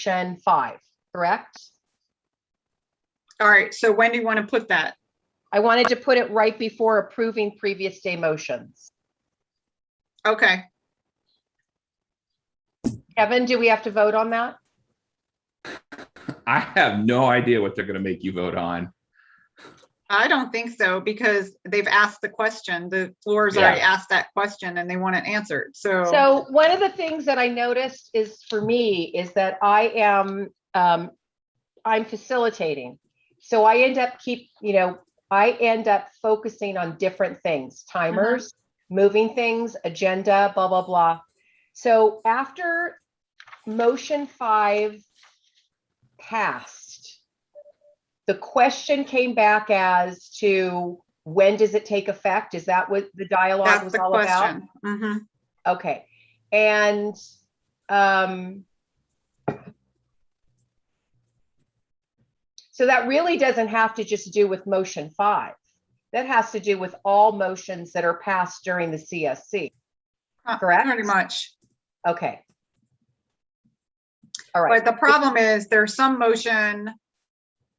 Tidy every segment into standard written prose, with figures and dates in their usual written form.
motion 5, correct? All right, so when do you want to put that? I wanted to put it right before approving previous day motions. Okay. Kevin, do we have to vote on that? I have no idea what they're going to make you vote on. I don't think so, because they've asked the question. The floor's already asked that question and they want it answered. So one of the things that I noticed is for me is that I am I'm facilitating. So I end up I end up focusing on different things, timers, moving things, agenda, blah, blah, blah. So after motion 5 passed, the question came back as to when does it take effect? Is that what the dialogue was all about? Okay. And so that really doesn't have to just do with motion 5. That has to do with all motions that are passed during the CSC. Correct? Pretty much. Okay. All right. But the problem is there's some motion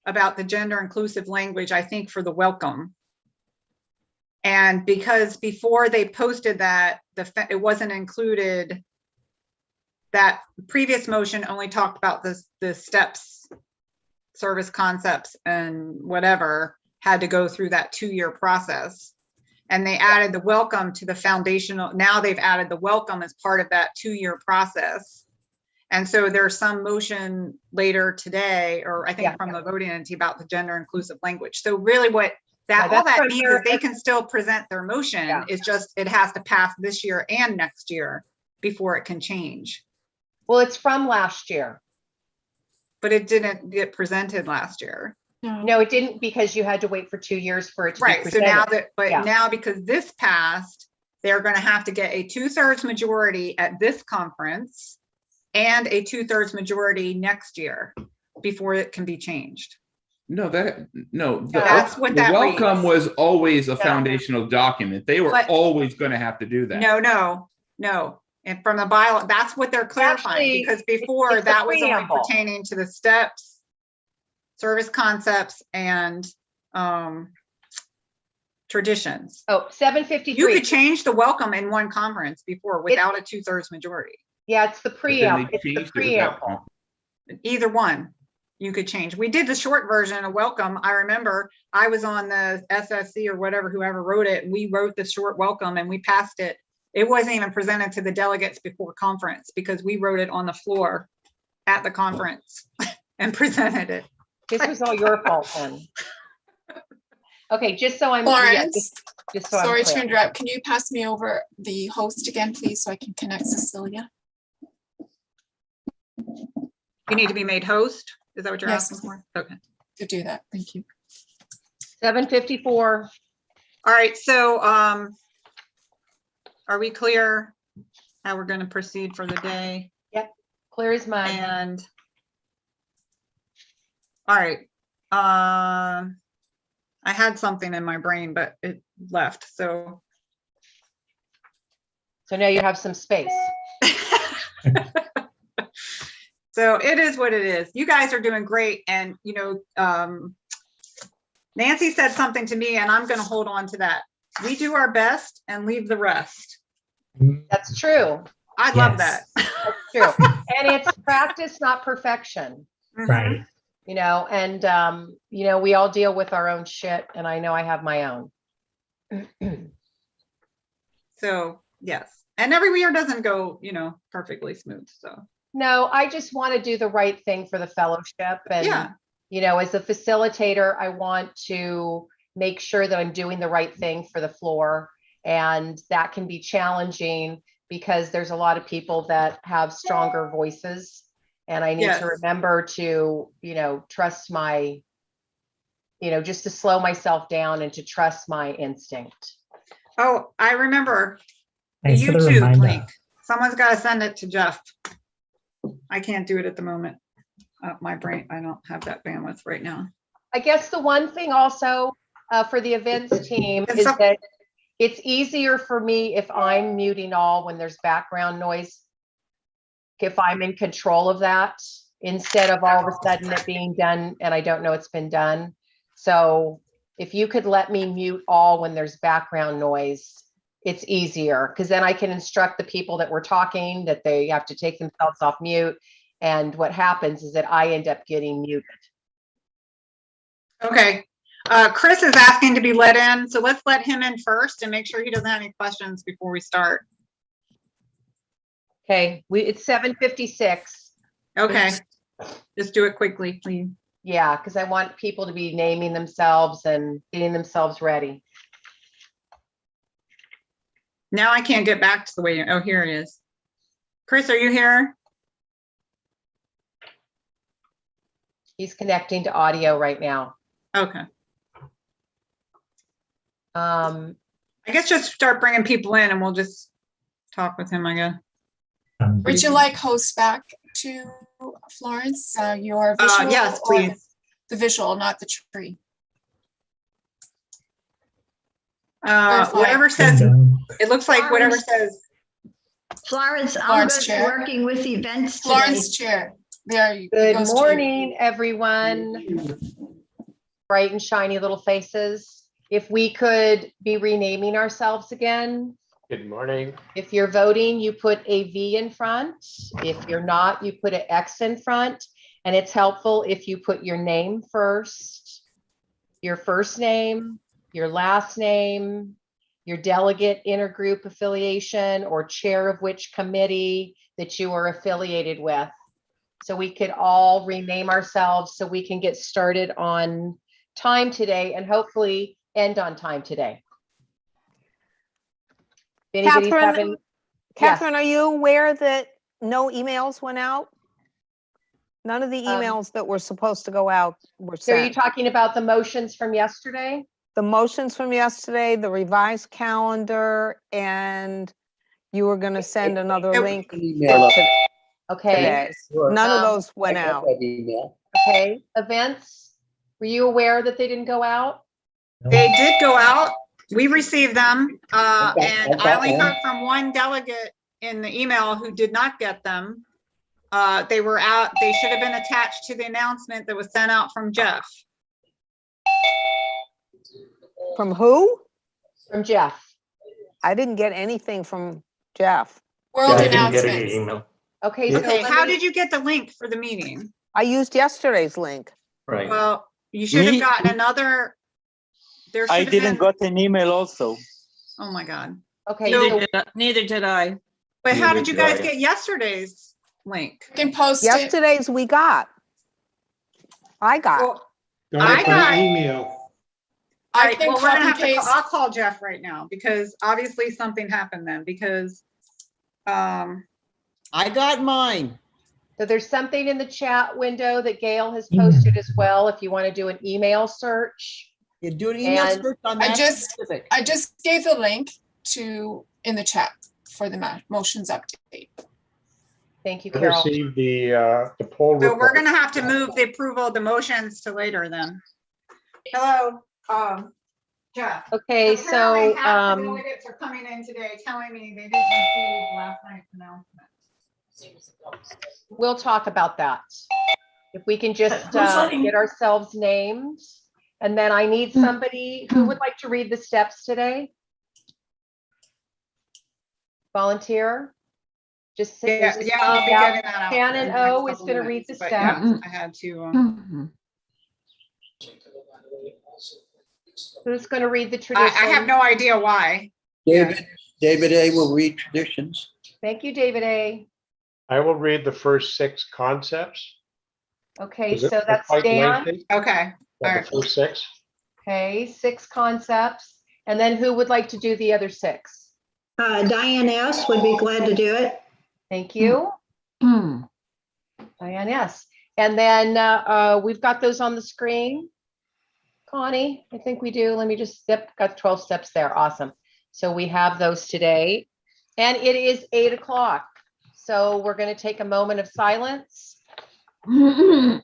about the gender inclusive language, I think, for the welcome. And because before they posted that, it wasn't included, that previous motion only talked about the steps, service concepts, and whatever had to go through that 2-year process. And they added the welcome to the foundational. Now they've added the welcome as part of that 2-year process. And so there's some motion later today, or I think from the voting entity, about the gender inclusive language. So really what all that means is they can still present their motion. It's just, it has to pass this year and next year before it can change. Well, it's from last year. But it didn't get presented last year. No, it didn't, because you had to wait for 2 years for it to be presented. So now now because this passed, they're going to have to get a 2/3 majority at this conference and a 2/3 majority next year before it can be changed. No, that's what the that welcome reads. was always a foundational document. They were always going to have to do that. No. And from the bylaw, that's what they're clarifying. Because before that was only pertaining to the steps, service concepts, and traditions. Oh, 753. You could change the welcome in one conference before without a 2/3 majority. Yeah, it's the preamble. It's the preamble. Either one you could change. We did the short version of welcome. I remember I was on the SSC or whatever, whoever wrote it. We wrote the short welcome and we passed it. It wasn't even presented to the delegates before conference because we wrote it on the floor at the conference and presented it. This was all your fault then. Okay, just so I'm Florence, just so sorry I'm clear. to interrupt. Can you pass me over the host again, please, so I can connect Cecilia? You need to be made host. Is that what you're asking for? Okay. To do that, thank you. 754. All right, so are we clear how we're going to proceed for the day? Yep, clear as mud. And all right, I had something in my brain, but it left. So now you have some space. So it is what it is. You guys are doing great. And, Nancy said something to me and I'm going to hold on to that. We do our best and leave the rest. That's true. I love that. That's true. And it's practice, not perfection. Right. And, we all deal with our own shit, and I know I have my own. So, yes. And every year doesn't go, perfectly smooth. So. No, I just want to do the right thing for the fellowship. And, as a facilitator, I want to make sure that I'm doing the right thing for the floor. And that can be challenging because there's a lot of people that have stronger voices. And I need to remember to, trust my, just to slow myself down and to trust my instinct. Oh, I remember the Thanks for the YouTube reminder. link. Someone's got to send it to Jeff. I can't do it at the moment. My brain, I don't have that bandwidth right now. I guess the one thing also for the events team is that it's easier for me if I'm muting all when there's background noise. If I'm in control of that, instead of all of a sudden it being done and I don't know it's been done. So if you could let me mute all when there's background noise, it's easier because then I can instruct the people that we're talking that they have to take themselves off mute. And what happens is that I end up getting muted. Okay. Chris is asking to be let in, so let's let him in first and make sure he doesn't have any questions before we start. Okay, it's 7:56. Okay. Just do it quickly, please. Yeah, because I want people to be naming themselves and getting themselves ready. Now I can't get back to the way, oh, here it is. Chris, are you here? He's connecting to audio right now. Okay. Um, I guess just start bringing people in and we'll just talk with him, I guess. Would you like host back to Florence? Your visual? Yes, or please. The visual, not the tree. Verify. Whatever says, it looks like whatever says. Florence, I'm Florence good chair. working with events today. Florence chair. There you go. Good morning, everyone. Bright and shiny little faces. If we could be renaming ourselves again. Good morning. If you're voting, you put a V in front. If you're not, you put an X in front. And it's helpful if you put your name first, your first name, your last name, your delegate intergroup affiliation or chair of which committee that you are affiliated with. So we could all rename ourselves so we can get started on time today and hopefully end on time today. If anybody's having, yes. Catherine, are you aware that no emails went out? None of the emails that were supposed to go out were So are you sent. talking about the motions from yesterday? The motions from yesterday, the revised calendar, and you were gonna send another link Okay, today. None of those went I got out. that email. okay. Events, were you aware that they didn't go out? They did go out. We received them. got- And I got I only one. heard from one delegate in the email who did not get them. They were out, they should have been attached to the announcement that was sent out from Jeff. From who? From Jeff. I didn't get anything from Jeff. World I didn't get announcements. any email. Okay, so Okay, let how me- did you get the link for the meeting? I used yesterday's link. Right. Well, you should have Me- gotten another. There I should have didn't been, got an email also. oh my God. Okay, No. so Neither did I. But how Neither did you did guys I. get yesterday's link? You can post it. Yesterday's we got. I got. Well, Got I it by got- email. all I right, can well, we're copy gonna have to, paste. I'll call Jeff right now because obviously something happened then because, I got mine. so there's something in the chat window that Gail has posted as well, if you want to do an email search. You do an email And search on I that just- specific. I just gave the link in the chat for the motions update. Thank you, I Carol. received the poll so report. we're gonna have to move the approval of the motions to later then. Hello, Jeff. Okay, Apparently so, half the delegates are coming in today telling me they didn't receive last night's announcement. we'll talk about that. If we can just get ourselves named. And then I need somebody who would like to read the steps today. Volunteer. Just say. Yeah, yeah, I'll be getting that out. Shannon in the next O is couple gonna minutes, read the but yeah, steps. I had to, Who's going to read the I tradition? have no idea why. David A. will read traditions. Thank you, David A. I will read the first 6 concepts. Okay, Is it so that's quite Dan. lengthy? Okay, The alright. first 6. Okay, 6 concepts. And then who would like to do the other 6? Diane S. would be glad to do it. Thank you. Diane, yes. And then we've got those on the screen. Connie, I think we do. Let me just got 12 steps there. Awesome. So we have those today. And it is 8 o'clock. So we're going to take a moment of silence. And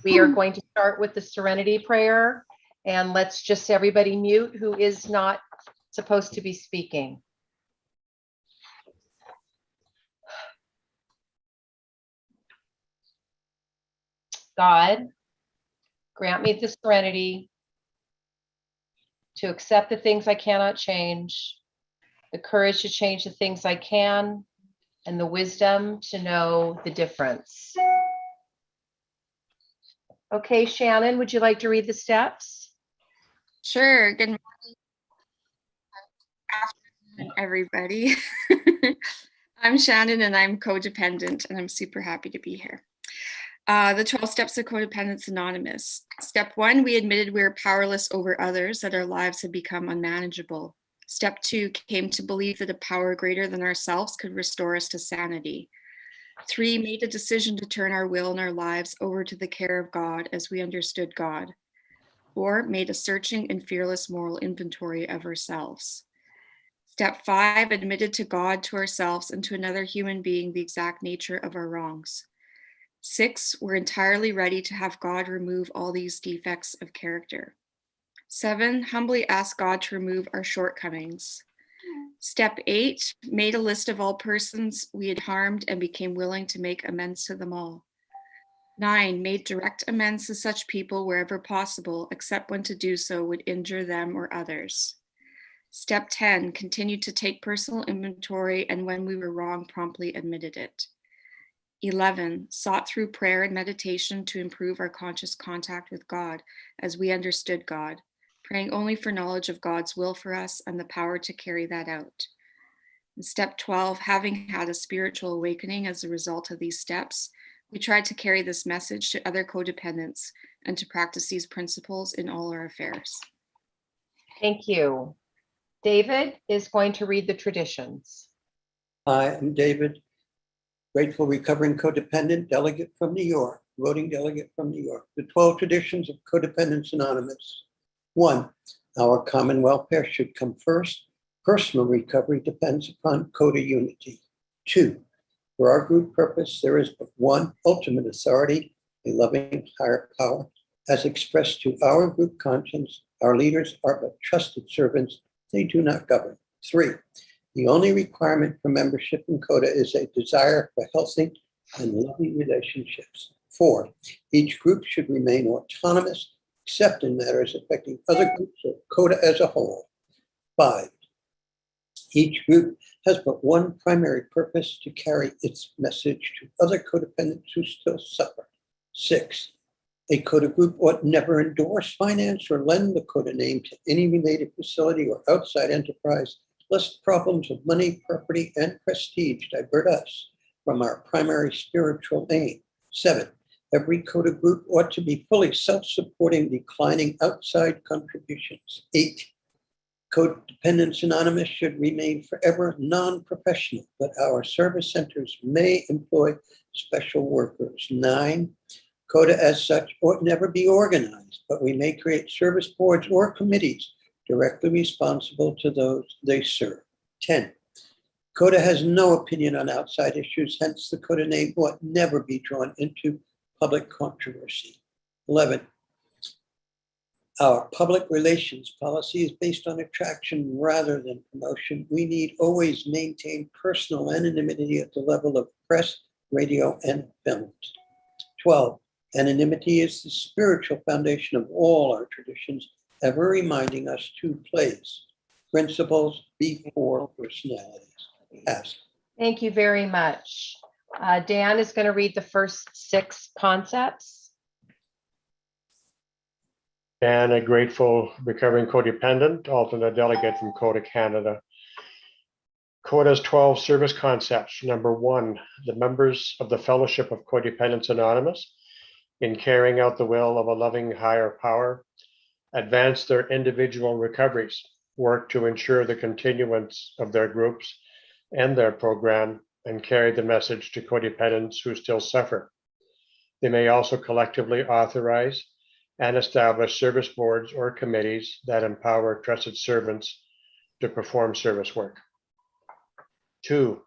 we are going to start with the Serenity Prayer. And let's just everybody mute who is not supposed to be speaking. God, grant me the serenity to accept the things I cannot change, the courage to change the things I can, and the wisdom to know the difference. Okay, Shannon, would you like to read the steps? Sure. Good morning, everybody. I'm Shannon and I'm codependent, and I'm super happy to be here. The 12 steps of codependence anonymous. Step 1, we admitted we were powerless over others, that our lives had become unmanageable. Step 2, came to believe that a power greater than ourselves could restore us to sanity. 3, made a decision to turn our will and our lives over to the care of God as we understood God. 4, made a searching and fearless moral inventory of ourselves. Step 5, admitted to God, to ourselves, and to another human being the exact nature of our wrongs. 6, we're entirely ready to have God remove all these defects of character. 7, humbly ask God to remove our shortcomings. Step 8, made a list of all persons we had harmed and became willing to make amends to them all. 9, made direct amends to such people wherever possible, except when to do so would injure them or others. Step 10, continued to take personal inventory, and when we were wrong, promptly admitted it. 11, sought through prayer and meditation to improve our conscious contact with God as we understood God, praying only for knowledge of God's will for us and the power to carry that out. And step 12, having had a spiritual awakening as a result of these steps, we tried to carry this message to other codependents and to practice these principles in all our affairs. Thank you. David is going to read the traditions. Hi, I'm David, grateful recovering codependent delegate from New York, voting delegate from New York. The 12 traditions of Codependence Anonymous. 1, our common welfare should come first. Personal recovery depends upon CoDA unity. 2, for our group purpose, there is but one ultimate authority, a loving higher power. As expressed to our group conscience, our leaders are but trusted servants. They do not govern. 3, the only requirement for membership in CoDA is a desire for healthy and loving relationships. 4, each group should remain autonomous, except in matters affecting other groups or CoDA as a whole. 5, each group has but one primary purpose: to carry its message to other codependents who still suffer. 6, a CoDA group ought never endorse, finance, or lend the CoDA name to any related facility or outside enterprise, lest problems of money, property, and prestige divert us from our primary spiritual aim. 7, every CoDA group ought to be fully self-supporting, declining outside contributions. 8, Codependence Anonymous should remain forever non-professional, but our service centers may employ special workers. 9, CoDA as such ought never be organized, but we may create service boards or committees directly responsible to those they serve. 10, CoDA has no opinion on outside issues, hence the CoDA name ought never be drawn into public controversy. 11, our public relations policy is based on attraction rather than promotion. We need always maintain personal anonymity at the level of press, radio, and films. 12, anonymity is the spiritual foundation of all our traditions, ever reminding us to place principles before personalities. Ask. Thank you very much. Dan is going to read the first 6 concepts. And a grateful recovering codependent, alternate delegate from CoDA Canada. CoDA's 12 service concepts. Number 1, the members of the Fellowship of Codependence Anonymous, in carrying out the will of a loving higher power, advance their individual recoveries, work to ensure the continuance of their groups and their program, and carry the message to codependents who still suffer. They may also collectively authorize and establish service boards or committees that empower trusted servants to perform service work. 2,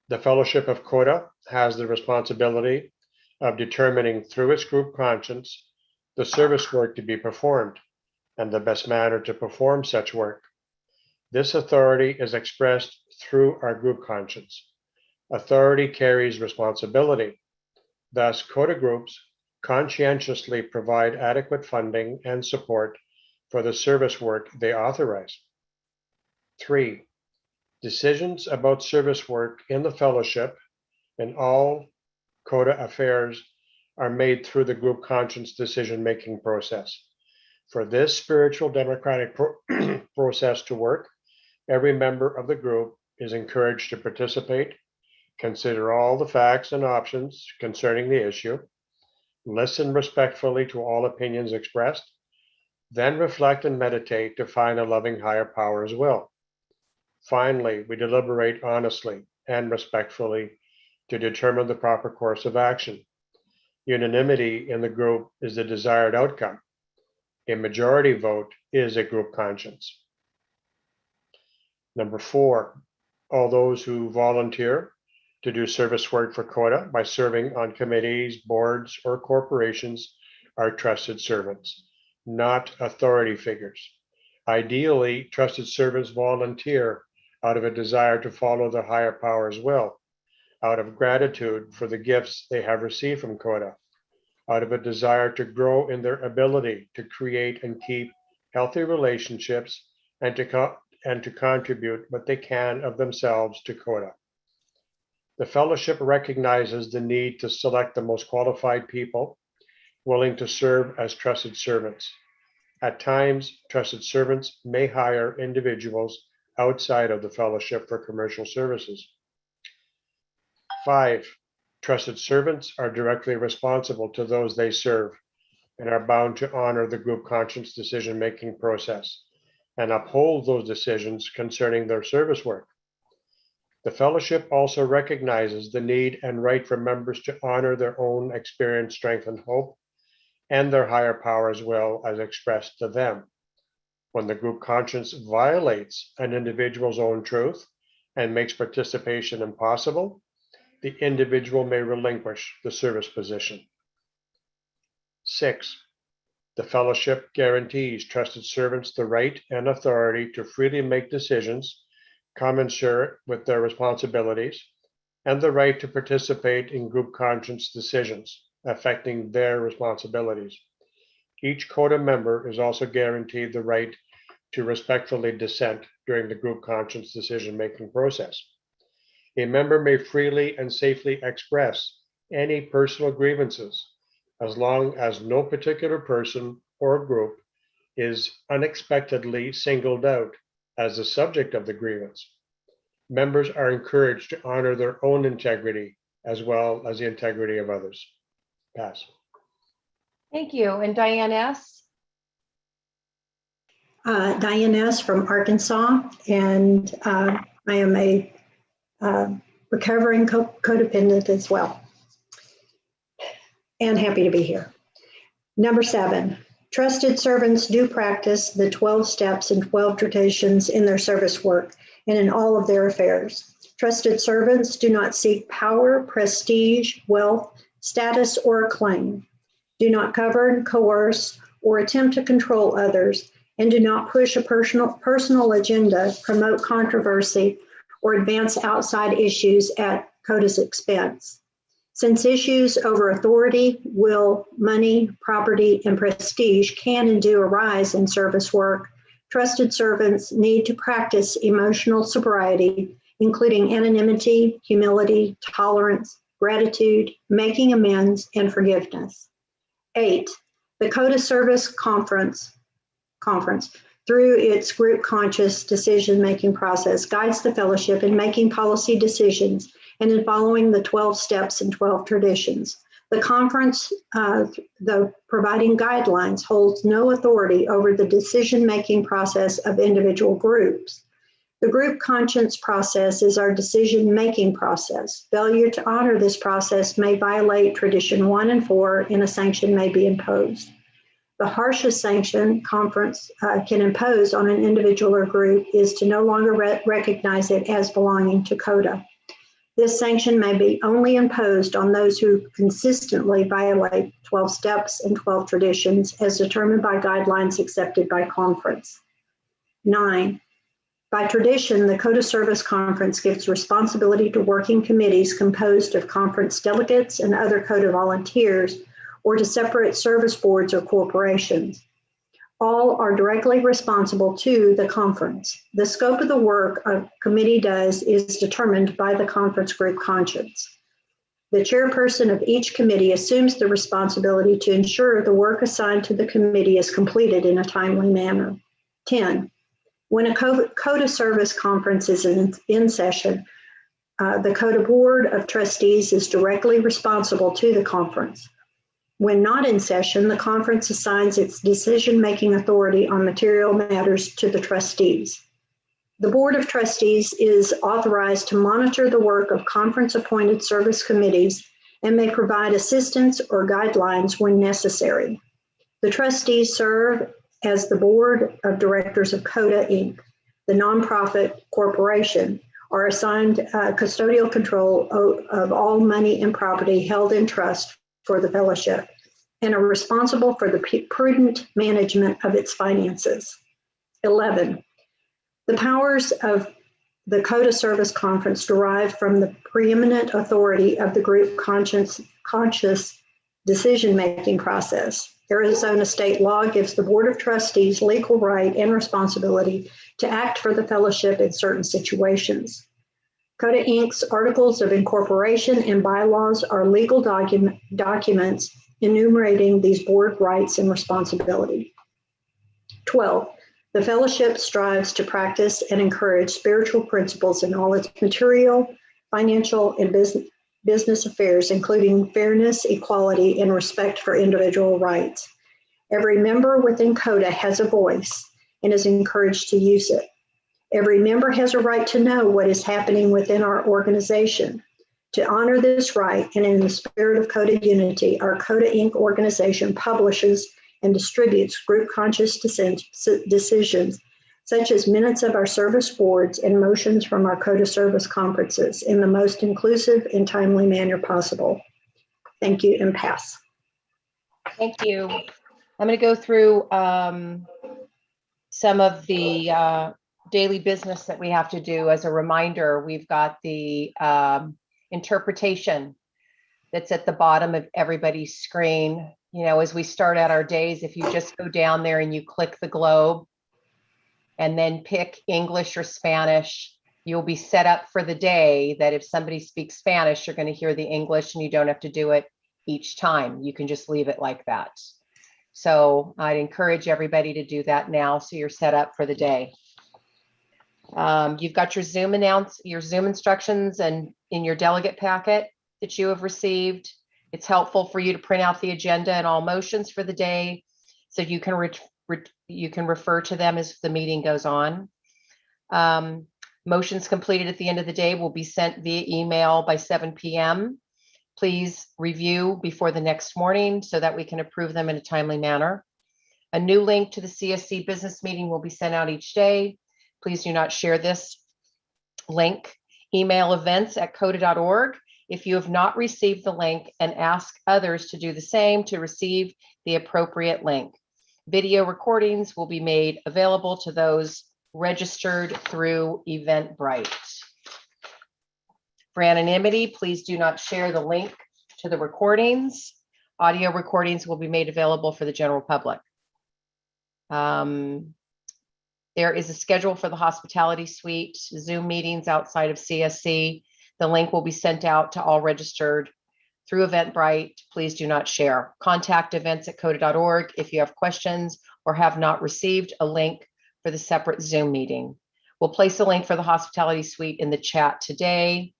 the Fellowship of CoDA has the responsibility of determining through its group conscience the service work to be performed and the best manner to perform such work. This authority is expressed through our group conscience. Authority carries responsibility. Thus, CoDA groups conscientiously provide adequate funding and support for the service work they authorize. 3, decisions about service work in the fellowship and all CoDA affairs are made through the group conscience decision-making process. For this spiritual democratic process to work, every member of the group is encouraged to participate, consider all the facts and options concerning the issue, listen respectfully to all opinions expressed, then reflect and meditate to find a loving higher power's will. Finally, we deliberate honestly and respectfully to determine the proper course of action. Unanimity in the group is the desired outcome. A majority vote is a group conscience. Number 4, all those who volunteer to do service work for CoDA by serving on committees, boards, or corporations are trusted servants, not authority figures. Ideally, trusted servants volunteer out of a desire to follow the higher power's will, out of gratitude for the gifts they have received from CoDA, out of a desire to grow in their ability to create and keep healthy relationships and to contribute what they can of themselves to CoDA. The fellowship recognizes the need to select the most qualified people willing to serve as trusted servants. At times, trusted servants may hire individuals outside of the fellowship for commercial services. 5, trusted servants are directly responsible to those they serve and are bound to honor the group conscience decision-making process and uphold those decisions concerning their service work. The fellowship also recognizes the need and right for members to honor their own experience, strength, and hope, and their higher powers will as expressed to them. When the group conscience violates an individual's own truth and makes participation impossible, the individual may relinquish the service position. 6, the fellowship guarantees trusted servants the right and authority to freely make decisions commensurate with their responsibilities and the right to participate in group conscience decisions affecting their responsibilities. Each CoDA member is also guaranteed the right to respectfully dissent during the group conscience decision-making process. A member may freely and safely express any personal grievances as long as no particular person or group is unexpectedly singled out as the subject of the grievance. Members are encouraged to honor their own integrity as well as the integrity of others. Pass. Thank you. And Diane S. Diane S. from Arkansas, and I am a recovering codependent as well, and happy to be here. Number 7, trusted servants do practice the 12 steps and 12 traditions in their service work and in all of their affairs. Trusted servants do not seek power, prestige, wealth, status, or acclaim, do not govern, coerce, or attempt to control others, and do not push a personal agenda, promote controversy, or advance outside issues at CoDA's expense. Since issues over authority, will, money, property, and prestige can and do arise in service work, trusted servants need to practice emotional sobriety, including anonymity, humility, tolerance, gratitude, making amends, and forgiveness. 8, the CoDA Service Conference, through its group conscious decision-making process, guides the fellowship in making policy decisions and in following the 12 steps and 12 traditions. The conference, though providing guidelines, holds no authority over the decision-making process of individual groups. The group conscience process is our decision-making process. Failure to honor this process may violate tradition 1 and 4, and a sanction may be imposed. The harshest sanction conference can impose on an individual or group is to no longer recognize it as belonging to CoDA. This sanction may be only imposed on those who consistently violate 12 steps and 12 traditions as determined by guidelines accepted by conference. 9, by tradition, the CoDA Service Conference gives responsibility to working committees composed of conference delegates and other CoDA volunteers, or to separate service boards or corporations. All are directly responsible to the conference. The scope of the work a committee does is determined by the conference group conscience. The chairperson of each committee assumes the responsibility to ensure the work assigned to the committee is completed in a timely manner. 10. When a CoDA service conference is in session, the CoDA Board of Trustees is directly responsible to the conference. When not in session, the conference assigns its decision-making authority on material matters to the trustees. The Board of Trustees is authorized to monitor the work of conference-appointed service committees and may provide assistance or guidelines when necessary. The trustees serve as the Board of Directors of CoDA, Inc., the nonprofit corporation, are assigned custodial control of all money and property held in trust for the fellowship and are responsible for the prudent management of its finances. 11. The powers of the CoDA Service Conference derive from the preeminent authority of the group conscious decision-making process. Arizona state law gives the Board of Trustees legal right and responsibility to act for the fellowship in certain situations. CoDA Inc.'s articles of incorporation and bylaws are legal documents enumerating these board rights and responsibility. 12. The fellowship strives to practice and encourage spiritual principles in all its material, financial, and business affairs, including fairness, equality, and respect for individual rights. Every member within CoDA has a voice and is encouraged to use it. Every member has a right to know what is happening within our organization. To honor this right, and in the spirit of CoDA unity, our CoDA Inc. organization publishes and distributes group conscious decisions, such as minutes of our service boards and motions from our CoDA service conferences in the most inclusive and timely manner possible. Thank you, and pass. Thank you. I'm going to go through some of the daily business that we have to do. As a reminder, we've got the interpretation that's at the bottom of everybody's screen. You know, as we start out our days, if you just go down there and you click the globe and then pick English or Spanish, you'll be set up for the day that if somebody speaks Spanish, you're going to hear the English and you don't have to do it each time. You can just leave it like that. So I'd encourage everybody to do that now so you're set up for the day. You've got your Zoom instructions and in your delegate packet that you have received. It's helpful for you to print out the agenda and all motions for the day so you can refer to them as the meeting goes on. Motions completed at the end of the day will be sent via email by 7 p.m. Please review before the next morning so that we can approve them in a timely manner. A new link to the CSC business meeting will be sent out each day. Please do not share this link. Email events@coda.org if you have not received the link, and ask others to do the same to receive the appropriate link. Video recordings will be made available to those registered through Eventbrite. For anonymity, please do not share the link to the recordings. Audio recordings will be made available for the general public. There is a schedule for the hospitality suite Zoom meetings outside of CSC. The link will be sent out to all registered through Eventbrite. Please do not share. Contact events@coda.org if you have questions or have not received a link for the separate Zoom meeting. We'll place a link for the hospitality suite in the chat today.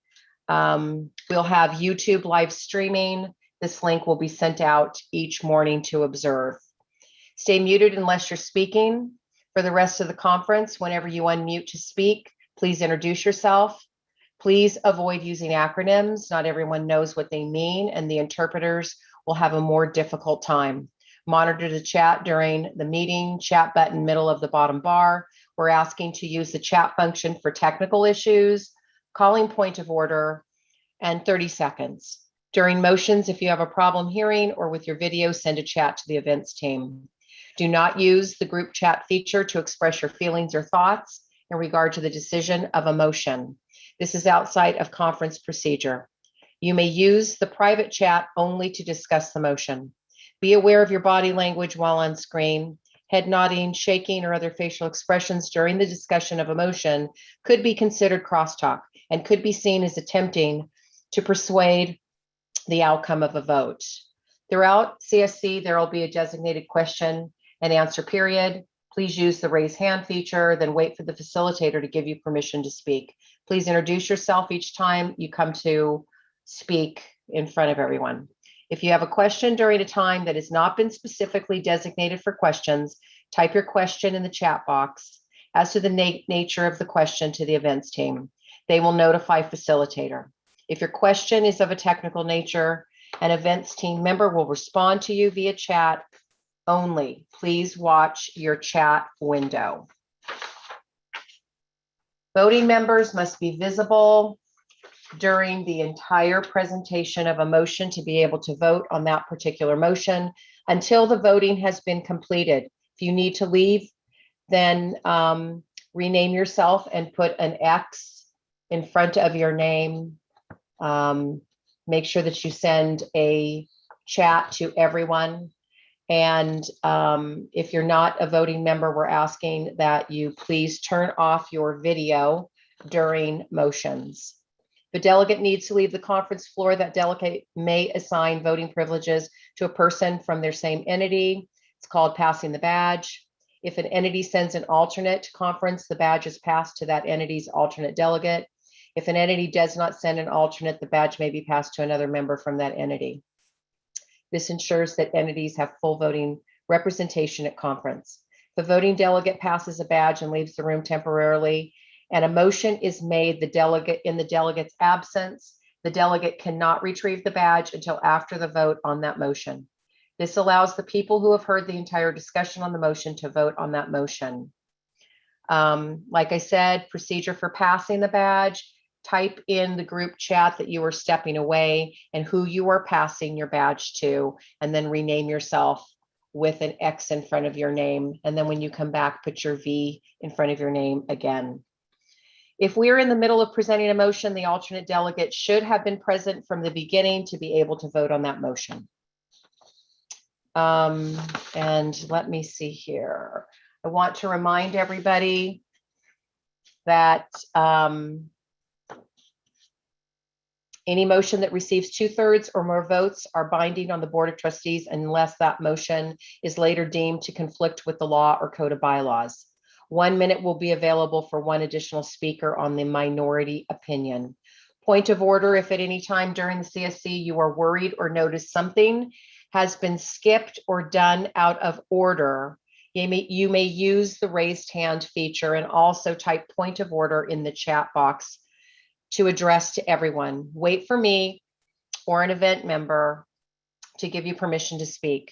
We'll have YouTube live streaming. This link will be sent out each morning to observe. Stay muted unless you're speaking. For the rest of the conference, whenever you unmute to speak, please introduce yourself. Please avoid using acronyms. Not everyone knows what they mean, and the interpreters will have a more difficult time. Monitor the chat during the meeting. Chat button middle of the bottom bar. We're asking to use the chat function for technical issues, calling point of order, and 30 seconds. During motions, if you have a problem hearing or with your video, send a chat to the events team. Do not use the group chat feature to express your feelings or thoughts in regard to the decision of a motion. This is outside of conference procedure. You may use the private chat only to discuss the motion. Be aware of your body language while on screen. Head nodding, shaking, or other facial expressions during the discussion of a motion could be considered crosstalk and could be seen as attempting to persuade the outcome of a vote. Throughout CSC, there will be a designated question and answer period. Please use the raise hand feature, then wait for the facilitator to give you permission to speak. Please introduce yourself each time you come to speak in front of everyone. If you have a question during a time that has not been specifically designated for questions, type your question in the chat box as to the nature of the question to the events team. They will notify facilitator. If your question is of a technical nature, an events team member will respond to you via chat only. Please watch your chat window. Voting members must be visible during the entire presentation of a motion to be able to vote on that particular motion until the voting has been completed. If you need to leave, then rename yourself and put an X in front of your name. Make sure that you send a chat to everyone. And if you're not a voting member, we're asking that you please turn off your video during motions. If a delegate needs to leave the conference floor, that delegate may assign voting privileges to a person from their same entity. It's called passing the badge. If an entity sends an alternate to conference, the badge is passed to that entity's alternate delegate. If an entity does not send an alternate, the badge may be passed to another member from that entity. This ensures that entities have full voting representation at conference. If a voting delegate passes a badge and leaves the room temporarily, and a motion is made in the delegate's absence, the delegate cannot retrieve the badge until after the vote on that motion. This allows the people who have heard the entire discussion on the motion to vote on that motion. Like I said, procedure for passing the badge, type in the group chat that you are stepping away and who you are passing your badge to, and then rename yourself with an X in front of your name. And then when you come back, put your V in front of your name again. If we're in the middle of presenting a motion, the alternate delegate should have been present from the beginning to be able to vote on that motion. And let me see here. I want to remind everybody that any motion that receives 2/3 or more votes are binding on the Board of Trustees unless that motion is later deemed to conflict with the law or code of bylaws. 1 minute will be available for one additional speaker on the minority opinion. Point of order: if at any time during the CSC you are worried or notice something has been skipped or done out of order, you may use the raised hand feature and also type point of order in the chat box to address to everyone. Wait for me or an event member to give you permission to speak.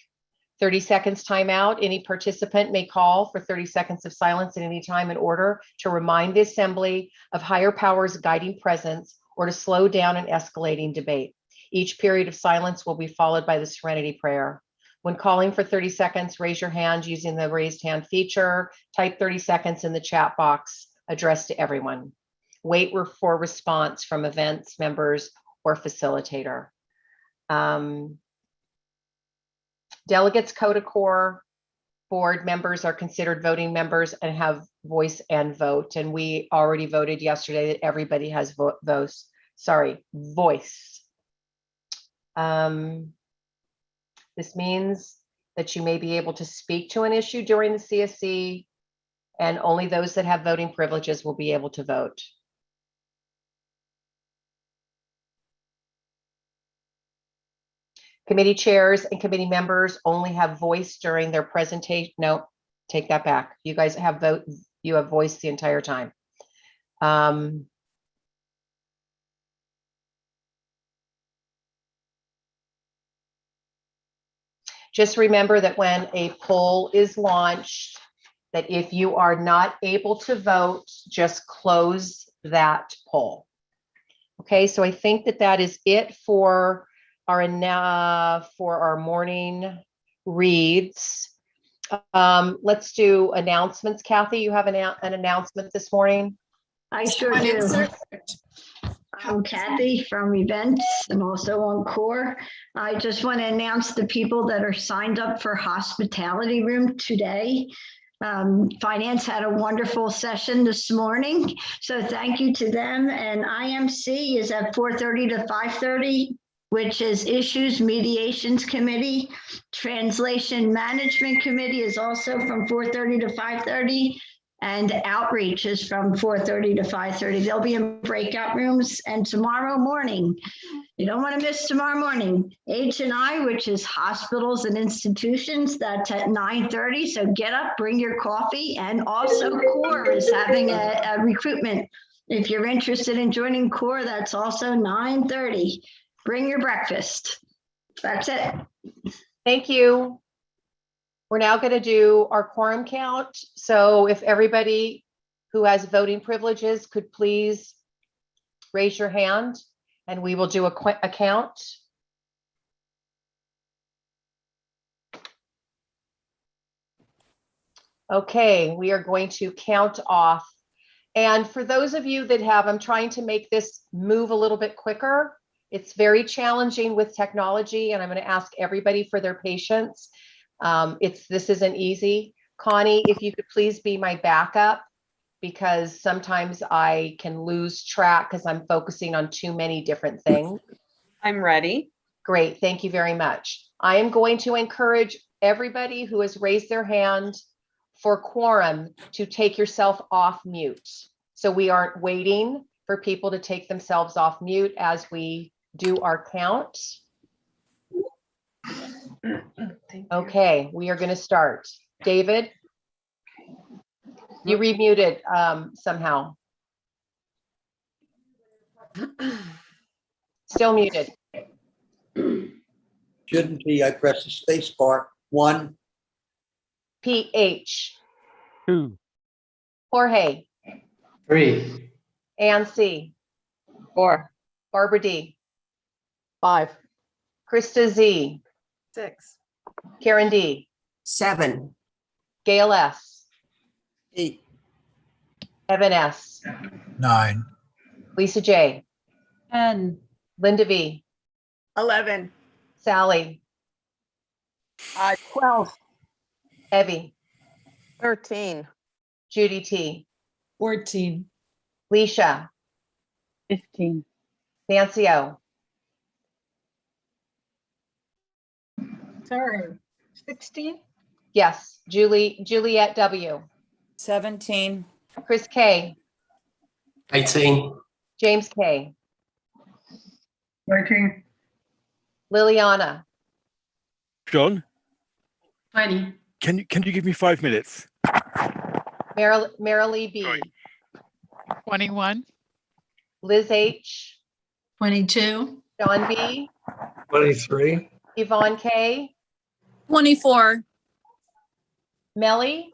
30 seconds timeout. Any participant may call for 30 seconds of silence at any time in order to remind the assembly of higher powers guiding presence or to slow down an escalating debate. Each period of silence will be followed by the serenity prayer. When calling for 30 seconds, raise your hand using the raised hand feature. Type 30 seconds in the chat box addressed to everyone. Wait for response from events members or facilitator. Delegates CoDA Core board members are considered voting members and have voice and vote. And we already voted yesterday that everybody has voice. This means that you may be able to speak to an issue during the CSC, and only those that have voting privileges will be able to vote. Committee chairs and committee members only have voice during their presentation. No, take that back. You guys have vote. You have voice the entire time. Just remember that when a poll is launched, that if you are not able to vote, just close that poll. Okay, so I think that is it for our morning reads. Let's do announcements. Kathy, you have an announcement this morning? I sure One do. insert. I'm Kathy from events and also on CORE. I just want to announce the people that are signed up for hospitality room today. Finance had a wonderful session this morning, so thank you to them. And IMC is at 4:30 to 5:30, which is Issues Mediations Committee. Translation Management Committee is also from 4:30 to 5:30. And outreach is from 4:30 to 5:30. They'll be in breakout rooms. And tomorrow morning, you don't want to miss tomorrow morning, H&I, which is hospitals and institutions, that's at 9:30. So get up, bring your coffee. And also CORE is having a recruitment. If you're interested in joining CORE, that's also 9:30. Bring your breakfast. That's it. Thank you. We're now going to do our quorum count. So if everybody who has voting privileges could please raise your hand and we will do a count. Okay, we are going to count off. And for those of you that have, I'm trying to make this move a little bit quicker. It's very challenging with technology, and I'm going to ask everybody for their patience. This isn't easy. Connie, if you could please be my backup, because sometimes I can lose track because I'm focusing on too many different things. I'm ready. Great, thank you very much. I am going to encourage everybody who has raised their hand for quorum to take yourself off mute. So we aren't waiting for people to take themselves off mute as we do our count. Okay, we are going to start. David, you remuted somehow. Still muted. Shouldn't be. I press the space bar. 1. PH. 2. Jorge. 3. Ann C. 4. Barbara D. 5. Krista Z. 6. Karen D. 7. Gail S. 8. Evan S. 9. Lisa J. 10. Linda V. 11. Sally. 12. Evie. 13. Judy T. 14. Leisha. 15. Nancy O. Sorry, 16? Yes. Juliet W. 17. Chris K. 18. James K. 19. Liliana. John, 20. can you give me 5 minutes? Marilee B. Right. 21. Liz H. 22. John B. 23. Yvonne K. 24. Melly.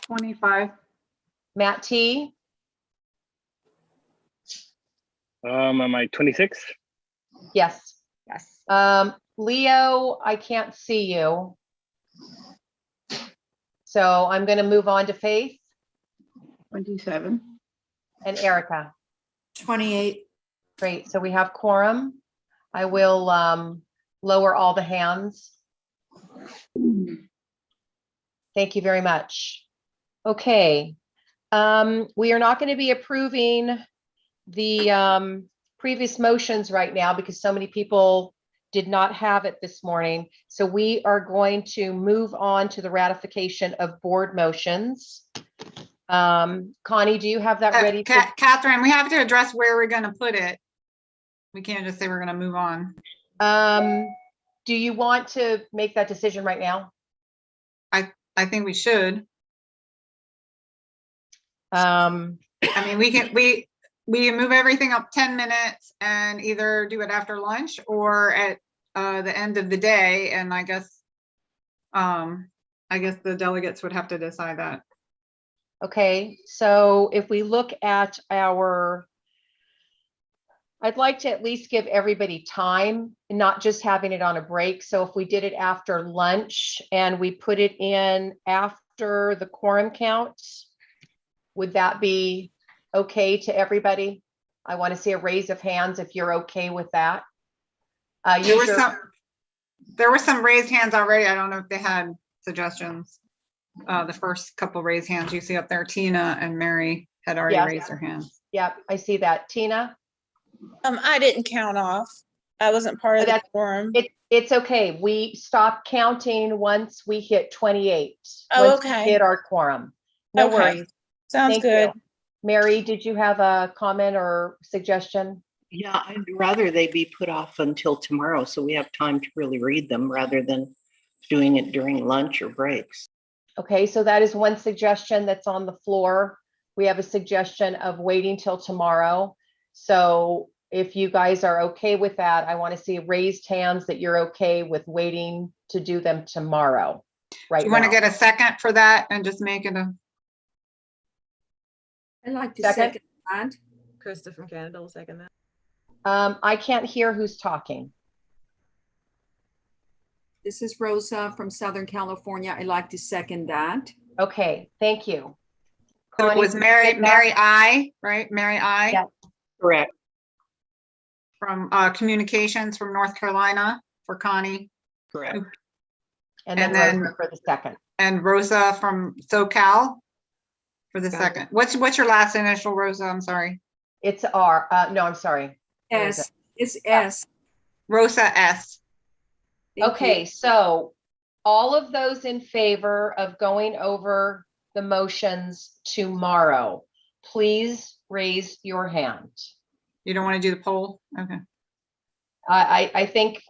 25. Matt T. Am I 26? Yes. Yes. Leo, I can't see you. So I'm going to move on to Faith 27. and Erica. 28. Great. So we have quorum. I will lower all the hands. Thank you very much. Okay. We are not going to be approving the previous motions right now because so many people did not have it this morning. So we are going to move on to the ratification of board motions. Connie, do you have that ready? Catherine, we have to address where we're going to put it. We can't just say we're going to move on. Do you want to make that decision right now? I think we should. I mean, we can move everything up 10 minutes and either do it after lunch or at the end of the day. And I guess the delegates would have to decide that. Okay, so if we look at I'd like to at least give everybody time and not just having it on a break. So if we did it after lunch and we put it in after the quorum count, would that be okay to everybody? I want to see a raise of hands if you're okay with that. There were some raised hands already. I don't know if they had suggestions. The first couple raised hands you see up there, Tina and Mary had already Yes. raised their hands. Yep, I see that. Tina? I didn't count off. I wasn't part of the quorum. It's okay. We stopped counting once we hit 28. Oh, Once we okay. hit our quorum. No Okay. worries. Sounds Thank good. you. Mary, did you have a comment or suggestion? Yeah, I'd rather they be put off until tomorrow so we have time to really read them rather than doing it during lunch or breaks. Okay, so that is one suggestion that's on the floor. We have a suggestion of waiting till tomorrow. So if you guys are okay with that, I want to see raised hands that you're okay with waiting to do them tomorrow. Right. Do you want to get a second for that and just make it a? I'd like to Second. second that. Krista from Canada will second that. I can't hear who's talking. This is Rosa from Southern California. I'd like to second that. Okay, thank you. So it was Mary I, right? Mary I. Yeah. Correct. From communications from North Carolina for Connie. Correct. And then Rosa for the second. And Rosa from SoCal for the Got second. What's your last initial, Rosa? I'm sorry. It's R. No, I'm sorry. S. It's S. Rosa S. Thank Okay, you. so all of those in favor of going over the motions tomorrow, please raise your hand. You don't want to do the poll? Okay. I think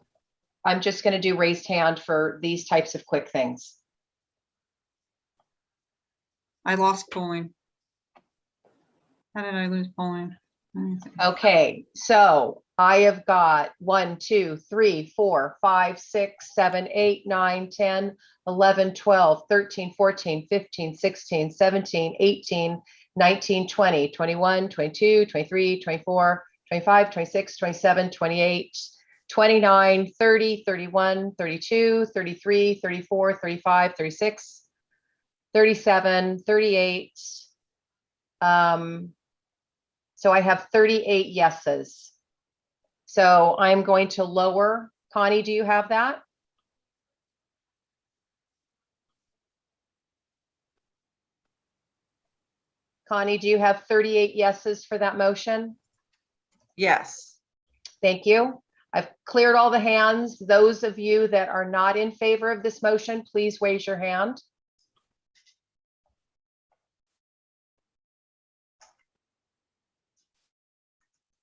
I'm just going to do raised hand for these types of quick things. I lost polling. How did I lose polling? Let me see. Okay, so I have got 1, 2, 3, 4, 5, 6, 7, 8, 9, 10, 11, 12, 13, 14, 15, 16, 17, 18, 19, 20, 21, 22, 23, 24, 25, 26, 27, 28, 29, 30, 31, 32, 33, 34, 35, 36, 37, 38. So I have 38 yeses. So I'm going to lower. Connie, do you have that? Connie, do you have 38 yeses for that motion? Yes. Thank you. I've cleared all the hands. Those of you that are not in favor of this motion, please raise your hand.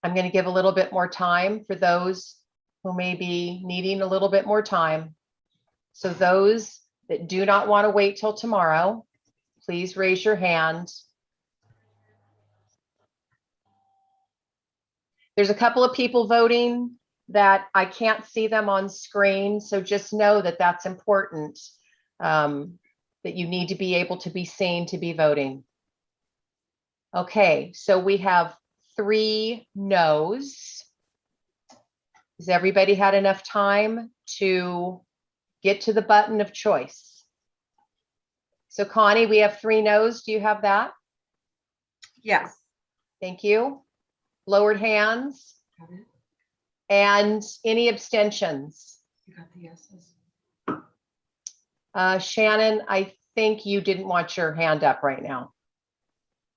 I'm going to give a little bit more time for those who may be needing a little bit more time. So those that do not want to wait till tomorrow, please raise your hand. There's a couple of people voting that I can't see them on screen. So just know that that's important, that you need to be able to be seen to be voting. Okay, so we have 3 no's. Has everybody had enough time to get to the button of choice? So Connie, we have 3 no's. Do you have that? Yes. Thank you. Lowered hands. And any abstentions? You got the yeses. Shannon, I think you didn't want your hand up right now.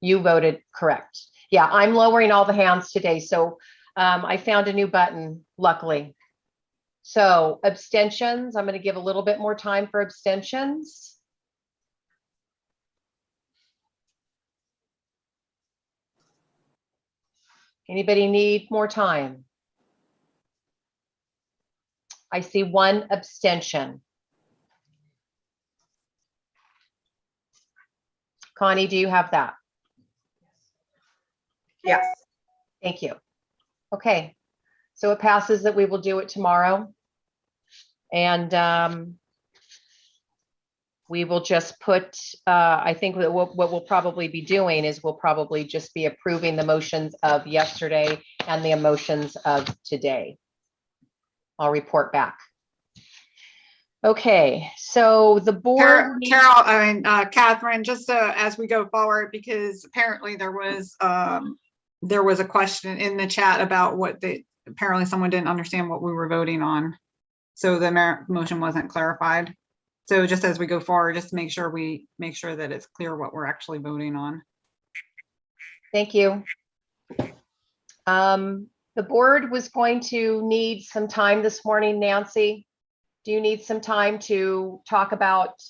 You voted correct. Yeah, I'm lowering all the hands today. So I found a new button, luckily. So abstentions, I'm going to give a little bit more time for abstentions. Anybody need more time? I see 1 abstention. Connie, do you have that? Yes. Thank you. Okay, so it passes that we will do it tomorrow. And we will just put, I think that what we'll probably be doing is we'll probably just be approving the motions of yesterday and the motions of today. I'll report back. Okay, so the board. Catherine, just as we go forward, because apparently there was there was a question in the chat about apparently someone didn't understand what we were voting on. So the motion wasn't clarified. So just as we go forward, just make sure that it's clear what we're actually voting on. Thank you. The board was going to need some time this morning. Nancy, do you need some time to talk about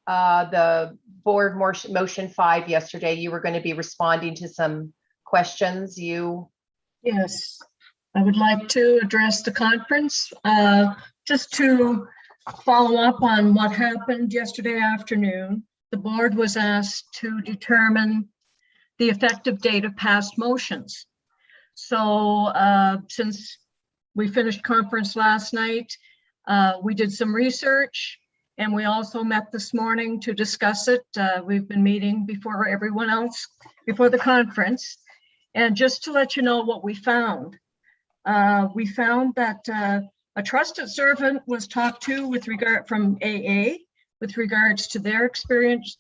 the board motion 5 yesterday? You were going to be responding to some questions. Yes, I would like to address the conference. Just to follow up on what happened yesterday afternoon, the board was asked to determine the effective date of past motions. So since we finished conference last night, we did some research and we also met this morning to discuss it. We've been meeting before everyone else, before the conference. And just to let you know what we found that a trusted servant was talked to with regard from AA with regards to their experience,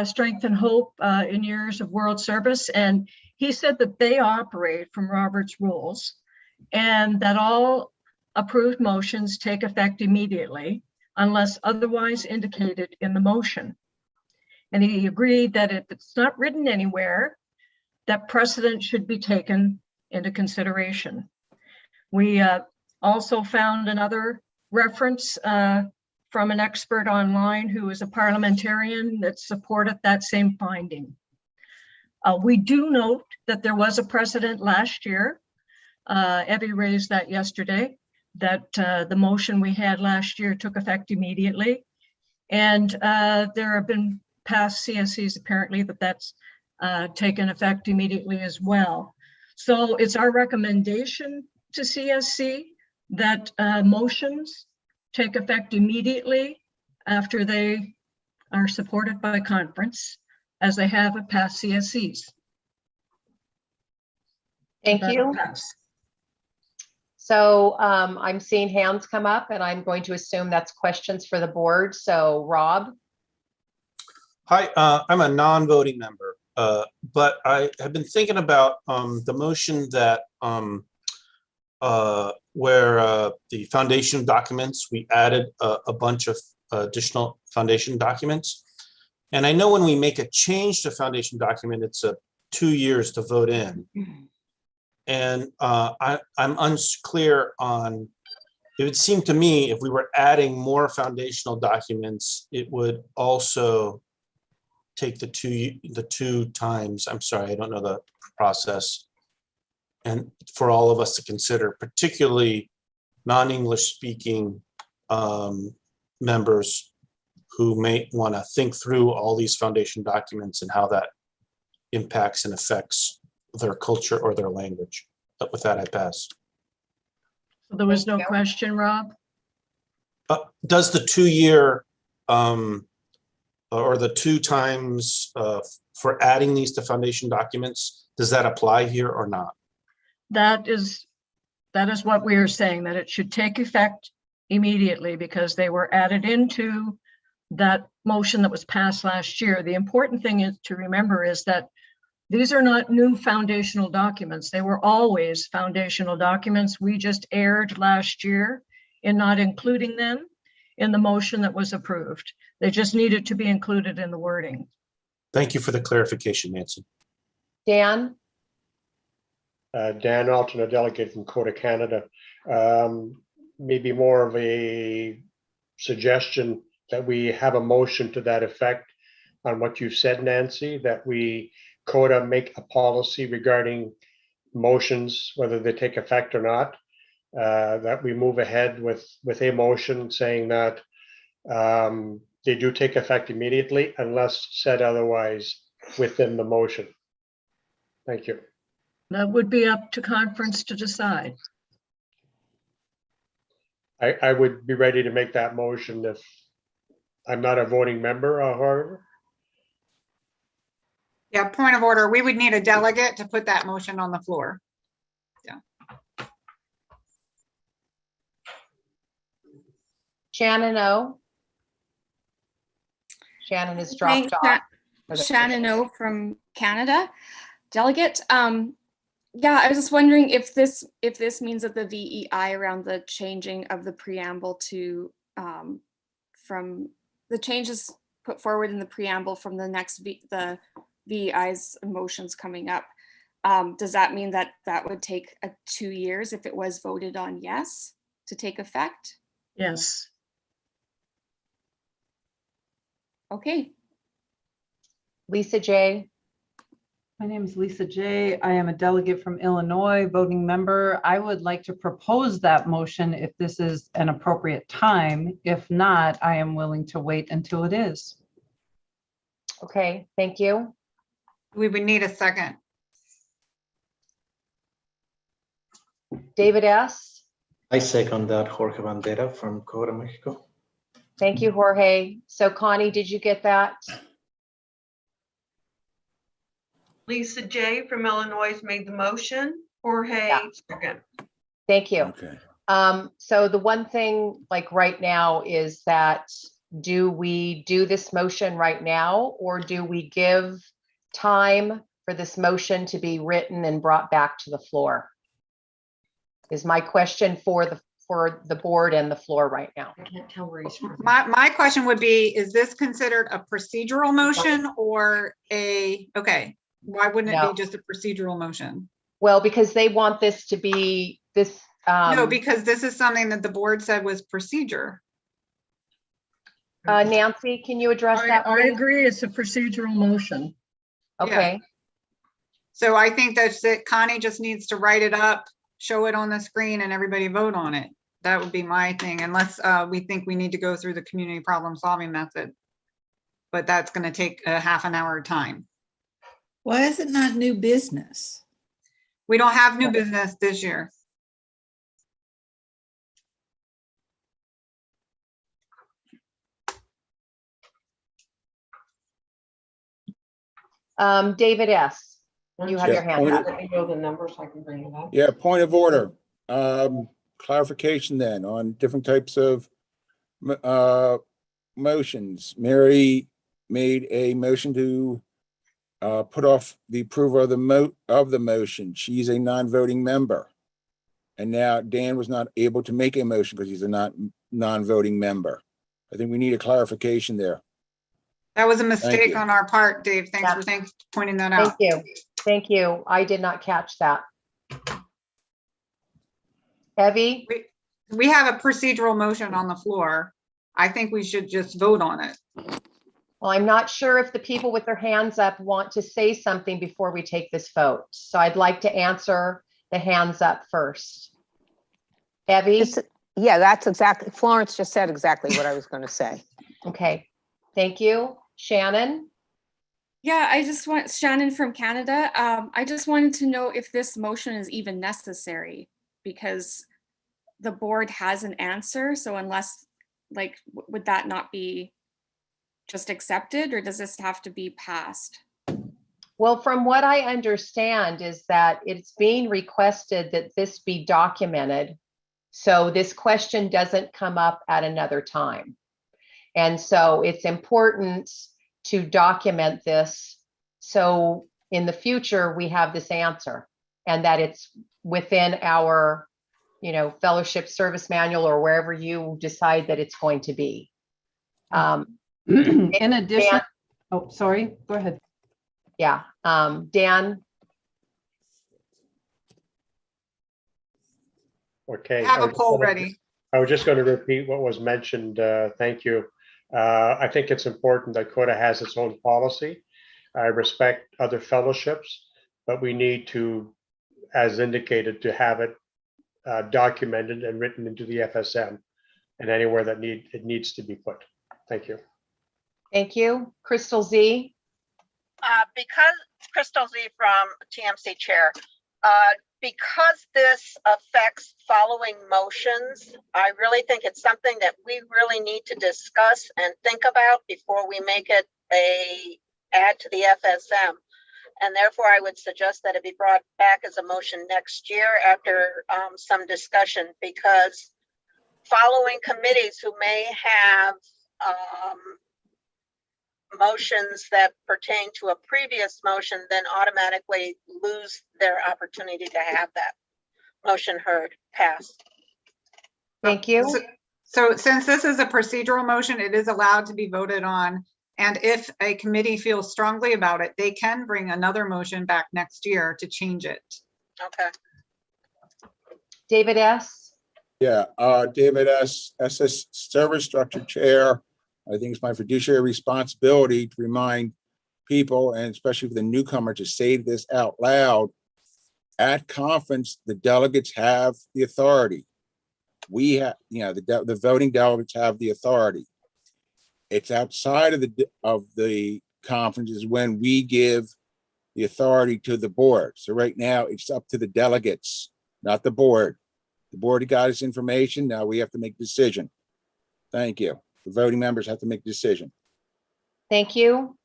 strength and hope in years of world service. And he said that they operate from Robert's rules and that all approved motions take effect immediately unless otherwise indicated in the motion. And he agreed that if it's not written anywhere, that precedent should be taken into consideration. We also found another reference from an expert online who is a parliamentarian that supported that same finding. We do note that there was a precedent last year. Evie raised that yesterday, that the motion we had last year took effect immediately. And there have been past CSCs apparently that's taken effect immediately as well. So it's our recommendation to CSC that motions take effect immediately after they are supported by conference, as they have at past CSCs. Thank you. So I'm seeing hands come up and I'm going to assume that's questions for the board. So Rob. Hi, I'm a non-voting member, but I have been thinking about the motion that where the foundation documents, we added a bunch of additional foundation documents. And I know when we make a change to foundation document, it's 2 years to vote in. And I'm unclear on, it would seem to me if we were adding more foundational documents, it would also take the two times. I'm sorry, I don't know the process. And for all of us to consider, particularly non-English speaking members who may want to think through all these foundation documents and how that impacts and affects their culture or their language. But with that, I pass. So there was no question, Rob? Does the 2 year or the 2 times for adding these to foundation documents, does that apply here or not? That is what we are saying, that it should take effect immediately because they were added into that motion that was passed last year. The important thing is to remember is that these are not new foundational documents. They were always foundational documents. We just erred last year in not including them in the motion that was approved. They just needed to be included in the wording. Thank you for the clarification, Nancy. Dan? Dan, alternate delegate from CoDA Canada. Maybe more of a suggestion that we have a motion to that effect on what you said, Nancy, that we CoDA make a policy regarding motions, whether they take effect or not, that we move ahead with a motion saying that they do take effect immediately unless said otherwise within the motion. Thank you. That would be up to conference to decide. I would be ready to make that motion if I'm not a voting member, however. Yeah, point of order. We would need a delegate to put that motion on the floor. Yeah. Shannon O. Shannon is dropped off. Shannon O from Canada. Delegate, Yeah, I was just wondering if this means that the VEI around the changing of the preamble to from the changes put forward in the preamble from the next the VEI's motions coming up. Does that mean that that would take 2 years if it was voted on yes to take effect? Yes. Okay. Lisa J. My name is Lisa J. I am a delegate from Illinois, voting member. I would like to propose that motion if this is an appropriate time. If not, I am willing to wait until it is. Okay, thank you. We would need a second. David S. I second that, Jorge Bandera from CoDA, Mexico. Thank you, Jorge. So Connie, did you get that? Lisa J. from Illinois made the motion. Jorge, second. Thank you. Okay. So the one thing like right now is that do we do this motion right now, or do we give time for this motion to be written and brought back to the floor? Is my question for the board and the floor right now. I can't tell where he's from. My question would be, is this considered a procedural motion or okay, why wouldn't it No. be just a procedural motion? Well, because they want this to be this. No, because this is something that the board said was procedure. Nancy, can you address that? I please? agree, it's a procedural motion. Okay. So I think that's it. Connie just needs to write it up, show it on the screen, and everybody vote on it. That would be my thing, unless we think we need to go through the community problem solving method. But that's going to take a half an hour time. Why is it not new business? We don't have new business this year. David S. You have your hand up. Let me know the number so I can bring it up. Yeah, point of order. Clarification then on different types of motions. Mary made a motion to put off the approval of the motion. She's a non-voting member. And now Dan was not able to make a motion because he's a non-voting member. I think we need a clarification there. That was a mistake you. on our part, Dave. Thanks for pointing that out. Thank you. Thank you. I did not catch that. Evie? We have a procedural motion on the floor. I think we should just vote on it. Well, I'm not sure if the people with their hands up want to say something before we take this vote. So I'd like to answer the hands up first. Evie? Yeah, that's exactly, Florence just said exactly what I was going to say. Okay, thank you. Shannon? Yeah, Shannon from Canada. I just wanted to know if this motion is even necessary because the board has an answer. So unless, like, would that not be just accepted, or does this have to be passed? Well, from what I understand is that it's being requested that this be documented. So this question doesn't come up at another time. And so it's important to document this. So in the future, we have this answer and that it's within our, fellowship service manual or wherever you decide that it's going to be. In addition, oh, sorry, go ahead. Yeah, Dan. Okay. Have a poll ready. I was just going to repeat what was mentioned. Thank you. I think it's important that CoDA has its own policy. I respect other fellowships, but we need to, as indicated, to have it documented and written into the FSM and anywhere that it needs to be put. Thank you. Thank you. Crystal Z. Because Crystal Z from TMC Chair, because this affects following motions, I really think it's something that we really need to discuss and think about before we make it a add to the FSM. And therefore, I would suggest that it be brought back as a motion next year after some discussion, because following committees who may have motions that pertain to a previous motion then automatically lose their opportunity to have that motion heard, passed. Thank you. So since this is a procedural motion, it is allowed to be voted on. And if a committee feels strongly about it, they can bring another motion back next year to change it. Okay. David S. Yeah, David S., SS Service Structure Chair. I think it's my fiduciary responsibility to remind people, and especially for the newcomer, to say this out loud. At conference, the delegates have the authority. We have, the voting delegates have the authority. It's outside of the conferences when we give the authority to the board. So right now, it's up to the delegates, not the board. The board got us information. Now we have to make a decision. Thank you. The voting members have to make a decision. Thank you.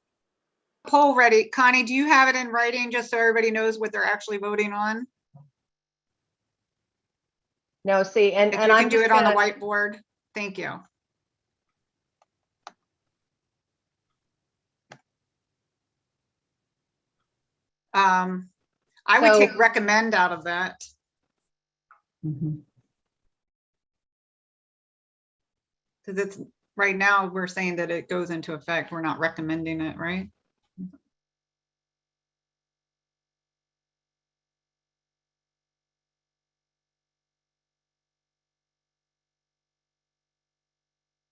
Poll ready. Connie, do you have it in writing just so everybody knows what they're actually voting on? No, see, and If and you I'm can do just it on the gonna, whiteboard. Thank you. I would So- take recommend out of that. Because it's right now we're saying that it goes into effect. We're not recommending it, right?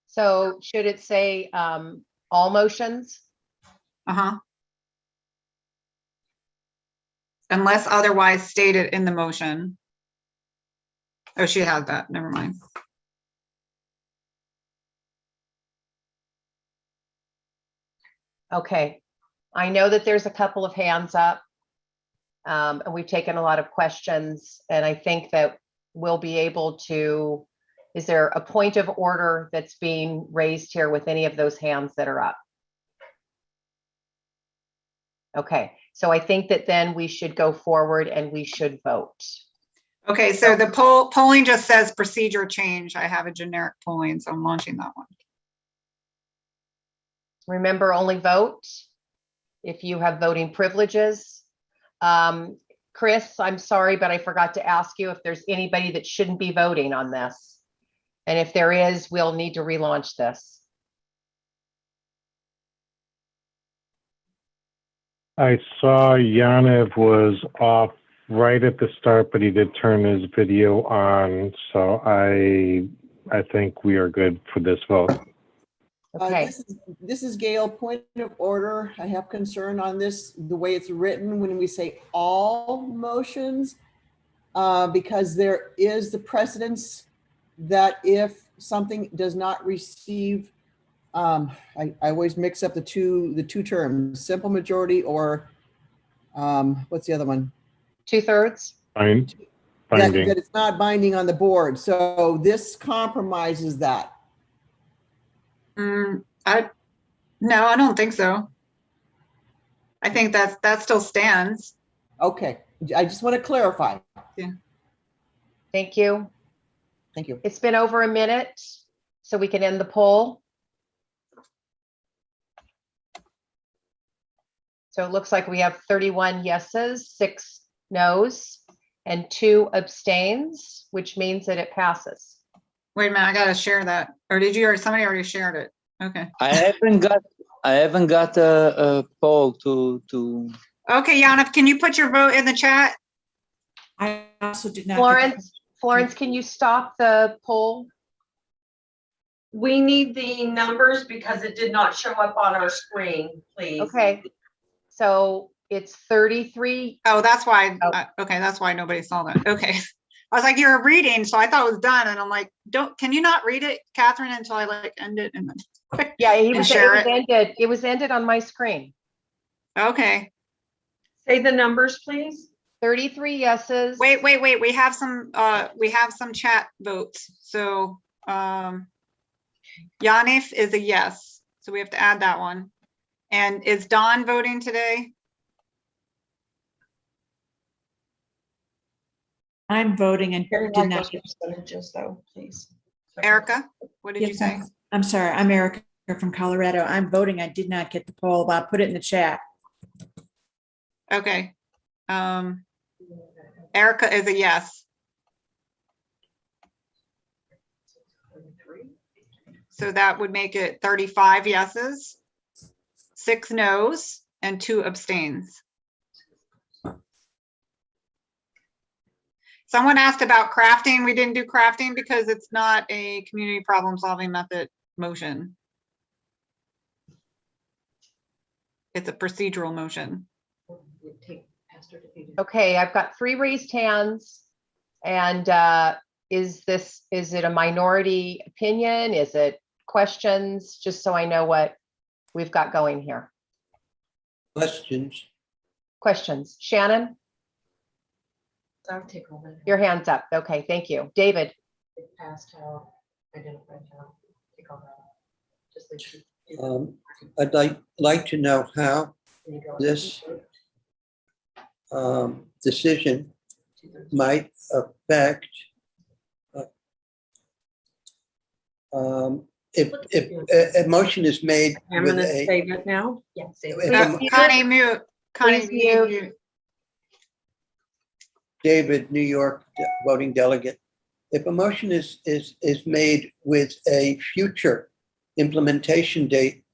So should it say all motions? Unless otherwise stated in the motion. Oh, she had that. Never mind. Okay. I know that there's a couple of hands up. And we've taken a lot of questions, and I think that we'll be able to, is there a point of order that's being raised here with any of those hands that are up? Okay, so I think that then we should go forward and we should vote. Okay, so the polling just says procedure change. I have a generic polling, so I'm launching that one. Remember, only vote if you have voting privileges. Chris, I'm sorry, but I forgot to ask you if there's anybody that shouldn't be voting on this. And if there is, we'll need to relaunch this. I saw Yaniv was off right at the start, but he did turn his video on. So I think we are good for this vote. Okay. This is Gail. Point of order. I have concern on this, the way it's written when we say all motions, because there is the precedence that if something does not receive, I always mix up the two terms, simple majority or what's the other one? 2/3. Binding. That it's not binding on the board. So this compromises that. No, I don't think so. I think that still stands. Okay, I just want to clarify. Yeah. Thank you. Thank you. It's been over a minute, so we can end the poll. So it looks like we have 31 yeses, 6 nos, and 2 abstains, which means that it passes. Wait a minute, I gotta share that. Or did you, or somebody already shared it? Okay. I haven't got a poll to. Okay, Yaniv, can you put your vote in the chat? I also did not. Florence, can you stop the poll? We need the numbers because it did not show up on our screen, please. Okay. So it's 33. Oh, that's why. Okay, that's why nobody saw that. Okay. I was like, you're reading, so I thought it was done. And I'm like, can you not read it, Catherine, until I like end it and then Yeah, it was ended on my screen. Okay. Say the numbers, please. 33 yeses. Wait. We have some chat votes. So Yanif is a yes. So we have to add that one. And is Dawn voting today? I'm voting and Very did not. percentages though, please. Erica, what did you say? I'm sorry, I'm Erica from Colorado. I'm voting. I did not get the poll, but I'll put it in the chat. Okay. Erica is a yes. So that would make it 35 yeses, 6 noes, and 2 abstains. Someone asked about crafting. We didn't do crafting because it's not a community problem solving method motion. It's a procedural motion. Okay, I've got 3 raised hands. And is it a minority opinion? Is it questions? Just so I know what we've got going here. Questions. Questions. Shannon? I'll take over. Your hand's up. Okay, thank you. David? It passed how, identified how, take all that. Just like I'd like to know how this decision might affect if a motion is made. I'm with gonna a- save it now. Yeah, save it. Connie, mute. Connie, mute. David, New York voting delegate. If a motion is made with a future implementation date,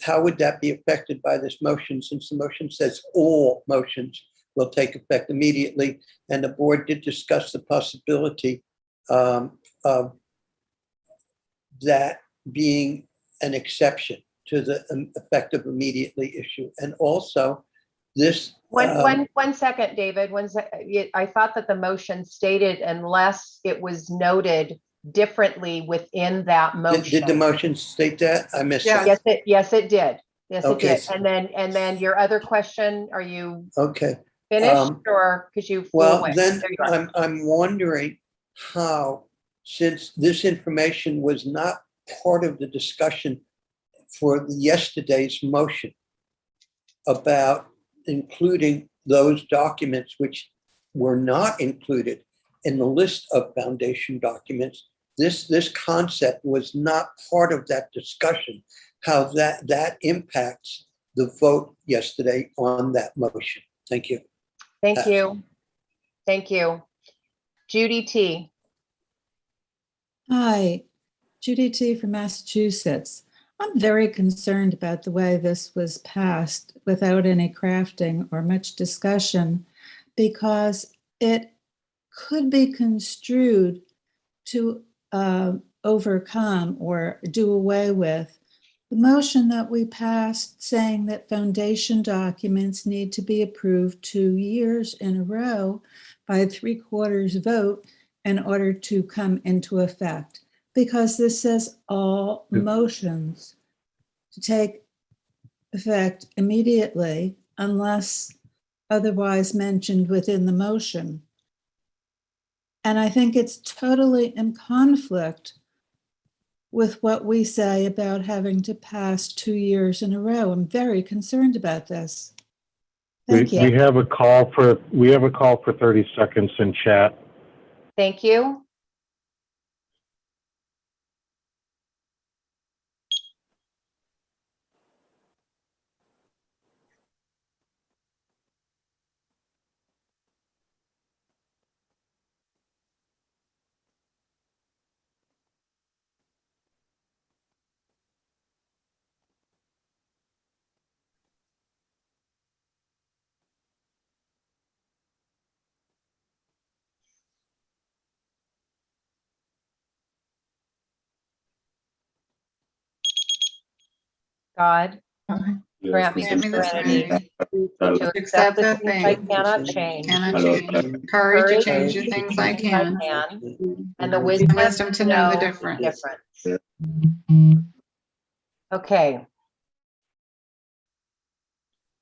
how would that be affected by this motion, since the motion says all motions will take effect immediately? And the board did discuss the possibility of that being an exception to the effective immediately issue. And also this. One second, David. I thought that the motion stated unless it was noted differently within that motion. Did the motion state that? I missed that. Yes, it did. Yes, Okay. it did. And then your other question, are you Okay. finished or because you flew Well, away? then There you are. I'm wondering how, since this information was not part of the discussion for yesterday's motion about including those documents which were not included in the list of foundation documents, this concept was not part of that discussion, how that impacts the vote yesterday on that motion. Thank you. Thank you. Thank you. Judy T. Hi, Judy T. from Massachusetts. I'm very concerned about the way this was passed without any crafting or much discussion, because it could be construed to overcome or do away with the motion that we passed saying that foundation documents need to be approved 2 years in a row by a 3/4 vote in order to come into effect. Because this says all motions to take effect immediately unless otherwise mentioned within the motion. And I think it's totally in conflict with what we say about having to pass 2 years in a row. I'm very concerned about this. Thank you. We have a call for 30 seconds in chat. Thank you. God, grant me the serenity to accept the things I cannot change, Courage to change the things I can, and the wisdom to know the difference. Okay.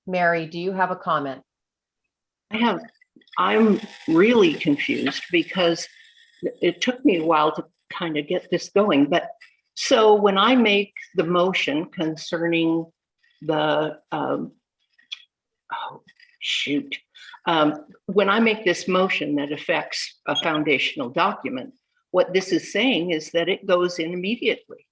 Mary, do you have a comment? I'm really confused because it took me a while to kind of get this going. But so when I make the motion concerning the, when I make this motion that affects a foundational document, what this is saying is that it goes in immediately.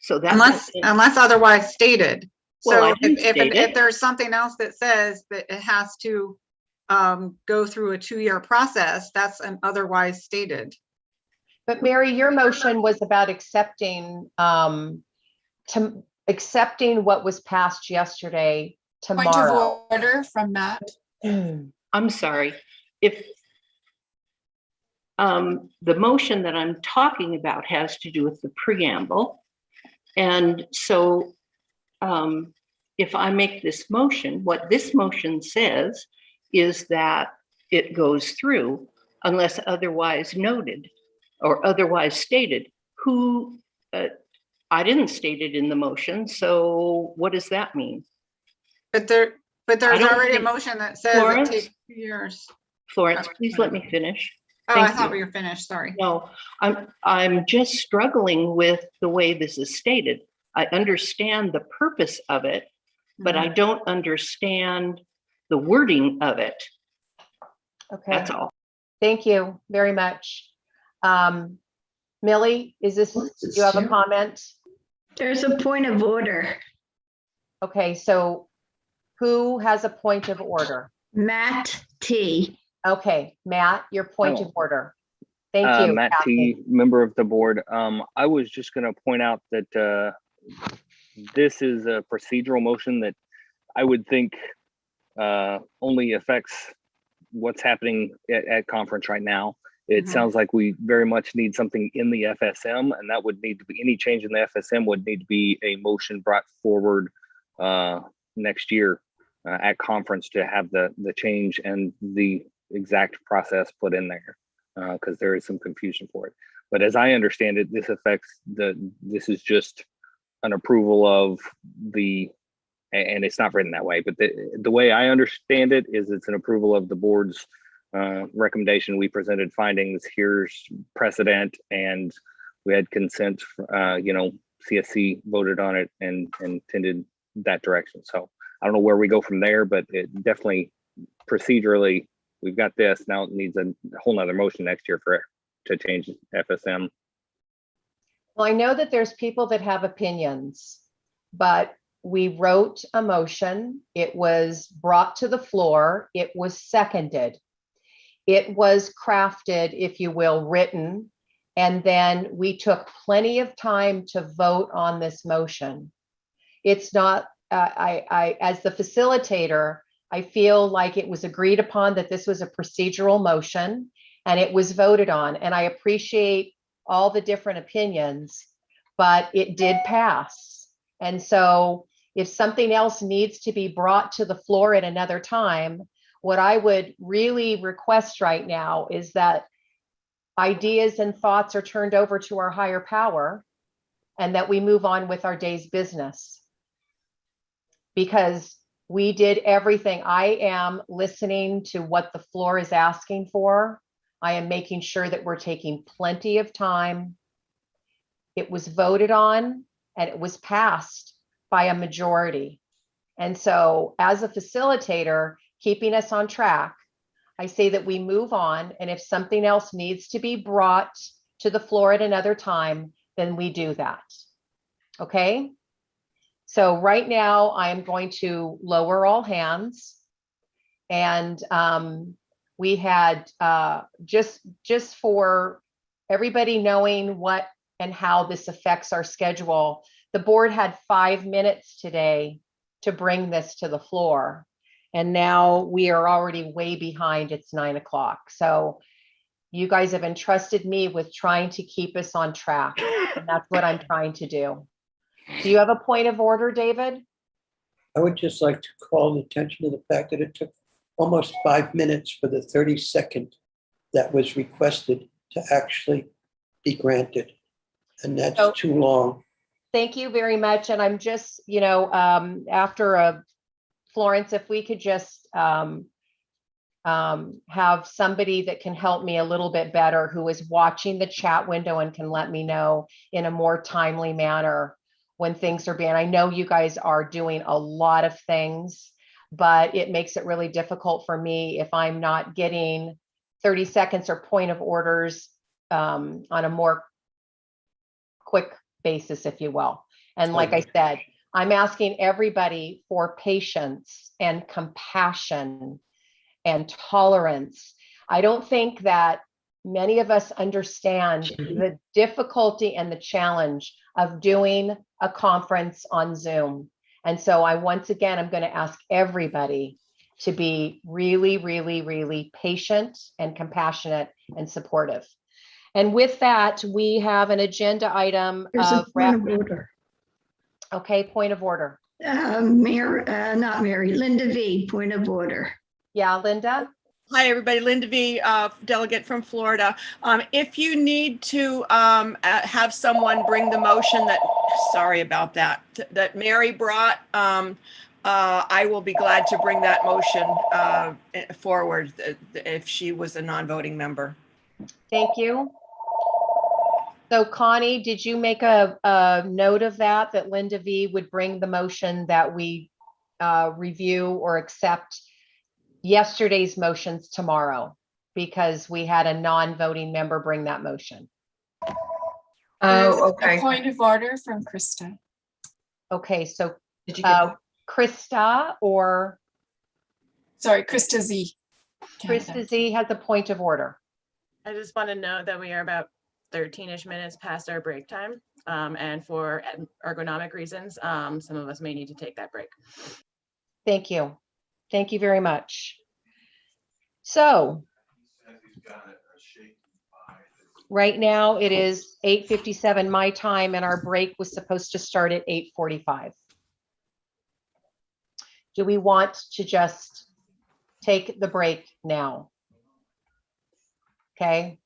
So that. Unless otherwise stated. Well, I So didn't state if it. there's something else that says that it has to go through a 2-year process, that's an otherwise stated. But Mary, your motion was about accepting accepting what was passed yesterday tomorrow. Point of order from Matt. I'm sorry. If the motion that I'm talking about has to do with the preamble. And so if I make this motion, what this motion says is that it goes through unless otherwise noted or otherwise stated. Who, I didn't state it in the motion, so what does that mean? But there's already a think- motion that says Florence? it takes 2 years. Florence, please let me finish. Oh, I Thank thought you. we were finished, sorry. No, I'm just struggling with the way this is stated. I understand the purpose of it, but I don't understand the wording of it. Okay. That's all. Thank you very much. Millie, do you have a comment? There's a point of order. Okay, so who has a point of order? Matt T. Okay, Matt, your point of order. Thank you. Matt Kathy. T, member of the board. I was just going to point out that this is a procedural motion that I would think only affects what's happening at conference right now. It sounds like we very much need something in the FSM, and that would need to be, any change in the FSM would need to be a motion brought forward next year at conference to have the change and the exact process put in there, because there is some confusion for it. But as I understand it, this affects this is just an approval of the, and it's not written that way, but the way I understand it is it's an approval of the board's recommendation. We presented findings, here's precedent, and we had consent, CSC voted on it and tended that direction. So I don't know where we go from there, but it definitely procedurally, we've got this. Now it needs a whole nother motion next year to change FSM. Well, I know that there's people that have opinions, but we wrote a motion. It was brought to the floor. It was seconded. It was crafted, if you will, written. And then we took plenty of time to vote on this motion. It's not, as the facilitator, I feel like it was agreed upon that this was a procedural motion and it was voted on. And I appreciate all the different opinions, but it did pass. And so if something else needs to be brought to the floor at another time, what I would really request right now is that ideas and thoughts are turned over to our higher power and that we move on with our day's business. Because we did everything. I am listening to what the floor is asking for. I am making sure that we're taking plenty of time. It was voted on and it was passed by a majority. And so as a facilitator, keeping us on track, I say that we move on. And if something else needs to be brought to the floor at another time, then we do that. Okay? So right now I am going to lower all hands. And we had just for everybody knowing what and how this affects our schedule, the board had 5 minutes today to bring this to the floor. And now we are already way behind. It's 9 o'clock. So you guys have entrusted me with trying to keep us on track. And that's what I'm trying to do. Do you have a point of order, David? I would just like to call attention to the fact that it took almost 5 minutes for the 30-second that was requested to actually be granted. And that's too long. Thank you very much. And I'm just, after Florence, if we could just have somebody that can help me a little bit better, who is watching the chat window and can let me know in a more timely manner when things are being, I know you guys are doing a lot of things, but it makes it really difficult for me if I'm not getting 30 seconds or point of orders on a more quick basis, if you will. And like I said, I'm asking everybody for patience and compassion and tolerance. I don't think that many of us understand the difficulty and the challenge of doing a conference on Zoom. And so I'm going to ask everybody to be really, really, really patient and compassionate and supportive. And with that, we have an agenda item There's a of point of order. Okay, point of order. Mayor, not Mary, Linda V, point of order. Yeah, Linda? Hi, everybody. Linda V, delegate from Florida. If you need to have someone bring the motion that, sorry about that, that Mary brought, I will be glad to bring that motion forward if she was a non-voting member. Thank you. So Connie, did you make a note of that Linda V would bring the motion that we review or accept yesterday's motions tomorrow? Because we had a non-voting member bring that motion. Oh, okay. A point of order from Krista. Okay, so Did you get Krista or? Sorry, Krista Z. Krista Z has a point of order. I just want to note that we are about 13-ish minutes past our break time. And for ergonomic reasons, some of us may need to take that break. Thank you. Thank you very much. So right now it is 8:57 my time and our break was supposed to start at 8:45. Do we want to just take the break now? Okay,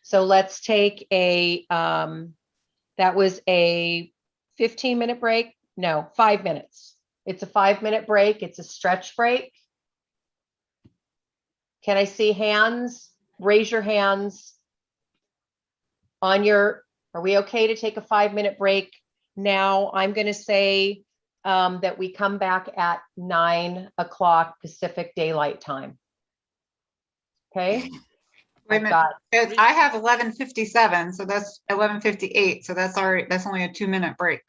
so let's take a, that was a 15-minute break. No, 5 minutes. It's a 5-minute break. It's a stretch break. Can I see hands? Raise your hands on your, are we okay to take a 5-minute break now? I'm going to say that we come back at 9 o'clock Pacific Daylight Time. Okay. Wait a minute. I have 11:57, so that's 11:58. So that's already, that's only a 2-minute break.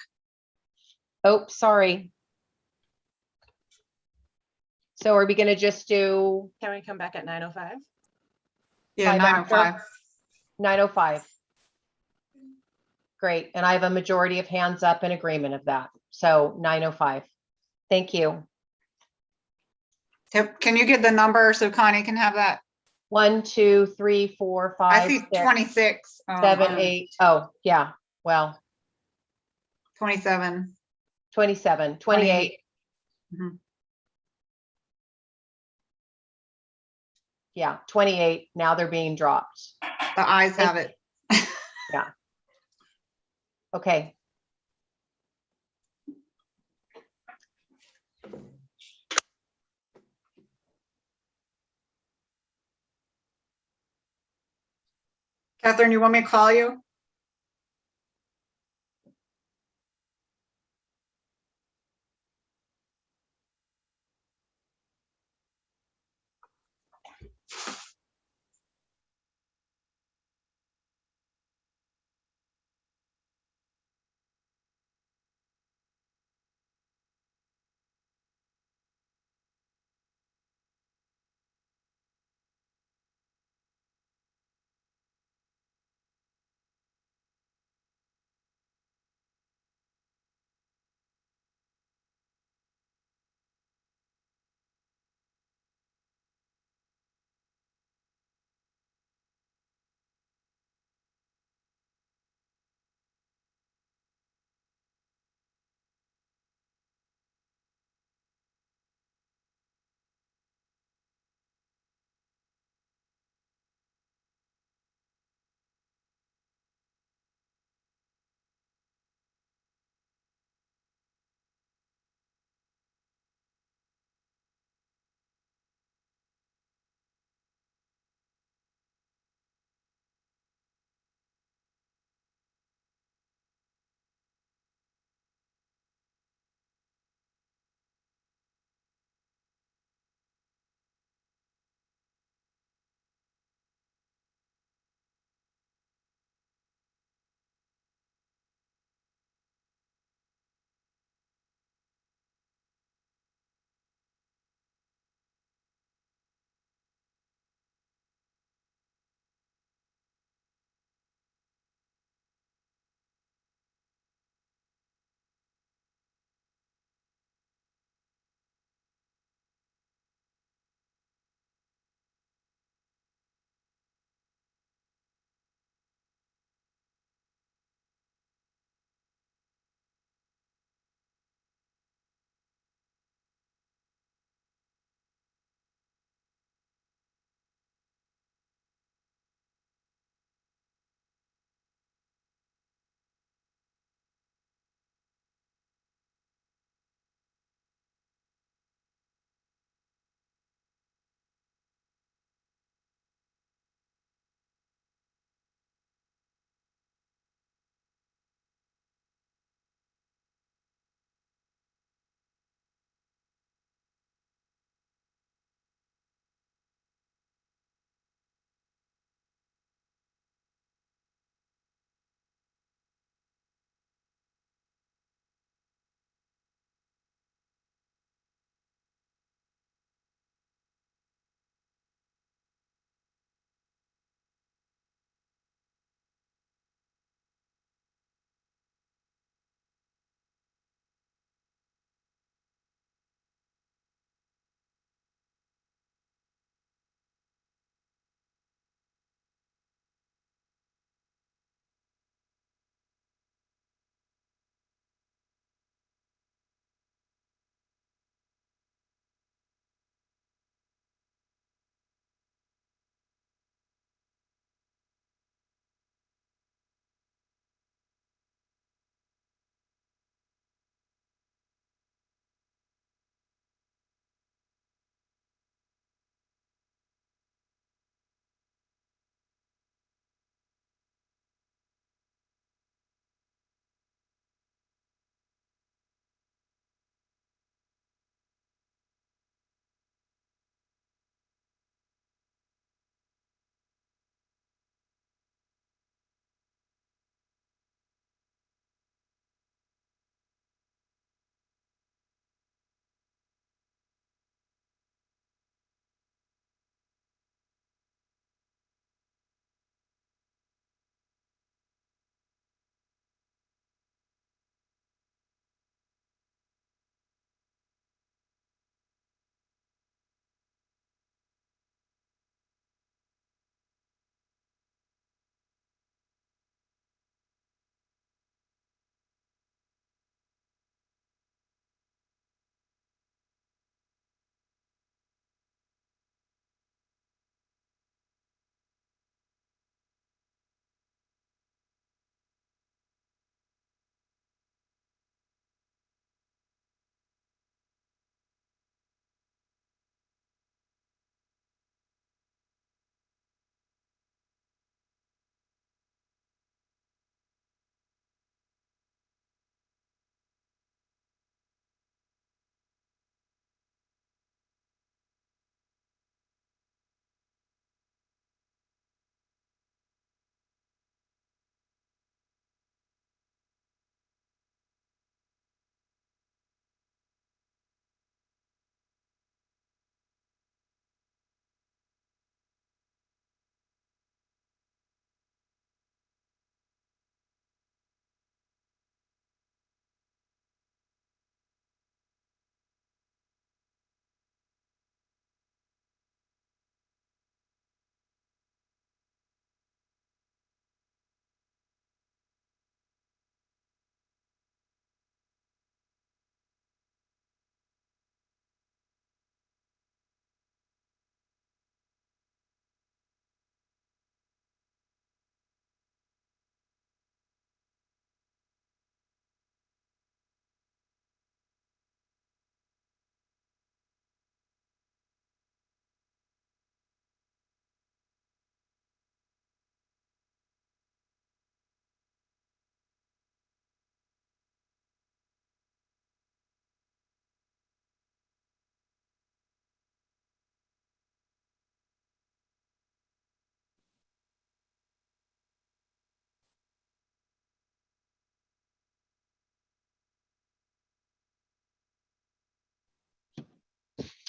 Oh, sorry. So are we going to just do? Can we come back at 9:05? Yeah, 9:05. 9:05. Great. And I have a majority of hands up in agreement of that. So 9:05. Thank you. Yep. Can you get the number so Connie can have that? 1, 2, 3, 4, 5. I see 26. 7, 8. Oh, yeah. Well, 27. 27, 28. Mhm. Yeah, 28. Now they're being dropped. The ayes have it. Yeah. Okay. Catherine, you want me to call you?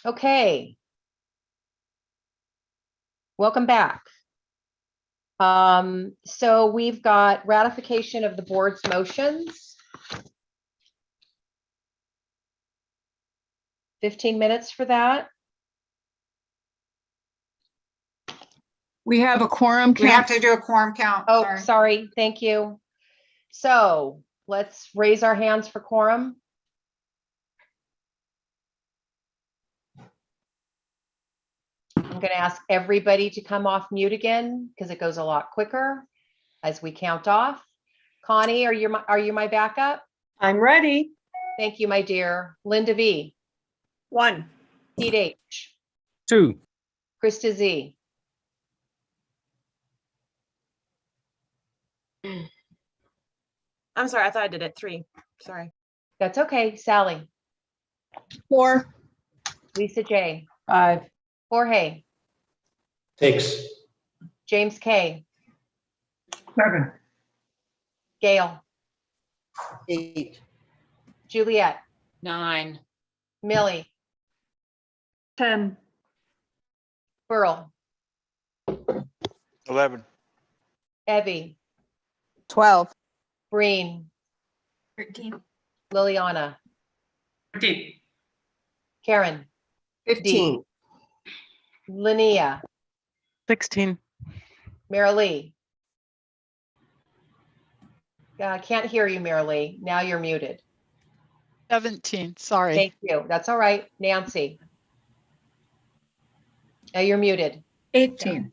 Okay. Welcome back. So we've got ratification of the board's motions. 15 minutes for that. We have a quorum count. We have to do a quorum count. Oh, sorry. Thank you. So let's raise our hands for quorum. I'm going to ask everybody to come off mute again because it goes a lot quicker as we count off. Connie, are you my backup? I'm ready. Thank you, my dear. Linda V. 1. Pete H. 2. Krista Z. I'm sorry, I thought I did it. 3. Sorry. That's okay. Sally. 4. Lisa J. 5. Jorge. 6. James K. 7. Gail. 8. Juliet. 9. Millie. 10. Burl. 11. Evie. 12. Breen. 13. Liliana. 13. Karen. 15. Linnea. 16. Marilee. Can't hear you, Marilee. Now you're muted. 17. Sorry. Thank you. That's all right. Nancy. Now you're muted. 18.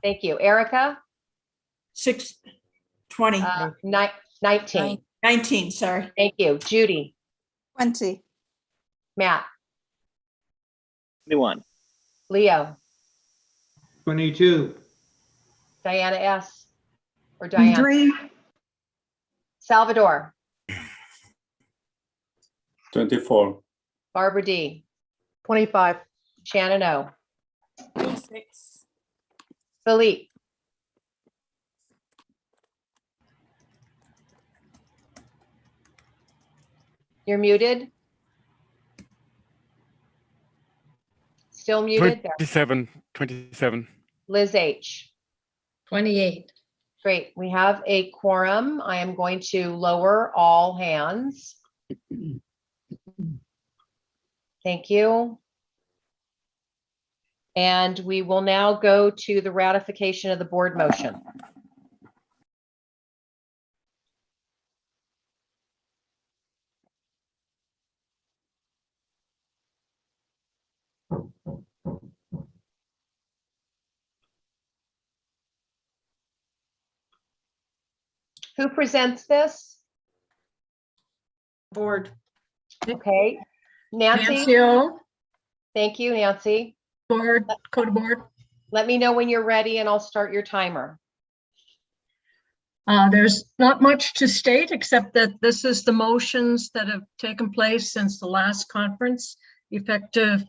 Thank you. Erica. 20. 19. 19, sorry. Thank you. Judy. 20. Matt. 21. Leo. 22. Diana S. Or Diana. 3. Salvador. 24. Barbara D. 25. Shannon O. 26. Philippe. You're muted. Still muted. There. 27. Liz H. 28. Great. We have a quorum. I am going to lower all hands. Thank you. And we will now go to the ratification of the board motion. Who presents this? Board. Okay. Nancy. Nancy O. Thank you, Nancy. Board, CoDA board. Let me know when you're ready and I'll start your timer. There's not much to state except that this is the motions that have taken place since the last conference, effective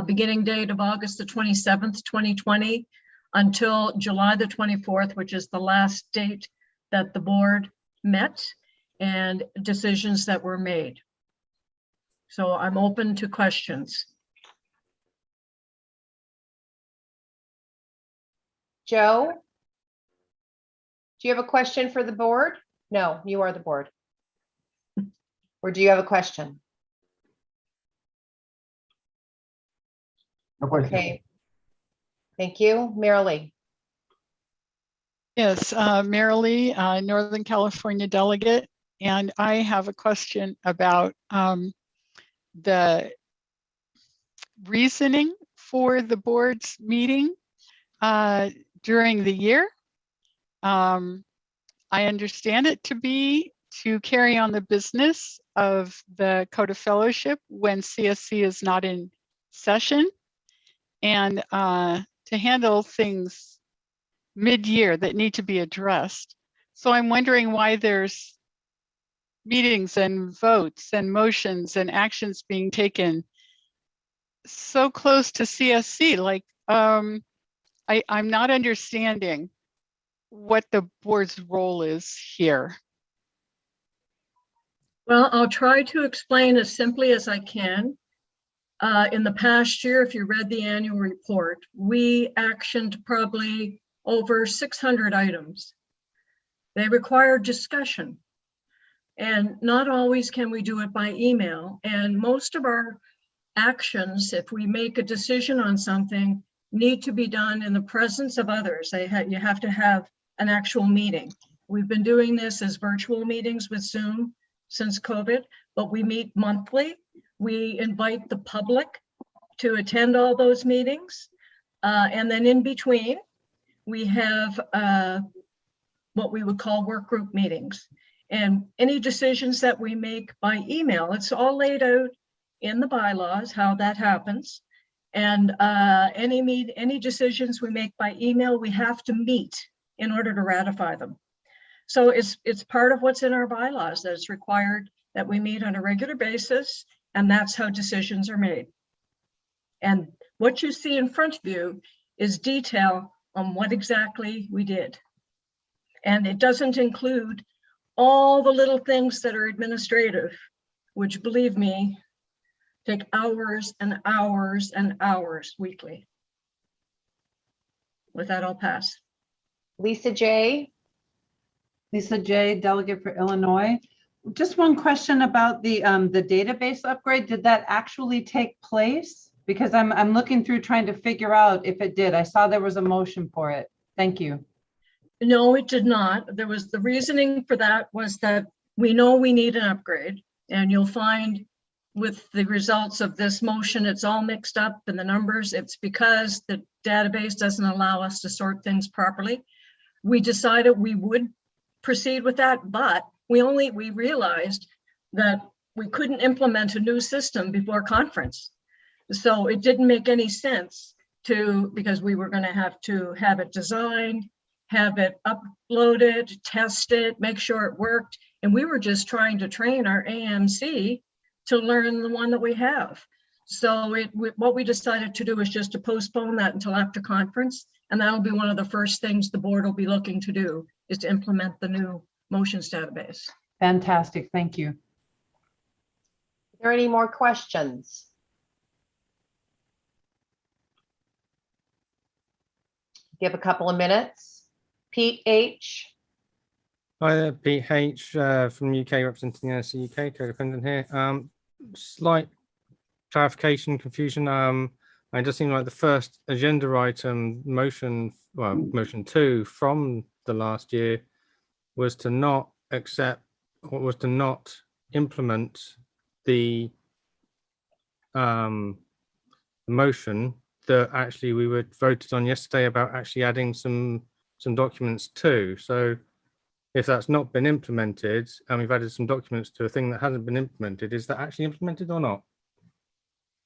beginning date of August the 27th, 2020, until July the 24th, which is the last date that the board met and decisions that were made. So I'm open to questions. Joe, do you have a question for the board? No, you are the board. Or do you have a question? No question. Okay. Thank you. Marilee. Yes, Marilee, Northern California delegate. And I have a question about the reasoning for the board's meeting during the year. I understand it to be to carry on the business of the CoDA Fellowship when CSC is not in session, and to handle things mid-year that need to be addressed. So I'm wondering why there's meetings and votes and motions and actions being taken so close to CSC. Like, I'm not understanding what the board's role is here. Well, I'll try to explain as simply as I can. In the past year, if you read the annual report, we actioned probably over 600 items. They require discussion. And not always can we do it by email. And most of our actions, if we make a decision on something, need to be done in the presence of others. You have to have an actual meeting. We've been doing this as virtual meetings with Zoom since COVID, but we meet monthly. We invite the public to attend all those meetings. And then in between, we have what we would call work group meetings. And any decisions that we make by email, it's all laid out in the bylaws, how that happens. And any decisions we make by email, we have to meet in order to ratify them. So it's part of what's in our bylaws, that it's required that we meet on a regular basis, and that's how decisions are made. And what you see in front of you is detail on what exactly we did. And it doesn't include all the little things that are administrative, which, believe me, take hours and hours and hours weekly. With that, I'll pass. Lisa J. Lisa J, delegate for Illinois. Just one question about the database upgrade. Did that actually take place? Because I'm looking through trying to figure out if it did. I saw there was a motion for it. Thank you. No, it did not. There was the reasoning for that was that we know we need an upgrade, and you'll find with the results of this motion, it's all mixed up in the numbers. It's because the database doesn't allow us to sort things properly. We decided we would proceed with that, but we realized that we couldn't implement a new system before conference. So it didn't make any sense because we were going to have it designed, have it uploaded, test it, make sure it worked. And we were just trying to train our AMC to learn the one that we have. So what we decided to do is just to postpone that until after conference. And that'll be one of the first things the board will be looking to do, is to implement the new motions database. Fantastic, thank you. Are there any more questions? Give a couple of minutes. Pete H. Hi there, Pete H from UK, representing the NSC UK, co-dependent here. Slight clarification, confusion. It does seem like the first agenda item motion 2 from the last year was to not accept, or was to not implement the motion that actually we were voted on yesterday about actually adding some documents to. So if that's not been implemented and we've added some documents to a thing that hasn't been implemented, is that actually implemented or not?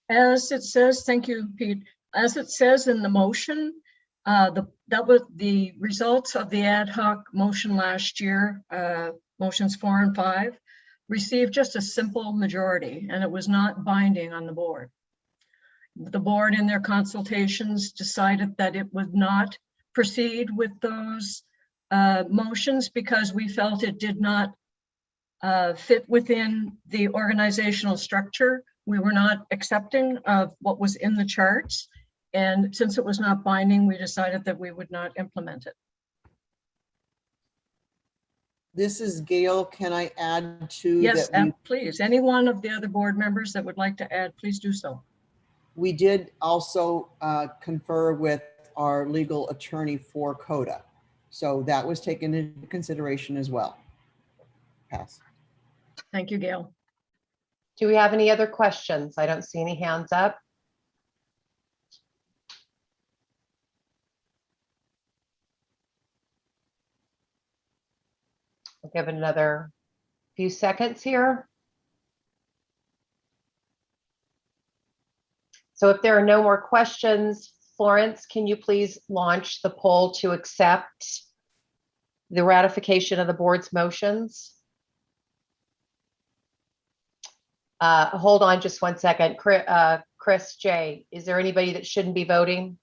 As it says, thank you, Pete. As it says in the motion, that was the results of the ad hoc motion last year, motions 4 and 5, received just a simple majority, and it was not binding on the board. The board in their consultations decided that it would not proceed with those motions because we felt it did not fit within the organizational structure. We were not accepting of what was in the charts. And since it was not binding, we decided that we would not implement it. This is Gail. Can I add to Yes, that? and please, any one of the other board members that would like to add, please do so. We did also confer with our legal attorney for CoDA. So that was taken into consideration as well. Pass. Thank you, Gail. Do we have any other questions? I don't see any hands up. I'll give it another few seconds here. So if there are no more questions, Florence, can you please launch the poll to accept the ratification of the board's motions? Hold on just one second. Chris J, is there anybody that shouldn't be voting?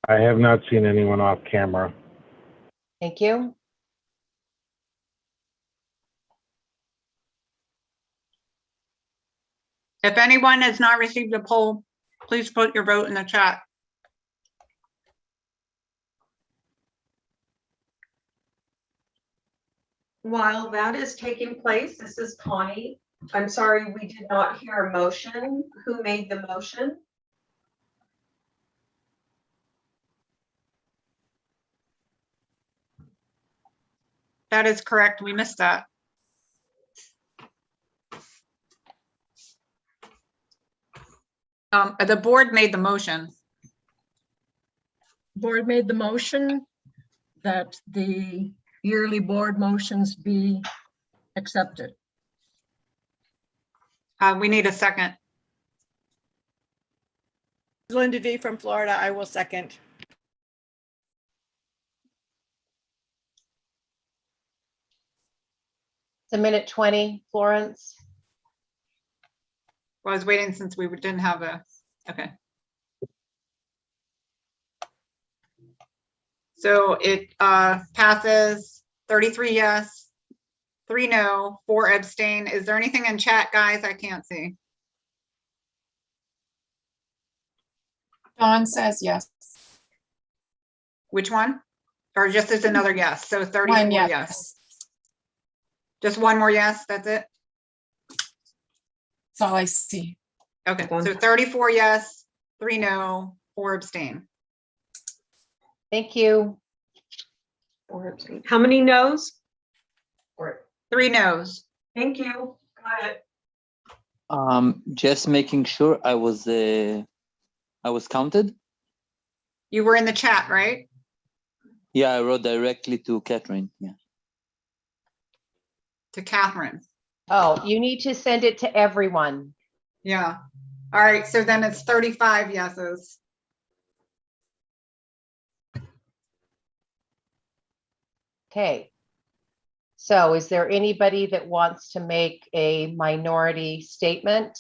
I have not seen anyone off camera. Thank you. If anyone has not received a poll, please put your vote in the chat. While that is taking place, this is Connie. I'm sorry, we did not hear a motion. Who made the motion? That is correct. We missed that. The board made the motion. Board made the motion that the yearly board motions be accepted. We need a second. Linda V from Florida, I will second. It's a minute 20, Florence. Well, I was waiting since we didn't have a, okay. So it passes 33 yes, 3 no, 4 abstain. Is there anything in chat, guys? I can't see. Dawn says yes. Which one? Or just as another yes? So 34 One yes. yes. Just one more yes, that's it? That's all I see. Okay, so 34 yes, 3 no, 4 abstain. Thank you. How many no's? 3 no's. Thank you. Got it. Just making sure I was counted. You were in the chat, right? Yeah, I wrote directly to Catherine. Yeah. To Catherine. Oh, you need to send it to everyone. Yeah. All right, so then it's 35 yeses. Okay. So is there anybody that wants to make a minority statement?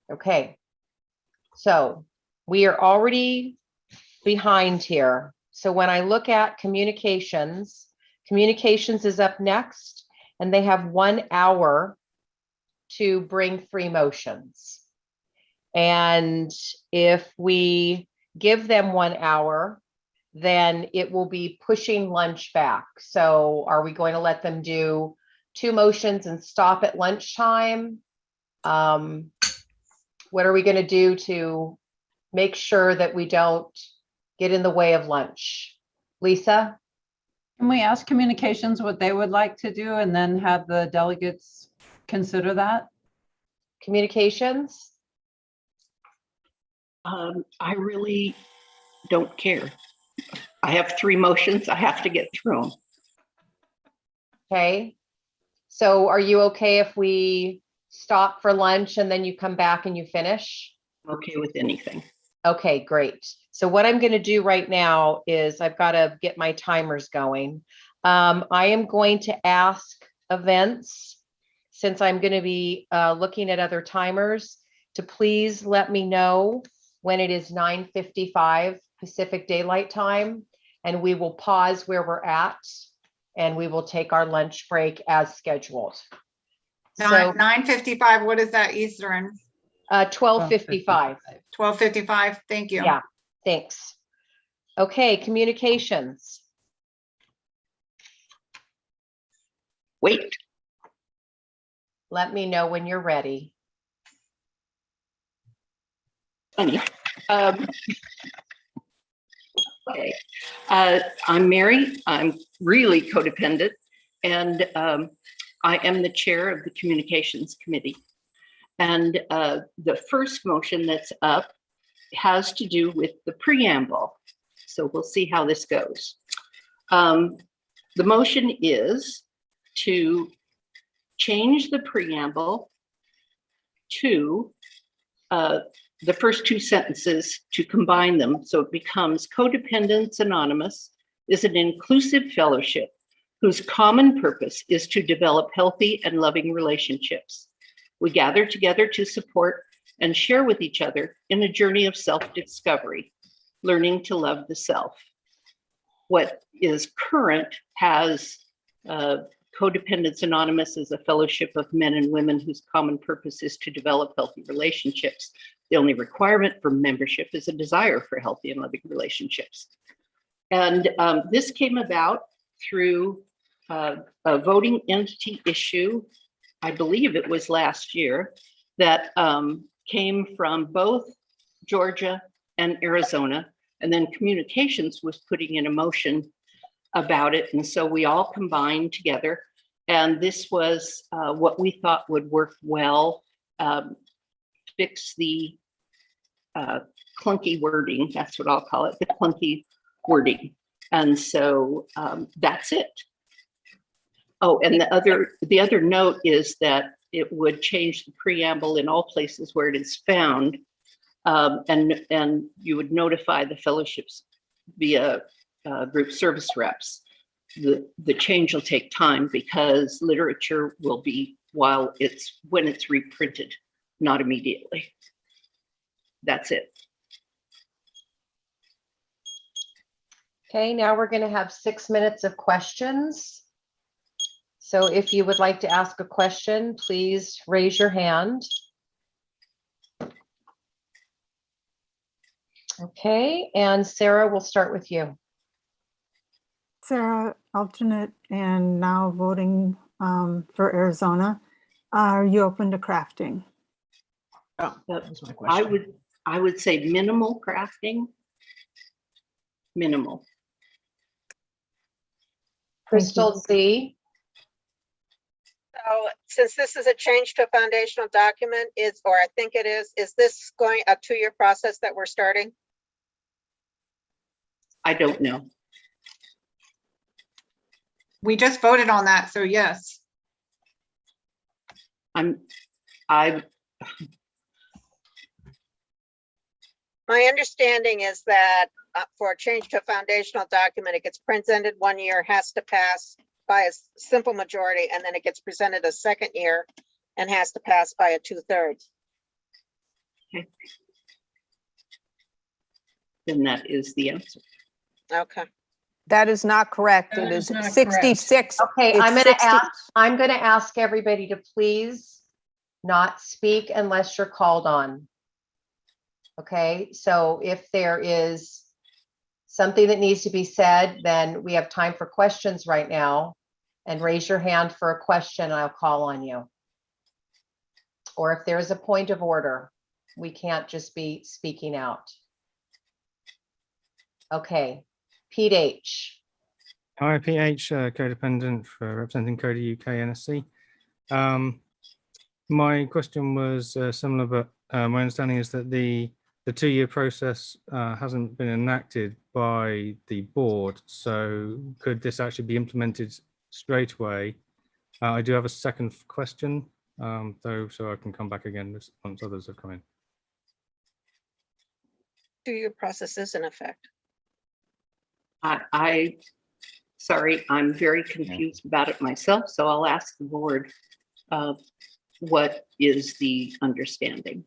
Okay. So we are already behind here. So when I look at communications, communications is up next, and they have 1 hour to bring 3 motions. And if we give them 1 hour, then it will be pushing lunch back. So are we going to let them do 2 motions and stop at lunchtime? What are we going to do to make sure that we don't get in the way of lunch? Lisa? Can we ask communications what they would like to do and then have the delegates consider that? Communications? I really don't care. I have 3 motions. I have to get through them. Okay. So are you okay if we stop for lunch and then you come back and you finish? Okay with anything. Okay, great. So what I'm going to do right now is I've got to get my timers going. I am going to ask events, since I'm going to be looking at other timers, to please let me know when it is 9:55 Pacific Daylight Time, and we will pause where we're at and we will take our lunch break as scheduled. So 9:55, what is that Eastern? 12:55. 12:55, thank you. Yeah, thanks. Okay, communications. Wait. Let me know when you're ready. Funny. Okay. I'm Mary. I'm really codependent, and I am the chair of the Communications Committee. And the first motion that's up has to do with the preamble. So we'll see how this goes. The motion is to change the preamble to the first 2 sentences, to combine them so it becomes Codependents Anonymous is an inclusive fellowship whose common purpose is to develop healthy and loving relationships. We gather together to support and share with each other in a journey of self-discovery, learning to love the self. what is current has Codependents Anonymous is a fellowship of men and women whose common purpose is to develop healthy relationships. The only requirement for membership is a desire for healthy and loving relationships. And this came about through a voting entity issue, I believe it was last year, that came from both Georgia and Arizona. And then communications was putting in a motion about it. And so we all combined together. And this was what we thought would work well, fix the clunky wording. That's what I'll call it, the clunky wording. And so that's it. Oh, and the other note is that it would change the preamble in all places where it is found. And you would notify the fellowships via group service reps. The change will take time because literature will be when it's reprinted, not immediately. That's it. Okay, now we're going to have 6 minutes of questions. So if you would like to ask a question, please raise your hand. Okay, and Sarah, we'll start with you. Sarah, alternate and now voting for Arizona. Are you open to crafting? Oh, that was my question. I would say minimal crafting. Minimal. Crystal Z. So since this is a change to a foundational document, or I think it is this going a 2-year process that we're starting? I don't know. We just voted on that, so yes. My understanding is that for a change to a foundational document, it gets presented 1 year, has to pass by a simple majority, and then it gets presented a second year and has to pass by a 2/3. Okay. Then that is the answer. Okay. That is not correct. That It is is not 66. Okay, It's I'm going to ask everybody to please not speak unless you're called on. Okay, so if there is something that needs to be said, then we have time for questions right now. And raise your hand for a question and I'll call on you. Or if there's a point of order, we can't just be speaking out. Okay, Pete H. Hi, PH, codependent for representing CoDA UK NSC. My question was similar, but my understanding is that the 2-year process hasn't been enacted by the board. So could this actually be implemented straight away? I do have a second question, though, so I can come back again once others have come in. 2-year process is in effect. Sorry, I'm very confused about it myself, so I'll ask the board what is the understanding?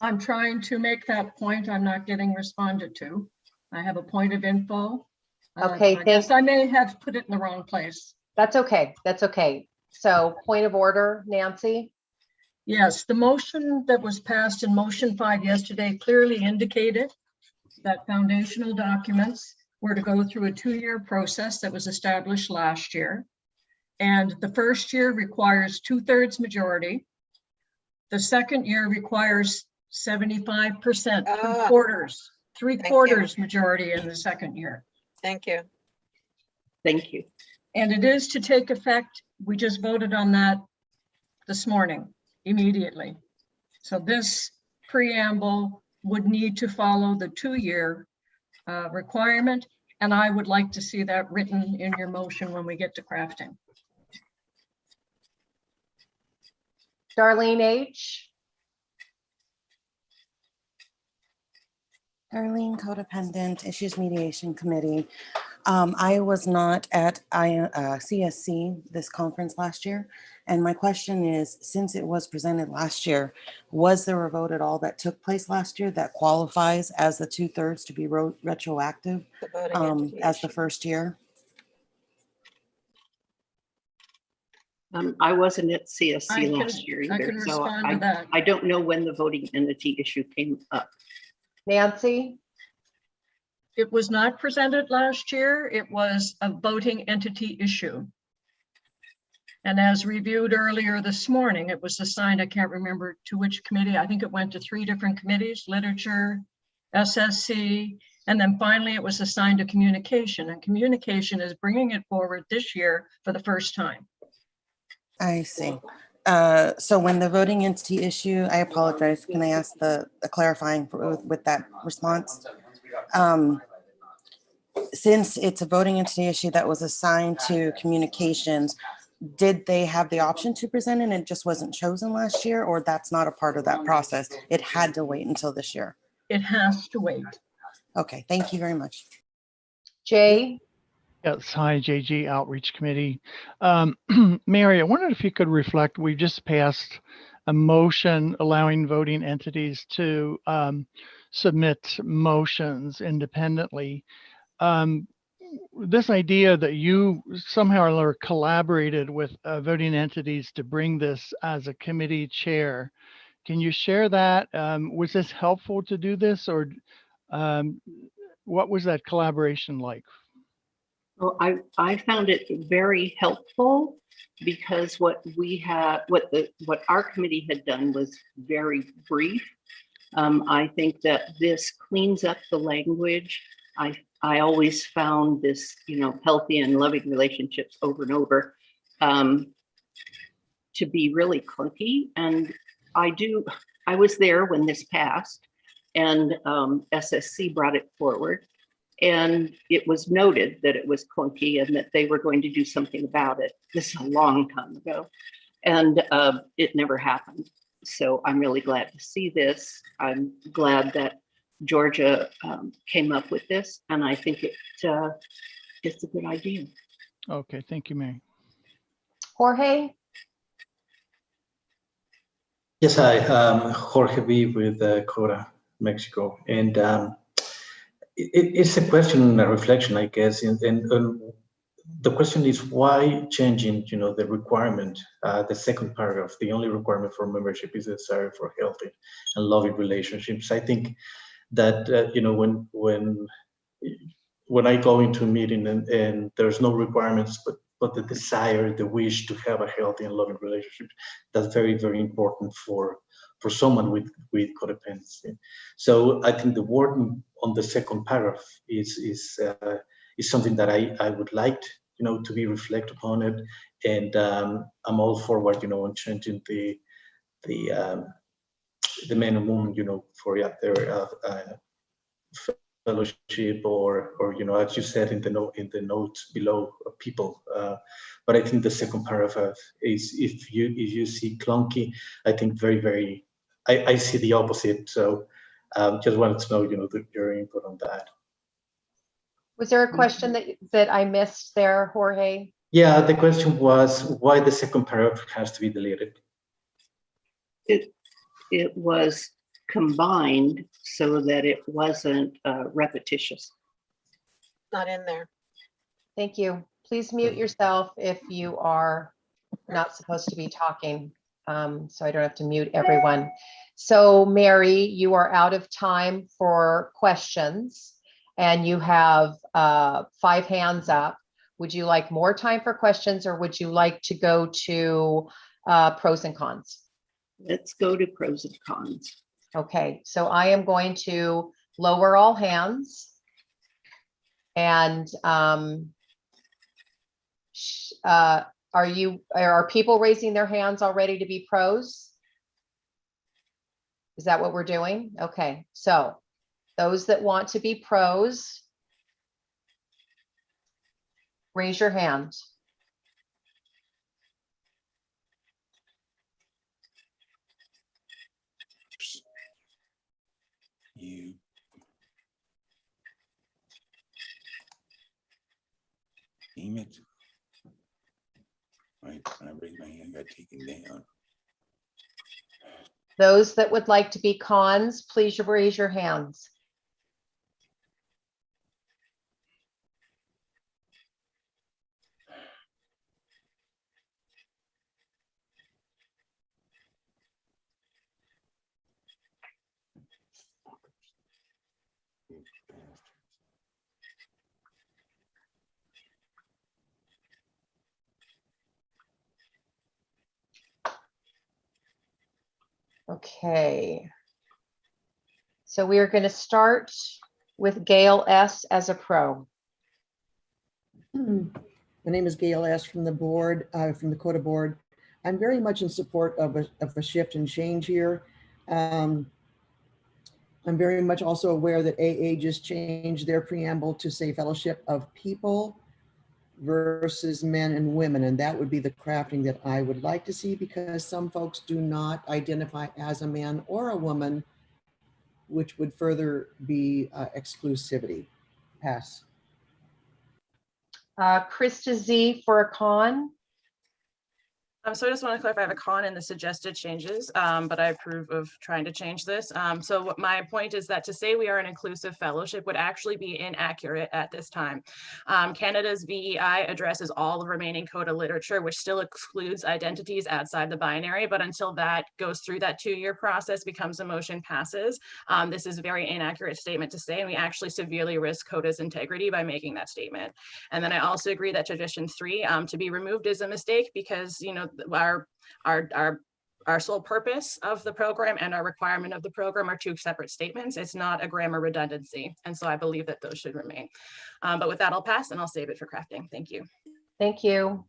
I'm trying to make that point. I'm not getting responded to. I have a point of info. Okay, I guess I may have put it in the wrong place. That's okay. That's okay. So point of order, Nancy. Yes, the motion that was passed in motion 5 yesterday clearly indicated that foundational documents were to go through a 2-year process that was established last year. And the first year requires 2/3 majority. The second year requires 75%, 3/4 majority in the second year. Thank you. Thank you. And it is to take effect. We just voted on that this morning, immediately. So this preamble would need to follow the 2-year requirement. And I would like to see that written in your motion when we get to crafting. Darlene H. Darlene, Codependent Issues Mediation Committee. I was not at CSC, this conference last year, And my question is, since it was presented last year, was there a vote at all that took place last year that qualifies as the 2/3 to be retroactive The voting entity as the issue. first year? I wasn't at CSC I can- last year I either, can so respond to that. I don't know when the voting entity issue came up. Nancy? It was not presented last year. It was a voting entity issue. And as reviewed earlier this morning, it was assigned, I can't remember to which committee. I think it went to 3 different committees, literature, SSC, and then finally it was assigned to communication. And communication is bringing it forward this year for the first time. I see. So when the voting entity issue, I apologize. Can I ask the clarifying with that response? Since it's a voting entity issue that was assigned to communications, did they have the option to present and it just wasn't chosen last year, or that's not a part of that process? It had to wait until this year. It has to wait. Okay, thank you very much. Jay? Yes, hi, JG Outreach Committee. Mary, I wondered if you could reflect, we just passed a motion allowing voting entities to submit motions independently. This idea that you somehow or other collaborated with voting entities to bring this as a committee chair, can you share that? Was this helpful to do this, or what was that collaboration like? Well, I found it very helpful because what our committee had done was very brief. I think that this cleans up the language. I always found this, healthy and loving relationships over and over to be really clunky. And I was there when this passed, and SSC brought it forward. And it was noted that it was clunky and that they were going to do something about it. This is a long time ago. And it never happened. So I'm really glad to see this. I'm glad that Georgia came up with this. And I think it's a good idea. Okay, thank you, Mary. Jorge? Yes, hi, Jorge B. with CoDA, Mexico. And it's a question, a reflection, I guess. And the question is, why changing, the requirement, the second paragraph? The only requirement for membership is the desire for healthy and loving relationships. I think that when I go into a meeting and there's no requirements, but the desire, the wish to have a healthy and loving relationship, that's very, very important for someone with codependency. So I think the wording on the second paragraph is something that I would like to be reflect upon it, and I'm all forward on changing the men and women for their fellowship or as you said in the notes below, people. But I think the second paragraph is, if you see clunky, I think very, very, I see the opposite. So just wanted to know your input on that. Was there a question that I missed there, Jorge? Yeah, the question was why the second paragraph has to be deleted. It was combined so that it wasn't repetitious. Not in there. Thank you. Please mute yourself if you are not supposed to be talking, so I don't have to mute everyone. So Mary, you are out of time for questions, and you have 5 hands up. Would you like more time for questions, or would you like to go to pros and cons? Let's go to pros and cons. Okay, so I am going to lower all hands. And are people raising their hands already to be pros? Is that what we're doing? Okay, so those that want to be pros, raise your hand. You. Damn it. Right, when I raise my hand, I got taken down. Those that would like to be cons, please raise your hands. Okay. So we are going to start with Gail S. as a pro. My name is Gail S. from the board, from the CoDA board. I'm very much in support of a shift and change here. I'm very much also aware that AA just changed their preamble to say fellowship of people versus men and women. And that would be the crafting that I would like to see, because some folks do not identify as a man or a woman, which would further be exclusivity. Pass. Krista Z for a con. So I just want to clarify, I have a con in the suggested changes, but I approve of trying to change this. So what my point is that to say we are an inclusive fellowship would actually be inaccurate at this time. Canada's VEI addresses all the remaining CoDA literature, which still excludes identities outside the binary, but until that goes through that 2-year process, becomes a motion, passes. This is a very inaccurate statement to say, and we actually severely risk CoDA's integrity by making that statement. And then I also agree that tradition 3 to be removed is a mistake, because, you know, our sole purpose of the program and our requirement of the program are 2 separate statements. It's not a grammar redundancy. And so I believe that those should remain. But with that, I'll pass and I'll save it for crafting. Thank you. Thank you.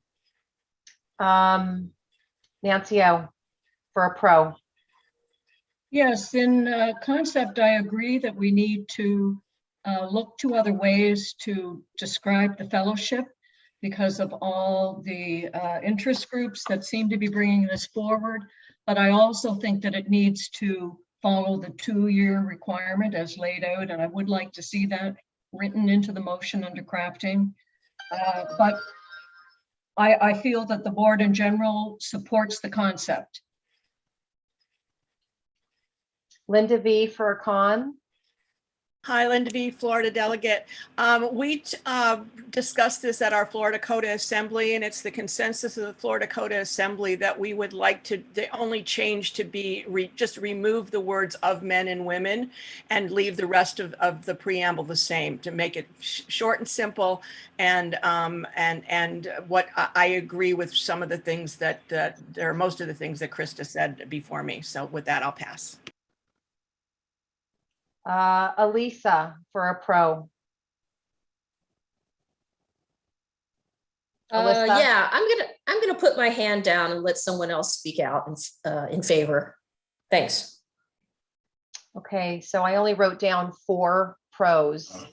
Nancy O for a pro. Yes, in concept, I agree that we need to look to other ways to describe the fellowship, because of all the interest groups that seem to be bringing this forward. But I also think that it needs to follow the 2-year requirement as laid out, and I would like to see that written into the motion under crafting. But I feel that the board in general supports the concept. Linda V for a con. Hi, Linda V, Florida delegate. We discussed this at our Florida CoDA Assembly, and it's the consensus of the Florida CoDA Assembly that we would like to, the only change to be just remove the words of men and women and leave the rest of the preamble the same, to make it short and simple. And what I agree with some of the things that, or most of the things that Krista said before me. So with that, I'll pass. Elisa for a pro. Alyssa? Yeah, I'm gonna put my hand down and let someone else speak out in favor. Thanks. Okay, so I only wrote down 4 pros.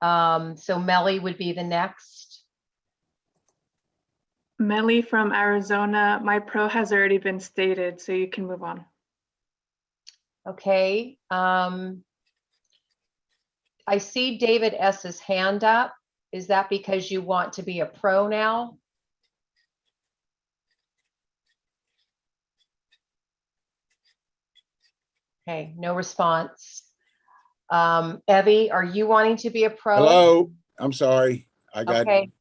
So Melly would be the next. Melly from Arizona. My pro has already been stated, so you can move on. Okay. I see David S.'s hand up. Is that because you want to be a pro now? Okay, no response. Evie, are you wanting to be a pro? Hello, I'm sorry. I got, okay.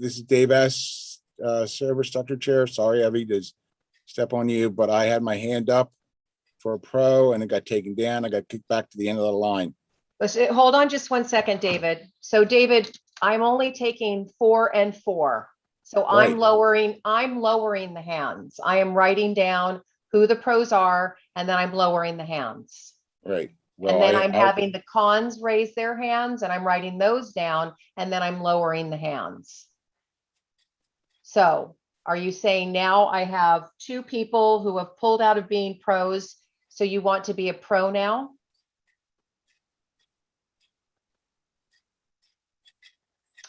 This is Dave S., server structure chair. Sorry, Evie, to step on you, but I had my hand up for a pro and it got taken down. I got kicked back to the end of the line. Hold on just 1 second, David. So David, I'm only taking 4 and 4. So Right. I'm lowering the hands. I am writing down who the pros are, and then I'm lowering the hands. Right. Well, and then I'm having the cons raise their hands, and I'm writing those down, and then I'm lowering the hands. So are you saying now I have 2 people who have pulled out of being pros, so you want to be a pro now?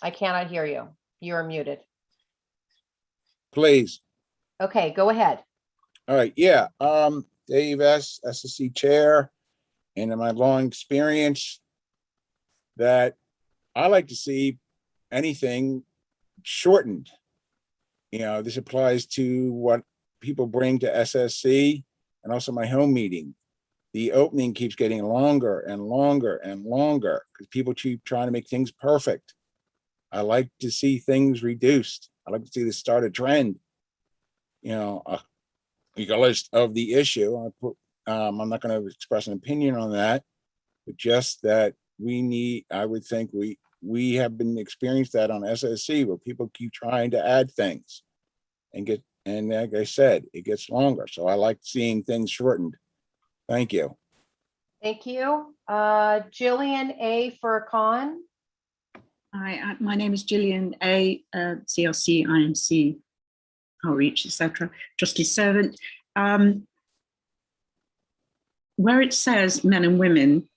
I cannot hear you. You're muted. Please. Okay, go ahead. All right. Yeah. Dave S., SSC chair, and in my long experience, that I like to see anything shortened. You know, this applies to what people bring to SSC and also my home meeting, the opening keeps getting longer and longer and longer because people keep trying to make things perfect. I like to see things reduced. I like to see this start a trend. You know, regardless of the issue, I'm not going to express an opinion on that, but just that I would think we have been experienced that on SSC where people keep trying to add things and like I said, it gets longer. So I like seeing things shortened. Thank you. Thank you. Jillian A. for a con. Hi, my name is Gillian A. CLC, IMC, Outreach, etc. Trustee Servant. Where it says men and women,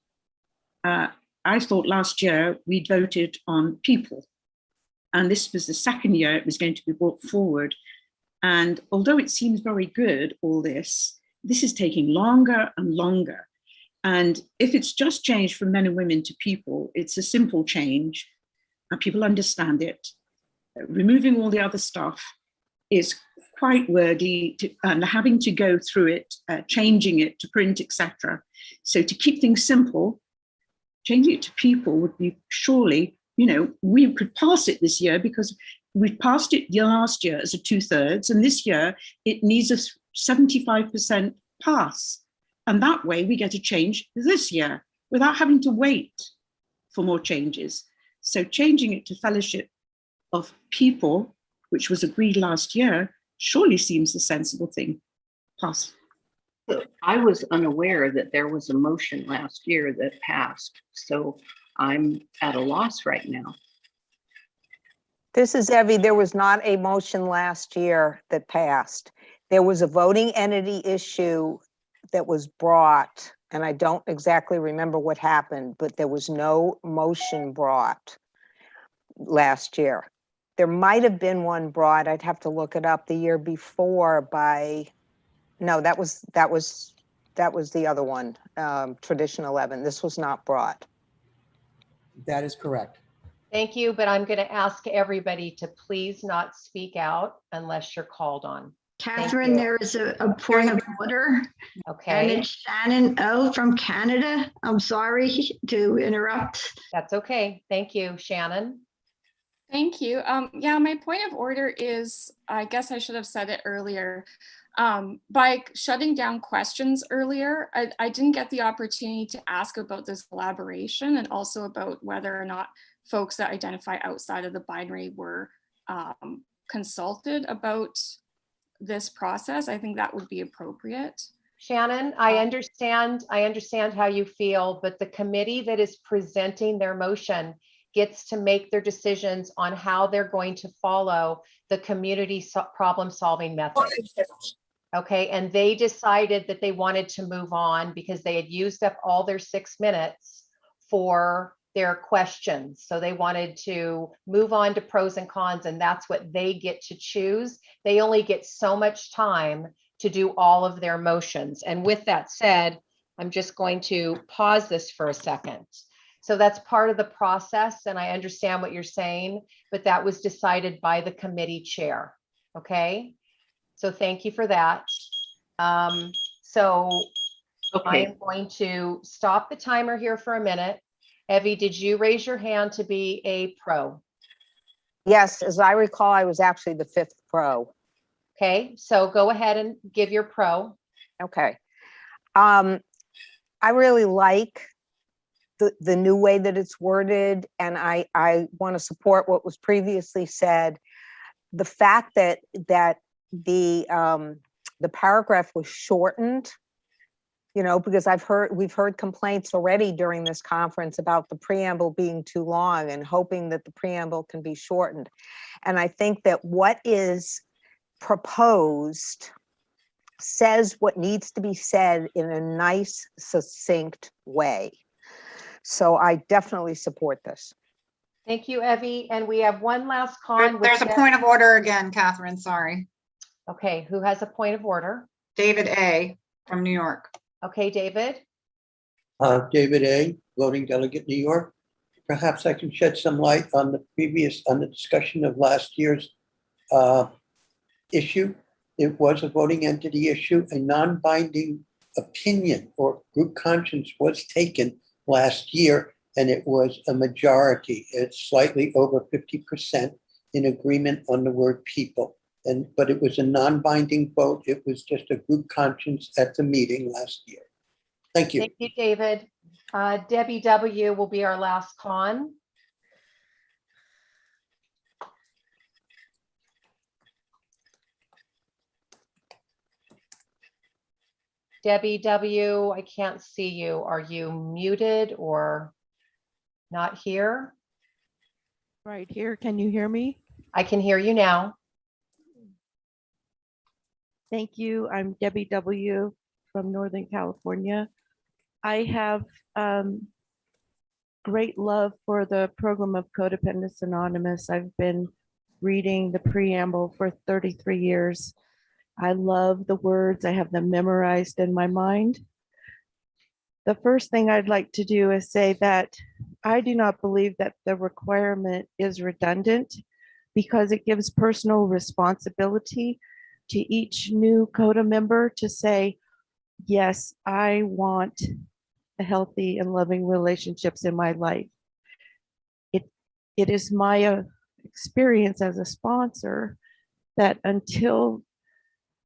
I thought last year we voted on people. And this was the second year it was going to be brought forward. And although it seems very good, all this is taking longer and longer. And if it's just changed from men and women to people, it's a simple change. And people understand it. Removing all the other stuff is quite wordy and having to go through it, changing it to print, etc. So to keep things simple, changing it to people would be surely, we could pass it this year because we passed it last year as a 2/3, and this year it needs a 75% pass. And that way we get a change this year without having to wait for more changes. So changing it to fellowship of people, which was agreed last year, surely seems the sensible thing. Pass. I was unaware that there was a motion last year that passed, so I'm at a loss right now. This is Evie. There was not a motion last year that passed. There was a voting entity issue that was brought, and I don't exactly remember what happened, but there was no motion brought last year. There might have been one brought, I'd have to look it up, the year before no, that was the other one, Tradition 11. This was not brought. That is correct. Thank you, but I'm going to ask everybody to please not speak out unless you're called on. Catherine, there is a point of order. Okay. And it's Shannon O from Canada. I'm sorry to interrupt. That's okay. Thank you, Shannon. Thank you. Yeah, my point of order is, I guess I should have said it earlier. By shutting down questions earlier, I didn't get the opportunity to ask about this collaboration and also about whether or not folks that identify outside of the binary were consulted about this process. I think that would be appropriate. Shannon, I understand how you feel, but the committee that is presenting their motion gets to make their decisions on how they're going to follow the community problem solving method. Okay, and they decided that they wanted to move on because they had used up all their 6 minutes for their questions. So they wanted to move on to pros and cons, and that's what they get to choose. They only get so much time to do all of their motions. And with that said, I'm just going to pause this for a second. So that's part of the process, and I understand what you're saying, but that was decided by the committee chair. Okay, so thank you for that. So I am going to stop the timer here for a minute. Evie, did you raise your hand to be a pro? Yes, as I recall, I was actually the 5th pro. Okay, so go ahead and give your pro. Okay. I really like the new way that it's worded, and I want to support what was previously said. The fact that the paragraph was shortened, because we've heard complaints already during this conference about the preamble being too long and hoping that the preamble can be shortened. And I think that what is proposed says what needs to be said in a nice, succinct way. So I definitely support this. Thank you, Evie. And we have one last con. There's a point of order again, Catherine, sorry. Okay, who has a point of order? David A. from New York. Okay, David. David A., voting delegate, New York. Perhaps I can shed some light on the discussion of last year's issue. it was a voting entity issue. A non-binding opinion or group conscience was taken last year, and it was a majority. It's slightly over 50% in agreement on the word people. But it was a non-binding vote. It was just a group conscience at the meeting last year. Thank you. Thank you, David. Debbie W. will be our last con. Debbie W., I can't see you. Are you muted or not here? Right here. Can you hear me? I can hear you now. Thank you. I'm Debbie W. from Northern California. I have great love for the program of Codependence Anonymous. I've been reading the preamble for 33 years. I love the words. I have them memorized in my mind. The first thing I'd like to do is say that I do not believe that the requirement is redundant because it gives personal responsibility to each new CODA member to say, yes, I want a healthy and loving relationships in my life. It is my experience as a sponsor that until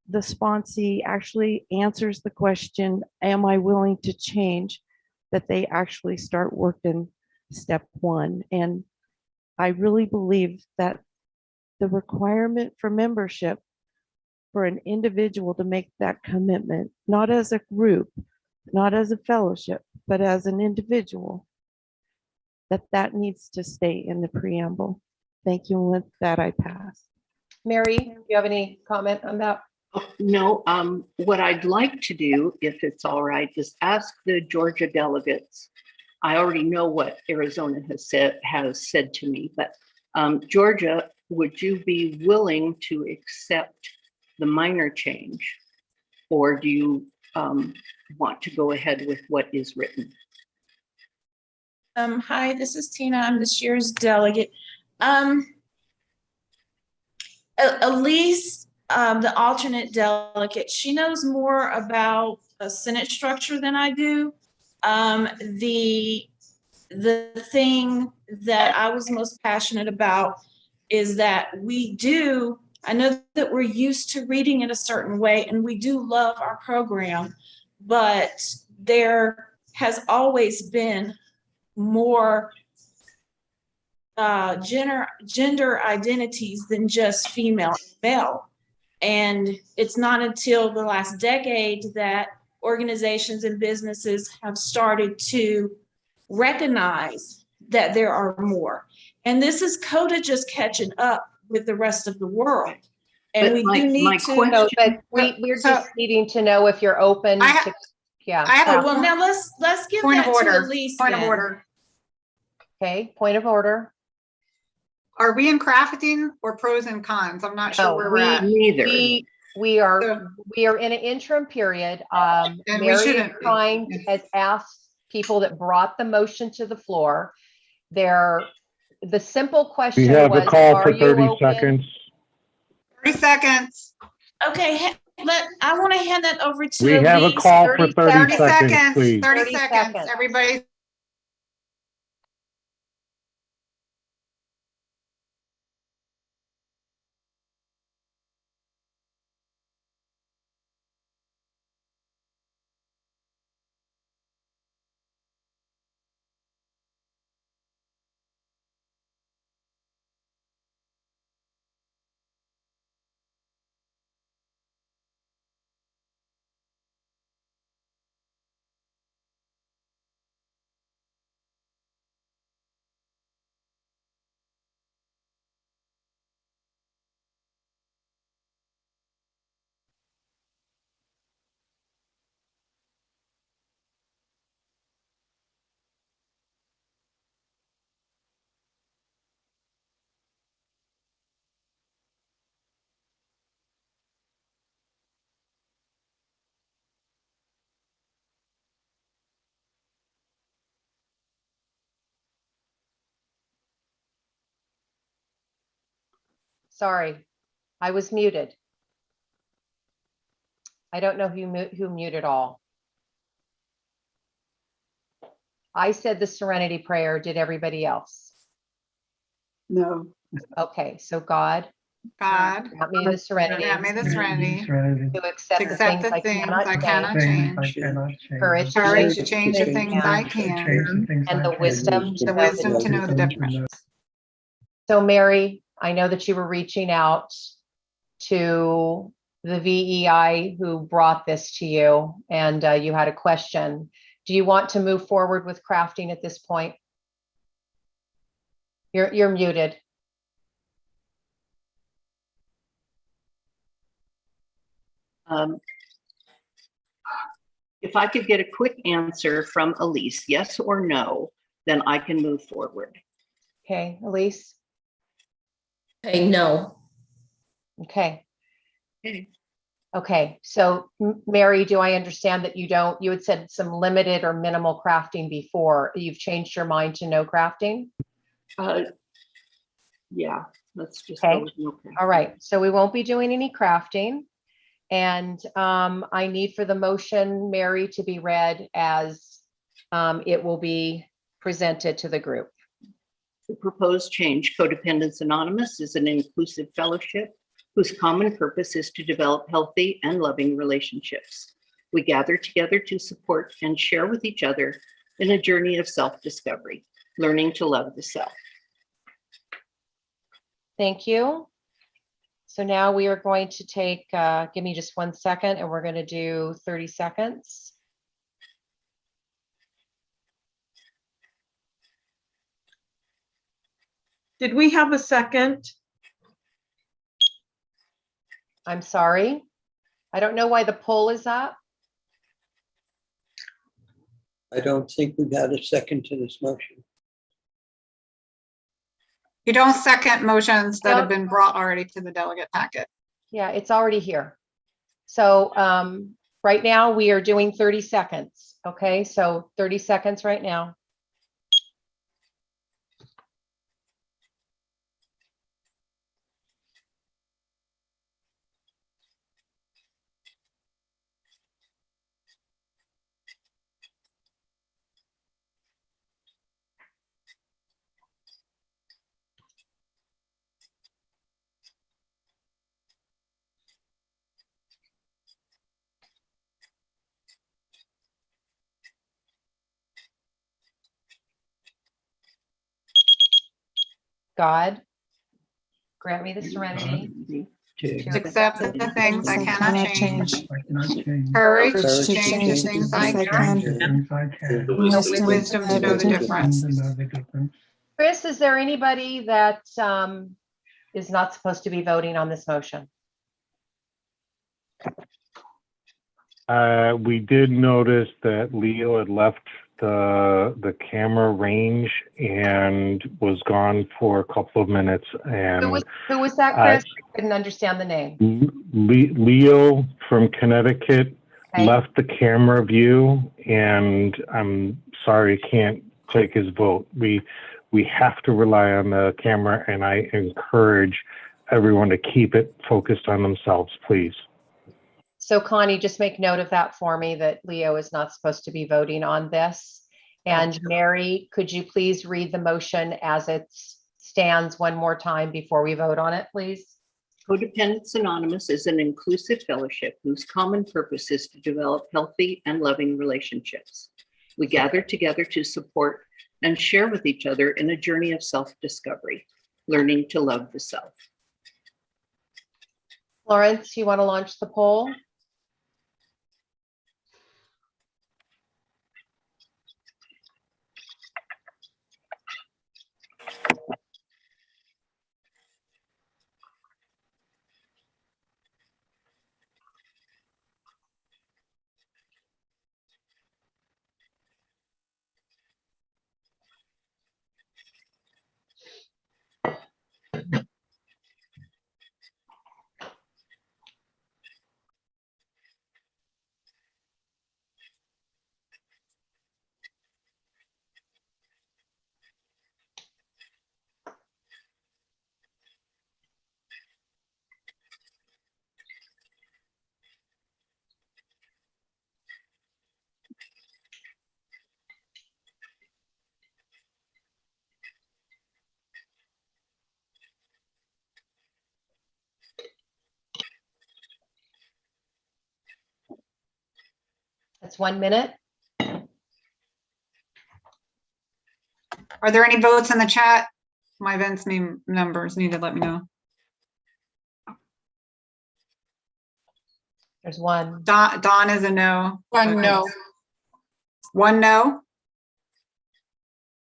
the sponsee actually answers the question, am I willing to change, that they actually start working step one. And I really believe that the requirement for membership for an individual to make that commitment, not as a group, not as a fellowship, but as an individual, that needs to stay in the preamble. Thank you. And with that, I pass. Mary, do you have any comment on that? No, what I'd like to do, if it's all right, is ask the Georgia delegates. I already know what Arizona has said to me, but Georgia, would you be willing to accept the minor change, or do you want to go ahead with what is written? Hi, this is Tina. I'm this year's delegate. Elise, the alternate delegate, she knows more about a Senate structure than I do. The thing that I was most passionate about is that I know that we're used to reading it a certain way, and we do love our program, but there has always been more gender identities than just female and male. And it's not until the last decade that organizations and businesses have started to recognize that there are more. And this is CODA just catching up with the rest of the world. And but we do need to know, but we're just needing to know if you're open to, yeah. I have well, now let's give Point that of order. to Elise. Point of then. order. Okay, point of order. Are we in crafting or pros and cons? I'm not sure where we're at. Neither. We are in an interim period. And we Mary shouldn't be. has asked people that brought the motion to the floor. The simple question We have was, a call are for you 30 open? seconds. 30 seconds. Okay, I want to hand that over to We Elise. have a call for 30 seconds, please. 30 seconds. Everybody. Sorry, I was muted. I don't know who muted all. I said the serenity prayer. Did everybody else? No. Okay, so God. God. Grant me the serenity. Grant me the serenity To accept to accept the things I cannot change. Courage Courage to change the things I can. And the wisdom The wisdom to know the difference. So Mary, I know that you were reaching out to the VEI who brought this to you, and you had a question. Do you want to move forward with crafting at this point? You're muted. If I could get a quick answer from Elise, yes or no, then I can move forward. Okay, Elise? Okay, no. Okay. Okay, so Mary, do I understand that you had said some limited or minimal crafting before. You've changed your mind to no crafting? Yeah, let's just Okay. go with no crafting. All right, so we won't be doing any crafting. And I need for the motion, Mary, to be read as it will be presented to the group. The proposed change, Codependence Anonymous, is an inclusive fellowship whose common purpose is to develop healthy and loving relationships. We gather together to support and share with each other in a journey of self-discovery, learning to love the self. Thank you. So now we are going to take, give me just 1 second, and we're going to do 30 seconds. Did we have a second? I'm sorry. I don't know why the poll is up. I don't think we've had a second to this motion. You don't second motions that have been brought already to the delegate packet. Yeah, it's already here. So right now we are doing 30 seconds. Okay, so 30 seconds right now. God, grant me the serenity To accept the things I cannot change. Courage to change the things I can. And The wisdom to know the difference. Chris, is there anybody that is not supposed to be voting on this motion? We did notice that Leo had left the camera range and was gone for a couple of minutes. And Who was that, Chris? I didn't understand the name. Leo from Connecticut Okay. left the camera view, and I'm sorry, can't take his vote. We have to rely on the camera, and I encourage everyone to keep it focused on themselves, please. So Connie, just make note of that for me, that Leo is not supposed to be voting on this. And Mary, could you please read the motion as it stands one more time before we vote on it, please? Codependence Anonymous is an inclusive fellowship whose common purpose is to develop healthy and loving relationships. We gather together to support and share with each other in a journey of self-discovery, learning to love the self. Florence, you want to launch the poll? That's 1 minute. Are there any votes in the chat? My events name numbers need to let me know. There's one. Don is a no. One no. One no.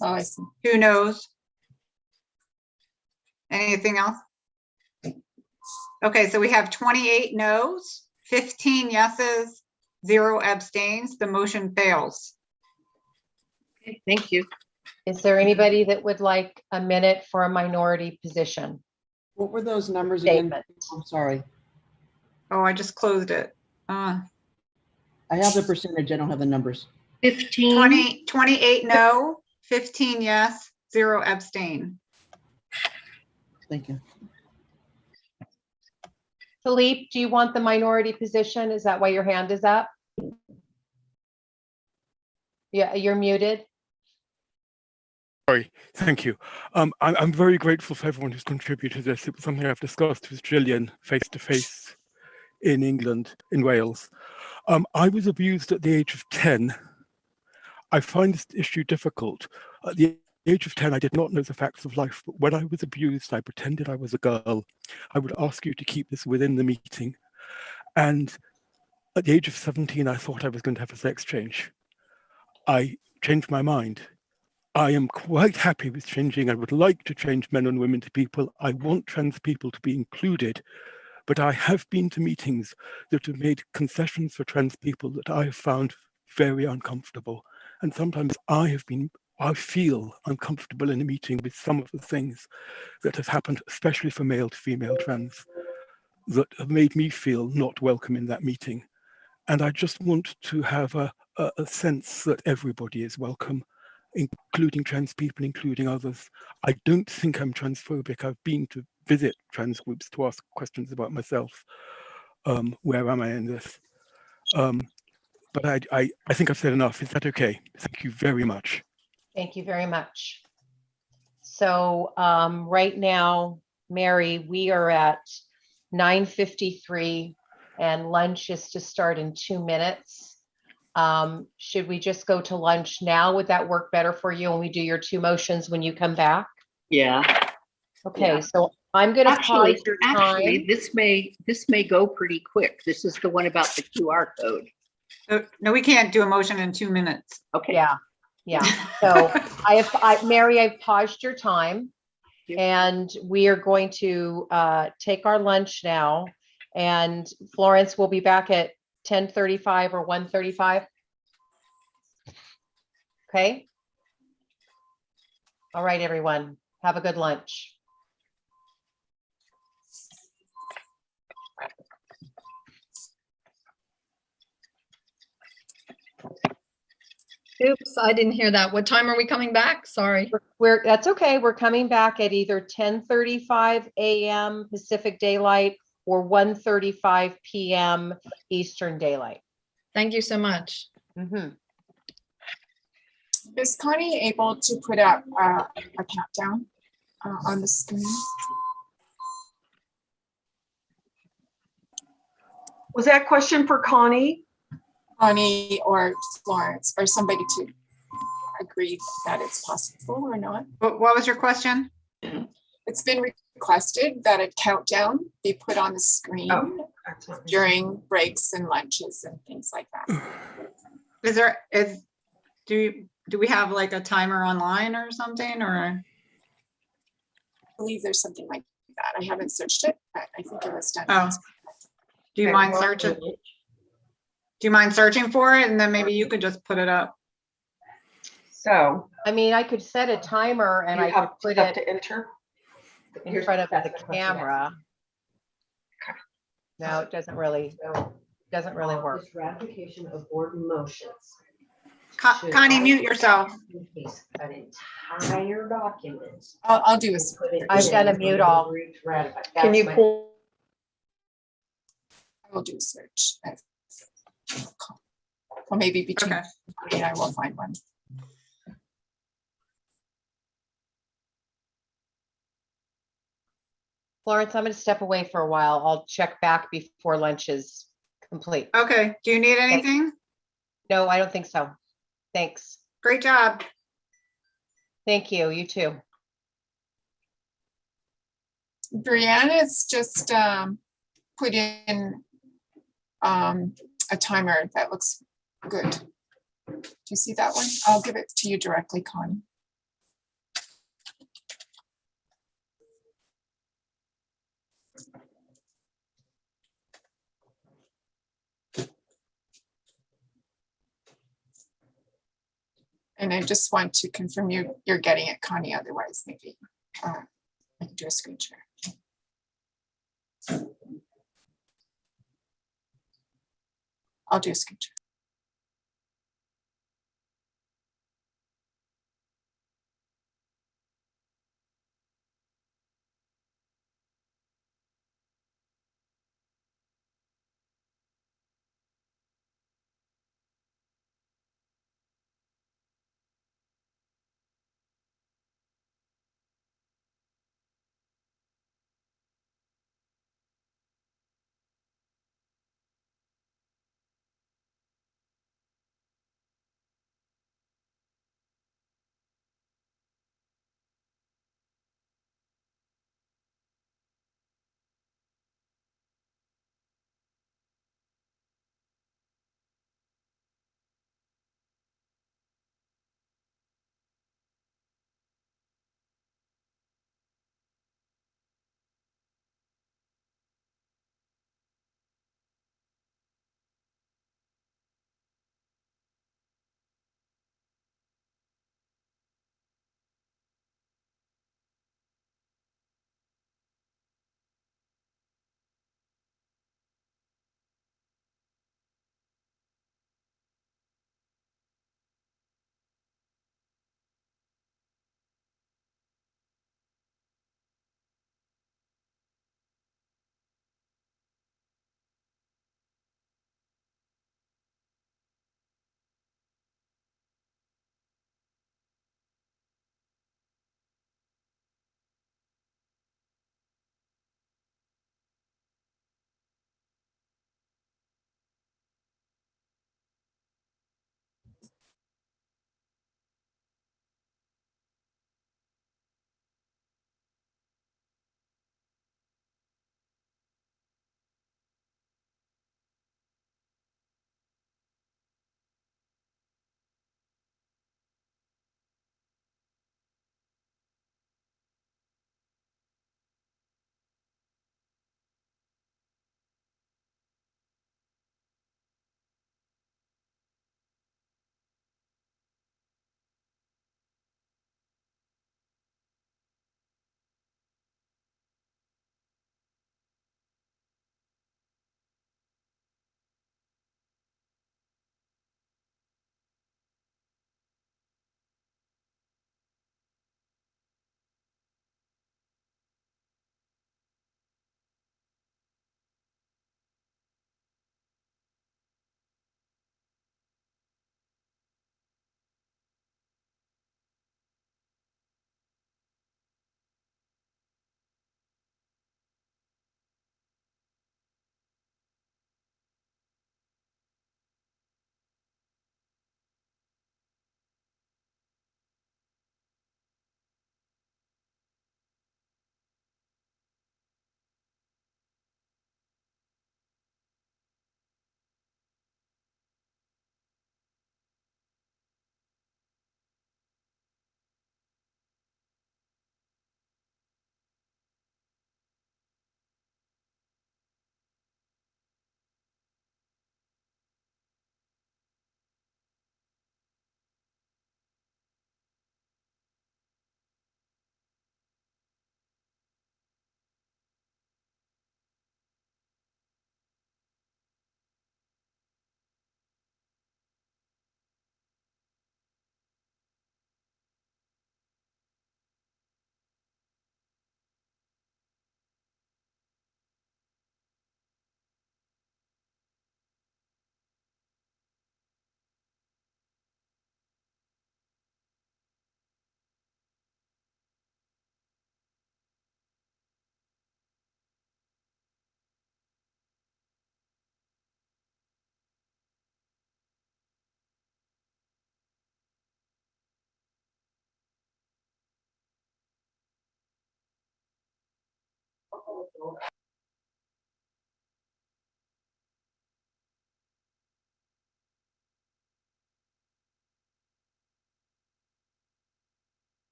Oh, I see. 2 no's. Anything else? Okay, so we have 28 no's, 15 yeses, 0 abstains. The motion fails. Okay, thank you. Is there anybody that would like a minute for a minority position? What were those numbers again? Statement. I'm sorry. Oh, I just closed it. I have the percentage. I don't have the numbers. 15. 28 no, 15 yes, 0 abstain. Thank you. Philippe, do you want the minority position? Is that why your hand is up? Yeah, you're muted. Sorry, thank you. I'm very grateful for everyone who's contributed to this. It was something I've discussed with Gillian face to face in England, in Wales. I was abused at the age of 10. I find this issue difficult. At the age of 10, I did not know the facts of life, but when I was abused, I pretended I was a girl. I would ask you to keep this within the meeting. And at the age of 17, I thought I was going to have a sex change. I changed my mind. I am quite happy with changing. I would like to change men and women to people. I want trans people to be included, but I have been to meetings that have made concessions for trans people that I have found very uncomfortable. And sometimes I feel uncomfortable in a meeting with some of the things that have happened, especially for male to female trans, that have made me feel not welcome in that meeting. And I just want to have a sense that everybody is welcome, including trans people, including others. I don't think I'm transphobic. I've been to visit trans groups to ask questions about myself. Where am I in this? But I think I've said enough. Is that okay? Thank you very much. Thank you very much. So right now, Mary, we are at 9:53 and lunch is to start in 2 minutes. Should we just go to lunch now? Would that work better for you when we do your 2 motions when you come back? Yeah. Okay, Yeah. so I'm going to pause your time. Actually, this may go pretty quick. This is the one about the QR code. No, we can't do a motion in 2 minutes. Okay. Yeah. So Mary, I've paused your time and we are going to take our lunch now. And Florence will be back at 10:35 or 1:35. Okay. All right, everyone. Have a good lunch. Oops, I didn't hear that. What time are we coming back? Sorry. That's okay. We're coming back at either 10:35 a.m. Pacific Daylight or 1:35 p.m. Eastern Daylight. Thank you so much. Is Connie able to put up a countdown on the screen? Was that question for Connie? Connie or Florence or somebody to agree that it's possible or not. What was your question? It's been requested that a countdown be put on the screen during breaks and lunches and things like that. Do we have like a timer online or something, or? I believe there's something like that. I haven't searched it, but I think it was done. Oh, do you mind searching? Do you mind searching for it? And then maybe you could just put it up. So, I mean, I could set a timer and I could put it to enter in front of the camera. No, it doesn't really work. Ratification of board motions. Connie, mute yourself. An entire document. I'll do a. I've done a mute all. Can you pull? I will do a search. Or maybe between and I will find one. Florence, I'm going to step away for a while. I'll check back before lunch is complete. Okay. Do you need anything? No, I don't think so. Thanks. Great job. Thank you. You too. Brianna's just put in a timer that looks good. Do you see that one? I'll give it to you directly, Connie. And I just want to confirm you're getting it, Connie, otherwise maybe I can do a screen share. I'll do a screen share.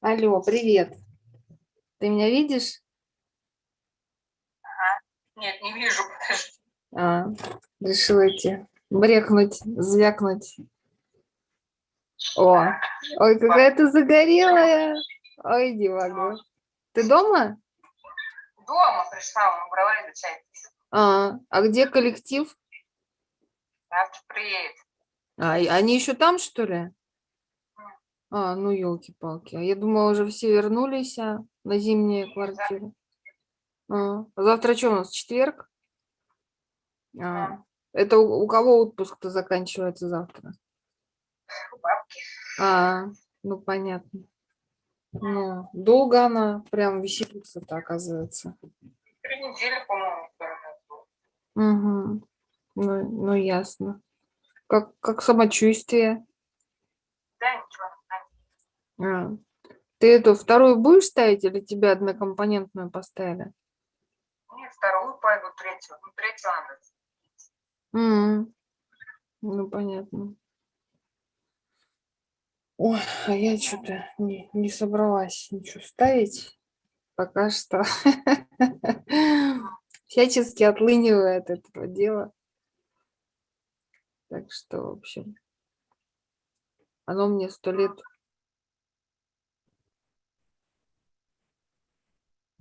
Алло, привет. Ты меня видишь? Нет, не вижу, подожди. А, решила идти. Брекнуть, звякнуть. О, ой, какая ты загорелая. Ой, не могу. Ты дома? Дома пришла, он убрала и чай. А где коллектив? Завтра приедет. Они еще там, что ли? Ну елки-палки. А я думала, уже все вернулись на зимние квартиры. Завтра что у нас, четверг? Это у кого отпуск-то заканчивается завтра? У бабки. Ну понятно. Ну, долго она прям веселится-то, оказывается. 3 недели, по-моему. Угу. Ну, ясно. Как самочувствие? Да, ничего. Ты эту вторую будешь ставить или тебе однокомпонентную поставили? Нет, вторую пойду, третью. Ну, третью надо. Ну, понятно. Ой, а я что-то не собралась ничего ставить. Пока что всячески отлыниваю от этого дела. Так что, в общем, оно мне 100 лет.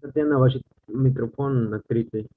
Татьяна, ваш микрофон открытый.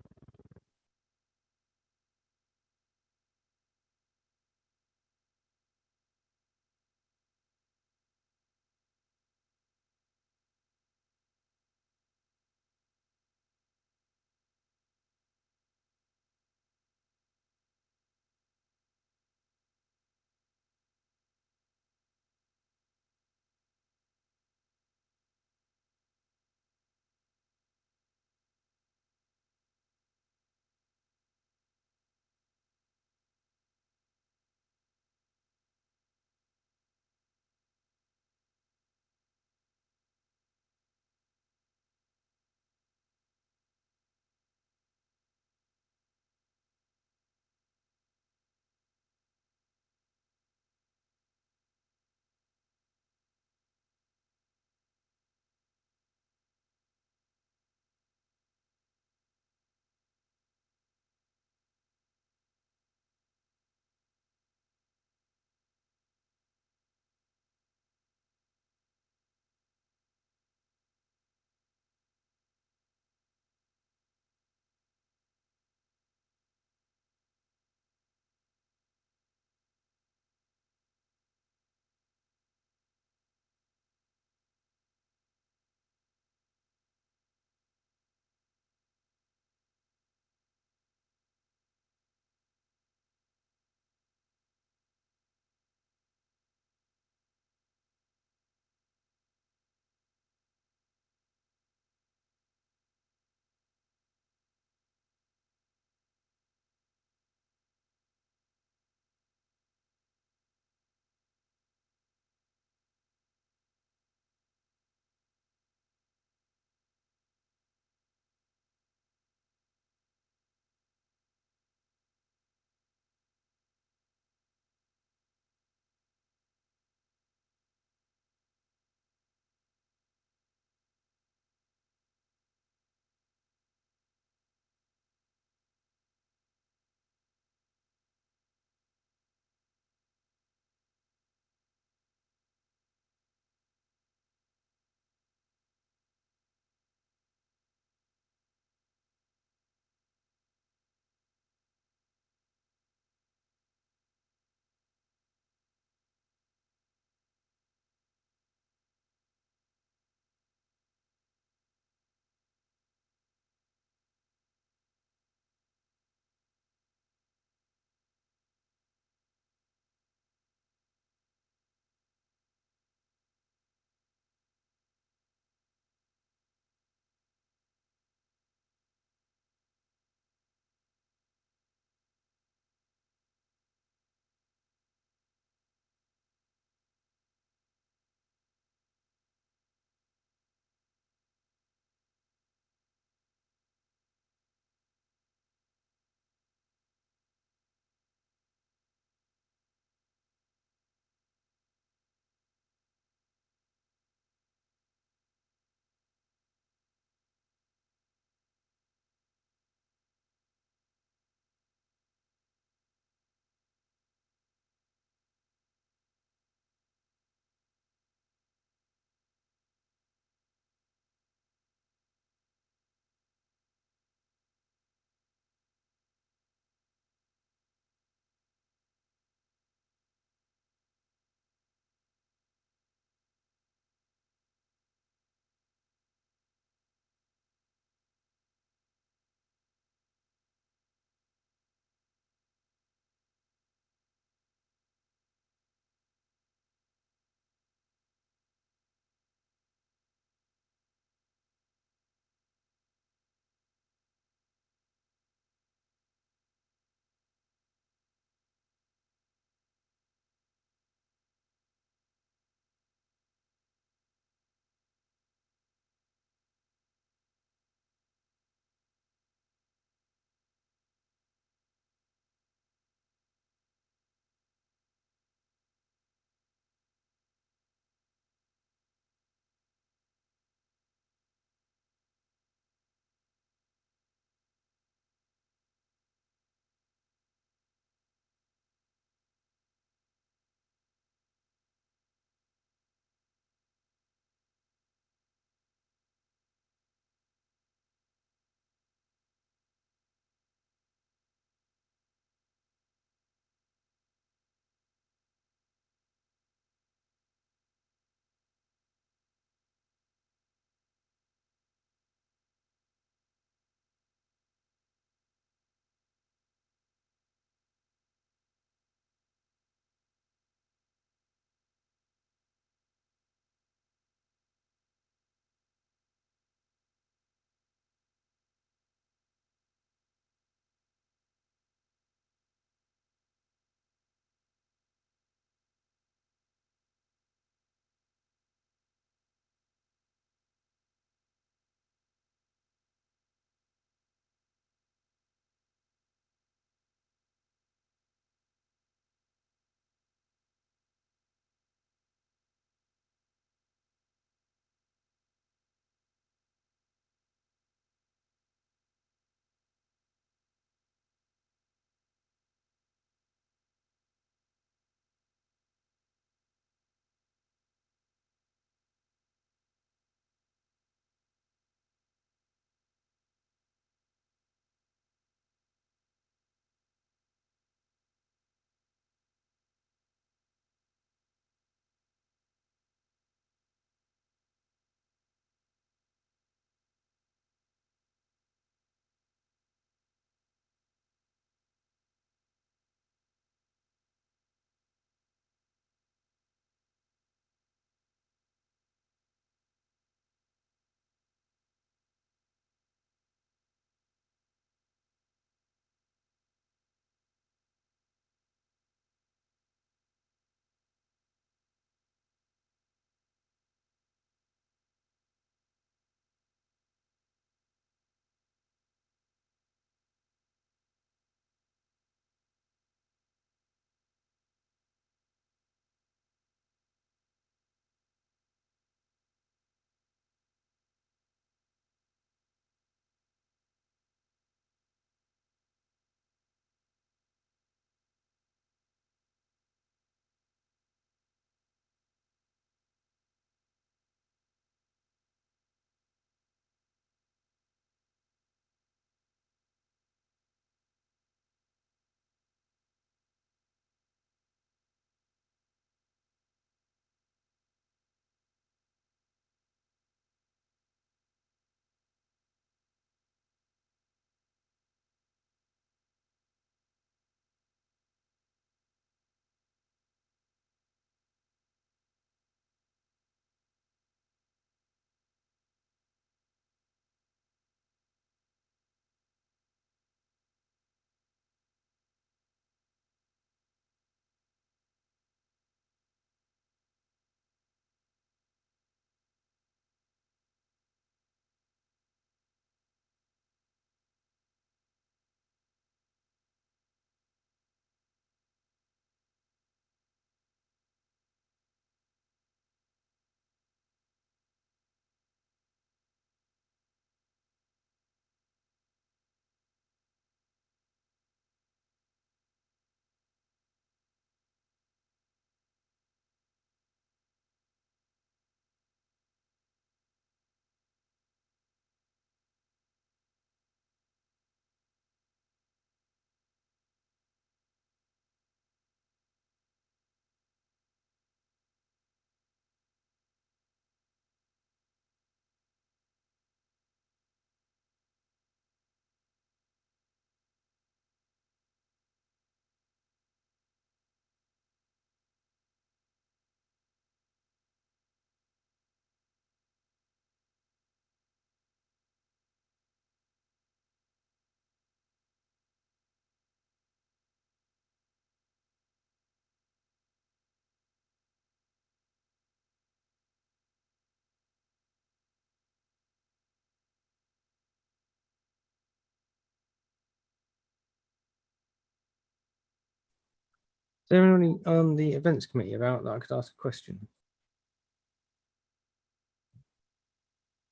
there anyone on the events committee about that I could ask a question?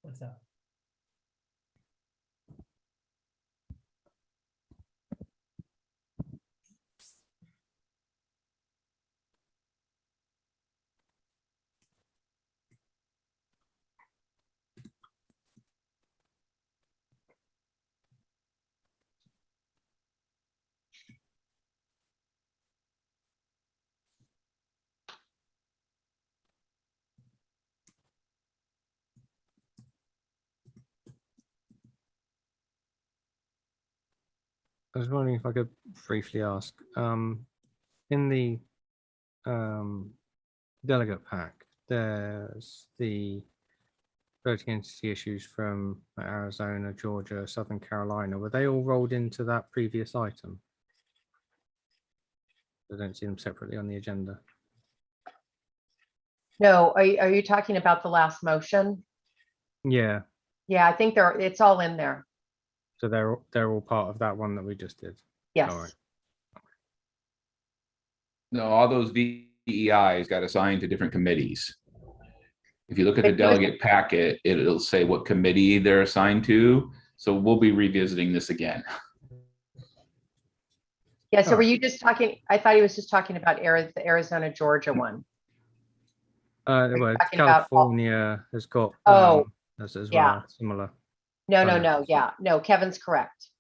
What's that? I was wondering if I could briefly ask, in the delegate pack, there's the voting entity issues from Arizona, Georgia, Southern Carolina. Were they all rolled into that previous item? I don't see them separately on the agenda. No, are you talking about the last motion? Yeah, Yeah, I think it's all in there. so they're all part of that one that we just did. Yes. All right. No, all those VEIs got assigned to different committees. If you look at the delegate packet, it'll say what committee they're assigned to. So we'll be revisiting this again. Yeah, so were you just talking, I thought he was just talking about the Arizona, Georgia one. Well, talking about California has got as well, yeah. similar. No, yeah, no, Kevin's correct.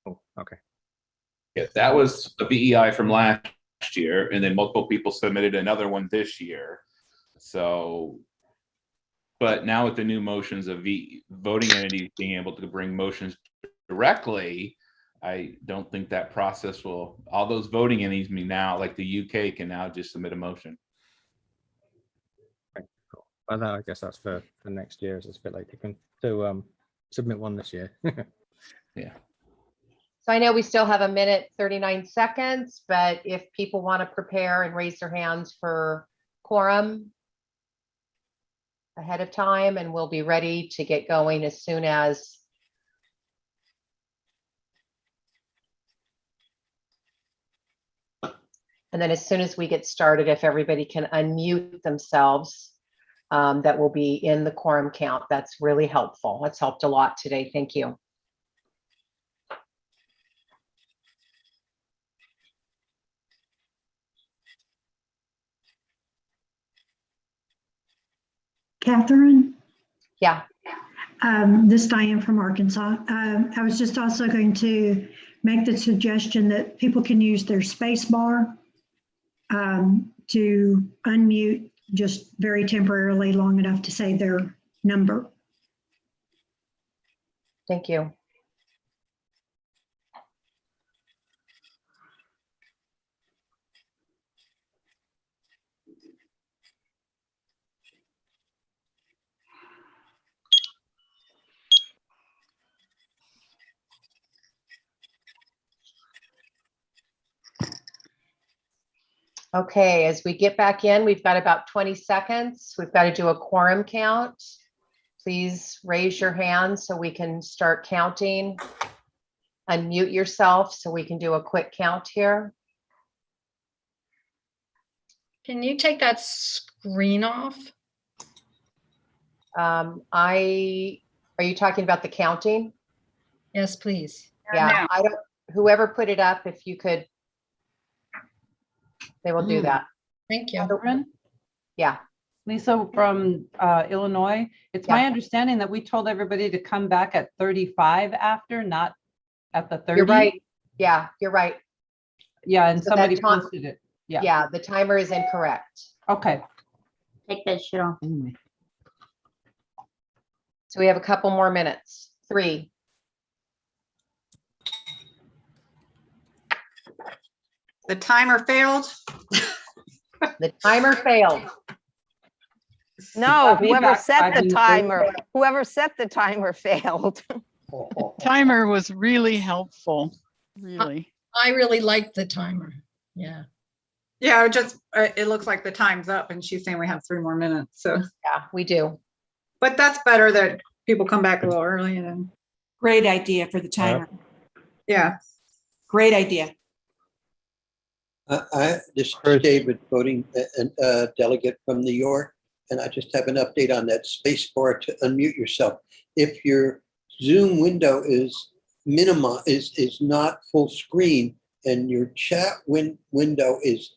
Oh, okay. Yeah, that was a VEI from last year, and then multiple people submitted another one this year. So, but now with the new motions of voting entities being able to bring motions directly, I don't think that process will, all those voting entities now, like the UK can now just submit a motion. Okay, cool. Well, I guess that's for next year. It's a bit late to submit one this year. Yeah. So I know we still have 1:39 seconds, but if people want to prepare and raise their hands for quorum ahead of time, and we'll be ready to get going as soon as we get started, if everybody can unmute themselves, that will be in the quorum count. That's really helpful. That's helped a lot today. Thank you. Catherine? Yeah. This is Diane from Arkansas. I was just also going to make the suggestion that people can use their space bar to unmute just very temporarily, long enough to say their number. Thank you. Okay, as we get back in, we've got about 20 seconds. We've got to do a quorum count. Please raise your hand so we can start counting. Unmute yourself so we can do a quick count here. Can you take that screen off? Are you talking about the counting? Yes, please. Yeah, whoever put it up, if you could, they will do that. Thank you. Catherine? Yeah. Lisa from Illinois. It's my understanding that we told everybody to come back at 35 after, not at the 30. You're right. Yeah, you're right. Yeah, and So somebody that posted it. Yeah. Yeah, the timer is incorrect. Okay. Take that shit off anyway. So we have a couple more minutes. 3. The timer failed. The timer failed. No, whoever set the timer failed. Timer was really helpful, really. I really liked the timer. Yeah. Yeah, it looks like the time's up and she's saying we have 3 more minutes. So yeah, we do. But that's better that people come back a little early and then. Great idea for the timer. Yeah. Great idea. This is David, voting delegate from New York, and I just have an update on that space bar to unmute yourself. If your Zoom window is not full screen and your chat window is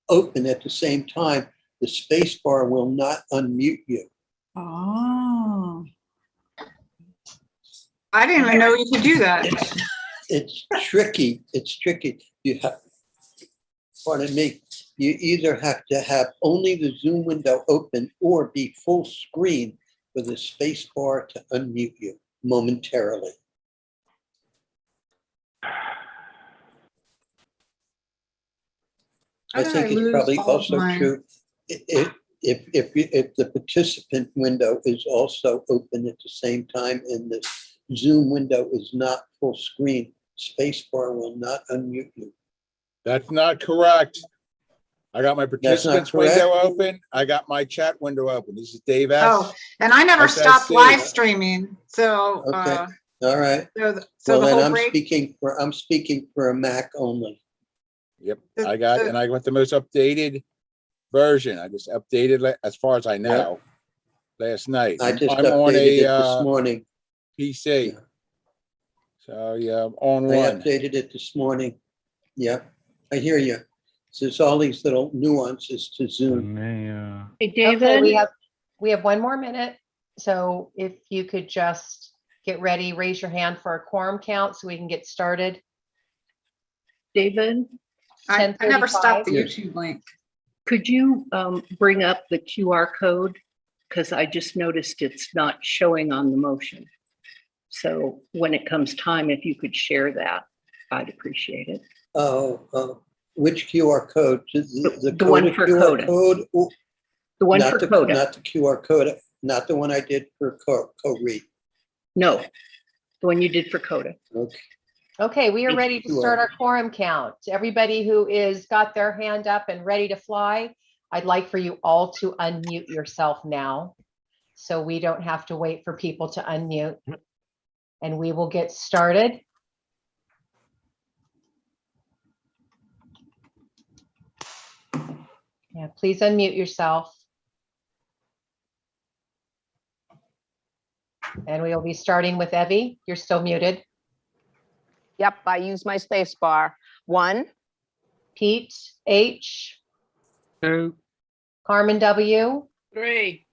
open at the same time, the space bar will not unmute you. Oh. I didn't even know you could do that. It's tricky. It's tricky. You have, pardon me, you either have to have only the Zoom window open or be full screen for the space bar to unmute you momentarily. I think it's probably also true if the participant window is also open at the same time and the Zoom window is not full screen, spacebar will not unmute you. That's not correct. I got my participants window open. I got my chat window open. This is Dave S. Oh, and I never stopped live streaming. So okay, all right. So well, then I'm speaking for a Mac only. Yep, I got the most updated version. I just updated as far as I know last night. I just updated it this morning. PC. Yeah. So yeah, I'm on I one. Updated it this morning. Yep, I hear you. So there's all these little nuances to Zoom. Hey, David. Okay, we have 1 more minute. So if you could just get ready, raise your hand for a quorum count so we can get started. David. I never stopped the YouTube link. Could you bring up the QR code? Because I just noticed it's not showing on the motion. So when it comes time, if you could share that, I'd appreciate it. Oh, which QR code? The one for CoDA. Code? The one for CoDA. Not the QR code, not the one I did for co-read. No, the one you did for CoDA. Okay. Okay, we are ready to start our quorum count. Everybody who is got their hand up and ready to fly, I'd like for you all to unmute yourself now, so we don't have to wait for people to unmute. And we will get started. Yeah, please unmute yourself. And we will be starting with Evie. You're still muted. Yep, I use my space bar. 1. Pete H. 2. Carmen W. 3.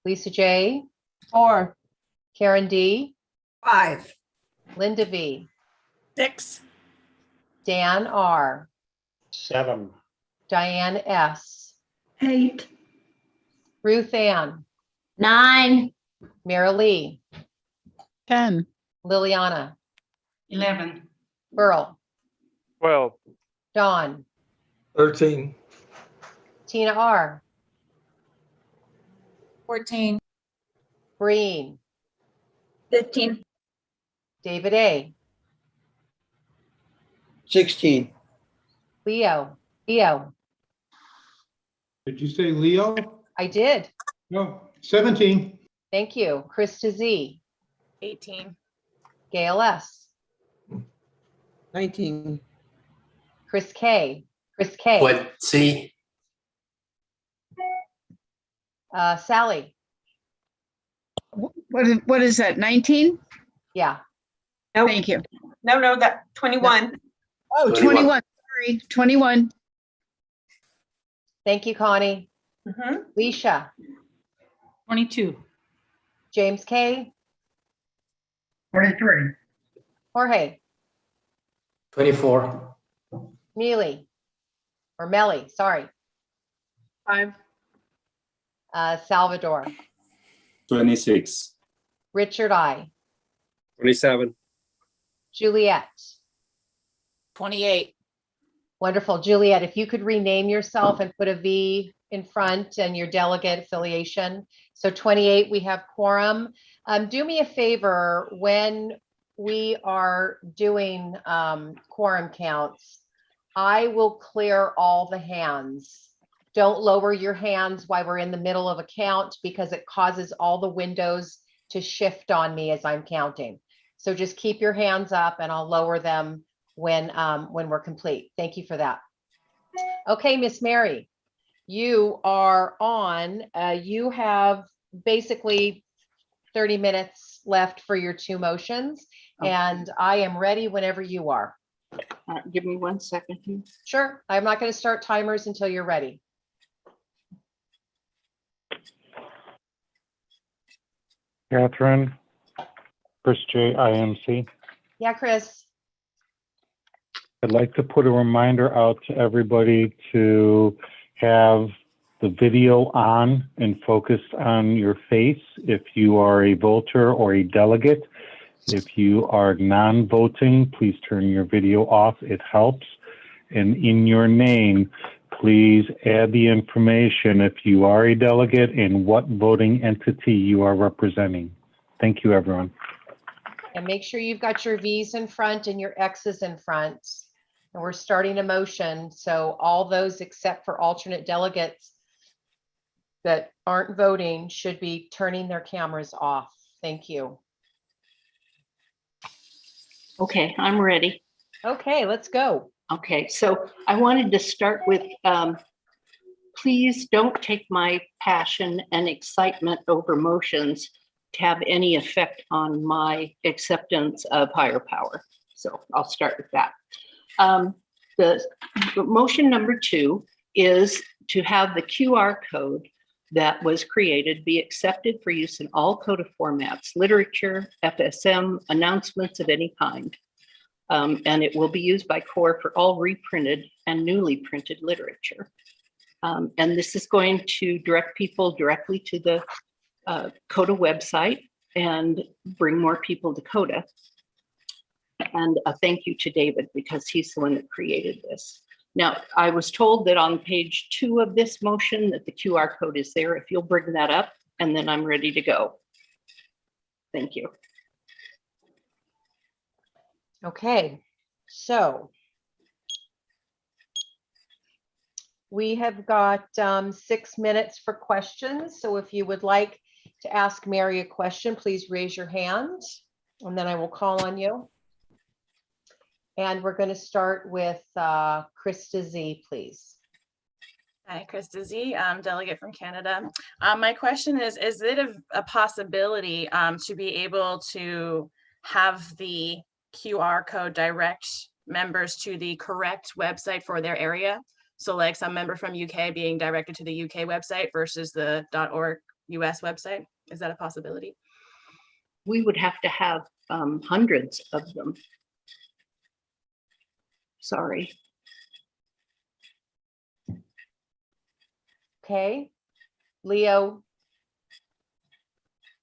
Lisa J. 4. Karen D. 5. Linda V. 6. Dan R. 7. Diane S. 8. Ruth Ann. 9. Mara Lee. 10. Liliana. 11. Burl. 12. Dawn. 13. Tina R. 14. Breen. 15. David A. 16. Leo. Did you say Leo? I did. No, 17. Thank you. Krista Z. 18. Gail S. 19. Chris K. What? C. Sally. What is that, 19? Yeah. Thank you. No, that 21. Oh, 21. Sorry, 21. Thank you, Connie. Leisha. 22. James K. 23. Jorge. 24. Mealy. Or Melly, sorry. 5. Salvador. 26. Richard I. 27. Juliet. 28. Wonderful. Juliet, if you could rename yourself and put a V in front and your delegate affiliation. So 28, we have quorum. Do me a favor, when we are doing quorum counts, I will clear all the hands. Don't lower your hands while we're in the middle of a count because it causes all the windows to shift on me as I'm counting. So just keep your hands up and I'll lower them when we're complete. Thank you for that. Okay, Miss Mary, you are on. You have basically 30 minutes left for your two motions, and I am ready whenever you are. Give me 1 second here. Sure. I'm not going to start timers until you're ready. Catherine, Chris J, IMC. Yeah, Chris. I'd like to put a reminder out to everybody to have the video on and focused on your face if you are a voter or a delegate. If you are non-voting, please turn your video off. It helps. And in your name, please add the information if you are a delegate and what voting entity you are representing. Thank you, everyone. And make sure you've got your V's in front and your X's in front. And we're starting a motion. So all those except for alternate delegates that aren't voting should be turning their cameras off. Thank you. Okay, I'm ready. Okay, let's go. Okay, so I wanted to start with, please don't take my passion and excitement over motions to have any effect on my acceptance of higher power. So I'll start with that. The motion number 2 is to have the QR code that was created be accepted for use in all CoDA formats, literature, FSM, announcements of any kind. And it will be used by CORE for all reprinted and newly printed literature. And this is going to direct people directly to the CoDA website and bring more people to CoDA. And a thank you to David because he's the one that created this. Now, I was told that on page 2 of this motion that the QR code is there. If you'll bring that up, and then I'm ready to go. Thank you. Okay, so we have got 6 minutes for questions. So if you would like to ask Mary a question, please raise your hand and then I will call on you. And we're going to start with Krista Z, please. Hi, Krista Z, delegate from Canada. My question is it a possibility to be able to have the QR code direct members to the correct website for their area? So like some member from UK being directed to the UK website versus the .org US website. Is that a possibility? We would have to have hundreds of them. Sorry. Okay, Leo.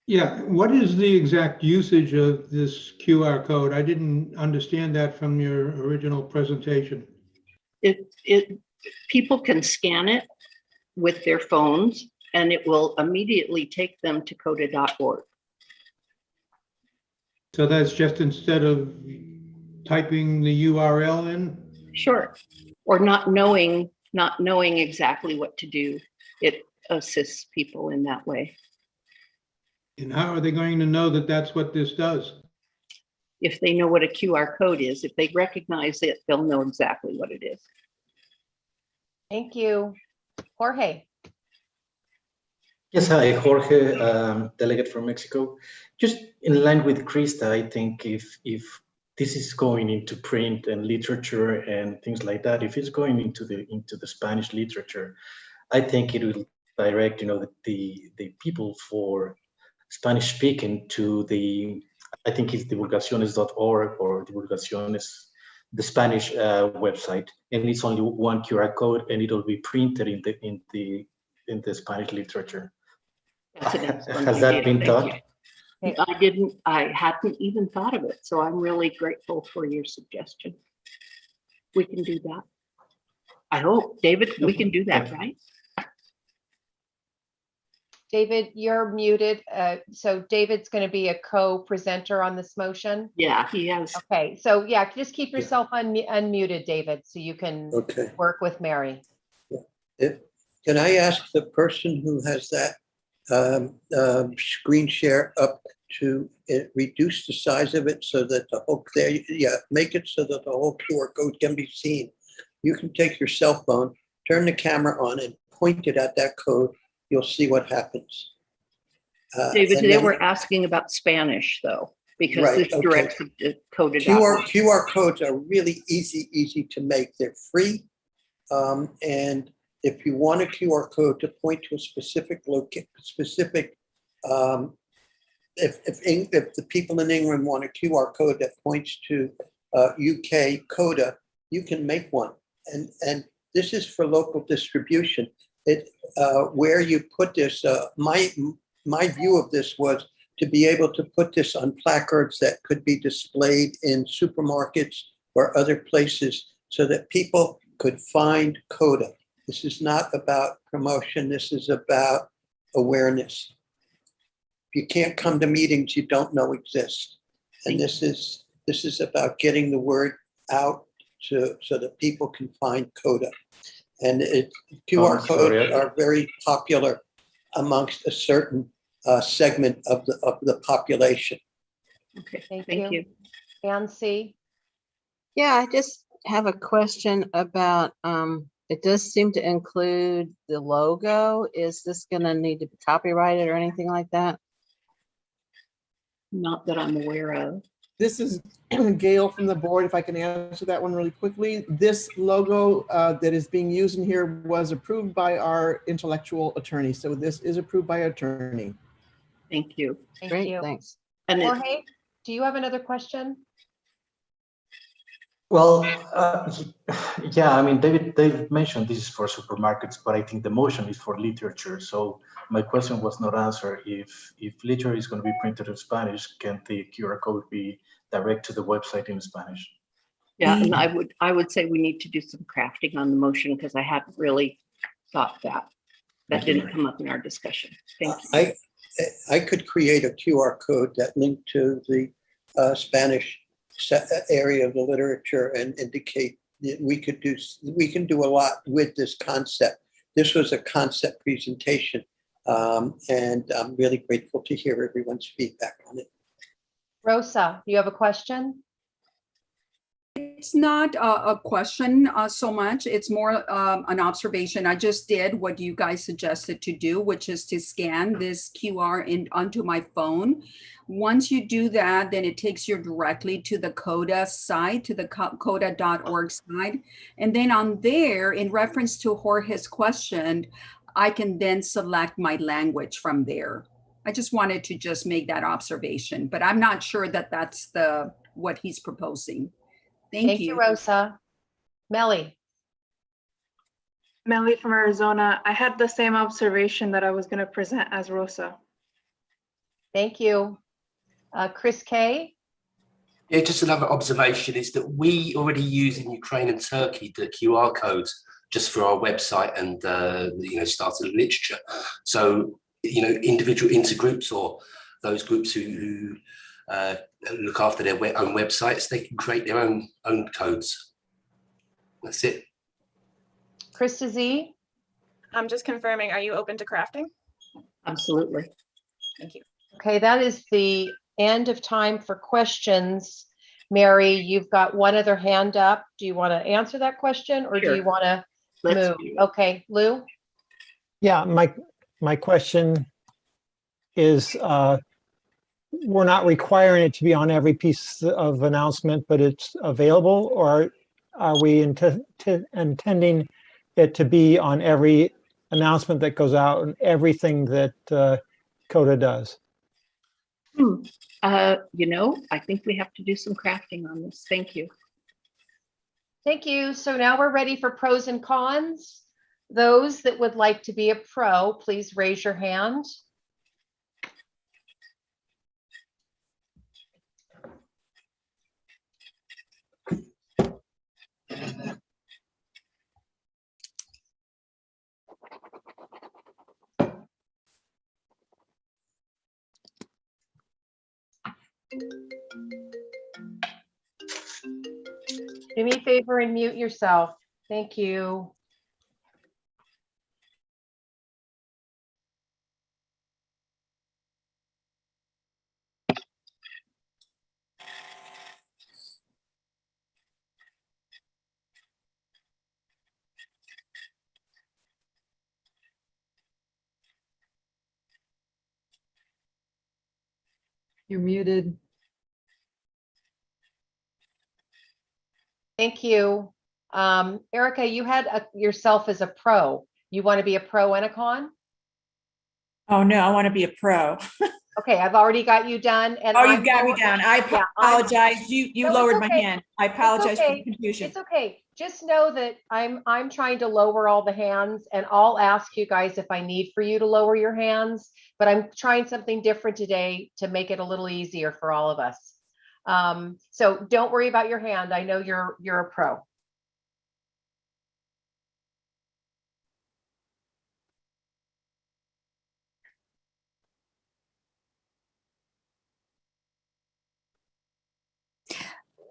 Yeah, what is the exact usage of this QR code? I didn't understand that from your original presentation. People can scan it with their phones and it will immediately take them to CoDA.org. So that's just instead of typing the URL in? Sure. Or not knowing exactly what to do. It assists people in that way. And how are they going to know that that's what this does? If they know what a QR code is, if they recognize it, they'll know exactly what it is. Thank you. Jorge. Yes, hi, Jorge, delegate from Mexico. Just in line with Krista, I think if this is going into print and literature and things like that, if it's going into the Spanish literature, I think it will direct, the people for Spanish speaking to I think it's divulgaciones.org or divulgaciones, the Spanish website, and it's only one QR code, and it'll be printed in the Spanish literature. Has that been thought? I hadn't even thought of it, so I'm really grateful for your suggestion. We can do that. I hope, David, we can do that, right? David, you're muted. So David's going to be a co-presenter on this motion. Yeah, he has. Okay, so yeah, just keep yourself unmuted, David, so you can work with Mary. Can I ask the person who has that screen share up to reduce the size of it so that the whole make it so that the whole QR code can be seen? You can take your cell phone turn the camera on and point it at that code, you'll see what happens. David, and they then- were asking about Spanish though, because Right, this okay. directs to CoDA. QR codes are really easy to make. They're free. And if you want a QR code to point to a specific if the people in England want a QR code that points to UK CoDA, you can make one. And this is for local distribution. Where you put this, my view of this was to be able to put this on placards that could be displayed in supermarkets or other places so that people could find CoDA. This is not about promotion. This is about awareness. If you can't come to meetings you don't know exist. And this is about getting the word out so that people can find CoDA. And QR codes are very popular amongst a certain segment of the population. Okay, Thank you. Nancy? Yeah, I just have a question about, it does seem to include the logo. Is this gonna need to be copyrighted or anything like that? Not that I'm aware of. This is Gail from the board. If I can answer that one really quickly. This logo that is being used in here was approved by our intellectual attorney. So this is approved by attorney. Thank you. Great, you. thanks. And Jorge, do you have another question? Well, yeah, I mean, David mentioned this is for supermarkets, but I think the motion is for literature. So my question was not answered. If literature is going to be printed in Spanish, can the QR code be direct to the website in Spanish? Yeah, and I would say we need to do some crafting on the motion because I hadn't really thought that. That didn't come up in our discussion. Thank you. I could create a QR code that linked to the Spanish area of the literature and indicate that we can do a lot with this concept. This was a concept presentation, and I'm really grateful to hear everyone's feedback on it. Rosa, you have a question? It's not a question so much. It's more an observation. I just did what you guys suggested to do, which is to scan this QR onto my phone. Once you do that, then it takes you directly to the CoDA site, to the coda.org site. And then on there, in reference to Jorge's question, I can then select my language from there. I just wanted to just make that observation, but I'm not sure that that's what he's proposing. Thank you, Rosa. Melly. Melly from Arizona. I had the same observation that I was going to present as Rosa. Thank you. Chris K. Yeah, just another observation is that we already use in Ukraine and Turkey the QR codes just for our website and started literature. So individual intergroups or those groups who look after their own websites, they can create their own codes. That's it. Krista Z. I'm just confirming, are you open to crafting? Absolutely. Thank you. Okay, that is the end of time for questions. Mary, you've got one other hand up. Do you want to answer that question or do you want to move? Okay, Lou? Yeah, my question is, we're not requiring it to be on every piece of announcement, but it's available, or are we intending it to be on every announcement that goes out and everything that CoDA does? I think we have to do some crafting on this. Thank you. Thank you. So now we're ready for pros and cons. Those that would like to be a pro, please raise your hand. Do me a favor and mute yourself. Thank you. You're muted. Thank you. Erica, you had yourself as a pro. You want to be a pro and a con? Oh, no, I want to be a pro. Okay, I've already got you done. And Oh, you've got me down. I apologize. You No, it's lowered my okay. hand. I It's apologize for okay. the confusion. It's okay. Just know that I'm trying to lower all the hands, and I'll ask you guys if I need for you to lower your hands, but I'm trying something different today to make it a little easier for all of us. So don't worry about your hand. I know you're a pro.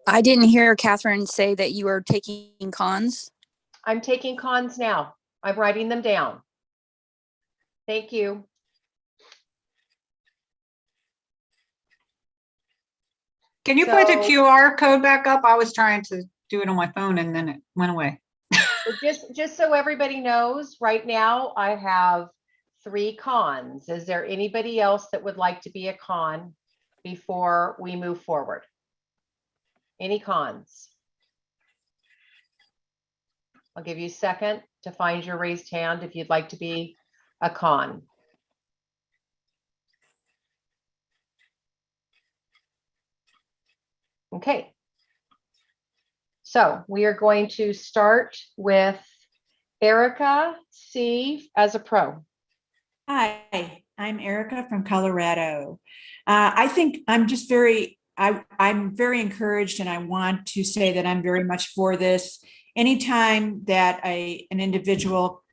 I didn't hear Catherine say that you were taking cons. I'm taking cons now. I'm writing them down. Thank you. Can you put the QR code back up? I was trying to do it on my phone and then it went away. Just so everybody knows, right now I have 3 cons. Is there anybody else that would like to be a con before we move forward? Any cons? I'll give you a second to find your raised hand if you'd like to be a con. Okay. So we are going to start with Erica C. as a pro. Hi, I'm Erica from Colorado. I think I'm just I'm very encouraged, and I want to say that I'm very much for this. Anytime that an individual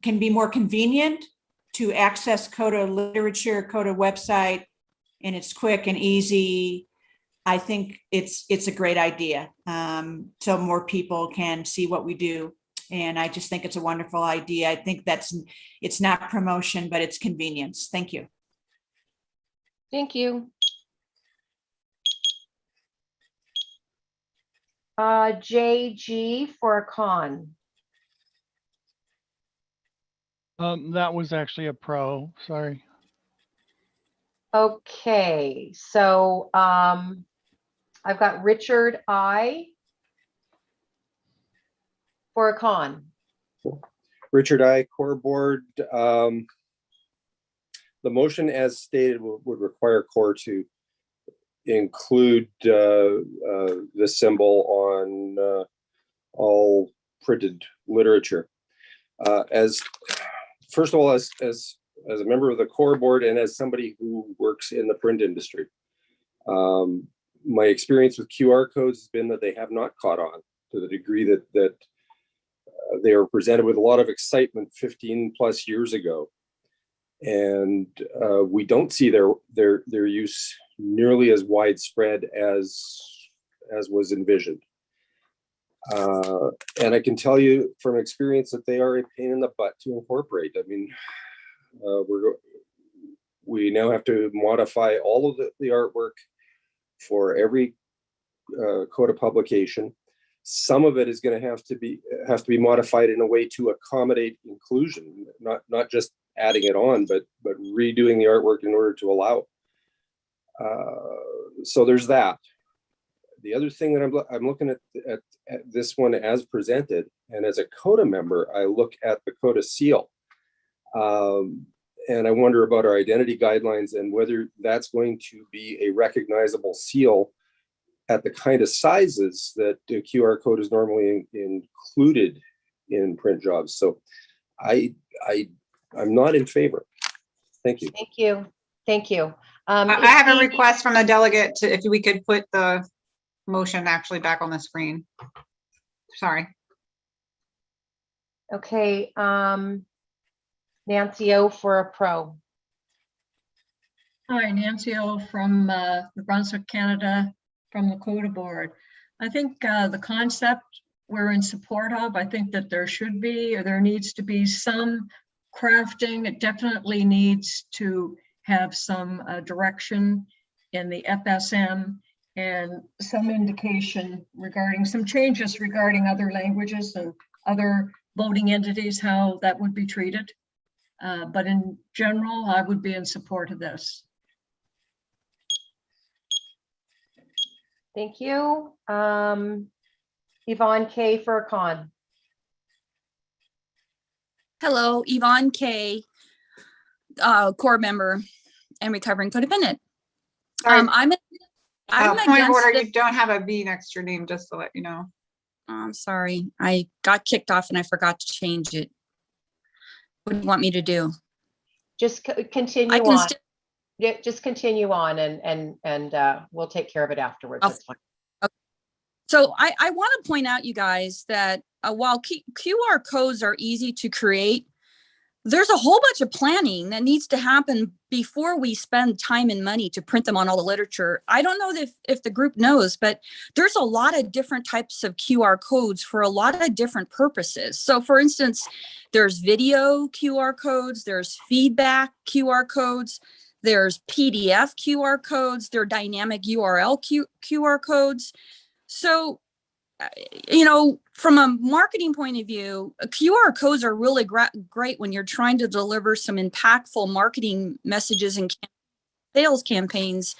can be more convenient to access CoDA literature, CoDA website, and it's quick and easy, I think it's a great idea. So more people can see what we do. And I just think it's a wonderful idea. I think it's not promotion, but it's convenience. Thank you. Thank you. JG for a con. That was actually a pro, sorry. Okay, so I've got Richard I for a con. Richard I, Core Board. The motion as stated would require Core to include the symbol on all printed literature. First of all, as a member of the Core Board and as somebody who works in the print industry, my experience with QR codes has been that they have not caught on to the degree that they were presented with a lot of excitement 15 plus years ago. And we don't see their use nearly as widespread as was envisioned. And I can tell you from experience that they are a pain in the butt to incorporate. I mean, we now have to modify all of the artwork for every CoDA publication. Some of it is going to have to be modified in a way to accommodate inclusion, not just adding it on, but redoing the artwork in order to allow. So there's that. The other thing that I'm looking at this one as presented, and as a CoDA member, I look at the CoDA seal. And I wonder about our identity guidelines and whether that's going to be a recognizable seal at the kind of sizes that the QR code is normally included in print jobs. So I'm not in favor. Thank you. Thank you. Thank you. I have a request from a delegate to, if we could put the motion actually back on the screen. Sorry. Okay. Nancy O for a pro. Hi, Nancy O from New Brunswick, Canada, from the CoDA board. I think the concept we're in support of. I think that there should be, or there needs to be some crafting. It definitely needs to have some direction in the FSM and some indication regarding some changes regarding other languages and other voting entities, how that would be treated. But in general, I would be in support of this. Thank you. Yvonne K. for a con. Hello, Yvonne K, core member and recovering codependent. Sorry. I'm Point of order, against you don't have a V next to your name, just to let you know. I'm sorry, I got kicked off and I forgot to change it. What do you want me to do? Just continue on. Yeah, just continue on and we'll take care of it afterwards. That's fine. Okay. So I want to point out, you guys, that while QR codes are easy to create, there's a whole bunch of planning that needs to happen before we spend time and money to print them on all the literature. I don't know if the group knows, but there's a lot of different types of QR codes for a lot of different purposes. So for instance, there's video QR codes, there's feedback QR codes, there's PDF QR codes, there are dynamic URL QR codes. So you know, from a marketing point of view, QR codes are really great when you're trying to deliver some impactful marketing messages and sales campaigns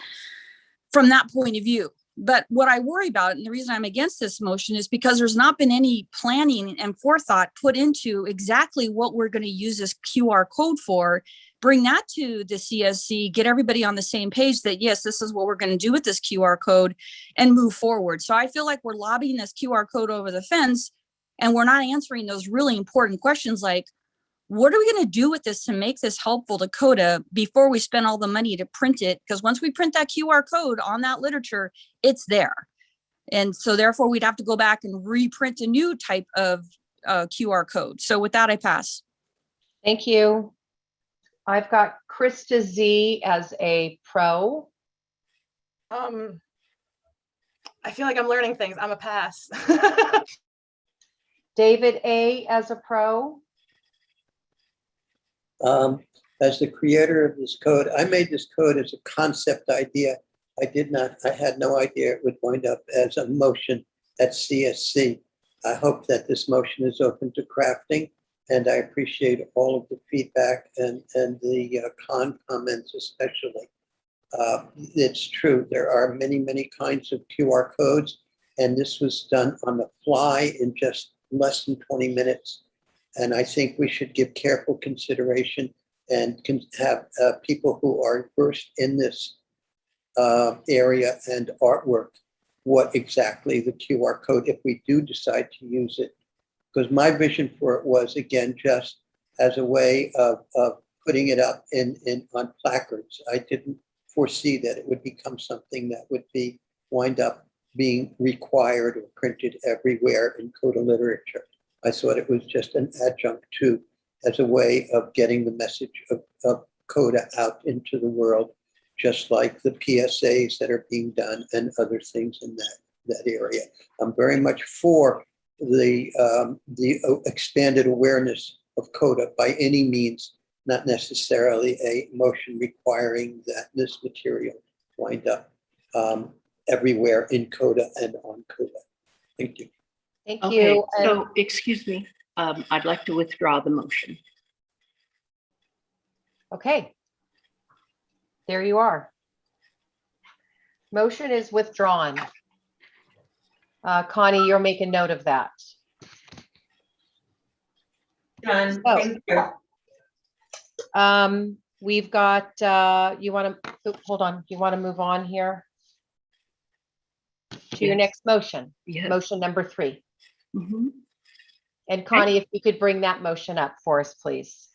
from that point of view. But what I worry about, and the reason I'm against this motion, is because there's not been any planning and forethought put into exactly what we're going to use this QR code for. Bring that to the CSC, get everybody on the same page that, yes, this is what we're going to do with this QR code and move forward. So I feel like we're lobbying this QR code over the fence and we're not answering those really important questions like, what are we going to do with this to make this helpful to CoDA before we spend all the money to print it? Because once we print that QR code on that literature, it's there. And so therefore we'd have to go back and reprint a new type of QR code. So with that, I pass. Thank you. I've got Krista Z as a pro. I feel like I'm learning things. I'm a pass. David A as a pro. As the creator of this code, I made this code as a concept idea. I had no idea it would wind up as a motion at CSC. I hope that this motion is open to crafting, and I appreciate all of the feedback and the con comments especially. It's true, there are many, many kinds of QR codes, and this was done on the fly in just less than 20 minutes. And I think we should give careful consideration and can have people who are versed in this area and artwork, what exactly the QR code, if we do decide to use it. Because my vision for it was, again, just as a way of putting it up on placards. I didn't foresee that it would become something that would wind up being required or printed everywhere in CoDA literature. I thought it was just an adjunct to, as a way of getting the message of CoDA out into the world, just like the PSAs that are being done and other things in that area. I'm very much for the expanded awareness of CoDA by any means, not necessarily a motion requiring that this material wind up everywhere in CoDA and on CoDA. Thank you. Thank Okay, you. so excuse me, I'd like to withdraw the motion. Okay. There you are. Motion is withdrawn. Connie, you're making note of that. Done. So, thank you. We've got, you want to, hold on, you want to move on here to your next motion, motion number 3. Mm-hmm. And Connie, if you could bring that motion up for us, please.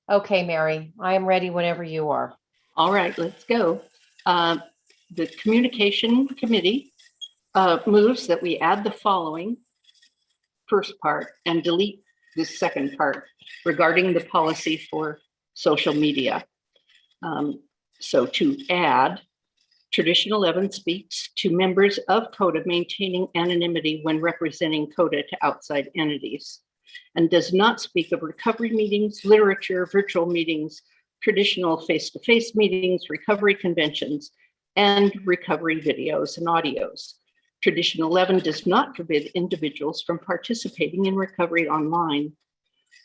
Okay, Mary, I am ready whenever you are. All right, let's go. The Communication Committee moves that we add the following first part and delete the second part regarding the policy for social media. So to add, Tradition 11 speaks to members of CoDA maintaining anonymity when representing CoDA to outside entities, and does not speak of recovery meetings, literature, virtual meetings, traditional face-to-face meetings, recovery conventions, and recovery videos and audios. Tradition 11 does not forbid individuals from participating in recovery online.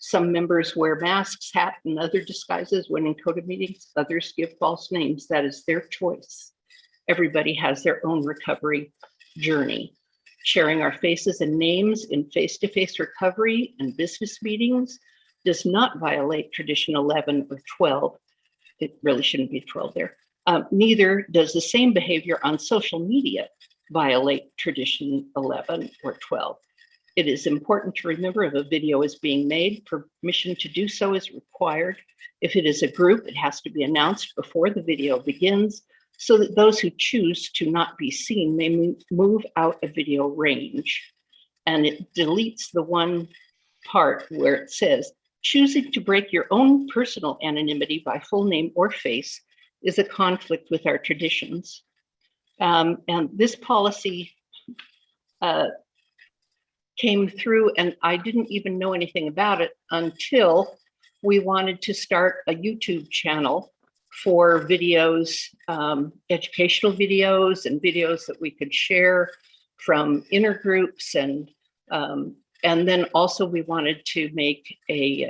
Some members wear masks, hats, and other disguises when in CoDA meetings. Others give false names. That is their choice. Everybody has their own recovery journey. Sharing our faces and names in face-to-face recovery and business meetings does not violate Tradition 11 or 12. It really shouldn't be 12 there. Neither does the same behavior on social media violate Tradition 11 or 12. It is important to remember if a video is being made, permission to do so is required. If it is a group, it has to be announced before the video begins so that those who choose to not be seen may move out of video range. And it deletes the one part where it says, choosing to break your own personal anonymity by full name or face is a conflict with our traditions. And this policy came through, and I didn't even know anything about it until we wanted to start a YouTube channel for videos, educational videos and videos that we could share from intergroups. And then also we wanted to make a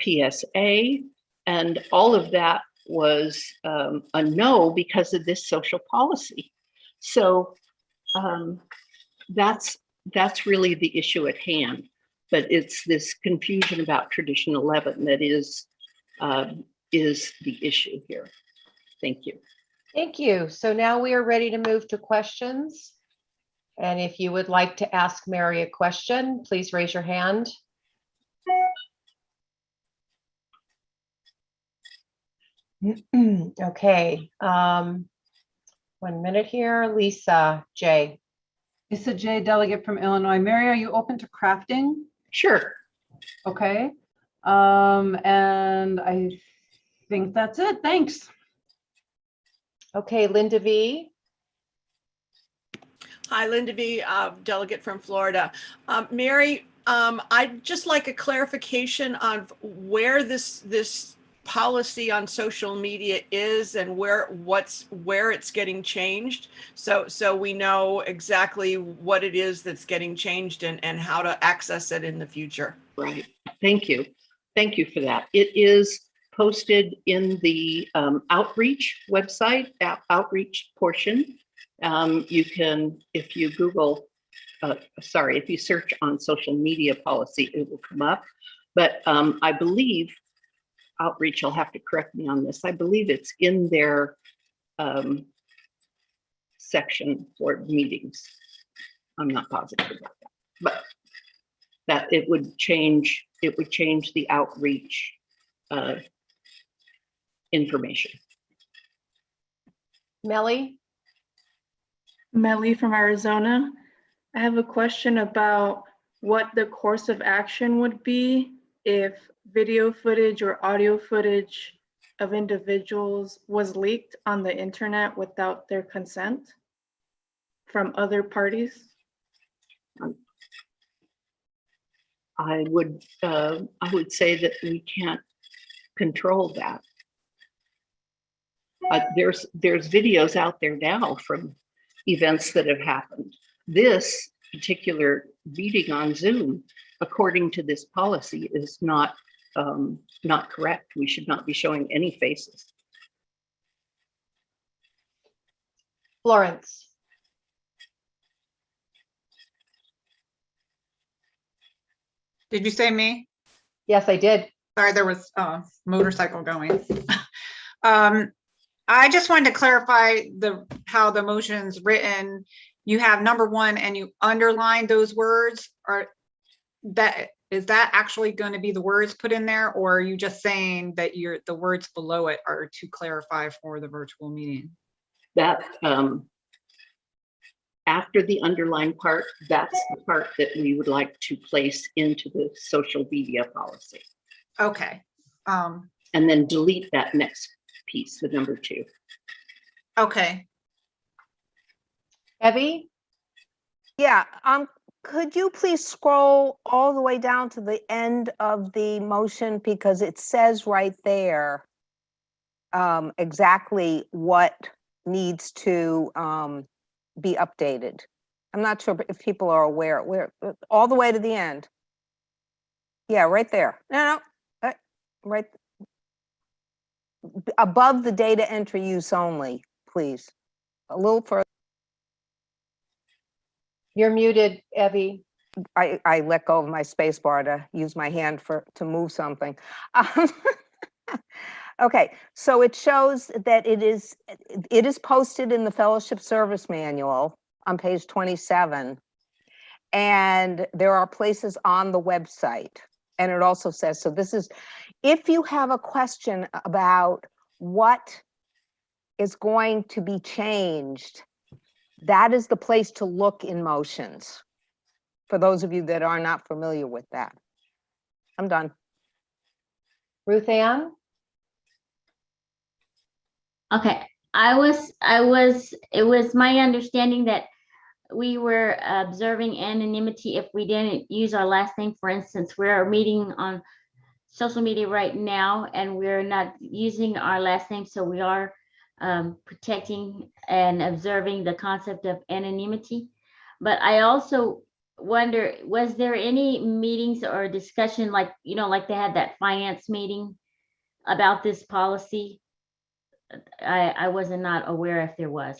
PSA, and all of that was a no because of this social policy. So that's really the issue at hand, but it's this confusion about Tradition 11 that is the issue here. Thank you. Thank you. So now we are ready to move to questions. And if you would like to ask Mary a question, please raise your hand. Okay. 1 minute here. Lisa J. Lisa J, delegate from Illinois. Mary, are you open to crafting? Sure. Okay. And I think that's it. Thanks. Okay, Linda V. Hi, Linda V, delegate from Florida. Mary, I'd just like a clarification on where this policy on social media is and where it's getting changed, so we know exactly what it is that's getting changed and how to access it in the future. Right. Thank you. Thank you for that. It is posted in the outreach website, outreach portion. You can, if you Google, if you search on social media policy, it will come up. But I believe outreach, you'll have to correct me on this. I believe it's in their section for meetings. I'm not positive about that, but that it would change the outreach information. Melly. Melly from Arizona. I have a question about what the course of action would be if video footage or audio footage of individuals was leaked on the internet without their consent from other parties. I would say that we can't control that. There's videos out there now from events that have happened. This particular meeting on Zoom, according to this policy, is not correct. We should not be showing any faces. Florence. Did you say me? Yes, I did. Sorry, there was a motorcycle going. I just wanted to clarify how the motion's written. You have number 1 and you underline those words. Is that actually going to be the words put in there, or are you just saying that the words below it are to clarify for the virtual meeting? That after the underlined part, that's the part that we would like to place into the social media policy. Okay. And then delete that next piece, the number 2. Okay. Evie? Yeah, could you please scroll all the way down to the end of the motion, because it says right there exactly what needs to be updated. I'm not sure if people are aware. We're all the way to the end. Yeah, right there. No, right above the data entry use only, please. A little further. You're muted, Evie. I let go of my space bar to use my hand to move something. Okay, so it shows that it is posted in the Fellowship Service Manual on page 27. And there are places on the website. And it also says, so this is, if you have a question about what is going to be changed, that is the place to look in motions. For those of you that are not familiar with that. I'm done. Ruth Ann? Okay, it was my understanding that we were observing anonymity if we didn't use our last name. For instance, we're meeting on social media right now and we're not using our last name, so we are protecting and observing the concept of anonymity. But I also wonder, was there any meetings or discussion, like, you know, like they had that finance meeting about this policy? I was not aware if there was.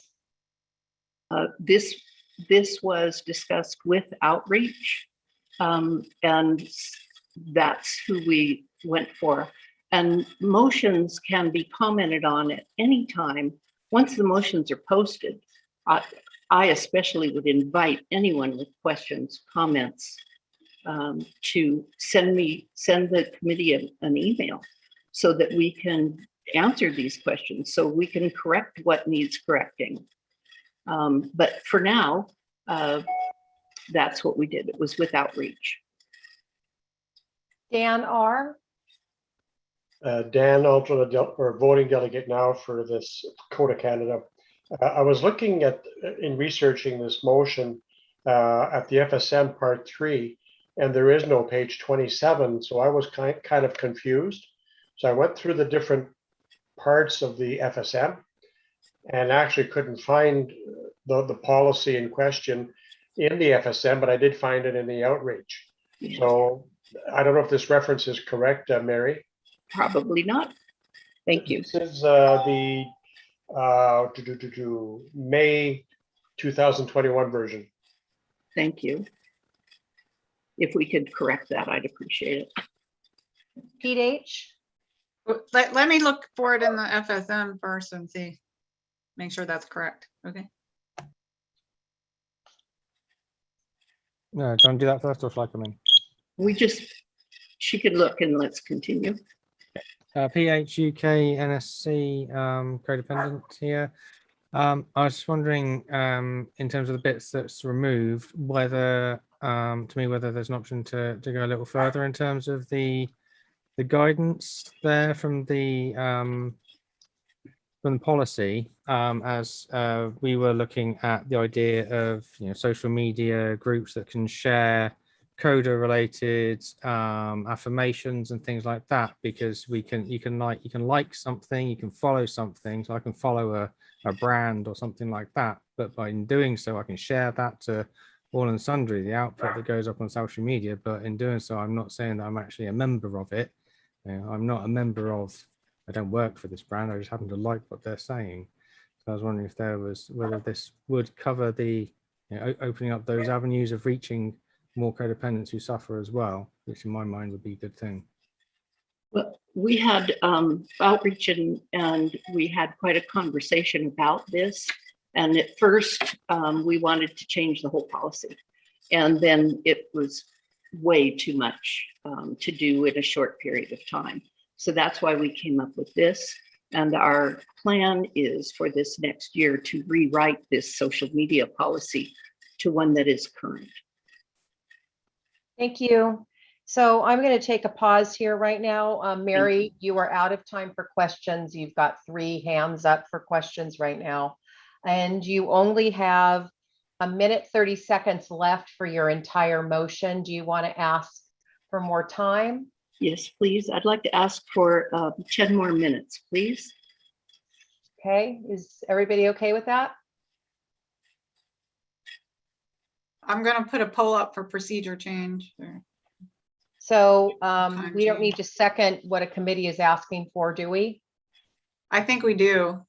This was discussed with outreach, and that's who we went for. And motions can be commented on at any time. Once the motions are posted, I especially would invite anyone with questions, comments, to send the committee an email so that we can answer these questions, so we can correct what needs correcting. But for now, that's what we did. It was with outreach. Dan R. Dan, alternate or voting delegate now for this CoDA Canada. I was looking at, in researching this motion at the FSM part 3, and there is no page 27, so I was kind of confused. So I went through the different parts of the FSM and actually couldn't find the policy in question in the FSM, but I did find it in the outreach. Yes. So I don't know if this reference is correct, Mary. Probably not. Thank you. This is the May 2021 version. Thank you. If we could correct that, I'd appreciate it. Pete H. Let me look for it in the FSM first and see, make sure that's correct. Okay. No, do you want to do that first, or shall I come in? She could look and let's continue. PH UK NSC codependent here. I was just wondering, in terms of the bits that's removed, whether whether there's an option to go a little further in terms of the guidance there from the policy, as we were looking at the idea of, you know, social media groups that can share CoDA related affirmations and things like that, because you can like something, you can follow something, so I can follow a brand or something like that, but by doing so I can share that to all and sundry, the output that goes up on social media. But in doing so, I'm not saying that I'm actually a member of it. You know, I'm not a member of, I don't work for this brand, I just happen to like what they're saying. So I was wondering if there was, whether this would cover the, you know, opening up those avenues of reaching more codependents who suffer as well, which in my mind would be a good thing. Well, we had outreach and we had quite a conversation about this. And at first we wanted to change the whole policy. And then it was way too much to do in a short period of time. So that's why we came up with this. And our plan is for this next year to rewrite this social media policy to one that is current. Thank you. So I'm going to take a pause here right now. Mary, you are out of time for questions. You've got 3 hands up for questions right now. And you only have 1 minute, 30 seconds left for your entire motion. Do you want to ask for more time? Yes, please. I'd like to ask for 10 more minutes, please. Okay, is everybody okay with that? I'm gonna put a poll up for procedure change. So Time we don't change. need to second what a committee is asking for, do we? I think we do,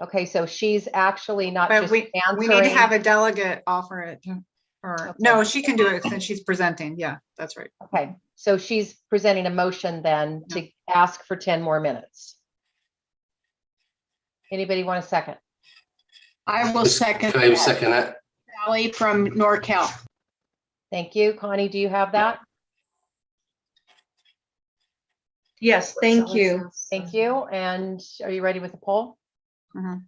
Okay, so she's actually not but just we need to answering. have a delegate offer it to her. Okay. No, she can do it since she's presenting. Yeah, that's right. Okay, so she's presenting a motion then to ask for 10 more minutes. Anybody want a second? I will second. Can I second that? Sally from NorCal. Thank you. Connie, do you have that? Yes, thank you. Thank you. And are you ready with the poll? Mhm.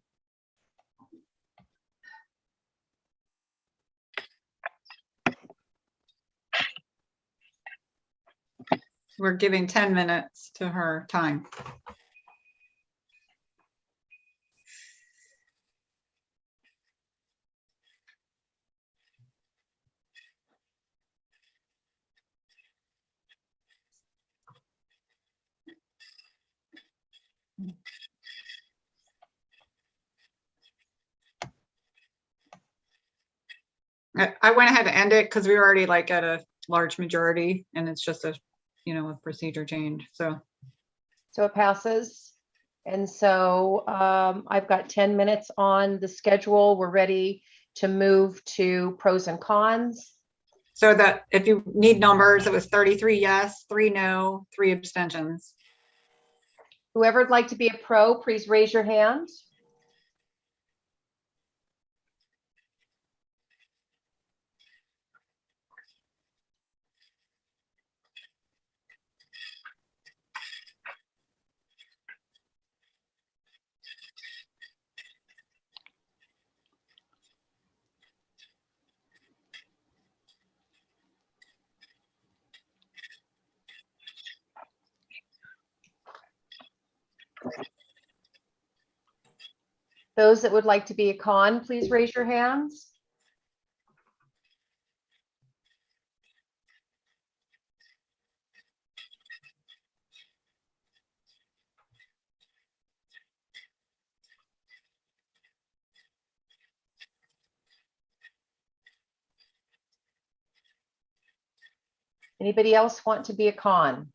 We're giving 10 minutes to her time. I went ahead and end it because we were already like at a large majority and it's just a, a procedure change. So it passes. And so I've got 10 minutes on the schedule. We're ready to move to pros and cons. so that if you need numbers, it was 33 yes, 3 no, 3 abstentions. Whoever would like to be a pro, please raise your hand. Those that would like to be a con, please raise your hands. Anybody else want to be a con?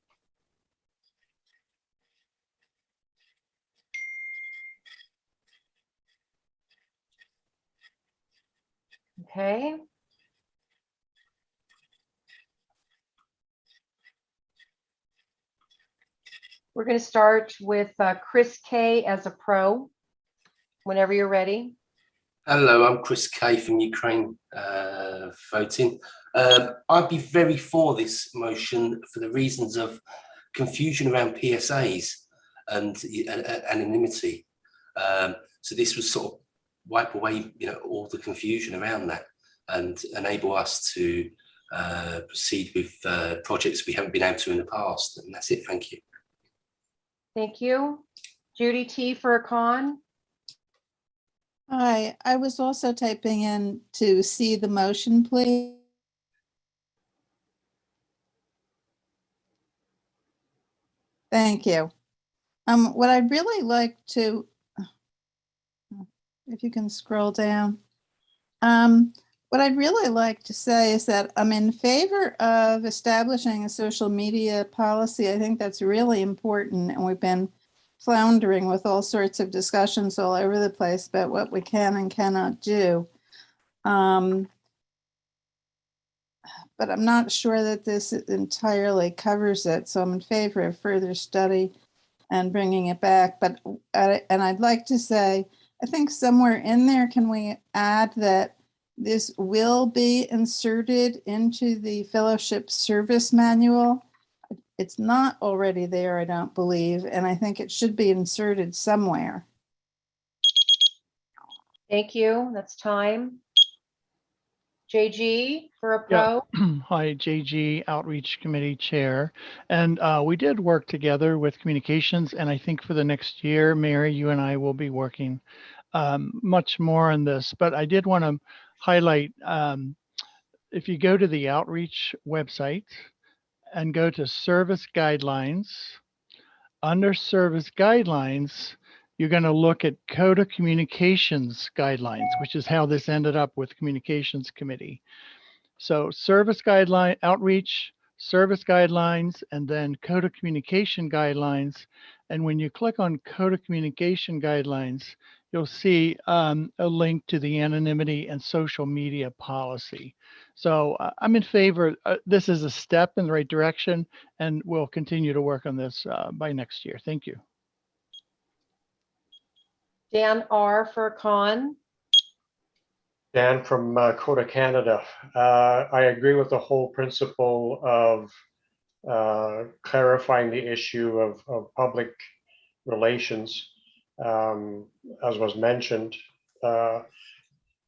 Okay. We're going to start with Chris K as a pro, whenever you're ready. Hello, I'm Chris Kay from Ukraine voting. I'd be very for this motion for the reasons of confusion around PSAs and anonymity. So this would sort of wipe away, all the confusion around that and enable us to proceed with projects we haven't been able to in the past. And that's it. Thank you. Thank you. Judy T for a con. Hi, I was also typing in to see the motion, please. Thank you. What I'd really like to, if you can scroll down, what I'd really like to say is that I'm in favor of establishing a social media policy. I think that's really important, and we've been floundering with all sorts of discussions all over the place about what we can and cannot do. But I'm not sure that this entirely covers it. So I'm in favor of further study and bringing it back. But, and I'd like to say, I think somewhere in there, can we add that this will be inserted into the fellowship service manual? It's not already there, I don't believe, and I think it should be inserted somewhere. Thank you. That's time. JG for a pro. Yeah. Hi, JG, Outreach Committee Chair. And we did work together with communications, and I think for the next year, Mary, you and I will be working much more on this. But I did want to highlight, if you go to the Outreach website and go to Service Guidelines, under Service Guidelines, you're going to look at CoDA communications guidelines, which is how this ended up with communications committee. So service guideline outreach, service guidelines, and then CoDA communication guidelines. And when you click on CoDA communication guidelines, you'll see a link to the anonymity and social media policy. So I'm in favor. This is a step in the right direction, and we'll continue to work on this by next year. Thank you. Dan R. for Con. Dan from CoDA Canada. I agree with the whole principle of clarifying the issue of public relations, as was mentioned. But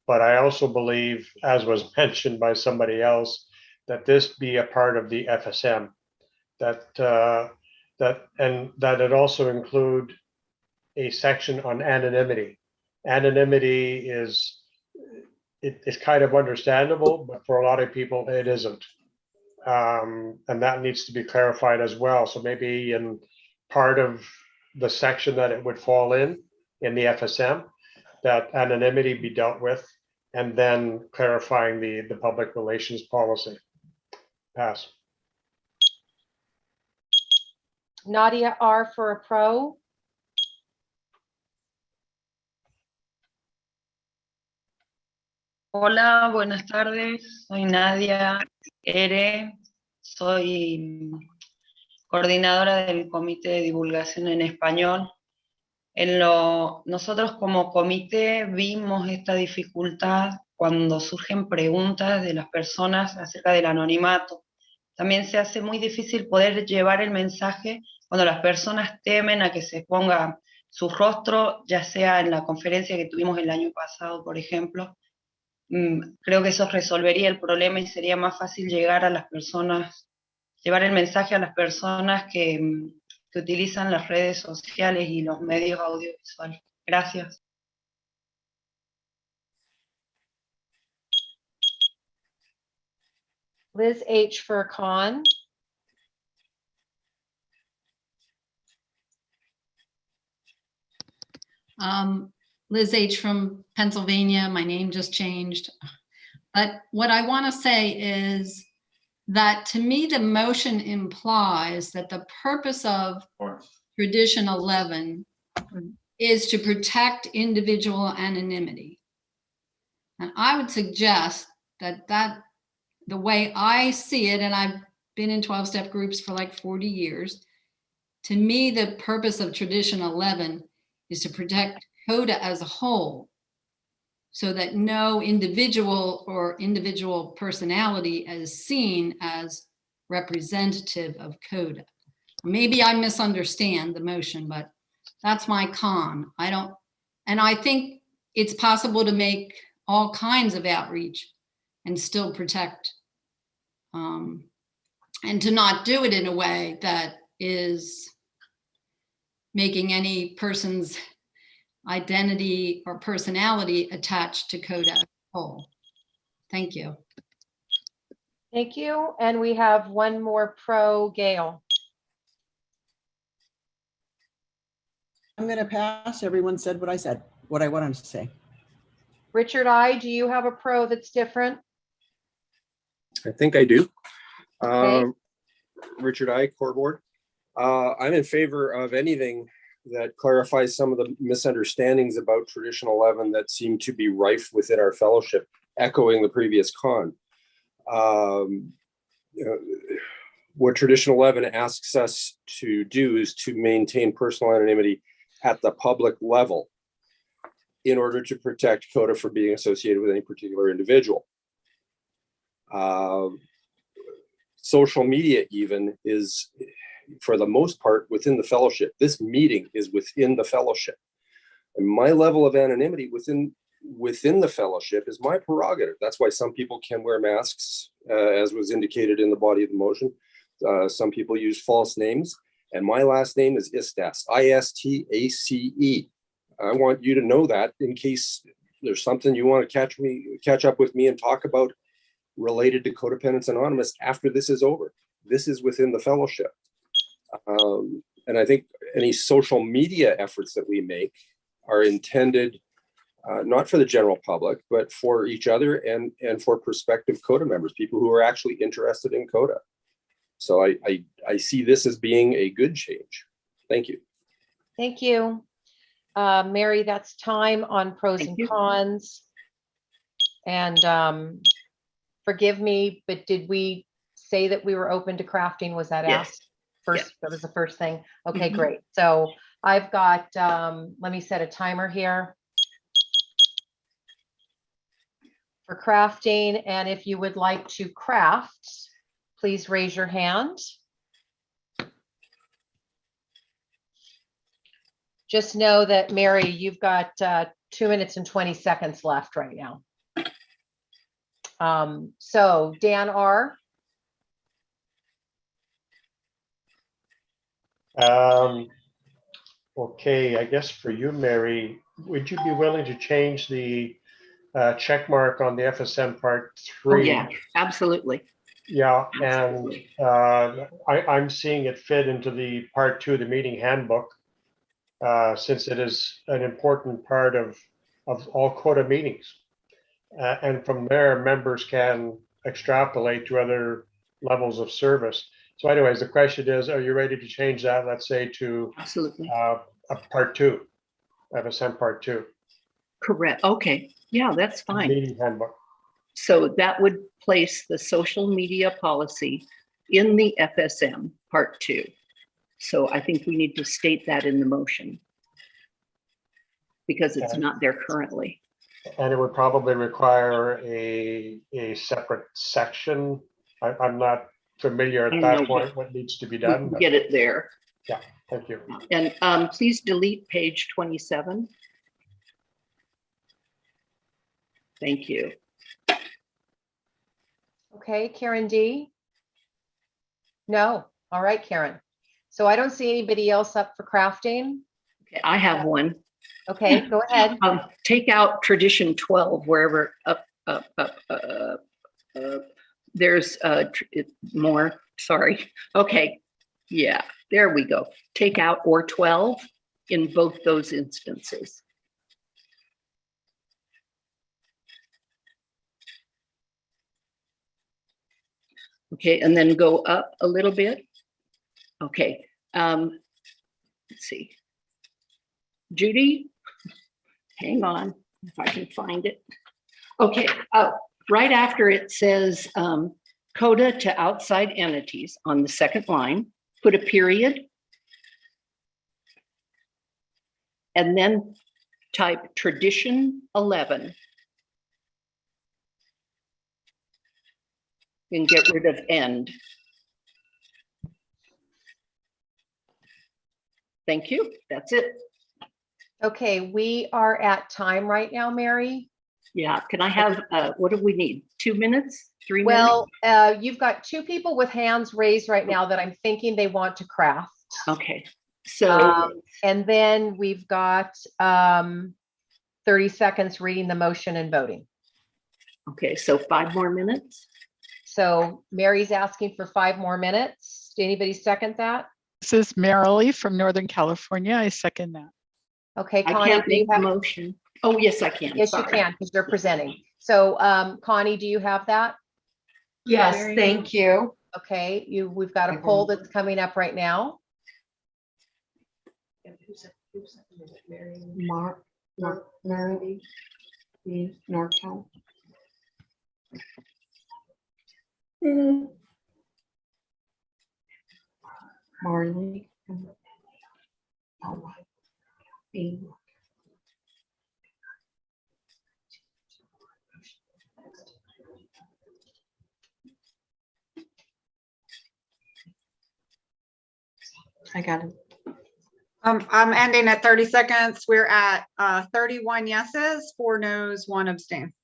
I also believe, as was mentioned by somebody else, that this be a part of the FSM, that it also include a section on anonymity. Anonymity is it's kind of understandable, but for a lot of people it isn't, and that needs to be clarified as well. So maybe in part of the section that it would fall in the FSM, that anonymity be dealt with, and then clarifying the public relations policy. Pass. Nadia R. for a Pro. Hola, buenas tardes. Soy Nadia R. Soy coordinadora del Comité de Divulgación en Español. Nosotros como comité vimos esta dificultad cuando surgen preguntas de las personas acerca del anonimato. También se hace muy difícil poder llevar el mensaje cuando las personas temen a que se ponga su rostro, ya sea en la conferencia que tuvimos el año pasado, por ejemplo. Creo que eso resolvería el problema y sería más fácil llegar a las personas, llevar el mensaje a las personas que utilizan las redes sociales y los medios audiovisuales. Gracias. Liz H. for Con. Liz H. from Pennsylvania. My name just changed. But what I want to say is that to me, the motion implies that the purpose of Tradition 11 is to protect individual anonymity. And I would suggest that the way I see it, and I've been in 12-step groups for like 40 years, to me, the purpose of Tradition 11 is to protect CoDA as a whole, so that no individual or individual personality is seen as representative of CoDA. Maybe I misunderstand the motion, but that's my con. And I think it's possible to make all kinds of outreach and still protect, and to not do it in a way that is making any person's identity or personality attached to CoDA as a whole. Thank you. Thank you. And we have one more pro, Gail. I'm going to pass. Everyone said what I said, what I wanted to say. Richard I., do you have a pro that's different? I think I do. Okay. Richard I., Core Board. I'm in favor of anything that clarifies some of the misunderstandings about Tradition 11 that seem to be rife within our fellowship, echoing the previous con. What Tradition 11 asks us to do is to maintain personal anonymity at the public level in order to protect CoDA from being associated with any particular individual. Social media even is, for the most part, within the fellowship. This meeting is within the fellowship. And my level of anonymity within the fellowship is my prerogative. That's why some people can wear masks, as was indicated in the body of the motion. Some people use false names. And my last name is Istace, I-S-T-A-C-E. I want you to know that in case there's something you want to catch up with me and talk about related to Codependents Anonymous after this is over. This is within the fellowship. And I think any social media efforts that we make are intended not for the general public, but for each other and for prospective CoDA members, people who are actually interested in CoDA. So I see this as being a good change. Thank you. Thank you. Mary, that's time on pros and cons. And forgive me, but did we say that we were open to crafting? Was that asked first? That was the first thing. Okay, great. So I've got, let me set a timer here for crafting. And if you would like to craft, please raise your hand. Just know that, Mary, you've got 2 minutes and 20 seconds left right now. So Dan R. Okay, I guess for you, Mary, would you be willing to change the check mark on the FSM Part 3? Oh, yeah, absolutely. Yeah, and I'm seeing it fit into the Part 2 of the meeting handbook, since it is an important part of all CoDA meetings. And from there, members can extrapolate to other levels of service. So anyways, the question is, are you ready to change that, let's say, to absolutely a Part 2, FSM Part 2? Correct. Okay. Yeah, that's fine. Meeting handbook. So that would place the social media policy in the FSM Part 2. So I think we need to state that in the motion because it's not there currently. And it would probably require a separate section. I'm not familiar at that point what needs to be done. Get it there. Yeah, thank you. And please delete page 27. Thank you. Okay, Karen D. No. All right, Karen. So I don't see anybody else up for crafting. Okay, I have one. Okay, go ahead. Take out tradition 12 wherever there's more. Sorry. Okay. Yeah, there we go. Take out or 12 in both those instances. Okay, and then go up a little bit. Okay. Let's see. Judy, hang on if I can find it. Okay, right after it says CoDA to outside entities on the second line, put a period. And then type tradition 11. And get rid of end. Thank you. That's it. Okay, we are at time right now, Mary. Yeah, can I have, what do we need? 2 minutes? 3 Well, minutes? you've got 2 people with hands raised right now that I'm thinking they want to craft. Okay, so. And then we've got 30 seconds reading the motion and voting. Okay, so 5 more minutes? So Mary's asking for 5 more minutes. Did anybody second that? This is Marilee from Northern California. I second that. Okay, I Connie, can't do you make the have? motion. Oh, yes, I can. Yes, Sorry. you can, because you're presenting. So Connie, do you have that? Yes, thank you. Okay, we've got a poll that's coming up right now. Marilee, NorCal. Marley. I got it. I'm ending at 30 seconds. We're at 31 yeses, 4 noes, 1 abstain.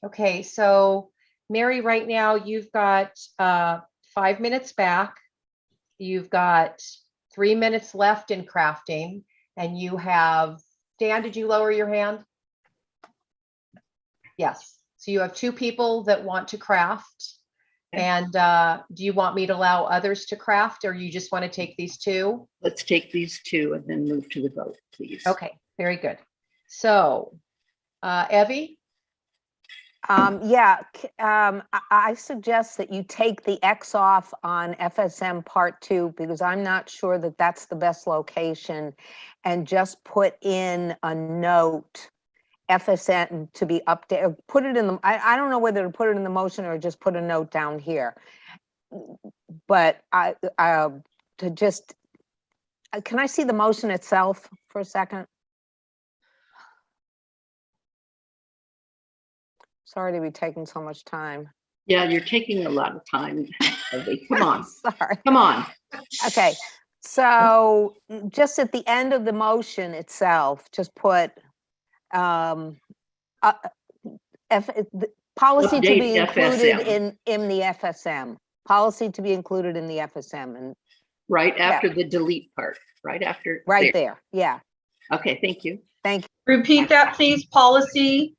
Okay, so Mary, right now you've got 5 minutes back. You've got 3 minutes left in crafting, and you have, Dan, did you lower your hand? Yes. So you have 2 people that want to craft, And do you want me to allow others to craft, or you just want to take these two? Let's take these two and then move to the vote, please. Okay, very good. So, Evie? I suggest that you take the X off on FSM Part 2 because I'm not sure that that's the best location, and just put in a note, FSM to be updated, put it in the, I don't know whether to put it in the motion or just put a note down here. But to just, can I see the motion itself for a second? Sorry to be taking so much time. Yeah, you're taking a lot of time. Come on. Sorry. Come on. Okay, so just at the end of the motion itself, just put policy to be Update included FSM. in the FSM. Policy to be included in the FSM, and Right after the delete part, right after. right there, yeah. Okay, thank you. Thank you. Repeat that, please. Policy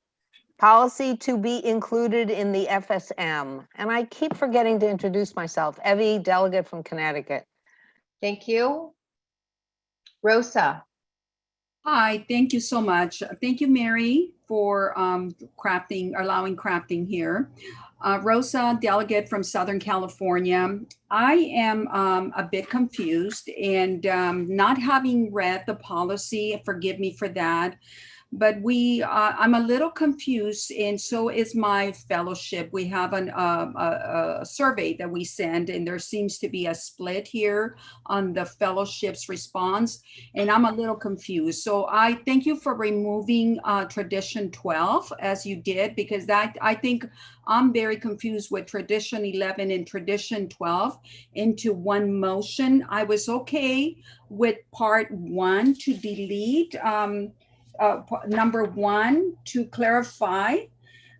to be included in the FSM. And I keep forgetting to introduce myself. Evie, delegate from Connecticut. Thank you. Rosa? Hi, thank you so much. Thank you, Mary, for allowing crafting here. Rosa, delegate from Southern California. I am a bit confused, and not having read the policy, forgive me for that. But I'm a little confused, and so is my fellowship. We have a survey that we send, and there seems to be a split here on the fellowship's response, and I'm a little confused. So I thank you for removing tradition 12 as you did, because I think I'm very confused with tradition 11 and tradition 12 into one motion. I was okay with part 1 to delete. Number 1 to clarify,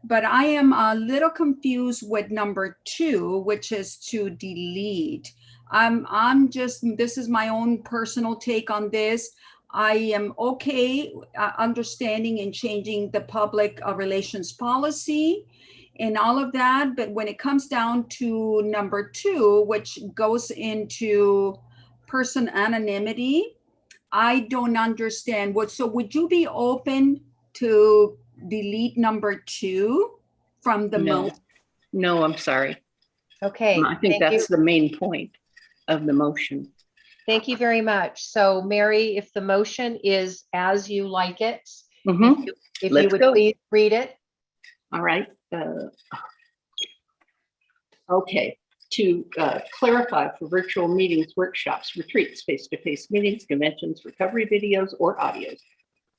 but I am a little confused with number 2, which is to delete. This is my own personal take on this. I am okay understanding and changing the public relations policy and all of that, but when it comes down to number 2, which goes into person anonymity, I don't understand so would you be open to delete number 2 from the motion? No, I'm sorry. Okay. I think that's the main point of the motion. Thank you very much. So Mary, if the motion is as you like it, if you would please read it. All right. Okay. To clarify, for virtual meetings, workshops, retreats, face-to-face meetings, conventions, recovery videos, or audios.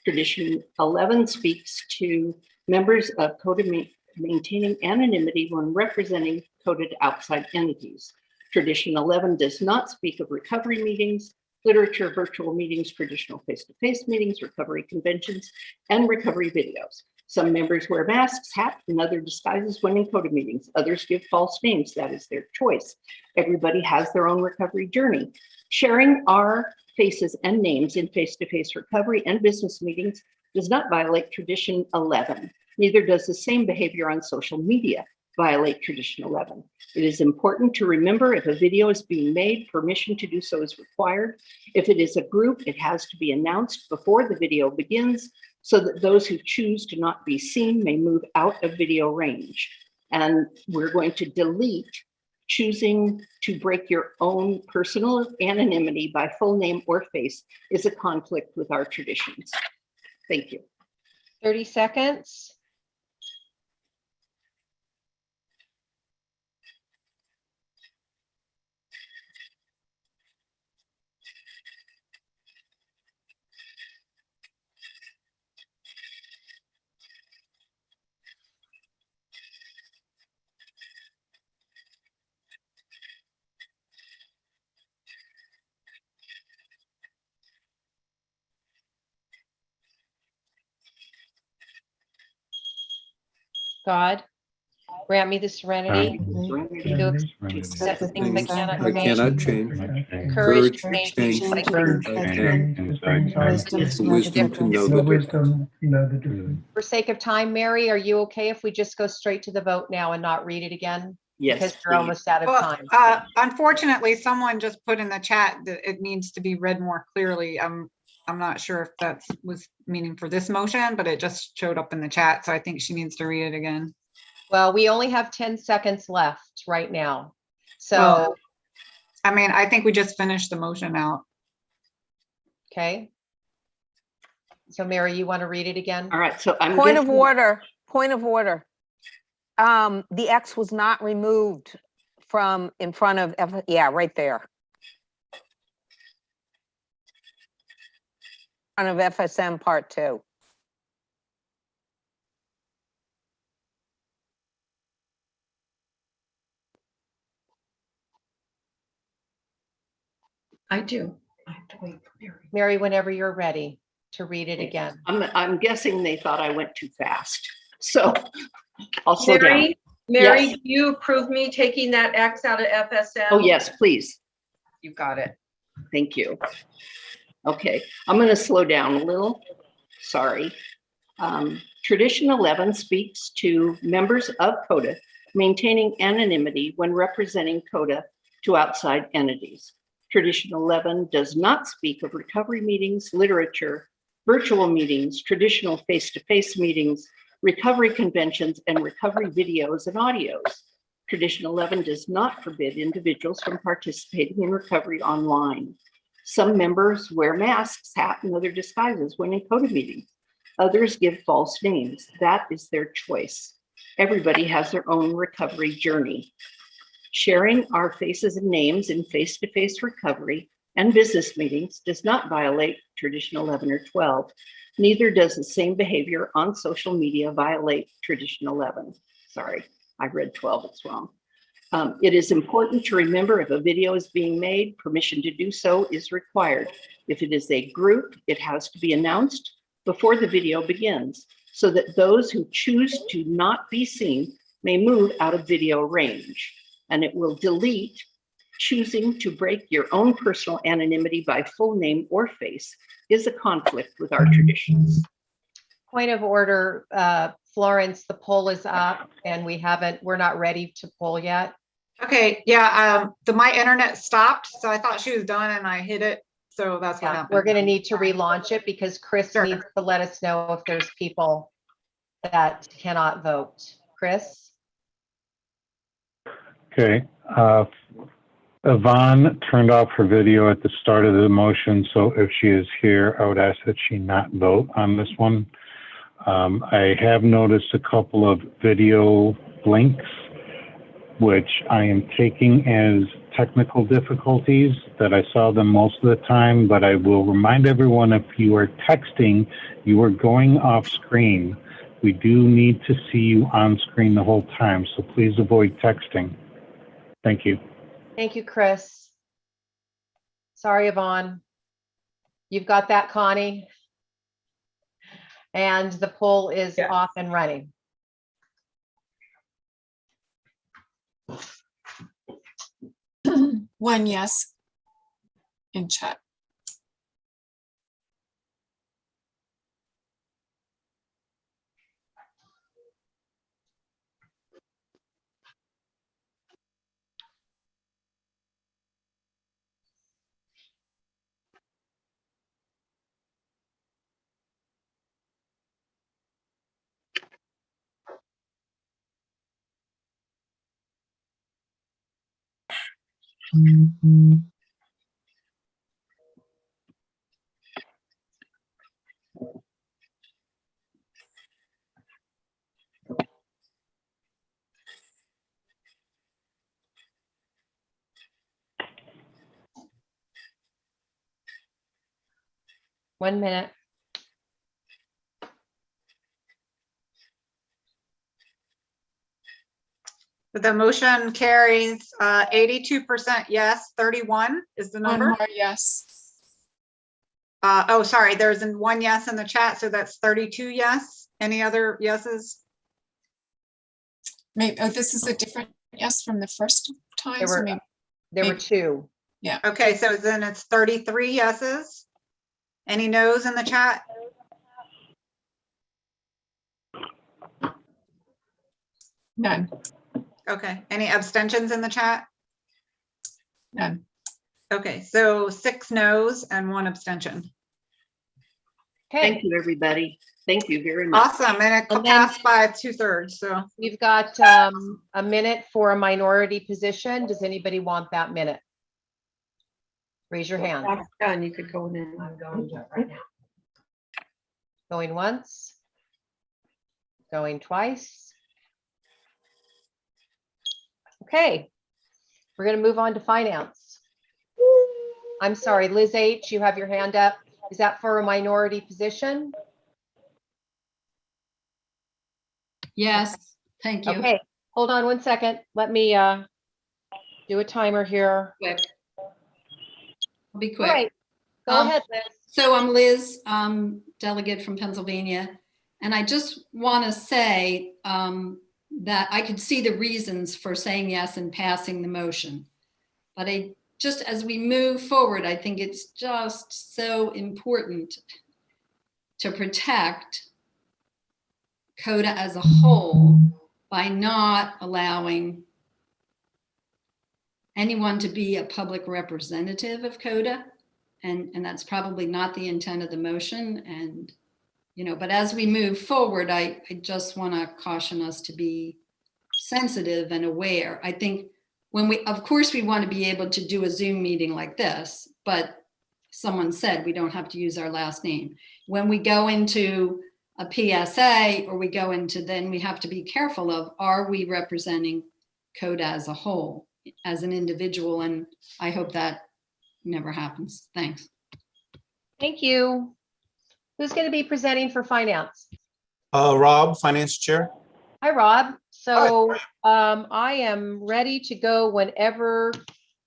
Tradition 11 speaks to members of CoDA maintaining anonymity when representing CoDA to outside entities. Tradition 11 does not speak of recovery meetings, literature, virtual meetings, traditional face-to-face meetings, recovery conventions, and recovery videos. Some members wear masks, hats, and other disguises when in CoDA meetings. Others give false names. That is their choice. Everybody has their own recovery journey. Sharing our faces and names in face-to-face recovery and business meetings does not violate Tradition 11. Neither does the same behavior on social media violate Tradition 11. It is important to remember if a video is being made, permission to do so is required. If it is a group, it has to be announced before the video begins, so that those who choose to not be seen may move out of video range. And we're going to delete choosing to break your own personal anonymity by full name or face is a conflict with our traditions. Thank you. 30 seconds. God, grant me the serenity to accept the things I cannot change, courage to change things I can, wisdom to know the difference. For sake of time, Mary, are you okay if we just go straight to the vote now and not read it again? Yes, because we're please. almost out of Well, time. unfortunately, someone just put in the chat that it needs to be read more clearly. I'm not sure if that was meaning for this motion, but it just showed up in the chat. So I think she needs to read it again. Well, we only have 10 seconds left right now. So, Well, I mean, I think we just finished the motion out. okay. So Mary, you want to read it again? All right, so I'm Point of guessing- order, point of order. The X was not removed from in front of, yeah, right there. Front of FSM Part 2. I do. I have to wait for Mary. Mary, whenever you're ready to read it again. I'm guessing they thought I went too fast. So I'll slow down. Mary, Yes. you approve me taking that X out of FSM? Oh, yes, please. You got it. Thank you. Okay, I'm going to slow down a little. Sorry. Tradition 11 speaks to members of CoDA maintaining anonymity when representing CoDA to outside entities. Tradition 11 does not speak of recovery meetings, literature, virtual meetings, traditional face-to-face meetings, recovery conventions, and recovery videos and audios. Tradition 11 does not forbid individuals from participating in recovery online. Some members wear masks, hat, and other disguises when in CoDA meetings. Others give false names. That is their choice. Everybody has their own recovery journey. Sharing our faces and names in face-to-face recovery and business meetings does not violate Tradition 11 or 12. Neither does the same behavior on social media violate Tradition 11. Sorry, I read 12, it's wrong. It is important to remember if a video is being made, permission to do so is required. If it is a group, it has to be announced before the video begins so that those who choose to not be seen may move out of video range. And it will delete. Choosing to break your own personal anonymity by full name or face is a conflict with our traditions. Point of order, Florence, the poll is up and we're not ready to poll yet. Okay, yeah, my internet stopped, so I thought she was done and I hit it. So that's what happened. We're going to need to relaunch it because Chris needs to let us know if there's people that cannot vote. Chris? Okay. Yvonne turned off her video at the start of the motion, so if she is here, I would ask that she not vote on this one. I have noticed a couple of video blinks, which I am taking as technical difficulties, that I saw them most of the time, but I will remind everyone, if you are texting, you are going off screen. We do need to see you on screen the whole time, so please avoid texting. Thank you. Thank you, Chris. Sorry, Yvonne. You've got that, Connie. And the poll is off and running. One yes in chat. One minute. The motion carries 82% yes, 31 is the number. One more yes. Oh, sorry, there's one yes in the chat, so that's 32 yes. Any other yeses? Maybe, oh, this is a different yes from the first time. There so were, maybe, there were two. Yeah. Okay, so then it's 33 yeses. Any no's in the chat? None. Okay, any abstentions in the chat? None. Okay, so 6 noes and 1 abstention. Thank you, everybody. Thank you very much. Awesome, and it And then- passed by 2/3, so. We've got a minute for a minority position. Does anybody want that minute? Raise your hand. That's done. You could go in. I'm going to right now. Going once. Going twice. Okay. We're going to move on to finance. I'm sorry, Liz H., you have your hand up. Is that for a minority position? Yes, thank you. Okay, hold on 1 second. Let me do a timer here. Quick. I'll be All quick. right, go ahead, Liz. So I'm Liz, delegate from Pennsylvania, and I just want to say that I could see the reasons for saying yes and passing the motion. But just as we move forward, I think it's just so important to protect CoDA as a whole by not allowing anyone to be a public representative of CoDA. And that's probably not the intent of the motion. And, but as we move forward, I just want to caution us to be sensitive and aware. I think of course, we want to be able to do a Zoom meeting like this, but someone said we don't have to use our last name. When we go into a PSA or we go into, then we have to be careful of, are we representing CoDA as a whole, as an individual? And I hope that never happens. Thanks. Thank you. Who's going to be presenting for finance? Rob, Finance Chair. Hi, Rob. So I am ready to go whenever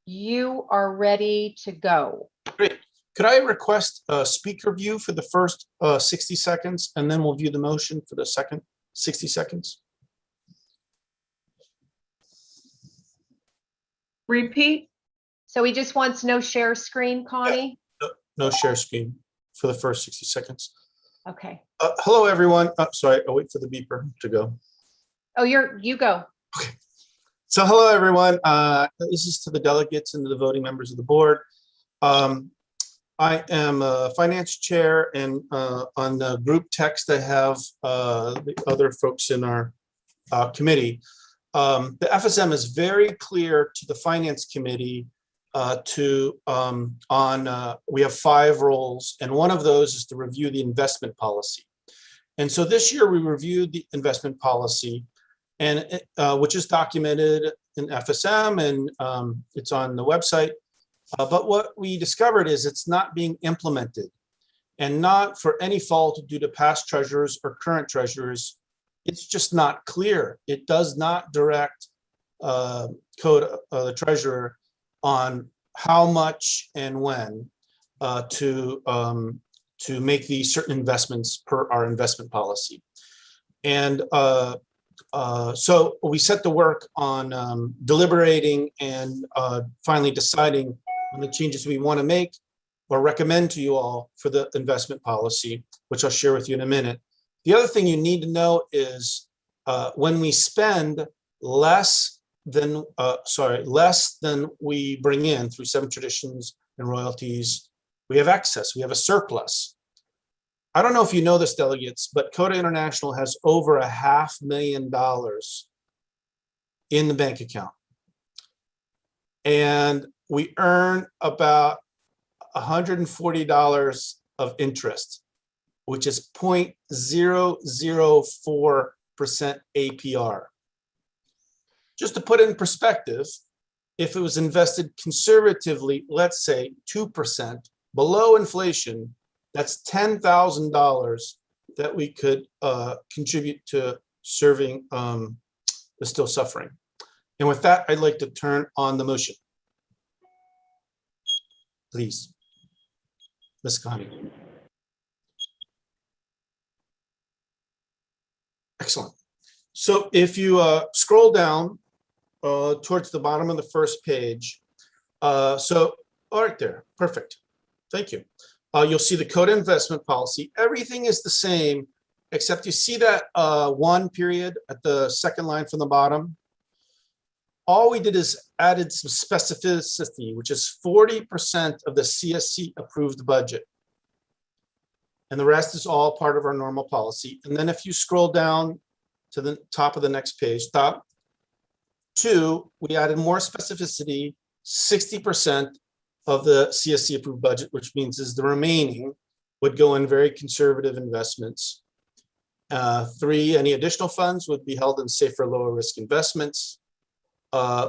you are ready to go. Great. Could I request a speaker view for the first 60 seconds, and then we'll view the motion for the second 60 seconds? Repeat. So he just wants no share screen, Connie? Yeah. No share screen for the first 60 seconds. Okay. Hello, everyone. Sorry, I'll wait for the beeper to go. Oh, you go. Okay. So hello, everyone. This is to the delegates and to the voting members of the board. I am a finance chair, and on the group text, I have the other folks in our committee. The FSM is very clear to the finance committee we have 5 roles, and one of those is to review the investment policy. And so this year we reviewed the investment policy, and which is documented in FSM, and it's on the website. But what we discovered is it's not being implemented, and not for any fault due to past treasurers or current treasurers. It's just not clear. It does not direct the treasurer on how much and when to make these certain investments per our investment policy. And so we set to work on deliberating and finally deciding on the changes we want to make or recommend to you all for the investment policy, which I'll share with you in a minute. The other thing you need to know is when we spend less than we bring in through 7 traditions and royalties, we have excess, we have a surplus. I don't know if you know this, delegates, but CoDA International has over $500,000 in the bank account. And we earn about $140 of interest, which is 0.004% APR. Just to put it in perspective, if it was invested conservatively, let's say 2% below inflation, that's $10,000 that we could contribute to serving the still suffering. And with that, I'd like to turn on the motion. Please, Ms. Connie. Excellent. So if you scroll down towards the bottom of the first page, all right there, perfect. Thank you. You'll see the CoDA investment policy. Everything is the same, except you see that 1 period at the second line from the bottom. all we did is added some specificity, which is 40% of the CSC approved budget. And the rest is all part of our normal policy. And then if you scroll down to the top of the next page, top 2, we added more specificity, 60% of the CSC approved budget, which means is the remaining would go in very conservative investments. 3, any additional funds would be held in safer, lower risk investments.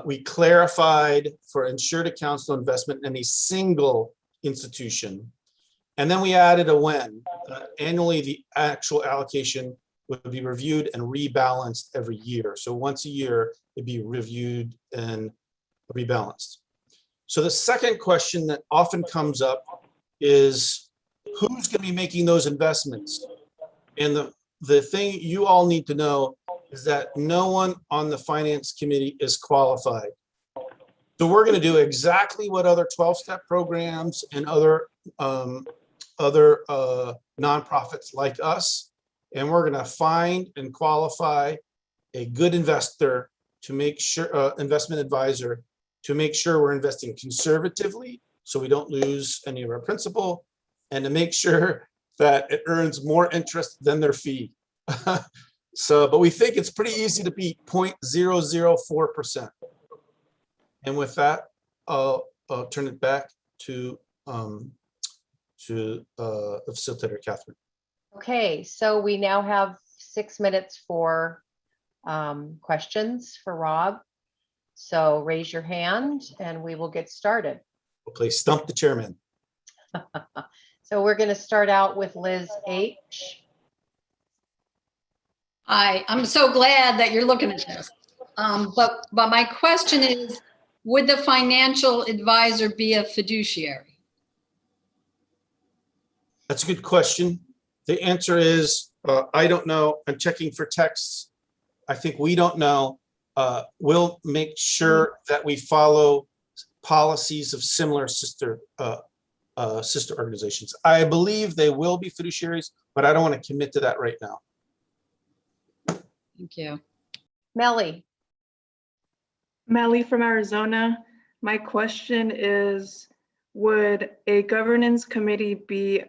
We clarified for insured accounts no investment in a single institution. And then we added a when. Annually, the actual allocation would be reviewed and rebalanced every year. So once a year, it'd be reviewed and rebalanced. So the second question that often comes up is who's going to be making those investments? And the thing you all need to know is that no one on the finance committee is qualified. So we're going to do exactly what other 12-step programs and other nonprofits like us, and we're going to find and qualify a good investor to make sure, investment advisor, to make sure we're investing conservatively so we don't lose any of our principal, and to make sure that it earns more interest than their fee. So, but we think it's pretty easy to beat 0.004%. And with that, I'll turn it back to the facilitator, Catherine. Okay, so we now have 6 minutes for questions for Rob. So raise your hand and we will get started. We'll play Stump the Chairman. So we're going to start out with Liz H. Hi, I'm so glad that you're looking at this. But my question is, would the financial advisor be a fiduciary? That's a good question. The answer is, I don't know. I'm checking for texts. I think we don't know. We'll make sure that we follow policies of similar sister organizations. I believe they will be fiduciaries, but I don't want to commit to that right now. Thank you. Melly. Melly from Arizona. My question is, would a governance committee be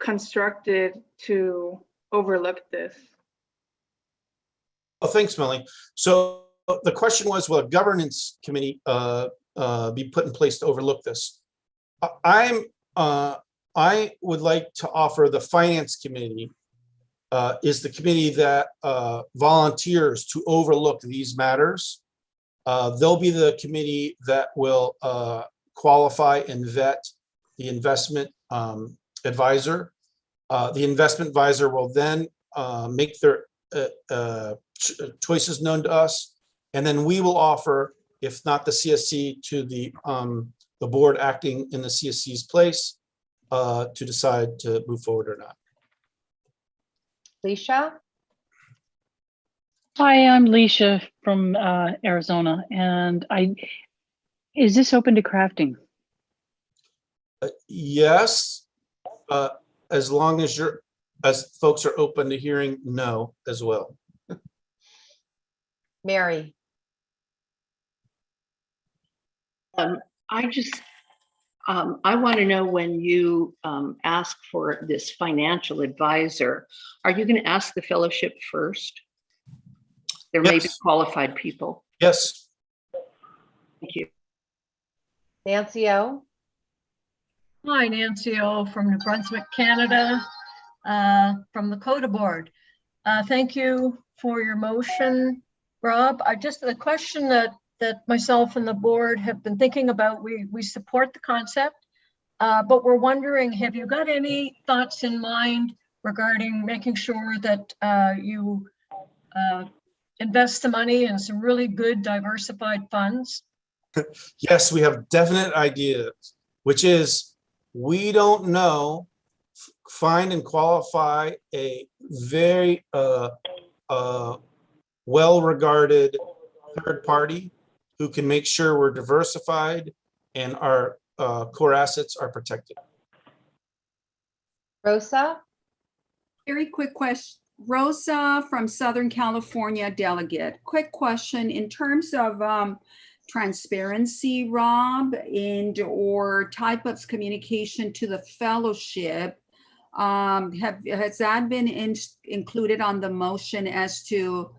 constructed to overlook this? Oh, thanks, Melly. So the question was, will a governance committee be put in place to overlook this? I would like to offer the finance committee is the committee that volunteers to overlook these matters. They'll be the committee that will qualify and vet the investment advisor. The investment advisor will then make their choices known to us, and then we will offer, if not the CSC, to the board acting in the CSC's place to decide to move forward or not. Leisha. Hi, I'm Leisha from Arizona, and is this open to crafting? Yes, as long as folks are open to hearing no as well. Mary. I want to know, when you ask for this financial advisor, are you going to ask the fellowship first? There may be qualified people. Yes. Thank you. Nancy O. Hi, Nancy O. from New Brunswick, Canada, from the CoDA board. Thank you for your motion, Rob. The question that myself and the board have been thinking about, we support the concept, but we're wondering, have you got any thoughts in mind regarding making sure that you invest the money in some really good diversified funds? Yes, we have definite ideas, which is, we don't know, find and qualify a very well-regarded third party who can make sure we're diversified and our core assets are protected. Rosa. Very quick question. Rosa from Southern California delegate. Quick question in terms of transparency, Rob, and or type of communication to the fellowship. Has that been included on the motion as to,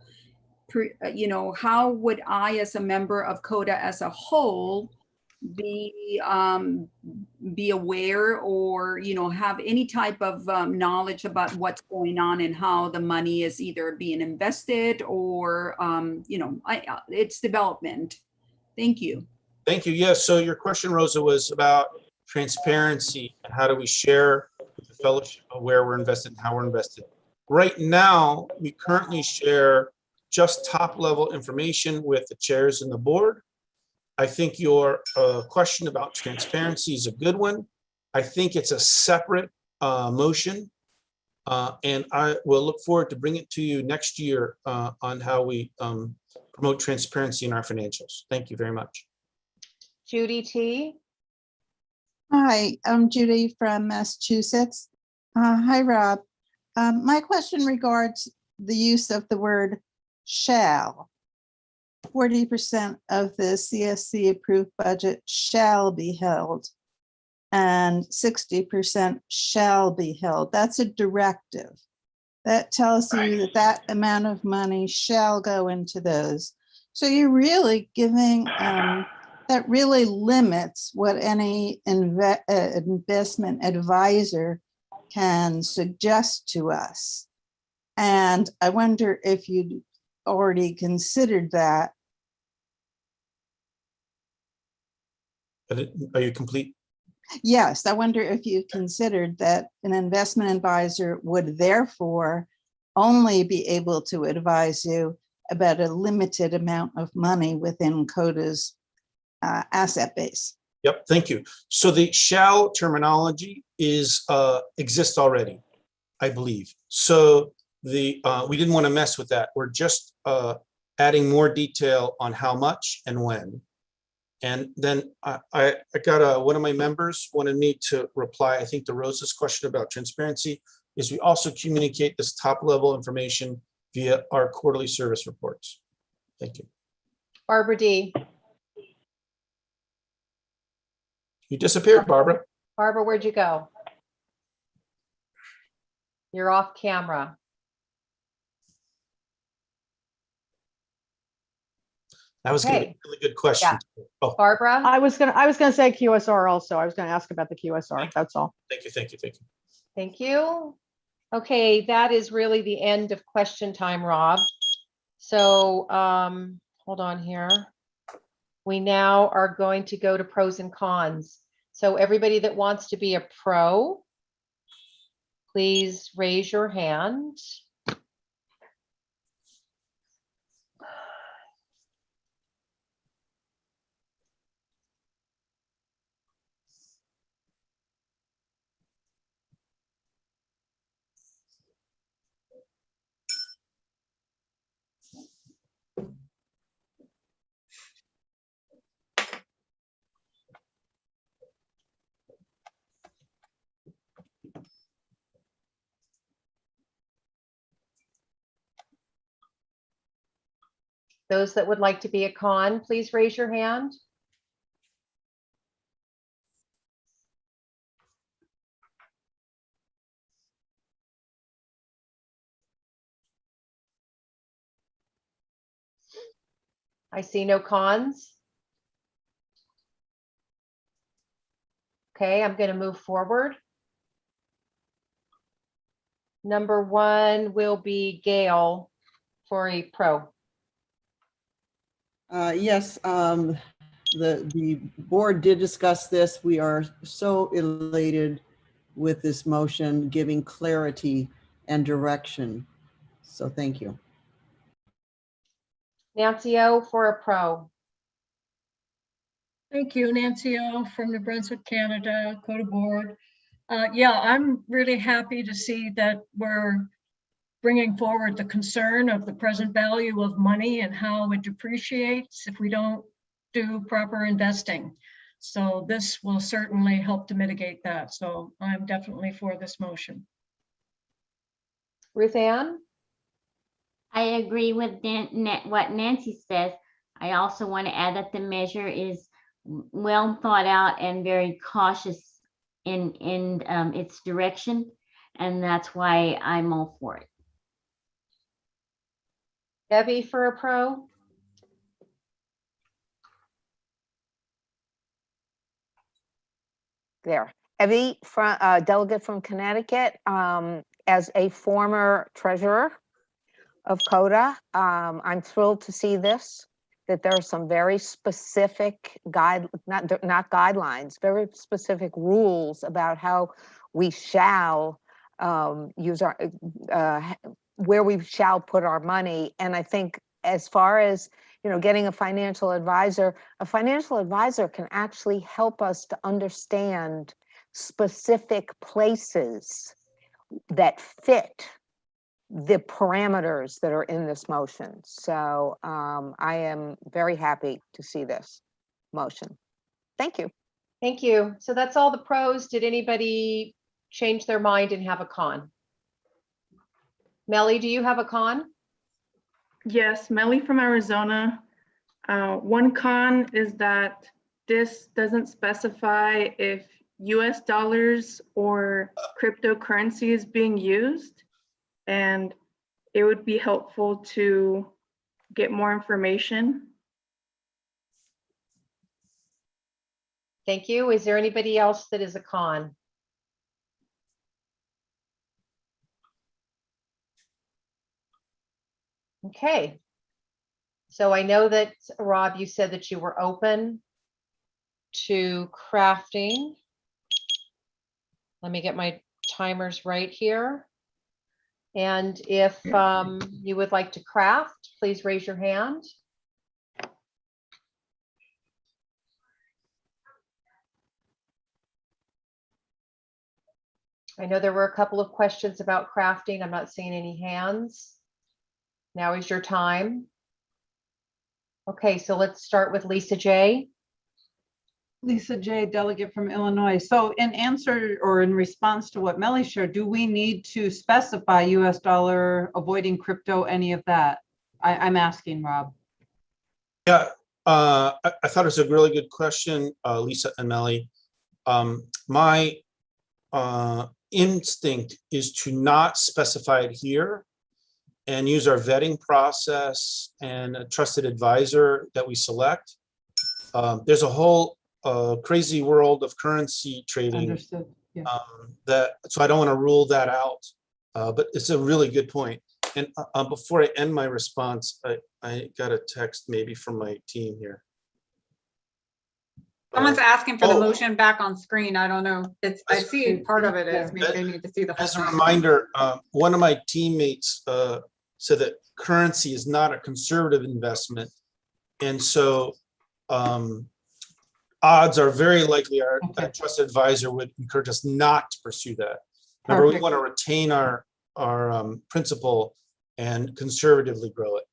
how would I, as a member of CoDA as a whole, be aware or have any type of knowledge about what's going on and how the money is either being invested or its development? Thank you. Thank you. Yes. So your question, Rosa, was about transparency and how do we share with the fellowship of where we're invested and how we're invested. Right now, we currently share just top level information with the chairs and the board. I think your question about transparency is a good one. I think it's a separate motion, and I will look forward to bring it to you next year on how we promote transparency in our financials. Thank you very much. Judy T. Hi, I'm Judy from Massachusetts. Hi, Rob. My question regards the use of the word shall. 40% of the CSC approved budget shall be held and 60% shall be held. That's a directive. That tells you that that amount of money shall go into those. So you're really giving, that really limits what any investment advisor can suggest to us. And I wonder if you'd already considered that. Are you complete? Yes, I wonder if you considered that an investment advisor would therefore only be able to advise you about a limited amount of money within CoDA's asset base. Yep, thank you. So the shall terminology is exists already, I believe. So we didn't want to mess with that. We're just adding more detail on how much and when. And then I got one of my members wanted me to reply, I think, to Rosa's question about transparency, is we also communicate this top level information via our quarterly service reports. Thank you. Barbara D. You disappeared, Barbara. Barbara, where'd you go? You're off camera. That was going to be a really good question. Yeah. Oh, Barbara? I was gonna say QSR also. I was gonna ask about the QSR. That's all. thank you, thank you, thank you. Thank you. Okay, that is really the end of question time, Rob. So hold on here. We now are going to go to pros and cons. So everybody that wants to be a pro, please raise your hand. Those that would like to be a con, please raise your hand. I see no cons. Okay, I'm going to move forward. Number one will be Gail for a pro. Yes, the board did discuss this. We are so elated with this motion, giving clarity and direction. So thank you. Nancy O for a pro. Thank you, Nancy O from New Brunswick, Canada, CoDA board. Yeah, I'm really happy to see that we're bringing forward the concern of the present value of money and how it depreciates if we don't do proper investing. So this will certainly help to mitigate that. So I'm definitely for this motion. Ruth Ann? I agree with what Nancy says. I also want to add that the measure is well thought out and very cautious in its direction, and that's why I'm all for it. Debbie for a pro? There. Evie, delegate from Connecticut, as a former treasurer of CoDA, I'm thrilled to see this, that there are some very specific not guidelines, very specific rules about how we shall use our, where we shall put our money. And I think as far as, getting a financial advisor can actually help us to understand specific places that fit the parameters that are in this motion. So I am very happy to see this motion. Thank you. Thank you. So that's all the pros. Did anybody change their mind and have a con? Melly, do you have a con? Yes, Melly from Arizona. One con is that this doesn't specify if US dollars or cryptocurrency is being used, and it would be helpful to get more information. Thank you. Is there anybody else that is a con? Okay. So I know that, Rob, you said that you were open to crafting. Let me get my timers right here. And if you would like to craft, please raise your hand. I know there were a couple of questions about crafting. I'm not seeing any hands. Now is your time. Okay, so let's start with Lisa J. Lisa J, delegate from Illinois. So in answer or in response to what Melly shared, do we need to specify US dollar, avoiding crypto, any of that? I'm asking, Rob. Yeah, I thought it was a really good question, Lisa and Melly. My instinct is to not specify it here and use our vetting process and a trusted advisor that we select. There's a whole crazy world of currency trading. Understood. Yeah. So I don't want to rule that out, but it's a really good point. And before I end my response, I got a text maybe from my team here. Someone's asking for the motion back on screen. I don't know. I see part of it is maybe they need to see the whole As a thing. reminder, one of my teammates said that currency is not a conservative investment. And so odds are very likely our trusted advisor would encourage us not to pursue that. Remember, we want to retain our principal and conservatively grow it.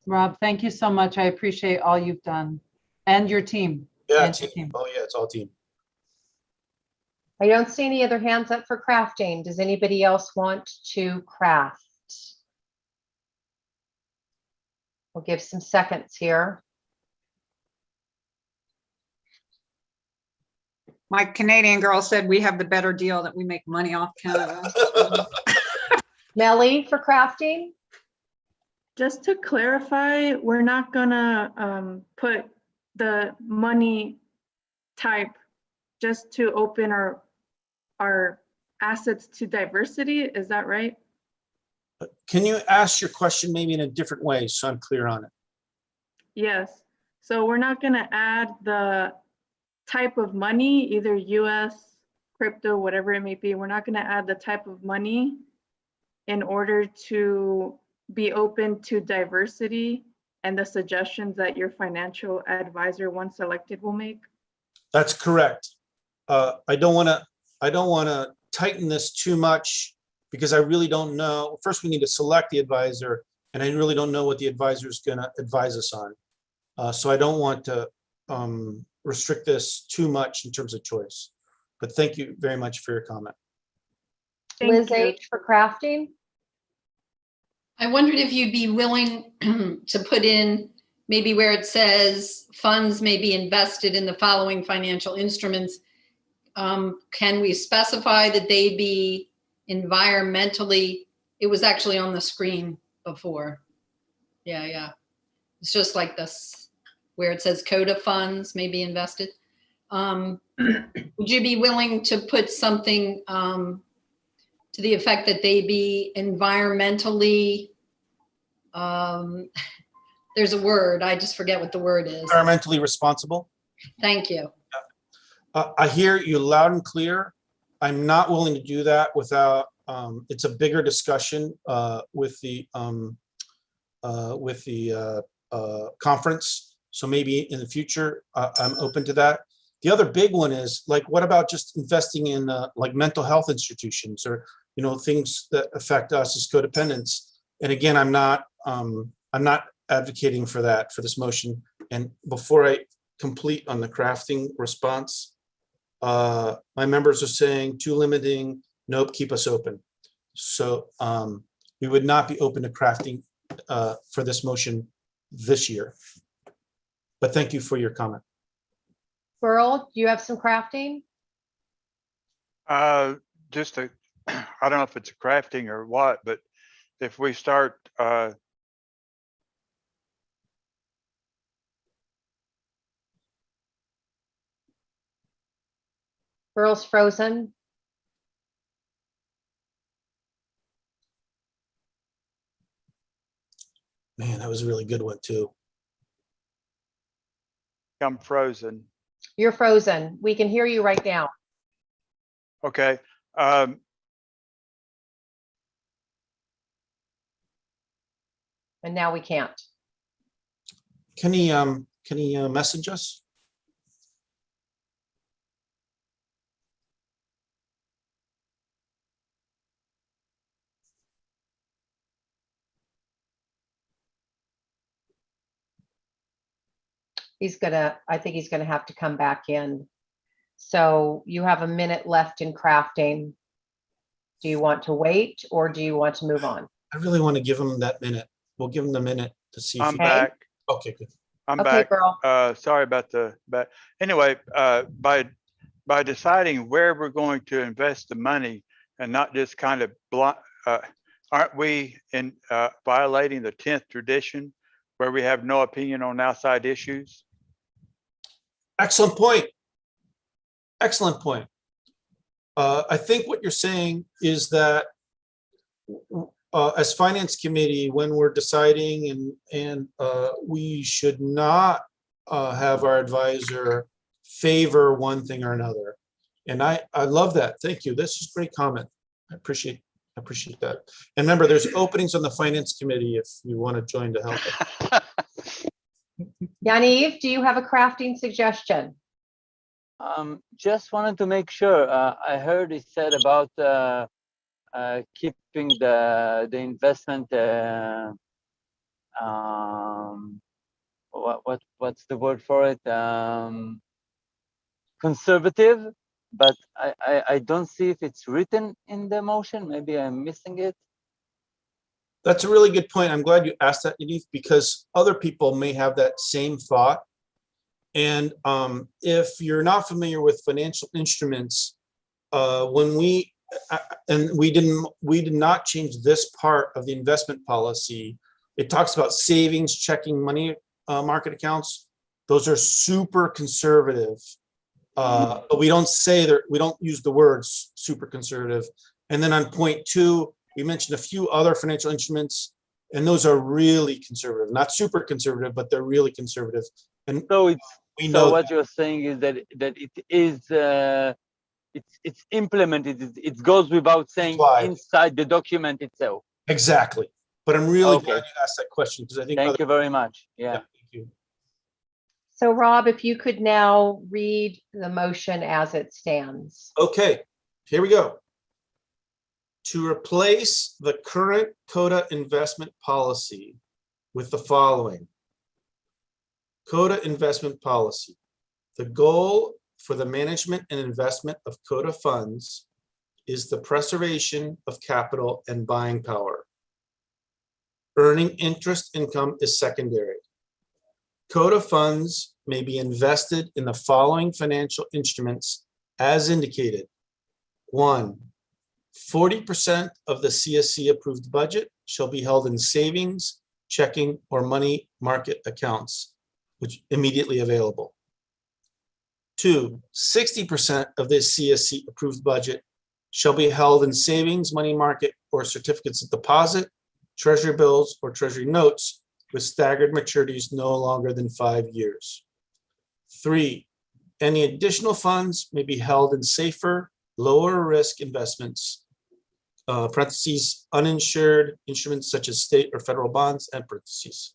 Rob, thank you so much. I appreciate all you've done and your team. Yeah, team. Oh yeah, it's all team. I don't see any other hands up for crafting. Does anybody else want to craft? We'll give some seconds here. My Canadian girl said we have the better deal, that we make money off Canada. Melly for crafting? Just to clarify, we're not gonna put the money type just to open our assets to diversity. Is that right? Can you ask your question maybe in a different way so I'm clear on it? Yes. So we're not gonna add the type of money, either US, crypto, whatever it may be. We're not gonna add the type of money in order to be open to diversity and the suggestions that your financial advisor, once selected, will make? That's correct. I don't want to tighten this too much because I really don't know. First, we need to select the advisor, and I really don't know what the advisor is going to advise us on. So I don't want to restrict this too much in terms of choice. But thank you very much for your comment. Liz H for crafting. I wondered if you'd be willing to put in maybe where it says funds may be invested in the following financial instruments. Can we specify that they be environmentally, it was actually on the screen before. Yeah. It's just like this, where it says CoDA funds may be invested. Would you be willing to put something to the effect that they be environmentally, there's a word, I just forget what the word is. Environmentally responsible. Thank you. I hear you loud and clear. I'm not willing to do that without, it's a bigger discussion with the conference. So maybe in the future, I'm open to that. The other big one is like, what about just investing in like mental health institutions or, you know, things that affect us as codependents? And again, I'm not advocating for that, for this motion. And before I complete on the crafting response, my members are saying too limiting, nope, keep us open. So we would not be open to crafting for this motion this year. But thank you for your comment. Burl, do you have some crafting? Just a, I don't know if it's a crafting or what, but if we start Burl's frozen. Man, that was a really good one too. I'm frozen. You're frozen. We can hear you right now. Okay. And now we can't. Can he message us? I think he's gonna have to come back in. So you have a minute left in crafting. Do you want to wait or do you want to move on? I really want to give him that minute. We'll give him the minute to see if I'm he back. Okay, good. I'm Okay, back. Burl. Sorry about the back. Anyway, by deciding where we're going to invest the money and not just kind of aren't we in violating the 10th tradition where we have no opinion on outside issues? Excellent point. Excellent point. I think what you're saying is that as finance committee, when we're deciding and we should not have our advisor favor one thing or another. And I love that. Thank you. This is a great comment. I appreciate that. And remember, there's openings on the finance committee if you want to join to help. Yaniv, do you have a crafting suggestion? Just wanted to make sure. I heard it said about keeping the investment. What's the word for it? Conservative, but I don't see if it's written in the motion. Maybe I'm missing it. That's a really good point. I'm glad you asked that, Yaniv, because other people may have that same thought. And if you're not familiar with financial instruments, when we did not change this part of the investment policy. It talks about savings, checking, money market accounts. Those are super conservative, but we don't say that. We don't use the words super conservative. And then on point 2, we mentioned a few other financial instruments, and those are really conservative, not super conservative, but they're really conservative. And so we know what you're saying is that it is it's implemented. It goes without saying inside the document itself. Exactly. But I'm really glad you asked that question because I think. Thank you very much. Yeah. Thank you. So Rob, if you could now read the motion as it stands. Okay, here we go. To replace the current CoDA investment policy with the following. CoDA investment policy. The goal for the management and investment of CoDA funds is the preservation of capital and buying power. Earning interest income is secondary. CoDA funds may be invested in the following financial instruments as indicated. 1, 40% of the CSC approved budget shall be held in savings, checking, or money market accounts, which immediately available. 2, 60% of the CSC approved budget shall be held in savings, money market, or certificates of deposit, treasury bills, or treasury notes with staggered maturities no longer than 5 years. 3, any additional funds may be held in safer, lower risk investments, parentheses, uninsured instruments such as state or federal bonds, and parentheses.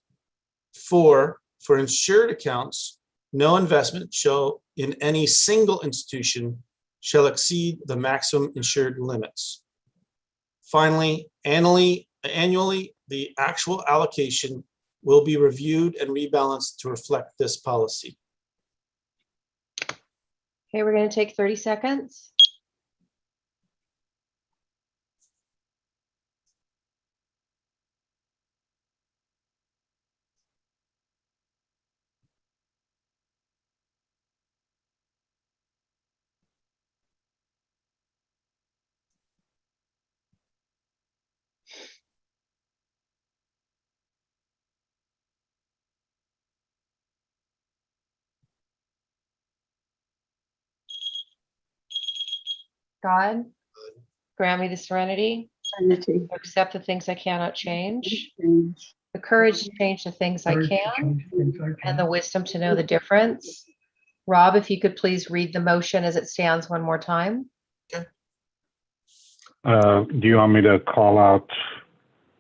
4, for insured accounts, no investment shall in any single institution shall exceed the maximum insured limits. Finally, annually, the actual allocation will be reviewed and rebalanced to reflect this policy. Okay, we're going to take 30 seconds. God, grant me the serenity to accept the things I cannot change, the courage to change the things I can, and the wisdom to know the difference. Rob, if you could please read the motion as it stands one more time. Do you want me to call out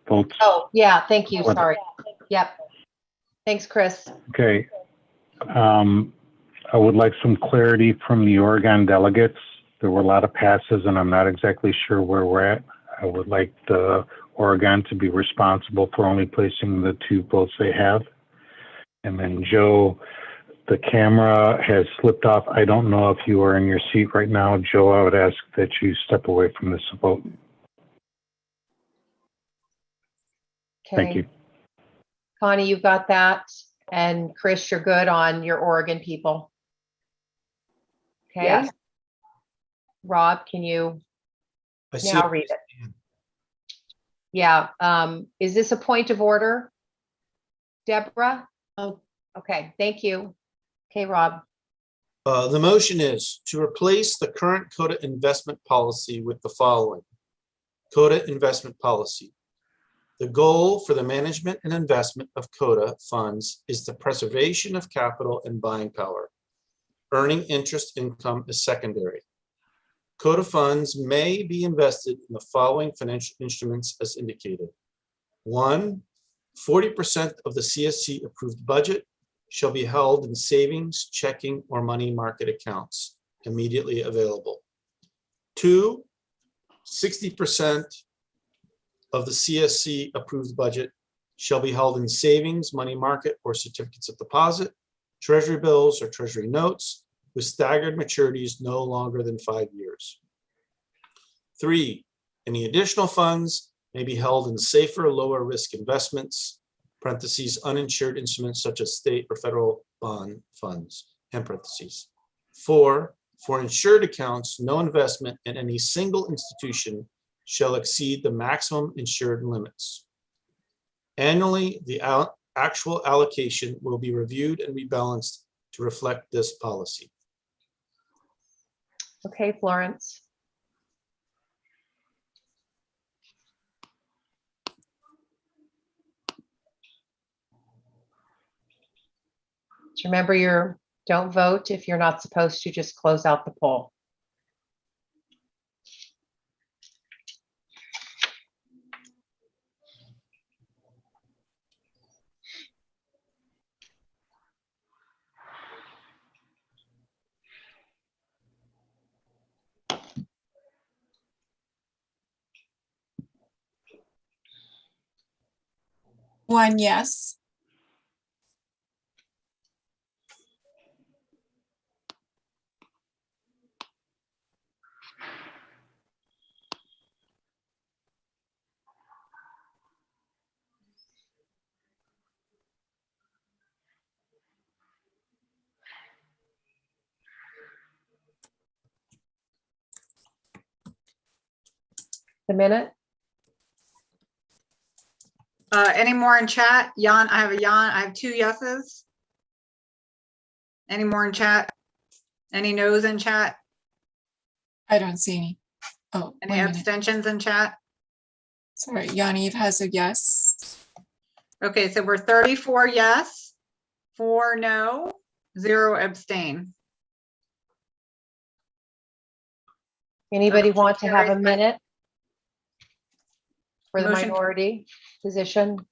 votes? Oh, yeah, thank you. Sorry. Yep. Thanks, Chris. Okay. I would like some clarity from the Oregon delegates. There were a lot of passes, and I'm not exactly sure where we're at. I would like the Oregon to be responsible for only placing the 2 votes they have. And then Joe, the camera has slipped off. I don't know if you are in your seat right now. Joe, I would ask that you step away from this vote. Okay. Thank you. Connie, you've got that. And Chris, you're good on your Oregon people. Okay. Yes. Rob, can you I now read it? Yeah. Is this a point of order? Deborah? Oh. Okay, thank you. Okay, Rob. The motion is to replace the current CoDA investment policy with the following. CoDA investment policy. The goal for the management and investment of CoDA funds is the preservation of capital and buying power. Earning interest income is secondary. CoDA funds may be invested in the following financial instruments as indicated. 1, 40% of the CSC approved budget shall be held in savings, checking, or money market accounts immediately available. 2, 60% of the CSC approved budget shall be held in savings, money market, or certificates of deposit, treasury bills, or treasury notes with staggered maturities no longer than 5 years. 3, any additional funds may be held in safer, lower risk investments, parentheses, uninsured instruments such as state or federal bond funds, and parentheses. 4, for insured accounts, no investment in any single institution shall exceed the maximum insured limits. Annually, the actual allocation will be reviewed and rebalanced to reflect this policy. Okay, Florence. Remember, don't vote if you're not supposed to. Just close out the poll. One yes. the minute? Any more in chat? Jan, I have a Jan, I have 2 yeses. Any more in chat? Any no's in chat? I don't see any. Oh, Any wait a minute. abstentions in chat? Sorry, Yaniv has a yes. Okay, so we're 34 yes, 4 no, 0 abstain. Anybody want to have a carries. minute for the Motion- minority position?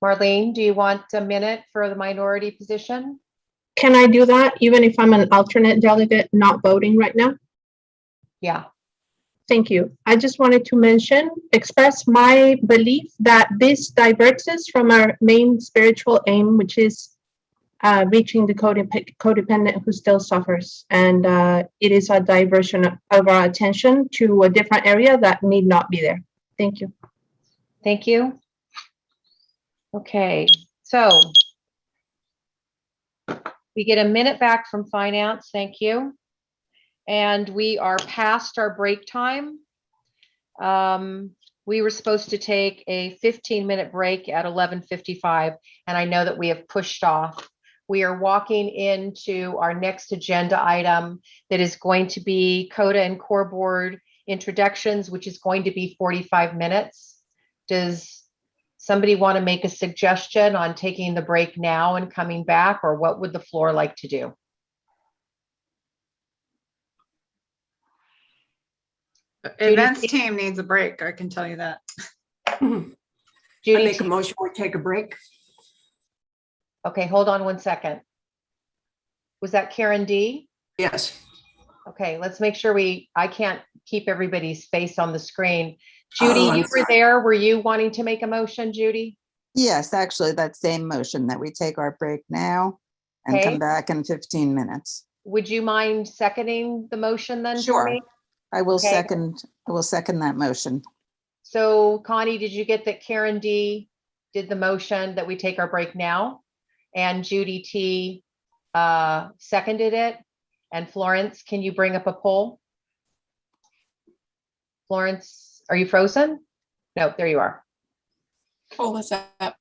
Marlene, do you want a minute for the minority position? Can I do that even if I'm an alternate delegate not voting right now? Yeah. Thank you. I just wanted to express my belief that this diverts us from our main spiritual aim, which is reaching the codependent who still suffers. And it is a diversion of our attention to a different area that need not be there. Thank you. Thank you. Okay, so we get a minute back from finance. Thank you. And we are past our break time. We were supposed to take a 15-minute break at 11:55, and I know that we have pushed off. We are walking into our next agenda item that is going to be CoDA and Core Board introductions, which is going to be 45 minutes. Does somebody want to make a suggestion on taking the break now and coming back, or what would the floor like to do? Events team needs a break, I can tell you that. Judy, I make a motion, we take a break. Okay, hold on one second. Was that Karen D? Yes. Okay, let's make sure I can't keep everybody's face on the screen. Judy, Oh, I'm you were sorry. there. Were you wanting to make a motion, Judy? Yes, actually, that same motion that we take our break now and Okay. come back in 15 minutes. Would you mind seconding the motion then for Sure. me? I will Okay. second that motion. So Connie, did you get that Karen D did the motion that we take our break now? And Judy T seconded it? And Florence, can you bring up a poll? Florence, are you frozen? No, there you are. Poll is up.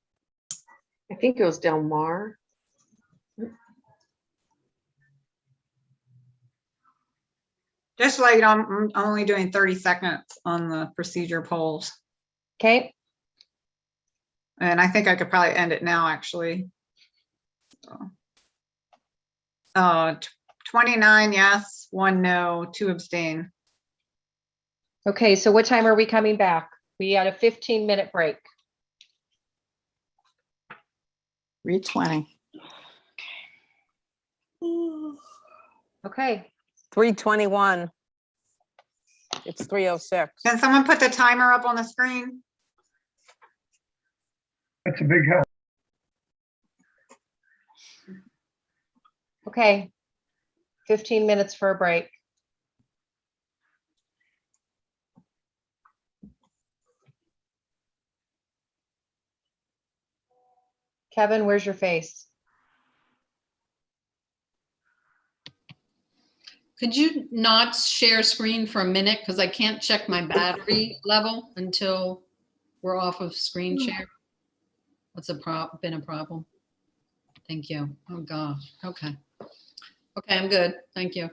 I think it was Del Mar. Just like I'm only doing 30 seconds on the procedure polls. Okay. And I think I could probably end it now, actually. So, 29 yes, 1 no, 2 abstain. Okay, so what time are we coming back? We had a 15-minute break. 3:20. Okay. 3:21. It's 3:06. Can someone put the timer up on the screen? That's a big help. Okay. 15 minutes for a break. Kevin, where's your face? Could you not share screen for a minute? Because I can't check my battery level until we're off of screen share. That's been a problem. Thank you. Oh gosh. Okay. Okay, I'm good. Thank you.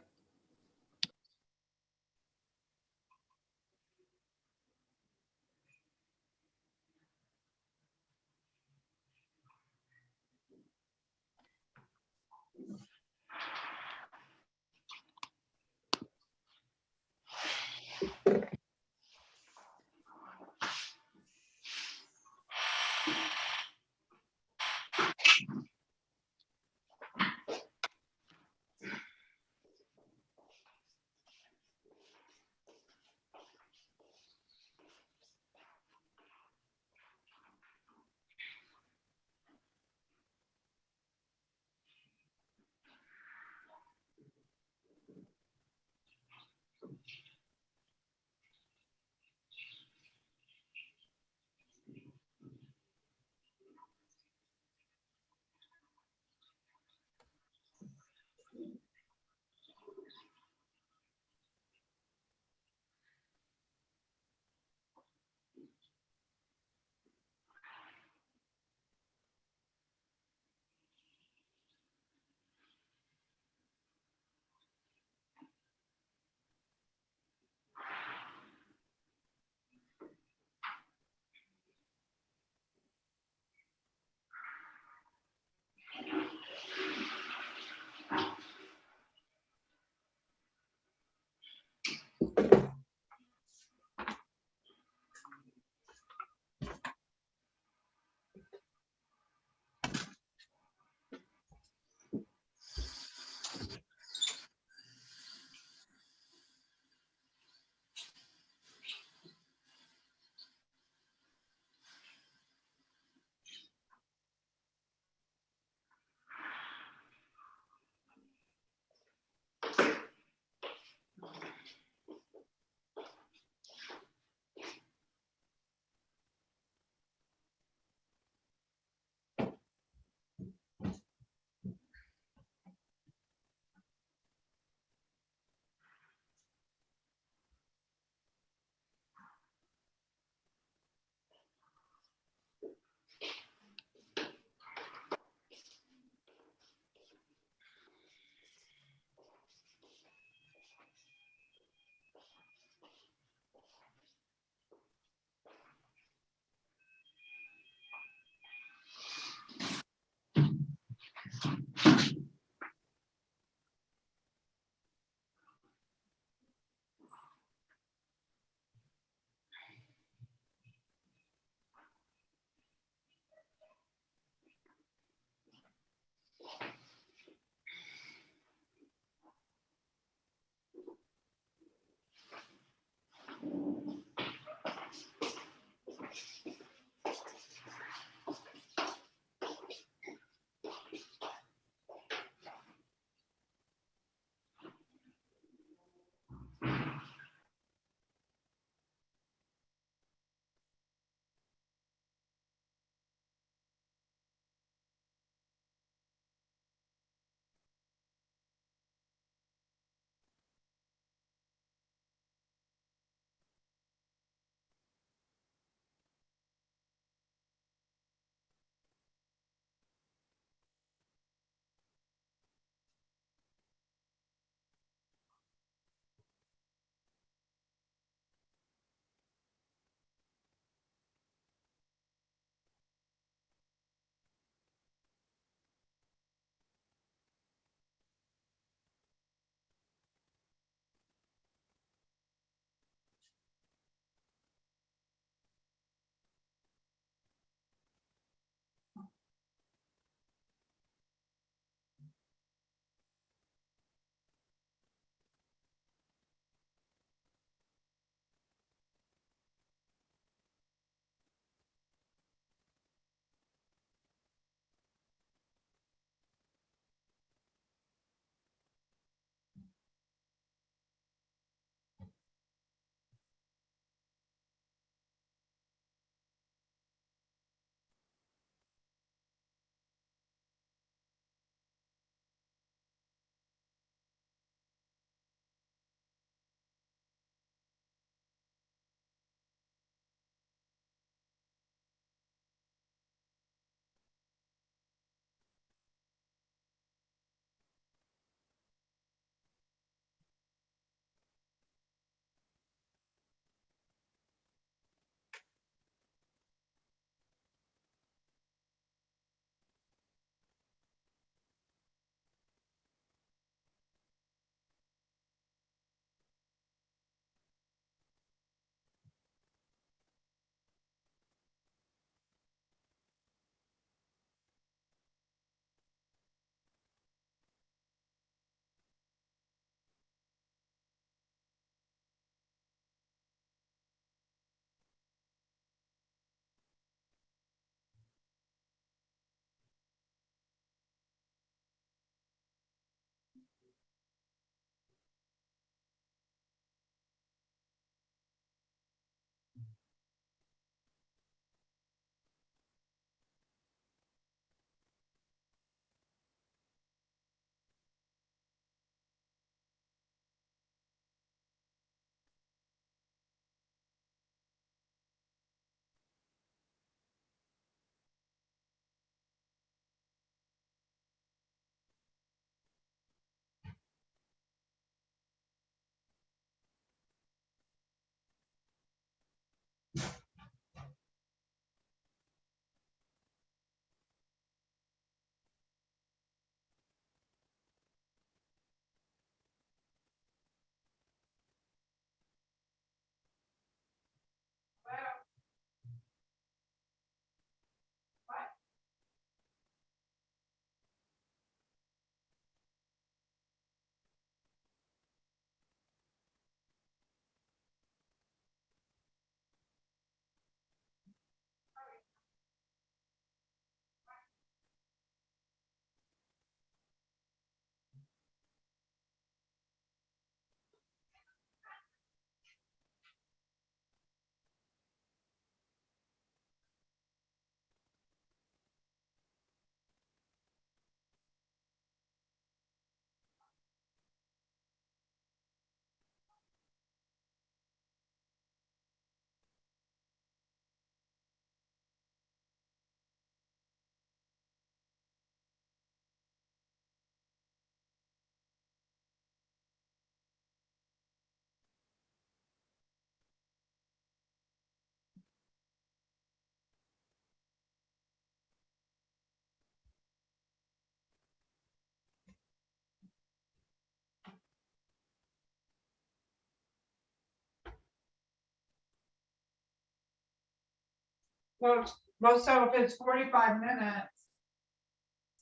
Well, so if it's 45 minutes.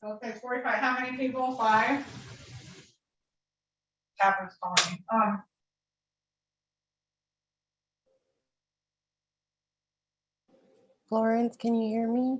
Okay, 45, how many people? 5? Catherine's calling me. Florence, can you hear me?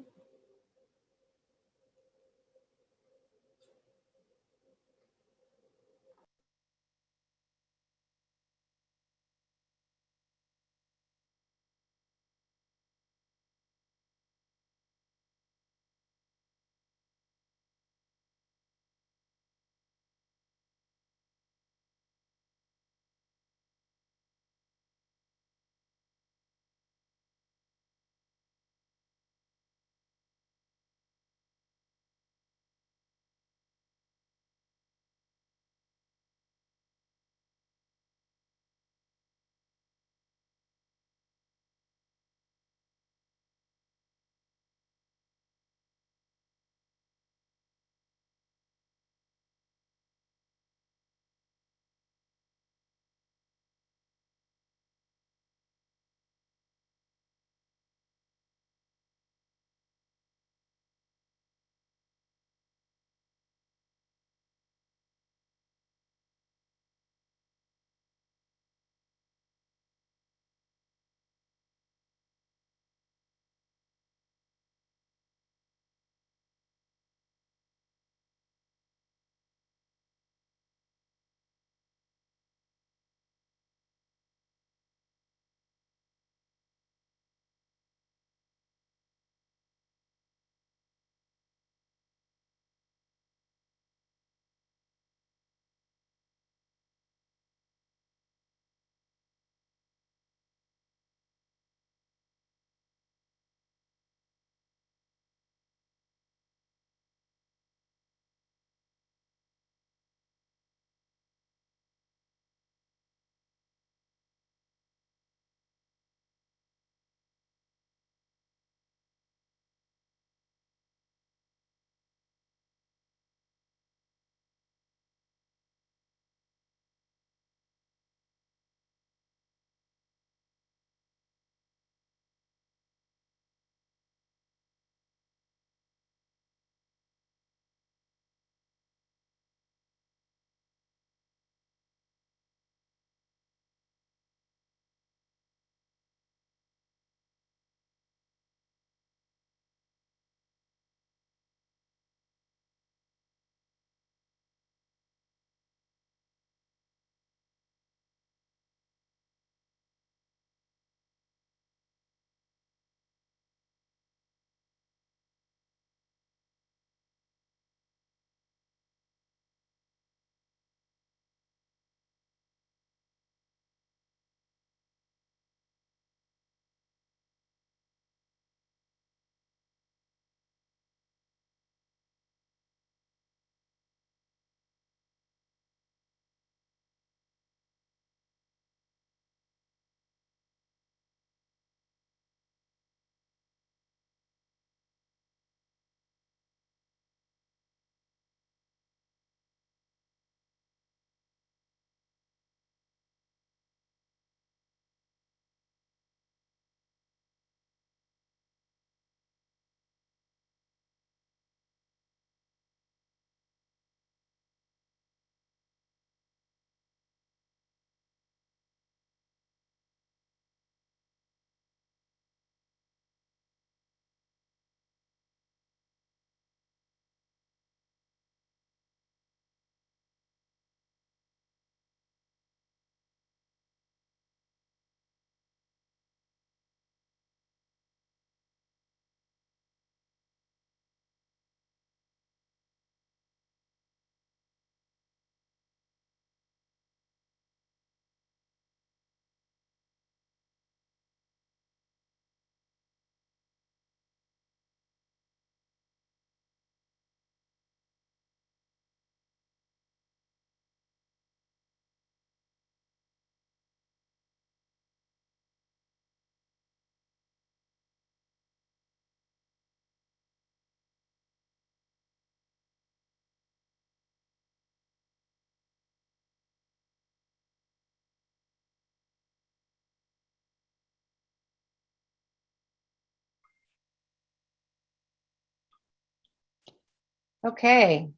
Okay.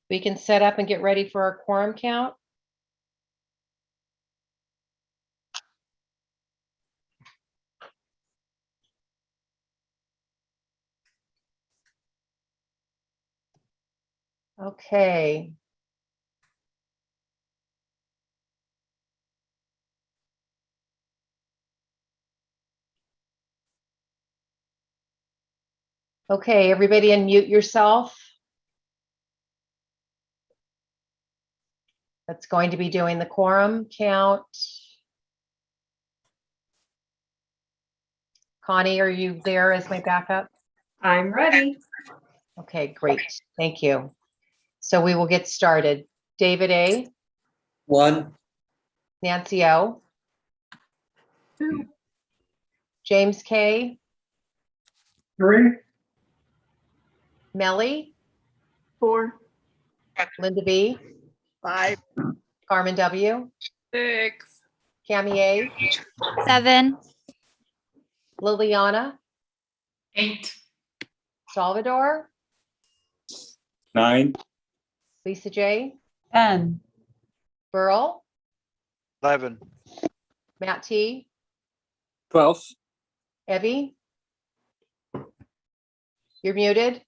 We can set up and get ready for our quorum count. Okay. Okay, everybody unmute yourself. That's going to be doing the quorum count. Connie, are you there as my backup? I'm ready. Okay, great. Thank you. So we will get started. David A. 1, Nancy O. 2, James K. 3, Melly. 4, Linda B. 5, Carmen W. 6, Cami A. 7, Liliana. 8, Salvador. 9, Lisa J. 10, Burl. 11, Matt T. 12, Evie. You're muted.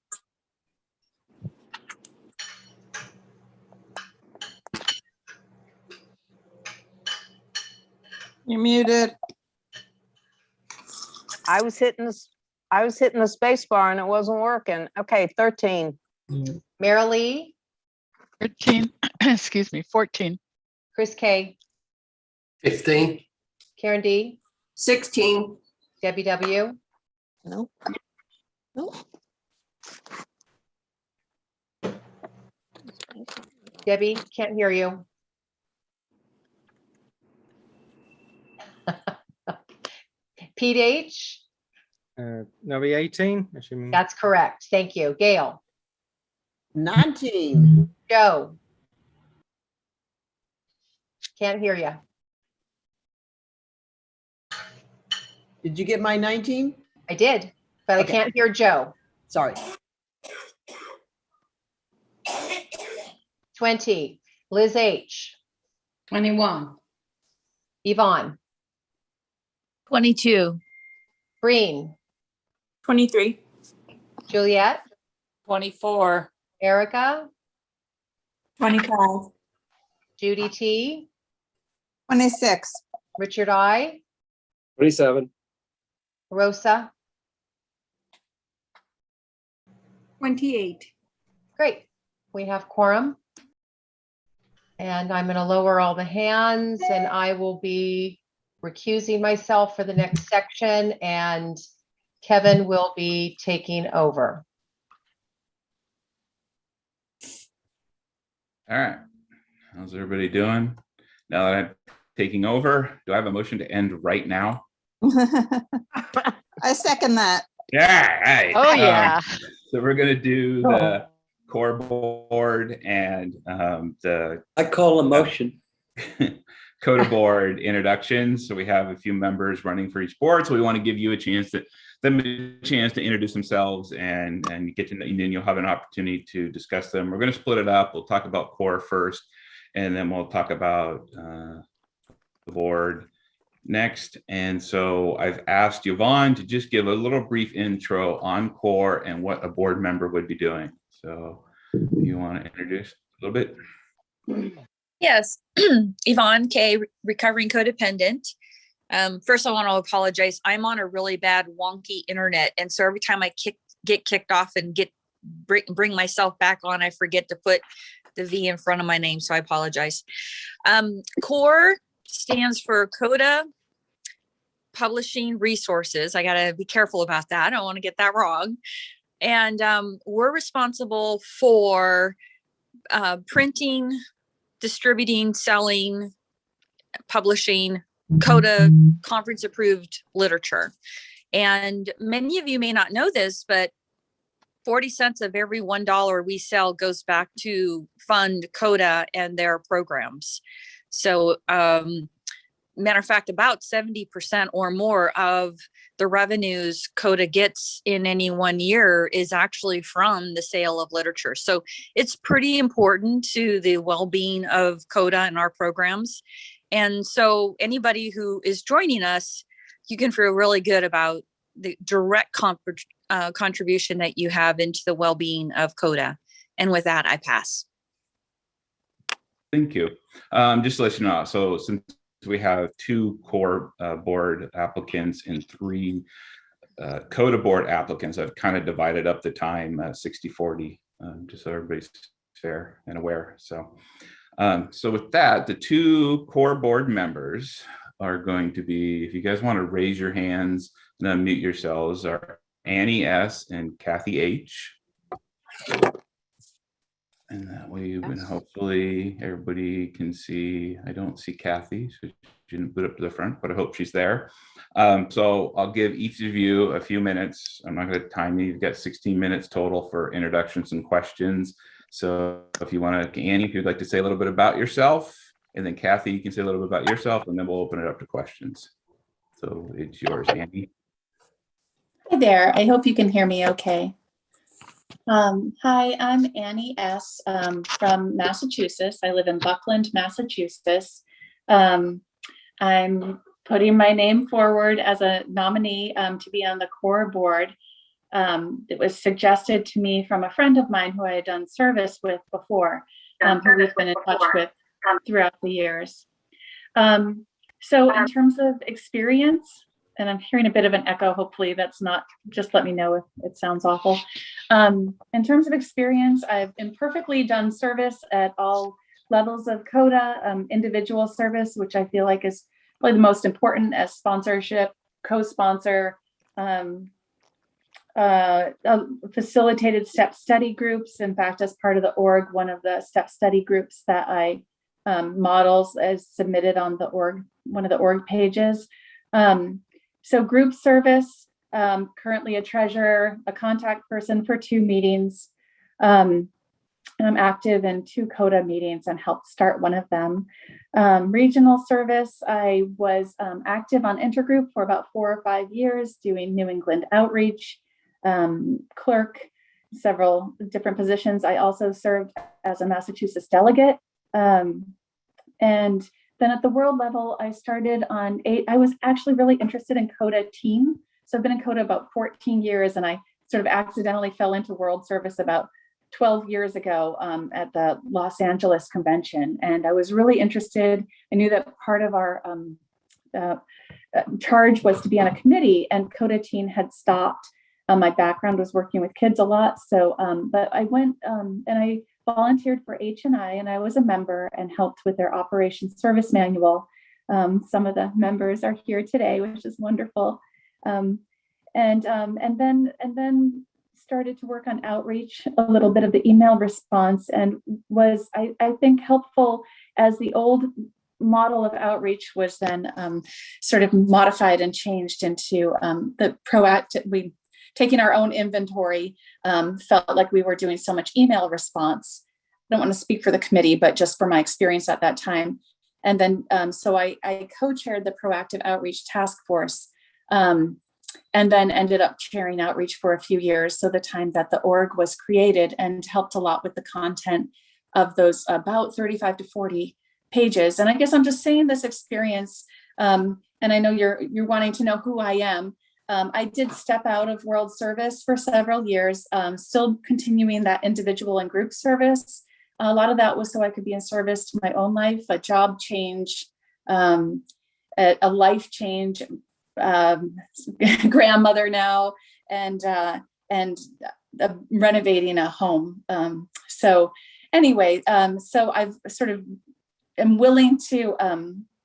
You're muted. I was hitting the space bar and it wasn't working. Okay, 13. Marilee. 13, excuse me, 14, Chris K. 15, Karen D. 16, Debbie W. Nope. Nope. Debbie, can't hear you. Pete H. that'll be 18, assuming. That's correct. Thank you. Gail. 19. Joe. Can't hear you. Did you get my 19? I did, but Okay. I can't hear Joe. Sorry. 20. Liz H. 21, Yvonne. 22, Breen. 23, Juliet. 24, Erica. 25, Judy T. 26. Richard I. 27, Rosa. 28. Great. We have quorum. And I'm going to lower all the hands and I will be recusing myself for the next section and Kevin will be taking over. All right. How's everybody doing? Now that I'm taking over, do I have a motion to end right now? I second that. Yeah. Right. Oh, yeah. So we're going to do the core board and the I call a motion. CoDA board introductions. So we have a few members running for each board. So we want to give you a chance to introduce themselves and get to know, and then you'll have an opportunity to discuss them. We're going to split it up. We'll talk about core first, and then we'll talk about the board next. And so I've asked Yvonne to just give a little brief intro on core and what a board member would be doing. So you want to introduce a little bit? Yes, Yvonne K, recovering codependent. First, I want to apologize. I'm on a really bad wonky internet, and so every time I get kicked off and bring myself back on, I forget to put the V in front of my name, so I apologize. CORE stands for CoDA Publishing Resources. I got to be careful about that. I don't want to get that wrong. And we're responsible for printing, distributing, selling, publishing CoDA conference approved literature. And many of you may not know this, but 40 cents of every $1 we sell goes back to fund CoDA and their programs. So matter of fact, about 70% or more of the revenues CoDA gets in any one year is actually from the sale of literature. So it's pretty important to the well-being of CoDA and our programs. And so anybody who is joining us, you can feel really good about the direct contribution that you have into the well-being of CoDA. And with that, I pass. Thank you. Just to let you know, so since we have 2 core board applicants and 3 CoDA board applicants, I've kind of divided up the time 60-40, just so everybody's fair and aware. So, so with that, the 2 core board members are going to be, if you guys want to raise your hands and unmute yourselves, are Annie S. and Kathy H. And that way, when hopefully everybody can see, I don't see Kathy, so she didn't put up to the front, but I hope she's there. So I'll give each of you a few minutes. I'm not going to time you. You've got 16 minutes total for introductions and questions. So if you want to, Annie, if you'd like to say a little bit about yourself, and then Kathy, you can say a little bit about yourself, and then we'll open it up to questions. So it's yours, Annie. Hi there. I hope you can hear me okay. Hi, I'm Annie S. From Massachusetts. I live in Buckland, Massachusetts. I'm putting my name forward as a nominee to be on the core board. It was suggested to me from a friend of mine who I had done service with before, who we've been in touch with throughout the years. So in terms of experience, and I'm hearing a bit of an echo, hopefully that's not, just let me know if it sounds awful. In terms of experience, I've imperfectly done service at all levels of CoDA, individual service, which I feel like is probably the most important, as sponsorship, co-sponsor, facilitated step study groups. In fact, as part of the org, one of the step study groups that I models as submitted on the org, one of the org pages. So group service, currently a treasurer, a contact person for 2 meetings. And I'm active in 2 CoDA meetings and helped start one of them. Regional service, I was active on intergroup for about 4 or 5 years, doing New England outreach, clerk, several different positions. I also served as a Massachusetts delegate. And then at the world level, I started on I was actually really interested in CoDA team. So I've been in CoDA about 14 years, and I sort of accidentally fell into world service about 12 years ago at the Los Angeles convention. And I was really interested. I knew that part of our charge was to be on a committee, and CoDA teen had stopped. My background was working with kids a lot. So, but I went and I volunteered for H&I, and I was a member and helped with their operations service manual. Some of the members are here today, which is wonderful. And then started to work on outreach, a little bit of the email response, and was, I think, helpful as the old model of outreach was then sort of modified and changed into the proactive, taking our own inventory, felt like we were doing so much email response. I don't want to speak for the committee, but just for my experience at that time. And then, so I co-chaired the proactive outreach task force, and then ended up chairing outreach for a few years. So the time that the org was created, and helped a lot with the content of those about 35 to 40 pages. And I guess I'm just saying this experience, and I know you're wanting to know who I am. I did step out of world service for several years, still continuing that individual and group service. A lot of that was so I could be in service to my own life, a job change, a life change, grandmother now, and renovating a home. So anyway, so I've sort of am willing to,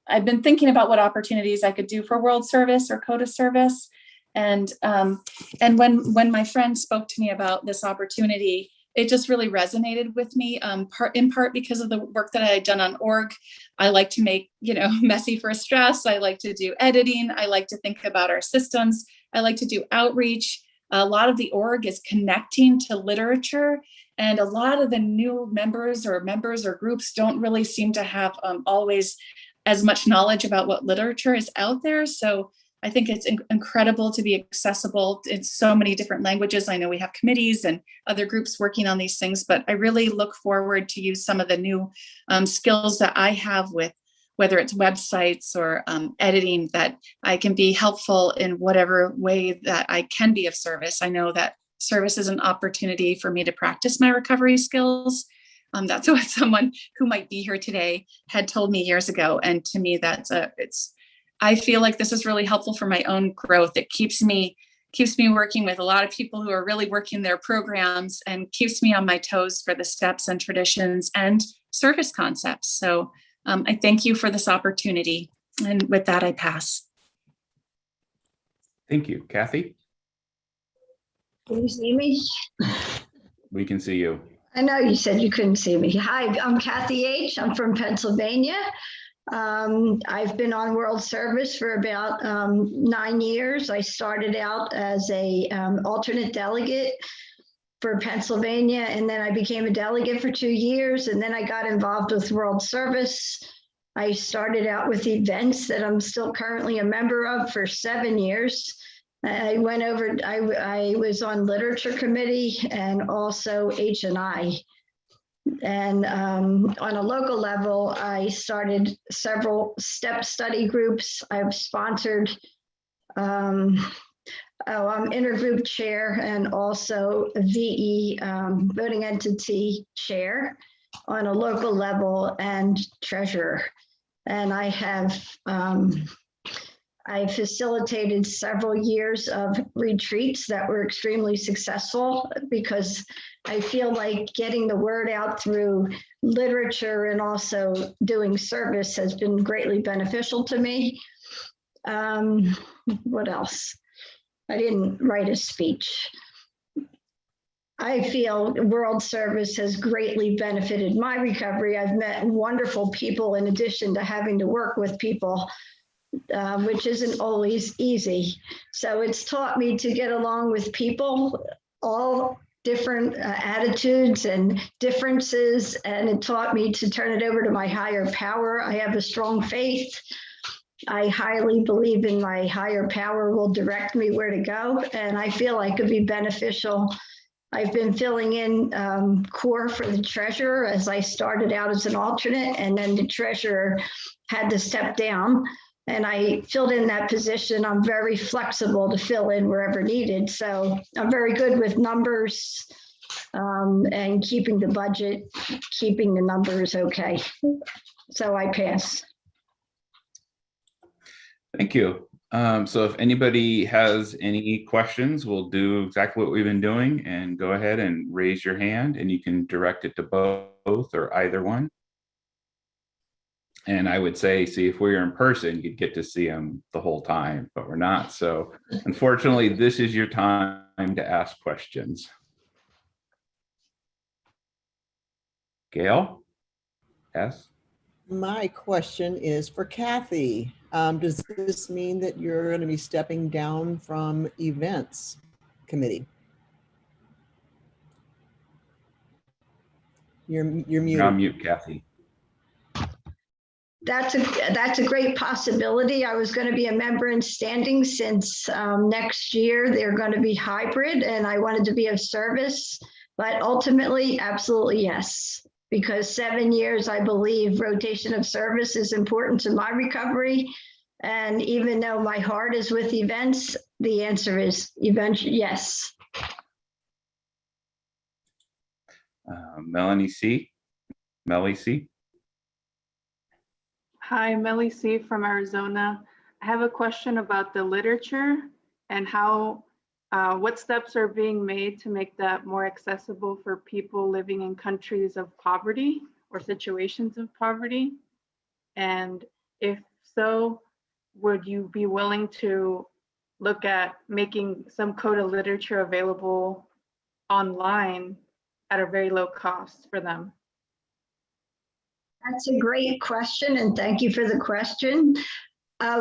I've been thinking about what opportunities I could do for world service or CoDA service. And when my friend spoke to me about this opportunity, it just really resonated with me, in part because of the work that I had done on org. I like to make, messy for stress. I like to do editing. I like to think about our systems. I like to do outreach. A lot of the org is connecting to literature, and a lot of the new members or groups don't really seem to have always as much knowledge about what literature is out there. So I think it's incredible to be accessible in so many different languages. I know we have committees and other groups working on these things, but I really look forward to use some of the new skills that I have with whether it's websites or editing, that I can be helpful in whatever way that I can be of service. I know that service is an opportunity for me to practice my recovery skills. That's what someone who might be here today had told me years ago. And to me, I feel like this is really helpful for my own growth. It keeps me working with a lot of people who are really working their programs and keeps me on my toes for the steps and traditions and service concepts. So I thank you for this opportunity. And with that, I pass. Thank you. Kathy? Can you see me? We can see you. I know you said you couldn't see me. Hi, I'm Kathy H. I'm from Pennsylvania. I've been on World Service for about 9 years. I started out as a alternate delegate for Pennsylvania, and then I became a delegate for 2 years, and then I got involved with World Service. I started out with events that I'm still currently a member of for 7 years. I was on literature committee and also H&I. And on a local level, I started several step study groups. I've sponsored, I'm intergroup chair and also VE voting entity chair on a local level and treasurer. And I have I facilitated several years of retreats that were extremely successful because I feel like getting the word out through literature and also doing service has been greatly beneficial to me. What else? I didn't write a speech. I feel World Service has greatly benefited my recovery. I've met wonderful people in addition to having to work with people, which isn't always easy. So it's taught me to get along with people, all different attitudes and differences, and it taught me to turn it over to my higher power. I have a strong faith. I highly believe in my higher power will direct me where to go, and I feel I could be beneficial. I've been filling in core for the treasurer as I started out as an alternate, and then the treasurer had to step down, and I filled in that position. I'm very flexible to fill in wherever needed. So I'm very good with numbers and keeping the budget, keeping the numbers okay. So I pass. Thank you. So if anybody has any questions, we'll do exactly what we've been doing and go ahead and raise your hand, and you can direct it to both or either one. And I would say, see, if we were in person, you'd get to see them the whole time, but we're not. So unfortunately, this is your time to ask questions. Gail? Yes? My question is for Kathy. Does this mean that you're going to be stepping down from events committee? You're muted. On mute, Kathy. That's a great possibility. I was going to be a member in standing since next year they're going to be hybrid, and I wanted to be of service, but ultimately, absolutely yes. Because 7 years, I believe rotation of service is important to my recovery. And even though my heart is with events, the answer is eventually yes. Melanie C. Melly C. Hi, Melly C. from Arizona. I have a question about the literature and how what steps are being made to make that more accessible for people living in countries of poverty or situations of poverty? And if so, would you be willing to look at making some CoDA literature available online at a very low cost for them? That's a great question, and thank you for the question.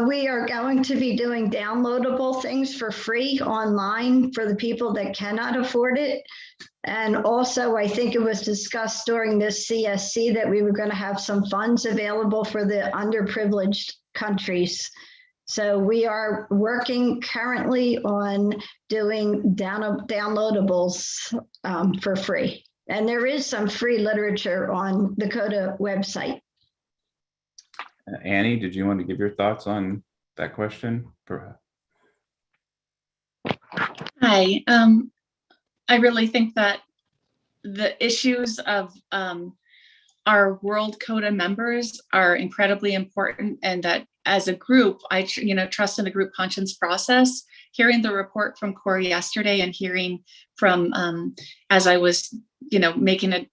We are going to be doing downloadable things for free online for the people that cannot afford it. And also, I think it was discussed during this CSC that we were going to have some funds available for the underprivileged countries. So we are working currently on doing downloadables for free. And there is some free literature on the CoDA website. Annie, did you want to give your thoughts on that question? Hi. I really think that the issues of our World CoDA members are incredibly important, and that as a group, I trust in the group conscience process. Hearing the report from CORE yesterday and hearing from, as I was, making a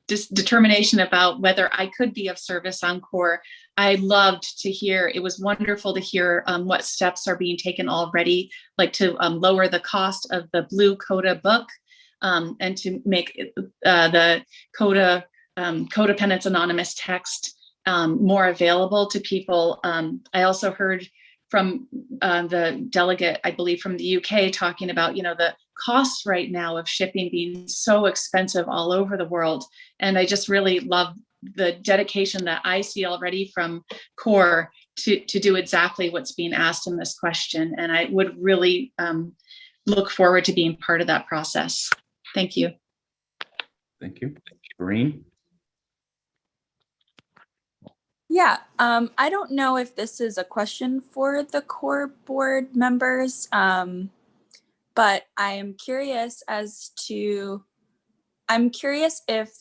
determination about whether I could be of service on CORE, I loved to hear, it was wonderful to hear what steps are being taken already, like to lower the cost of the blue CoDA book, and to make the CoDA Codependence Anonymous text more available to people. I also heard from the delegate, I believe from the UK, talking about, the costs right now of shipping being so expensive all over the world. And I just really love the dedication that I see already from CORE to do exactly what's being asked in this question. And I would really look forward to being part of that process. Thank you. Thank you. Breen? Yeah, I don't know if this is a question for the CORE board members, but I'm curious if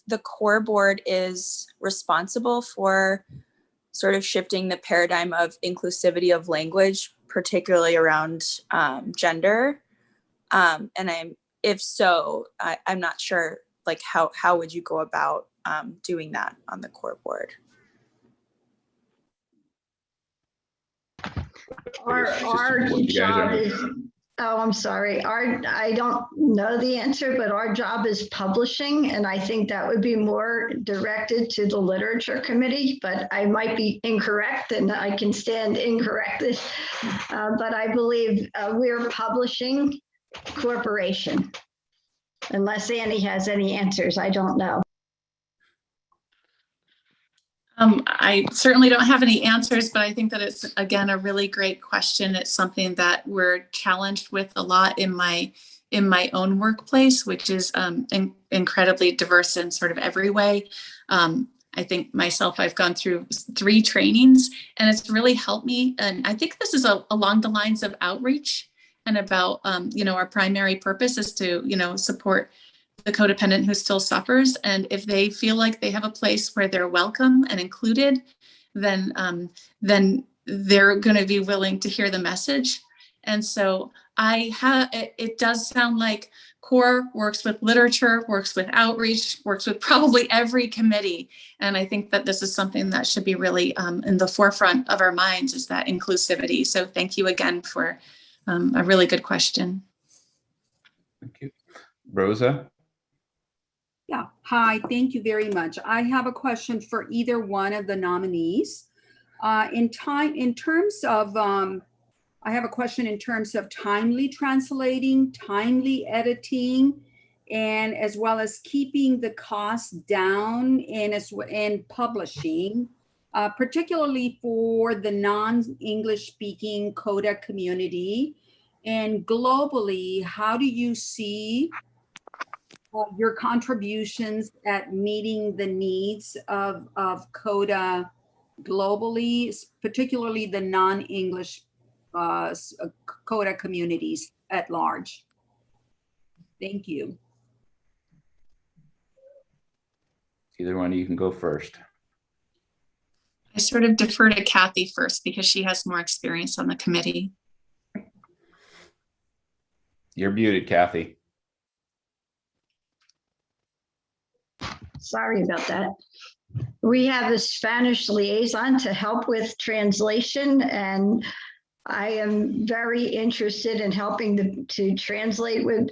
the CORE board is responsible for sort of shifting the paradigm of inclusivity of language, particularly around gender. If so, I'm not sure, like how would you go about doing that on the CORE board? Our job is, I'm sorry, I don't know the answer, but our job is publishing, and I think that would be more directed to the literature committee, but I might be incorrect and I can stand incorrected. But I believe we're publishing corporation. Unless Annie has any answers, I don't know. I certainly don't have any answers, but I think that it's, again, a really great question. It's something that we're challenged with a lot in my own workplace, which is incredibly diverse in sort of every way. I think myself, I've gone through 3 trainings, and it's really helped me. And I think this is along the lines of outreach and about, our primary purpose is to, support the codependent who still suffers. And if they feel like they have a place where they're welcome and included, then they're going to be willing to hear the message. And so it does sound like CORE works with literature, works with outreach, works with probably every committee. And I think that this is something that should be really in the forefront of our minds, is that inclusivity. So thank you again for a really good question. Thank you. Rosa? Yeah, hi, thank you very much. I have a question for either one of the nominees. I have a question in terms of timely translating, timely editing, and as well as keeping the costs down and publishing, particularly for the non-English speaking CoDA community. And globally, how do you see your contributions at meeting the needs of CoDA globally, particularly the non-English CoDA communities at large? Thank you. Either one of you can go first. I sort of defer to Kathy first because she has more experience on the committee. You're muted, Kathy. Sorry about that. We have a Spanish liaison to help with translation, and I am very interested in helping to translate with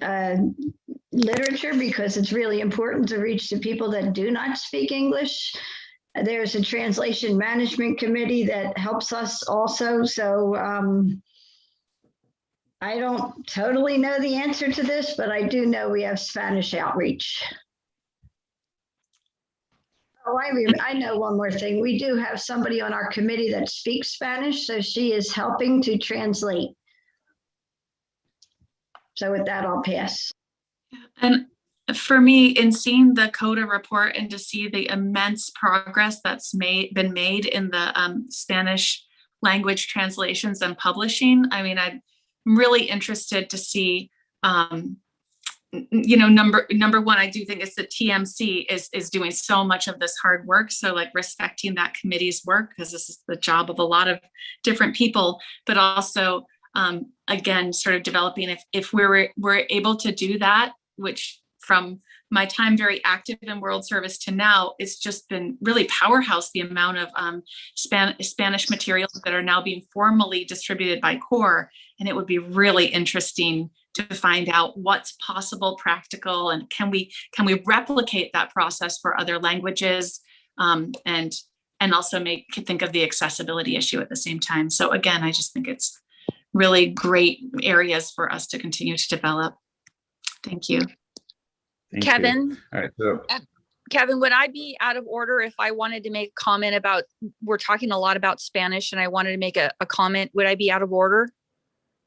literature, because it's really important to reach the people that do not speak English. There's a translation management committee that helps us also. So I don't totally know the answer to this, but I do know we have Spanish outreach. Oh, I know one more thing. We do have somebody on our committee that speaks Spanish, so she is helping to translate. So with that, I'll pass. And for me, in seeing the CoDA report and to see the immense progress that's been made in the Spanish language translations and publishing, I mean, I'm really interested to see, you know, number one, I do think it's the TMC is doing so much of this hard work. So like respecting that committee's work, because this is the job of a lot of different people, but also again, sort of developing if we're able to do that, which from my time very active in World Service to now, it's just been really powerhouse, the amount of Spanish materials that are now being formally distributed by CORE. And it would be really interesting to find out what's possible, practical, and can we replicate that process for other languages, and also think of the accessibility issue at the same time. So again, I just think it's really great areas for us to continue to develop. Thank you. Kevin. All right. So Kevin, would I be out of order if I wanted to make a comment about, we're talking a lot about Spanish and I wanted to make a comment, would I be out of order?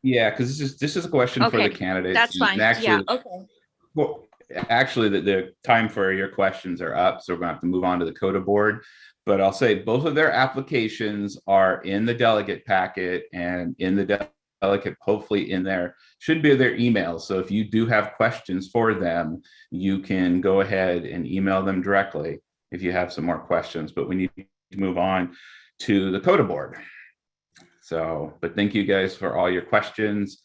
yeah, because this is a question for the candidates. That's fine. Actually, yeah. Okay. Well, actually, the time for your questions are up, so we're going to have to move on to the CoDA board. But I'll say both of their applications are in the delegate packet, and in the delegate, hopefully in there, should be their emails. So if you do have questions for them, you can go ahead and email them directly if you have some more questions. But we need to move on to the CoDA board. So, but thank you guys for all your questions,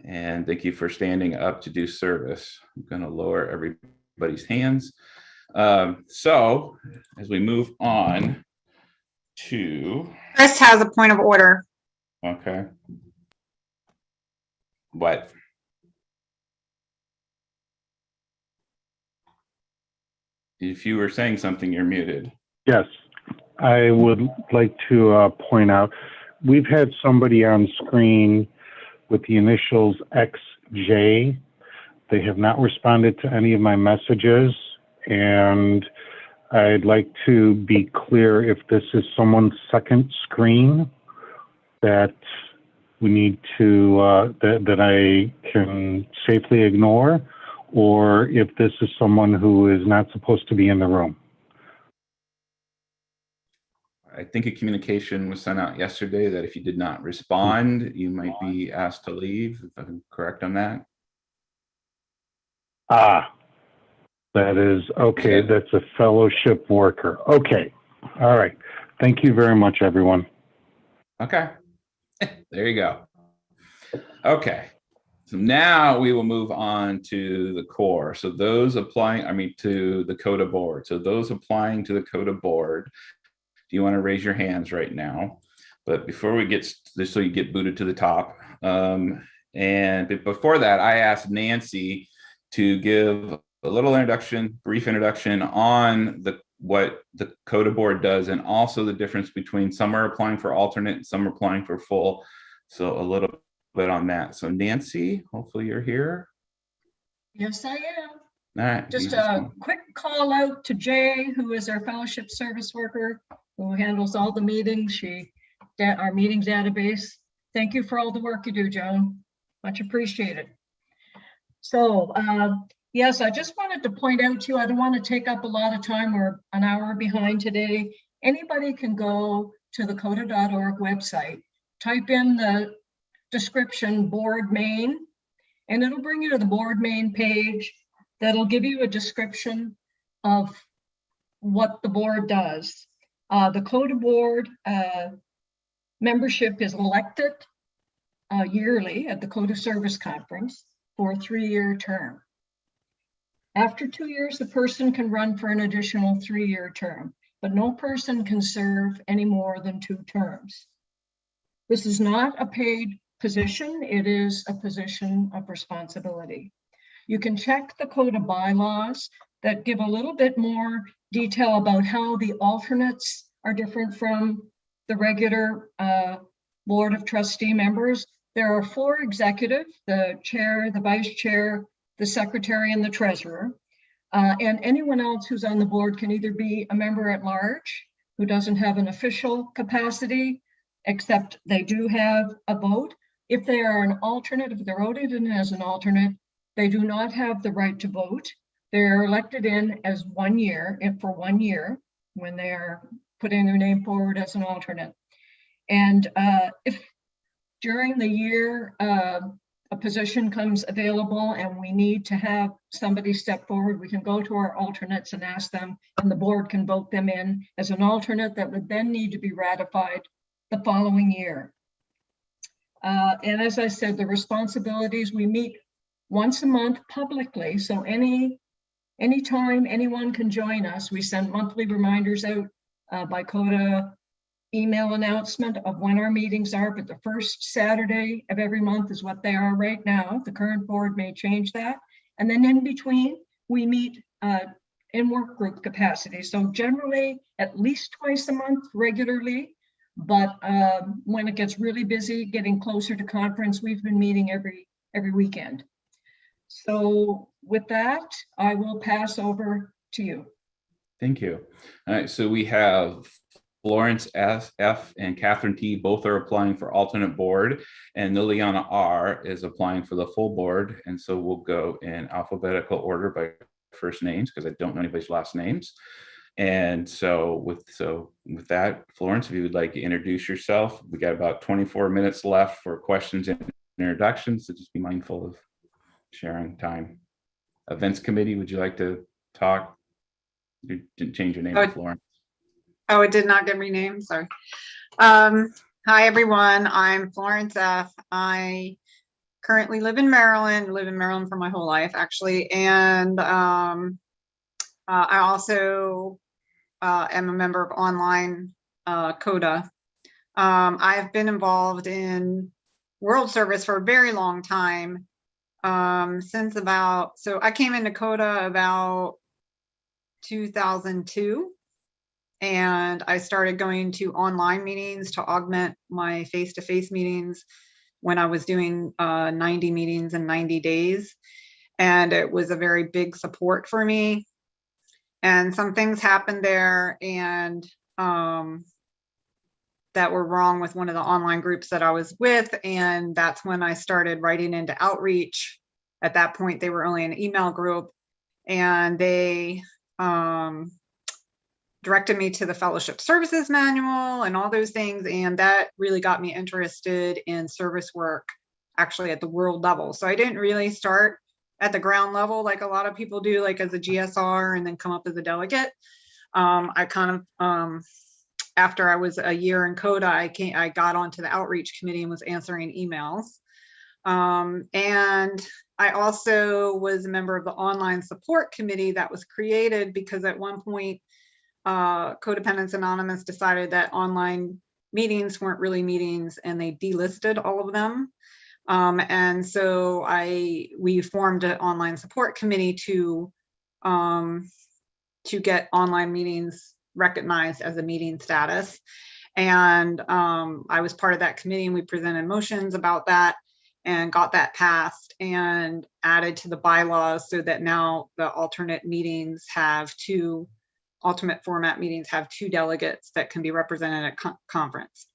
and thank you for standing up to do service. I'm going to lower everybody's hands. So as we move on to Chris has a point of order. Okay. What? If you were saying something, you're muted. Yes, I would like to point out, we've had somebody on screen with the initials XJ. They have not responded to any of my messages, and I'd like to be clear if this is someone's second screen that we need to, that I can safely ignore, or if this is someone who is not supposed to be in the room. I think a communication was sent out yesterday that if you did not respond, you might be asked to leave, if I'm correct on that. Ah, that is, okay, that's a fellowship worker. Okay, all right. Thank you very much, everyone. Okay, there you go. Okay, so now we will move on to the core. So those applying, to the CoDA board. So those applying to the CoDA board, do you want to raise your hands right now? But before we get this, so you get booted to the top. And before that, I asked Nancy to give a little introduction, brief introduction on what the CoDA board does, and also the difference between some are applying for alternate and some are applying for full. So a little bit on that. So Nancy, hopefully you're here. Yes, I am. All right. Just a quick call out to Jay, who is our fellowship service worker, who handles all the meetings. Our meeting database. Thank you for all the work you do, Joan. Much appreciated. So yes, I just wanted to point out to you, I don't want to take up a lot of time. We're an hour behind today. Anybody can go to the CoDA.org website, type in the description board main, and it'll bring you to the board main page. That'll give you a description of what the board does. The CoDA board membership is elected yearly at the CoDA Service Conference for a 3-year term. After 2 years, the person can run for an additional 3-year term, but no person can serve any more than 2 terms. This is not a paid position. It is a position of responsibility. You can check the CoDA bylaws that give a little bit more detail about how the alternates are different from the regular Board of Trustee members. There are 4 executives: the chair, the vice chair, the secretary, and the treasurer. And anyone else who's on the board can either be a member at large who doesn't have an official capacity, except they do have a vote. If they are an alternate, if they're voted in as an alternate, they do not have the right to vote. They're elected in as 1 year, for 1 year, when they are putting their name forward as an alternate. And if during the year a position comes available and we need to have somebody step forward, we can go to our alternates and ask them, and the board can vote them in as an alternate that would then need to be ratified the following year. And as I said, the responsibilities, we meet once a month publicly, so anytime anyone can join us. We send monthly reminders out by CoDA email announcement of when our meetings are, but the first Saturday of every month is what they are right now. The current board may change that. And then in between, we meet in work group capacity. So generally at least twice a month regularly, but when it gets really busy, getting closer to conference, we've been meeting every weekend. So with that, I will pass over to you. Thank you. All right, so we have Florence F. and Catherine T. both are applying for alternate board, and Liliana R. is applying for the full board. And so we'll go in alphabetical order by first names, because I don't know anybody's last names. And so with that, Florence, if you would like to introduce yourself, we got about 24 minutes left for questions and introductions, so just be mindful of sharing time. Events committee, would you like to talk? You didn't change your name to Florence. Oh, it did not get renamed, sorry. Hi, everyone. I'm Florence F. I currently live in Maryland for my whole life, actually. And I also am a member of online CoDA. I've been involved in World Service for a very long time, since so I came into CoDA about 2002. And I started going to online meetings to augment my face-to-face meetings when I was doing 90 meetings in 90 days. And it was a very big support for me. And some things happened there and that were wrong with one of the online groups that I was with. And that's when I started writing into outreach. At that point, they were only an email group, and they directed me to the Fellowship Services Manual and all those things. And that really got me interested in service work, actually at the world level. So I didn't really start at the ground level like a lot of people do, like as a GSR and then come up as a delegate. I kind of, after I was a year in CoDA, I got onto the outreach committee and was answering emails. And I also was a member of the online support committee that was created because at one point, Codependents Anonymous decided that online meetings weren't really meetings, and they delisted all of them. And so we formed an online support committee to get online meetings recognized as a meeting status. And I was part of that committee, and we presented motions about that and got that passed and added to the bylaws so that now the alternate format meetings have 2 delegates that can be represented at conference.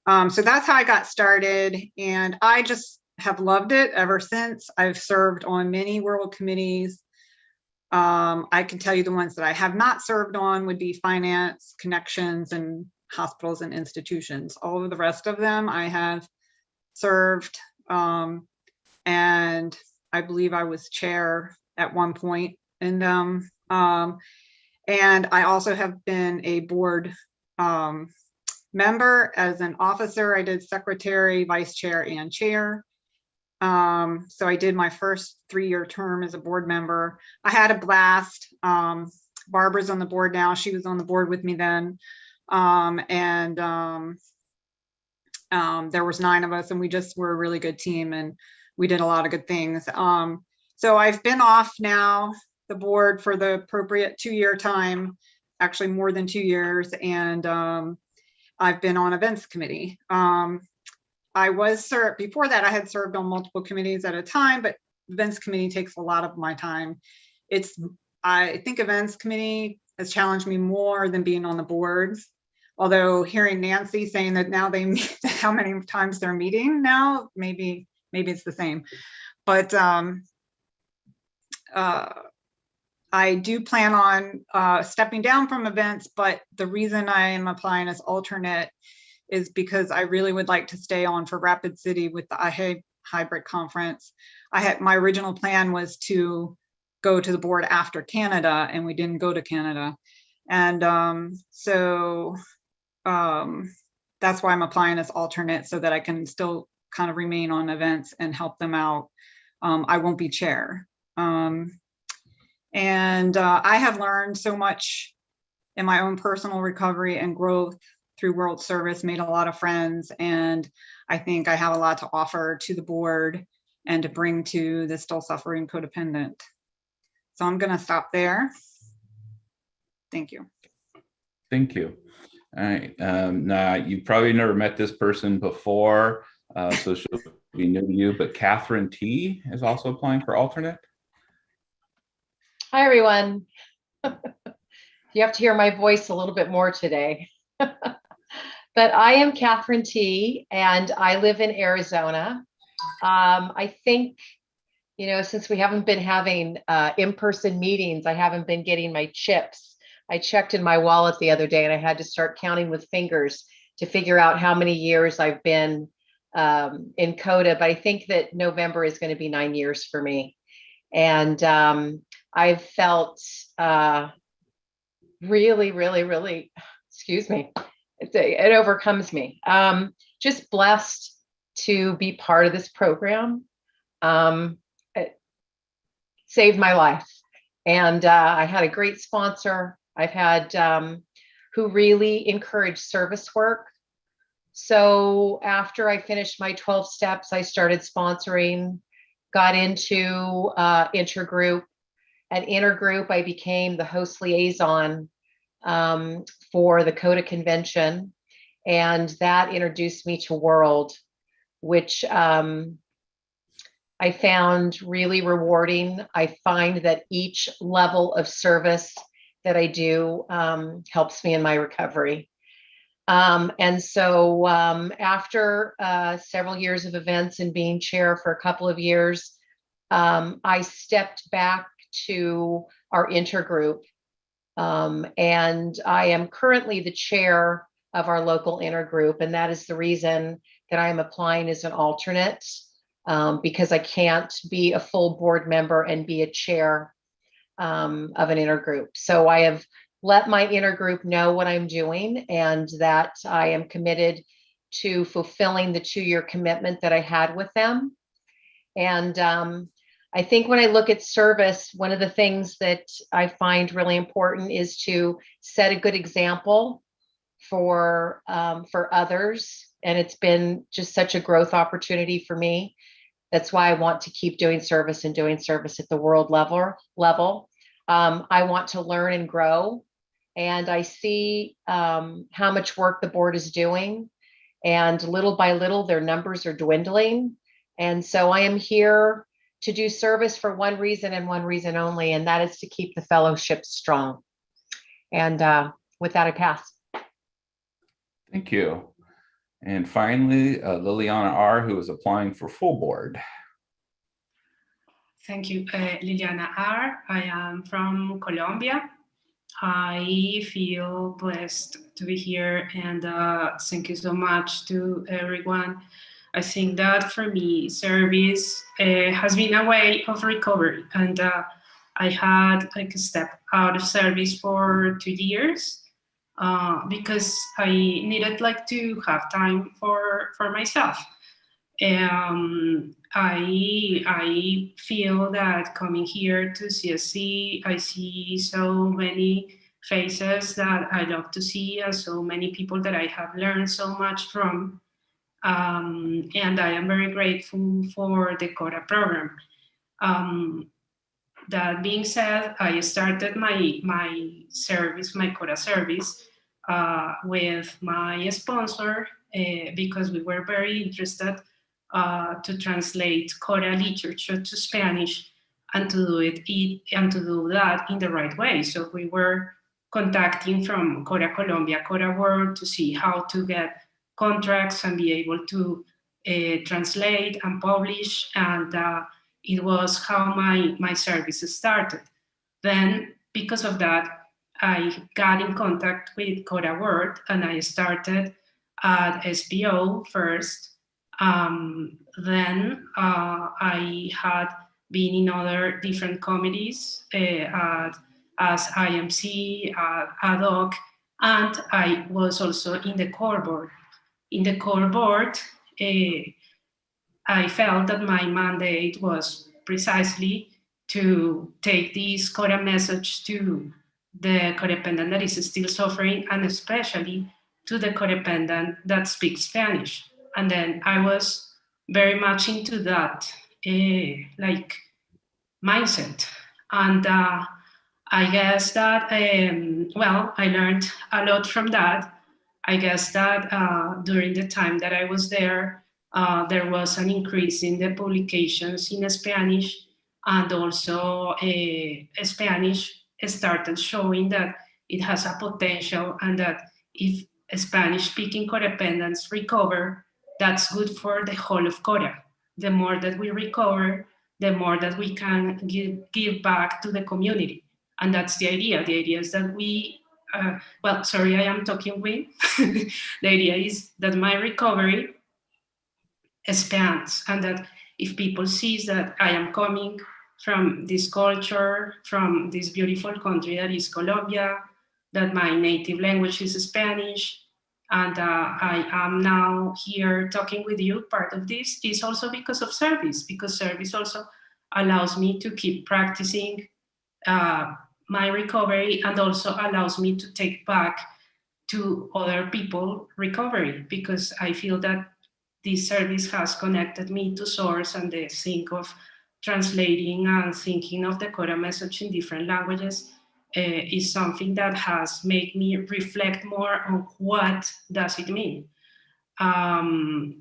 So that's how I got started, and I just have loved it ever since. I've served on many world committees. I can tell you the ones that I have not served on would be finance, connections, and hospitals and institutions. All of the rest of them I have served, and I believe I was chair at one point in them. And I also have been a board member as an officer. I did secretary, vice chair, and chair. So I did my first 3-year term as a board member. I had a blast. Barbara's on the board now. She was on the board with me then. There was 9 of us, and we just were a really good team, and we did a lot of good things. So I've been off now the board for the appropriate 2-year time, actually more than 2 years. And I've been on events committee. I was served, before that I had served on multiple committees at a time, but events committee takes a lot of my time. I think events committee has challenged me more than being on the boards. Although hearing Nancy saying that now they meet, how many times they're meeting now, maybe it's the same. But I do plan on stepping down from events, but the reason I am applying as alternate is because I really would like to stay on for Rapid City with the IHA hybrid conference. My original plan was to go to the board after Canada, and we didn't go to Canada. And that's why I'm applying as alternate, so that I can still kind of remain on events and help them out. I won't be chair. I have learned so much in my own personal recovery and growth through World Service, made a lot of friends, and I think I have a lot to offer to the board and to bring to the still suffering codependent. So I'm going to stop there. Thank you. Thank you. All right. Now, you've probably never met this person before, so she'll be new to you, but Catherine T is also applying for alternate. Hi, everyone. You have to hear my voice a little bit more today. But I am Catherine T, and I live in Arizona. I think, since we haven't been having in-person meetings, I haven't been getting my chips. I checked in my wallet the other day, and I had to start counting with fingers to figure out how many years I've been in CoDA. But I think that November is going to be 9 years for me. And I've felt really, really, really, excuse me, it overcomes me. Just blessed to be part of this program. It saved my life. And I had a great sponsor. I've had who really encouraged service work. So after I finished my 12 steps, I started sponsoring, got into intergroup. At intergroup, I became the host liaison for the CoDA convention, and that introduced me to World, which I found really rewarding. I find that each level of service that I do helps me in my recovery. And so after several years of events and being chair for a couple of years, I stepped back to our intergroup. And I am currently the chair of our local intergroup. And that is the reason that I am applying as an alternate, because I can't be a full board member and be a chair of an intergroup. So I have let my intergroup know what I'm doing and that I am committed to fulfilling the 2-year commitment that I had with them. And I think when I look at service, one of the things that I find really important is to set a good example for others. And it's been just such a growth opportunity for me. That's why I want to keep doing service and doing service at the world level. I want to learn and grow. And I see how much work the board is doing. And little by little, their numbers are dwindling. And so I am here to do service for one reason and one reason only, and that is to keep the fellowship strong. And with that, I pass. Thank you. And finally, Liliana R., who is applying for full board. Thank you, Liliana R. I am from Colombia. I feel blessed to be here, and thank you so much to everyone. I think that for me, service has been a way of recovery, and I had like a step out of service for 2 years because I needed like to have time for myself. I feel that coming here to CSC, I see so many faces that I love to see, and so many people that I have learned so much from. And I am very grateful for the CoDA program. that being said, I started my service, my CoDA service, with my sponsor because we were very interested to translate CoDA literature to Spanish and to do that in the right way. So we were contacting from CoDA Colombia, CoDA World to see how to get contracts and be able to translate and publish, and it was how my service started. Then, because of that, I got in contact with CoDA World, and I started at SBO first. Then I had been in other different committees as IMC, ad hoc, and I was also in the core board. In the core board, I felt that my mandate was precisely to take this CoDA message to the codependent that is still suffering, and especially to the codependent that speaks Spanish. And then I was very much into that like mindset. And I guess that, well, I learned a lot from that. I guess that during the time that I was there was an increase in the publications in Spanish, and also Spanish started showing that it has a potential, and that if Spanish-speaking codependents recover, that's good for the whole of CoDA. The more that we recover, the more that we can give back to the community. And that's the idea. The idea is that we, well, sorry, I am talking with. The idea is that my recovery expands, and that if people see that I am coming from this culture, from this beautiful country that is Colombia, that my native language is Spanish, and I am now here talking with you, part of this is also because of service, because service also allows me to keep practicing my recovery, and also allows me to take back to other people recovery, because I feel that this service has connected me to source, and the think of translating and thinking of the CoDA message in different languages is something that has made me reflect more on what does it mean.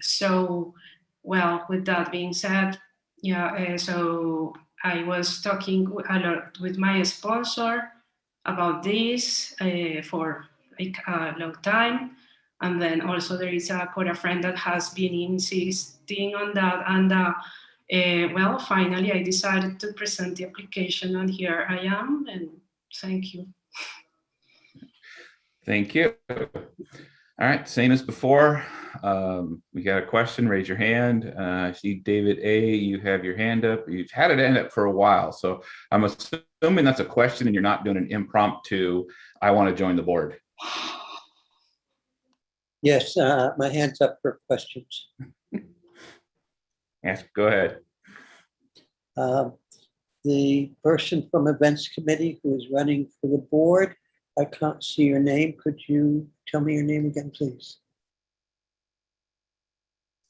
So, well, with that being said, yeah, so I was talking a lot with my sponsor about this for like a long time. And then also there is a CoDA friend that has been insisting on that. And well, finally I decided to present the application, and here I am, and thank you. Thank you. All right, same as before. We got a question, raise your hand. I see David A, you have your hand up. You've had it end up for a while. So I'm assuming that's a question and you're not doing an impromptu, I want to join the board. Yes, my hand's up for questions. Yes, go ahead. The person from Events Committee who is running for the board, I can't see your name. Could you tell me your name again, please?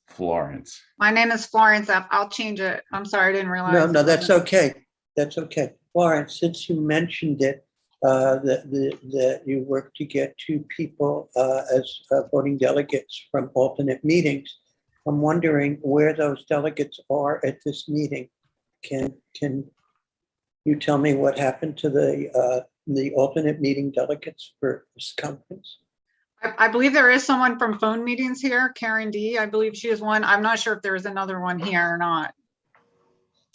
Florence. My name is Florence. I'll change it. I'm sorry, I didn't realize. No, that's okay. That's okay. Florence, since you mentioned it, that you work to get 2 people as voting delegates from alternate meetings, I'm wondering where those delegates are at this meeting. Can you tell me what happened to the alternate meeting delegates for this conference? I believe there is someone from phone meetings here, Karen D. I believe she is one. I'm not sure if there is another one here or not.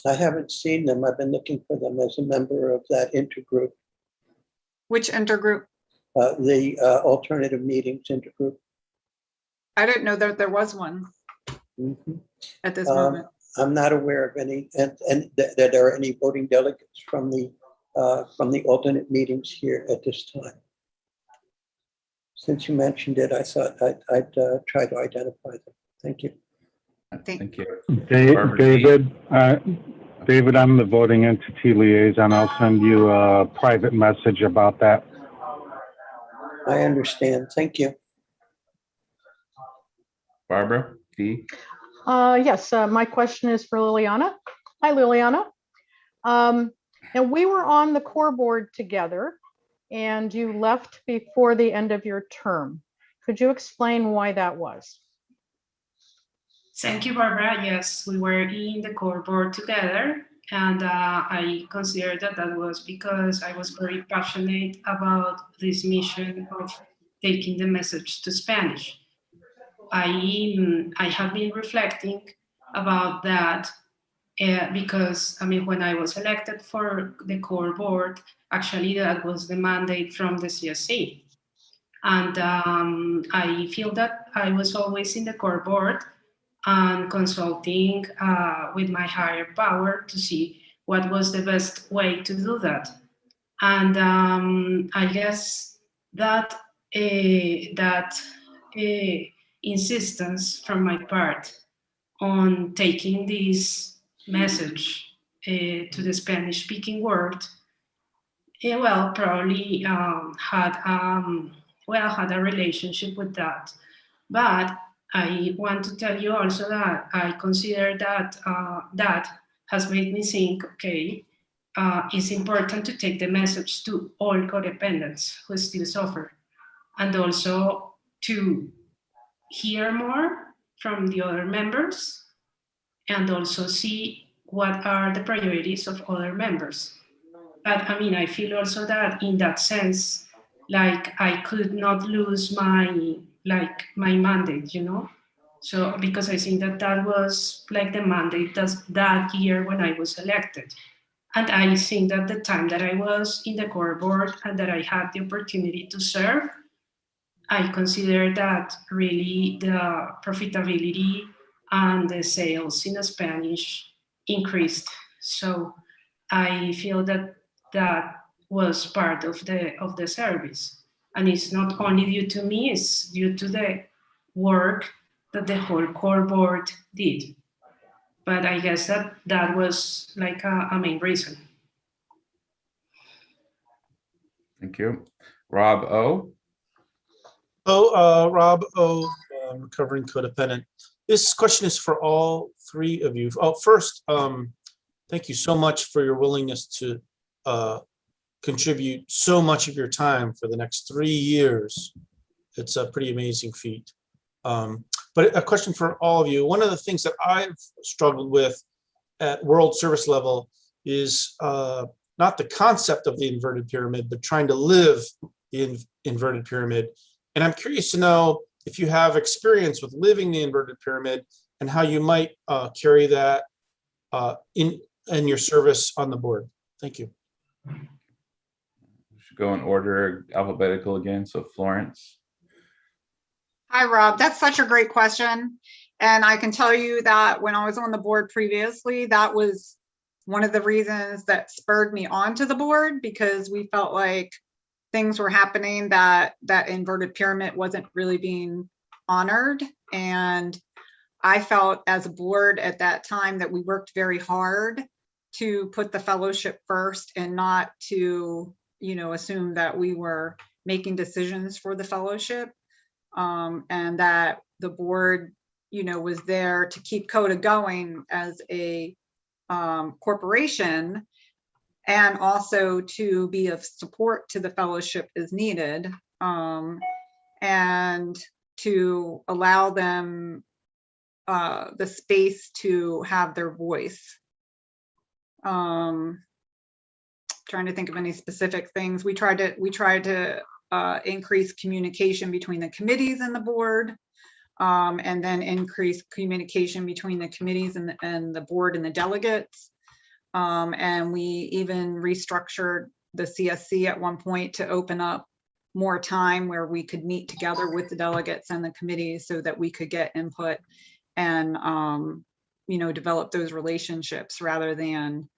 I haven't seen them. I've been looking for them as a member of that intergroup. Which intergroup? The alternative meetings intergroup. I didn't know that there was one at this moment. I'm not aware of any, and that there are any voting delegates from the alternate meetings here at this time. Since you mentioned it, I thought I'd try to identify them. Thank you. Thank you. David, I'm the voting entity liaison. I'll send you a private message about that. I understand. Thank you. Barbara D. Yes, my question is for Liliana. Hi, Liliana. Now, we were on the core board together and you left before the end of your term. Could you explain why that was? Thank you, Barbara. Yes, we were in the core board together, and I consider that that was because I was very passionate about this mission of taking the message to Spanish. I have been reflecting about that because, I mean, when I was elected for the core board, actually that was the mandate from the CSC. And I feel that I was always in the core board and consulting with my higher power to see what was the best way to do that. And I guess that insistence from my part on taking this message to the Spanish-speaking world, well, probably had a relationship with that. But I want to tell you also that I consider that that has made me think, okay, it's important to take the message to all codependents who still suffer, and also to hear more from the other members, and also see what are the priorities of other members. But I mean, I feel also that in that sense, like I could not lose my mandate, you know? So because I think that that was like the mandate that year when I was elected. And I think that the time that I was in the core board and that I had the opportunity to serve, I consider that really the profitability and the sales in Spanish increased. So I feel that that was part of the service. And it's not only due to me, it's due to the work that the whole core board did. But I guess that was like a main reason. Thank you. Rob O. Rob O, recovering codependent. This question is for all three of you. Oh, first, thank you so much for your willingness to contribute so much of your time for the next 3 years. It's a pretty amazing feat. But a question for all of you. One of the things that I've struggled with at world service level is not the concept of the inverted pyramid, but trying to live the inverted pyramid. And I'm curious to know if you have experience with living the inverted pyramid and how you might carry that in your service on the board. Thank you. We should go in order alphabetical again. So Florence. Hi, Rob. That's such a great question. And I can tell you that when I was on the board previously, that was one of the reasons that spurred me onto the board, because we felt like things were happening that inverted pyramid wasn't really being honored. And I felt as a board at that time that we worked very hard to put the fellowship first and not to, assume that we were making decisions for the fellowship. And that the board, was there to keep CoDA going as a corporation, and also to be of support to the fellowship as needed, and to allow them the space to have their voice. Trying to think of any specific things. We tried to increase communication between the committees and the board, and then increase communication between the committees and the board and the delegates. And we even restructured the CSC at one point to open up more time where we could meet together with the delegates and the committees so that we could get input and, develop those relationships rather than,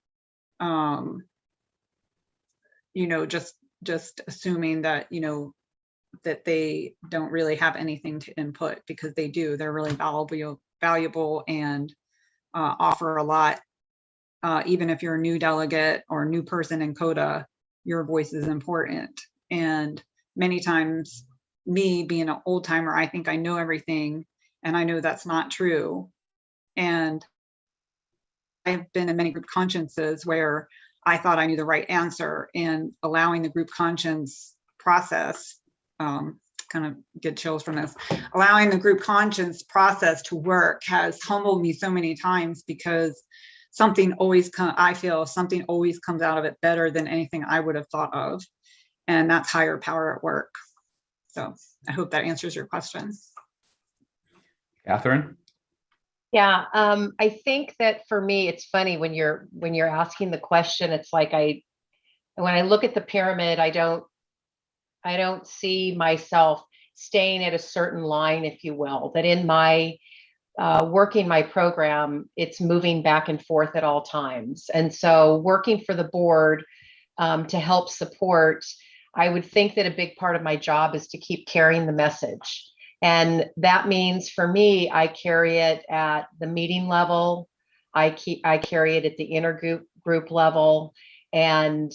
just assuming that, that they don't really have anything to input, because they do. They're really valuable and offer a lot. Even if you're a new delegate or a new person in CoDA, your voice is important. And many times, me being an old timer, I think I know everything, and I know that's not true. And I've been in many group consciences where I thought I knew the right answer, and allowing the group conscience process, kind of get chills from this, allowing the group conscience process to work has humbled me so many times, because I feel something always comes out of it better than anything I would have thought of. And that's higher power at work. So I hope that answers your question. Catherine? Yeah, I think that for me, it's funny when you're asking the question, it's like when I look at the pyramid, I don't see myself staying at a certain line, if you will, that in my working my program, it's moving back and forth at all times. And so working for the board to help support, I would think that a big part of my job is to keep carrying the message. And that means for me, I carry it at the meeting level. I carry it at the intergroup level, and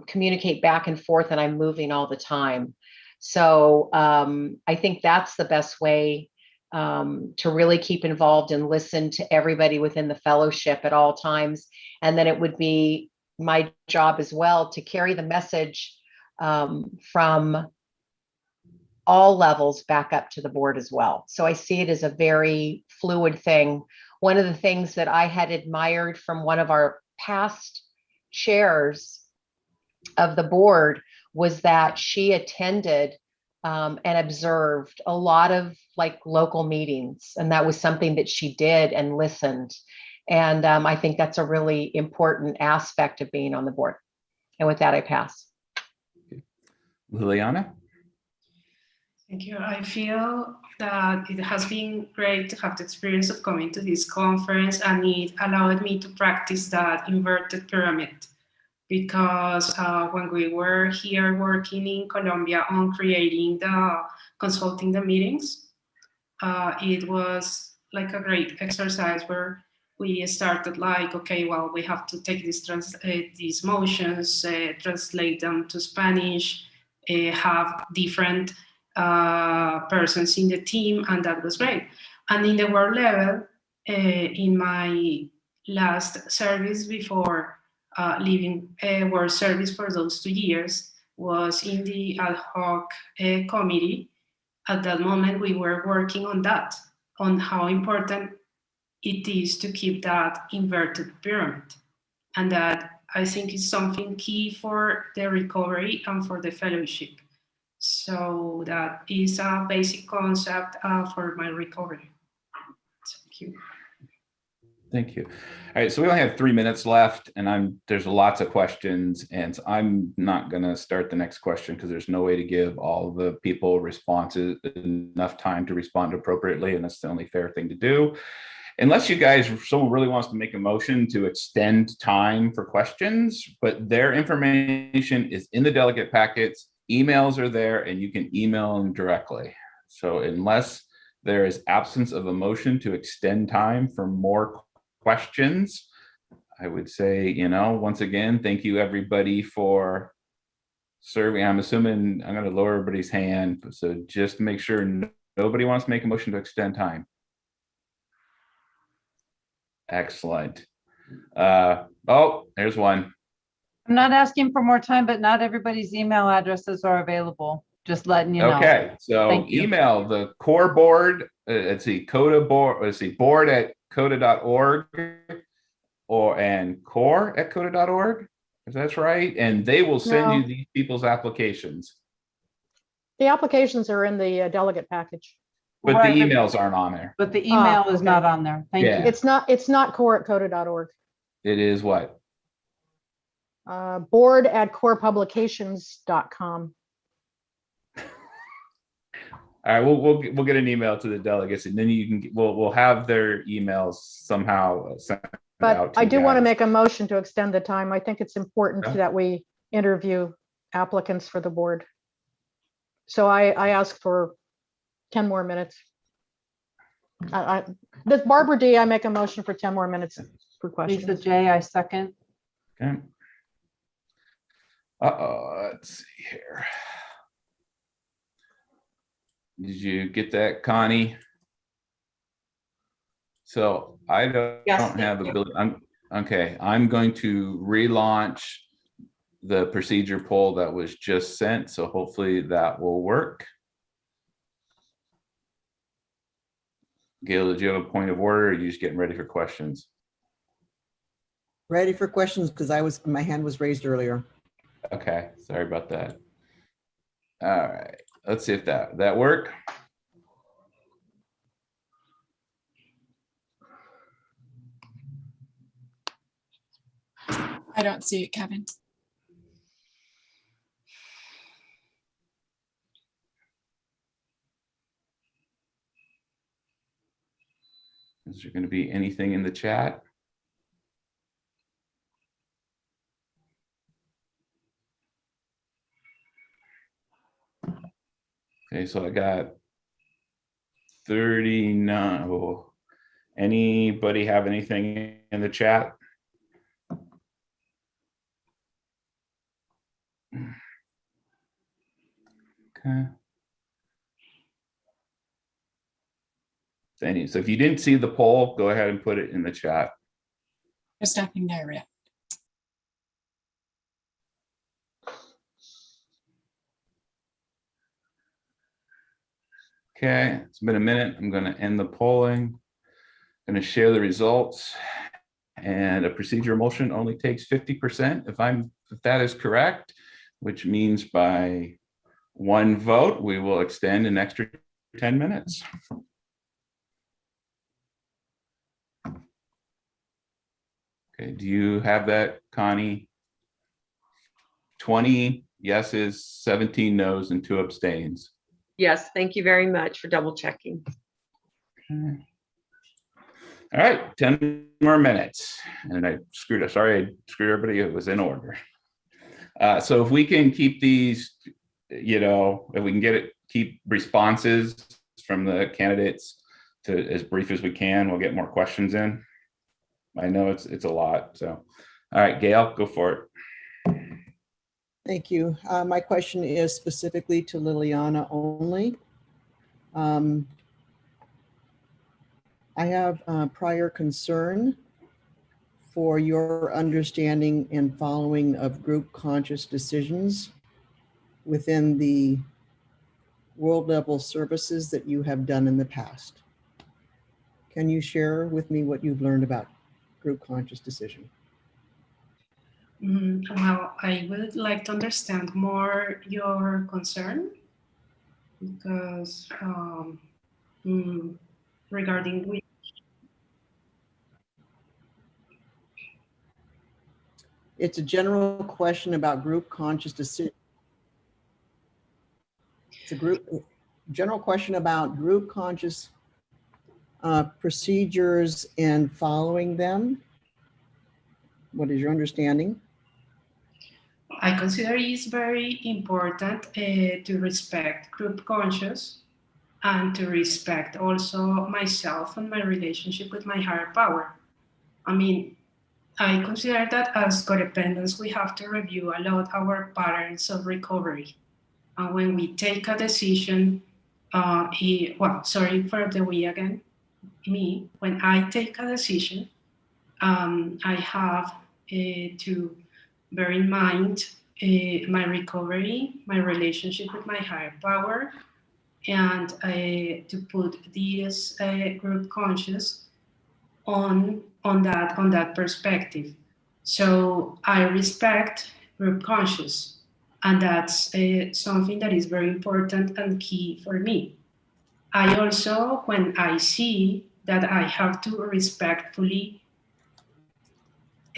communicate back and forth, and I'm moving all the time. So I think that's the best way to really keep involved and listen to everybody within the fellowship at all times. And then it would be my job as well to carry the message from all levels back up to the board as well. So I see it as a very fluid thing. One of the things that I had admired from one of our past chairs of the board was that she attended and observed a lot of like local meetings. And that was something that she did and listened. And I think that's a really important aspect of being on the board. And with that, I pass. Liliana? Thank you. I feel that it has been great to have the experience of coming to this conference, and it allowed me to practice that inverted pyramid, because when we were here working in Colombia on creating consulting the meetings, it was like a great exercise where we started like, okay, well, we have to take these motions, translate them to Spanish, have different persons in the team, and that was great. And in the world level, in my last service before leaving world service for those 2 years was in the ad hoc committee. At that moment, we were working on that, on how important it is to keep that inverted pyramid. And that I think is something key for the recovery and for the fellowship. So that is a basic concept for my recovery. Thank you. Thank you. All right, so we only have 3 minutes left, and there's lots of questions, and so I'm not going to start the next question because there's no way to give all the people responses enough time to respond appropriately, and that's the only fair thing to do. Unless you guys, someone really wants to make a motion to extend time for questions, but their information is in the delegate packets. Emails are there, and you can email them directly. So unless there is absence of a motion to extend time for more questions, I would say, once again, thank you everybody for serving. I'm assuming I'm going to lower everybody's hand, so just make sure nobody wants to make a motion to extend time. Excellent. Oh, there's one. I'm not asking for more time, but not everybody's email addresses are available. Just letting you know. Okay, so email the core board. Let's see, CoDA board. Let's see, board at CoDA.org and core at CoDA.org. If that's right, and they will send you these people's applications. The applications are in the delegate package. But the emails aren't on there. But the email is not on there. Thank you. It's not core at CoDA.org. It is what? Board at corepublications.com. All right, we'll get an email to the delegates, and then we'll have their emails somehow sent out. But I do want to make a motion to extend the time. I think it's important that we interview applicants for the board. So I ask for 10 more minutes. This Barbara D, I make a motion for 10 more minutes for questions. Lisa J, I second. Okay. Let's see here. Did you get that, Connie? So I don't have ability. Okay, I'm going to relaunch the procedure poll that was just sent, so hopefully that will work. Gail, did you have a point of order, or are you just getting ready for questions? Ready for questions because my hand was raised earlier. Okay, sorry about that. All right, let's see if that worked. I don't see it, Kevin. Is there going to be anything in the chat? Okay, so I got 39. Oh, anybody have anything in the chat? Okay. So if you didn't see the poll, go ahead and put it in the chat. There's nothing there yet. Okay, it's been a minute. I'm going to end the polling. I'm going to share the results. And a procedure motion only takes 50% if that is correct, which means by one vote, we will extend an extra 10 minutes. Okay, do you have that, Connie? 20 yeses, 17 noes, and 2 abstains. Yes, thank you very much for double checking. Okay. All right, 10 more minutes. And I screwed up. Sorry, I screwed everybody. It was in order. So if we can keep these, if we can keep responses from the candidates to as brief as we can, we'll get more questions in. I know it's a lot. So, all right, Gail, go for it. Thank you. My question is specifically to Liliana only. I have prior concern for your understanding and following of group conscious decisions within the world level services that you have done in the past. Can you share with me what you've learned about group conscious decision? Well, I would like to understand more your concern because regarding which it's a general question about group conscious decision. It's a general question about group conscious procedures and following them. What is your understanding? I consider it's very important to respect group conscious and to respect also myself and my relationship with my higher power. I mean, I consider that as codependents, we have to review a lot our patterns of recovery. And when we take a decision, sorry for the we again, when I take a decision, I have to bear in mind my recovery, my relationship with my higher power, and to put this group conscious on that perspective. So I respect group conscious, and that's something that is very important and key for me. I also, when I see that I have to respectfully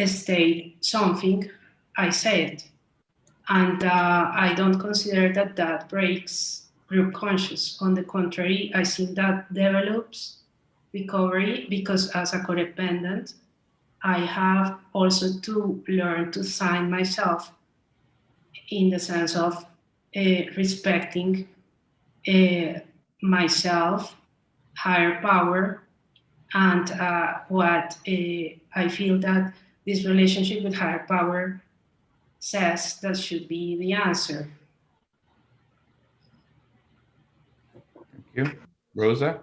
state something, I say it. And I don't consider that breaks group conscious. On the contrary, I think that develops recovery because as a codependent, I have also to learn to sign myself in the sense of respecting myself, higher power, and what I feel that this relationship with higher power says that should be the answer. Thank you. Rosa?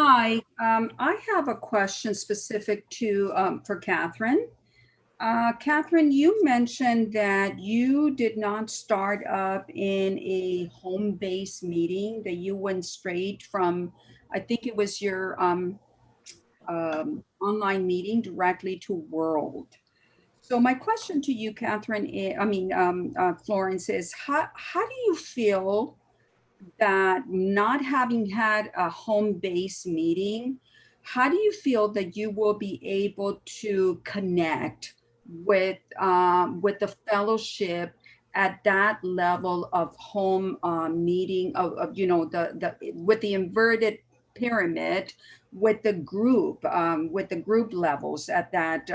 Hi, I have a question specific to for Catherine. Catherine, you mentioned that you did not start up in a home-based meeting, that you went straight from, I think it was your online meeting directly to World. So my question to you, Catherine, Florence, is how do you feel that not having had a home-based meeting, how do you feel that you will be able to connect with the fellowship at that level of home meeting of you know the with the inverted pyramid with the group levels at that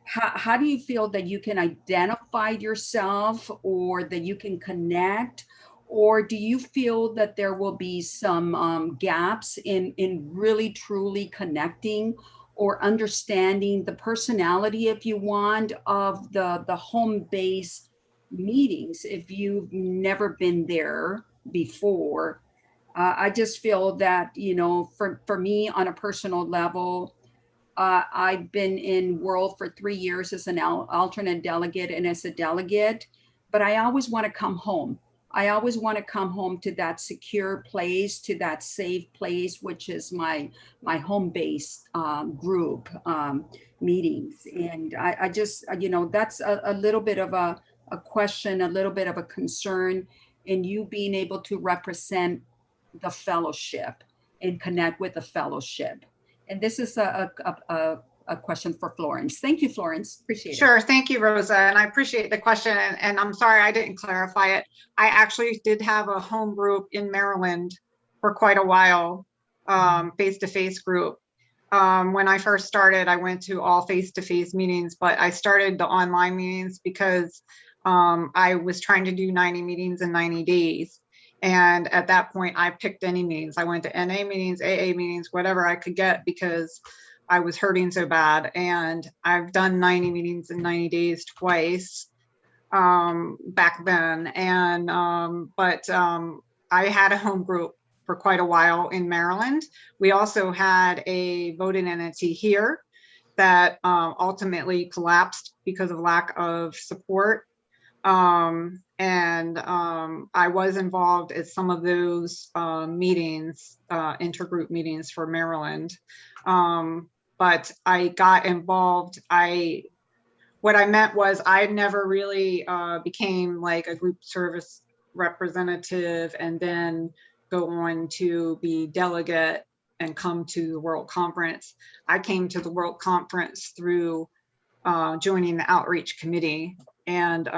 how do you feel that you can identify yourself or that you can connect, or do you feel that there will be some gaps in really truly connecting or understanding the personality, if you want, of the home-based meetings if you've never been there before? I just feel that, you know, for me on a personal level, I've been in World for 3 years as an alternate delegate and as a delegate, but I always want to come home. I always want to come home to that secure place, to that safe place, which is my home-based group meetings. And I just, you know, that's a little bit of a question, a little bit of a concern in you being able to represent the fellowship and connect with the fellowship. And this is a question for Florence. Thank you, Florence. Appreciate it. Sure. Thank you, Rosa. And I appreciate the question. And I'm sorry I didn't clarify it. I actually did have a home group in Maryland for quite a while, face-to-face group. When I first started, I went to all face-to-face meetings, but I started the online meetings because I was trying to do 90 meetings in 90 days. And at that point, I picked any meetings. I went to NA meetings, AA meetings, whatever I could get because I was hurting so bad. And I've done 90 meetings in 90 days twice back then. And I had a home group for quite a while in Maryland. We also had a voting entity here that ultimately collapsed because of lack of support. I was involved at some of those meetings, intergroup meetings for Maryland. But I got involved. What I meant was I never really became like a group service representative and then go on to be delegate and come to the World Conference. I came to the World Conference through joining the outreach committee. And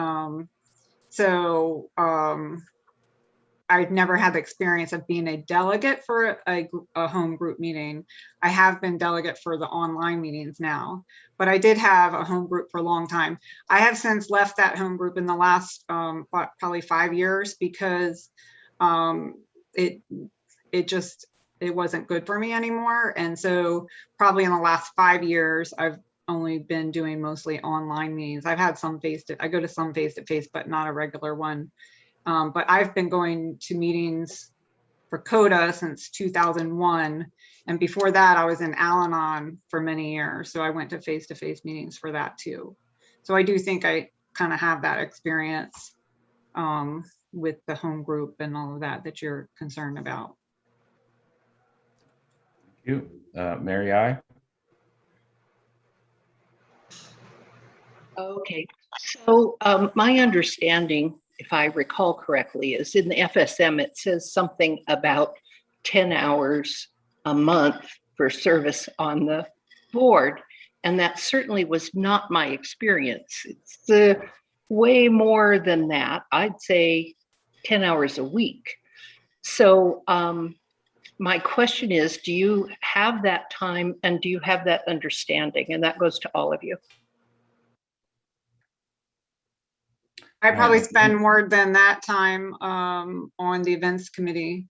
I've never had the experience of being a delegate for a home group meeting. I have been delegate for the online meetings now, but I did have a home group for a long time. I have since left that home group in the last probably 5 years because it wasn't good for me anymore. And so probably in the last 5 years, I've only been doing mostly online meetings. I've had some I go to some face-to-face, but not a regular one. But I've been going to meetings for CoDA since 2001. And before that, I was in Al-Anon for many years. So I went to face-to-face meetings for that too. So I do think I kind of have that experience with the home group and all of that you're concerned about. Thank you. Mary I. Okay, so my understanding, if I recall correctly, is in the FSM, it says something about 10 hours a month for service on the board. And that certainly was not my experience. It's way more than that. I'd say 10 hours a week. So my question is, do you have that time and do you have that understanding? And that goes to all of you. I probably spend more than that time on the events committee,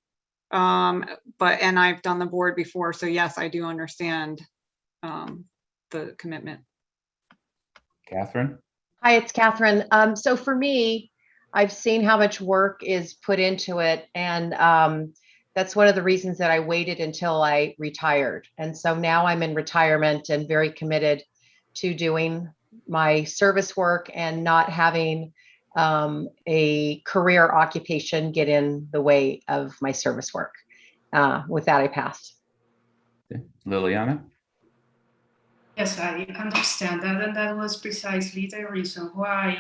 and I've done the board before, so yes, I do understand the commitment. Catherine? Hi, it's Catherine. So for me, I've seen how much work is put into it, and That's one of the reasons that I waited until I retired. And so now I'm in retirement and very committed to doing my service work and not having a career occupation get in the way of my service work. With that, I pass. Liliana? Yes, I understand that, and that was precisely the reason why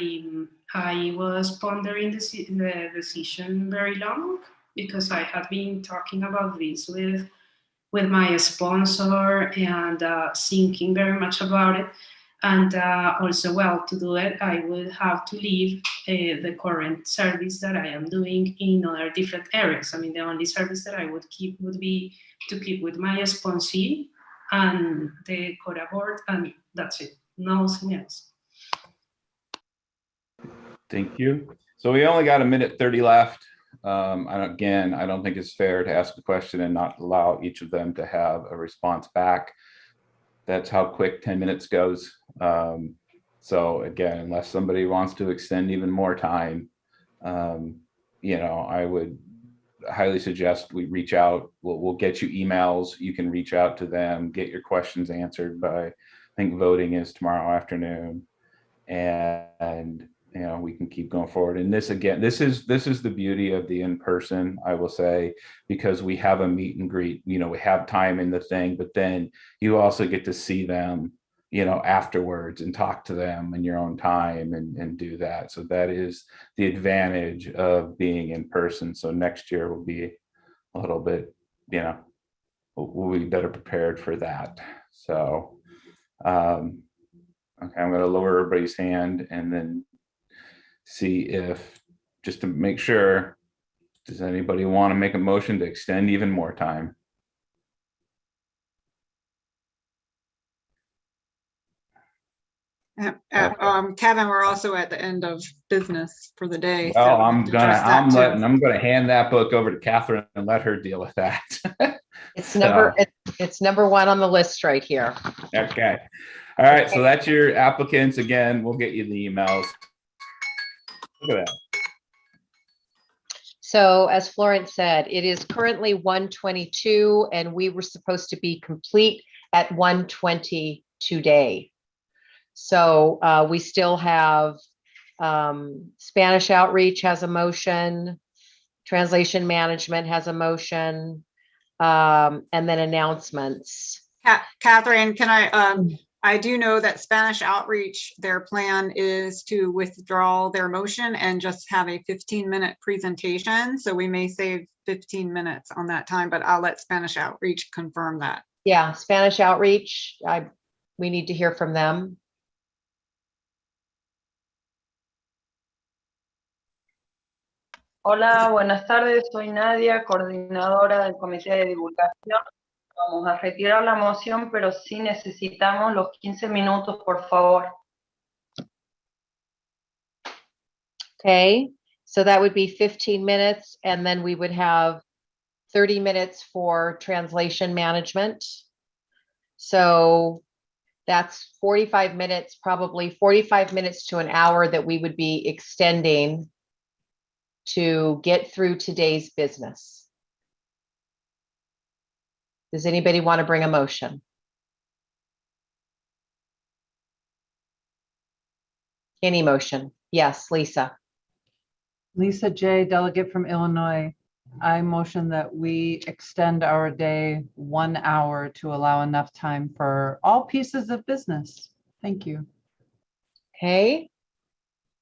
I was pondering the decision very long, because I had been talking about this with my sponsor and thinking very much about it. And also, well, to do it, I would have to leave the current service that I am doing in other different areas. I mean, the only service that I would keep would be to keep with my sponsee and the CoDA board, and that's it. Nothing else. Thank you. So we only got 1:30 left. Again, I don't think it's fair to ask a question and not allow each of them to have a response back. That's how quick 10 minutes goes. So again, unless somebody wants to extend even more time, I would highly suggest we reach out. We'll get you emails. You can reach out to them, get your questions answered by, I think voting is tomorrow afternoon. And we can keep going forward. And this is the beauty of the in-person, I will say, because we have a meet and greet, we have time in the thing, but then you also get to see them, afterwards and talk to them in your own time and do that. So that is the advantage of being in person. So next year will be a little bit, we'll be better prepared for that. So, okay, I'm going to lower everybody's hand and then see if, just to make sure, does anybody want to make a motion to extend even more time? Kevin, we're also at the end of business for the day. Well, so I'm gonna hand that book over to Catherine and let her deal with that. It's number one on the list right here. Okay. All right. So that's your applicants. Again, we'll get you the emails. Look at that. So as Florence said, it is currently 1:22 and we were supposed to be complete at 1:20 today. So we still have Spanish outreach has a motion, translation management has a motion, and then announcements. Catherine, can I do know that Spanish outreach, their plan is to withdraw their motion and just have a 15-minute presentation. So we may save 15 minutes on that time, but I'll let Spanish outreach confirm that. Yeah, Spanish outreach, we need to hear from them. Hola, buenas tardes. Soy Nadia, coordinadora del Comité de Divulgación. Vamos a retirar la moción, pero sí necesitamos los 15 minutos, por favor. Okay, so that would be 15 minutes, and then we would have 30 minutes for translation management. So that's 45 minutes, probably 45 minutes to an hour that we would be extending to get through today's business. Does anybody want to bring a motion? Any motion? Yes, Lisa. Lisa J., delegate from Illinois. I motion that we extend our day 1 hour to allow enough time for all pieces of business. Thank you. Okay.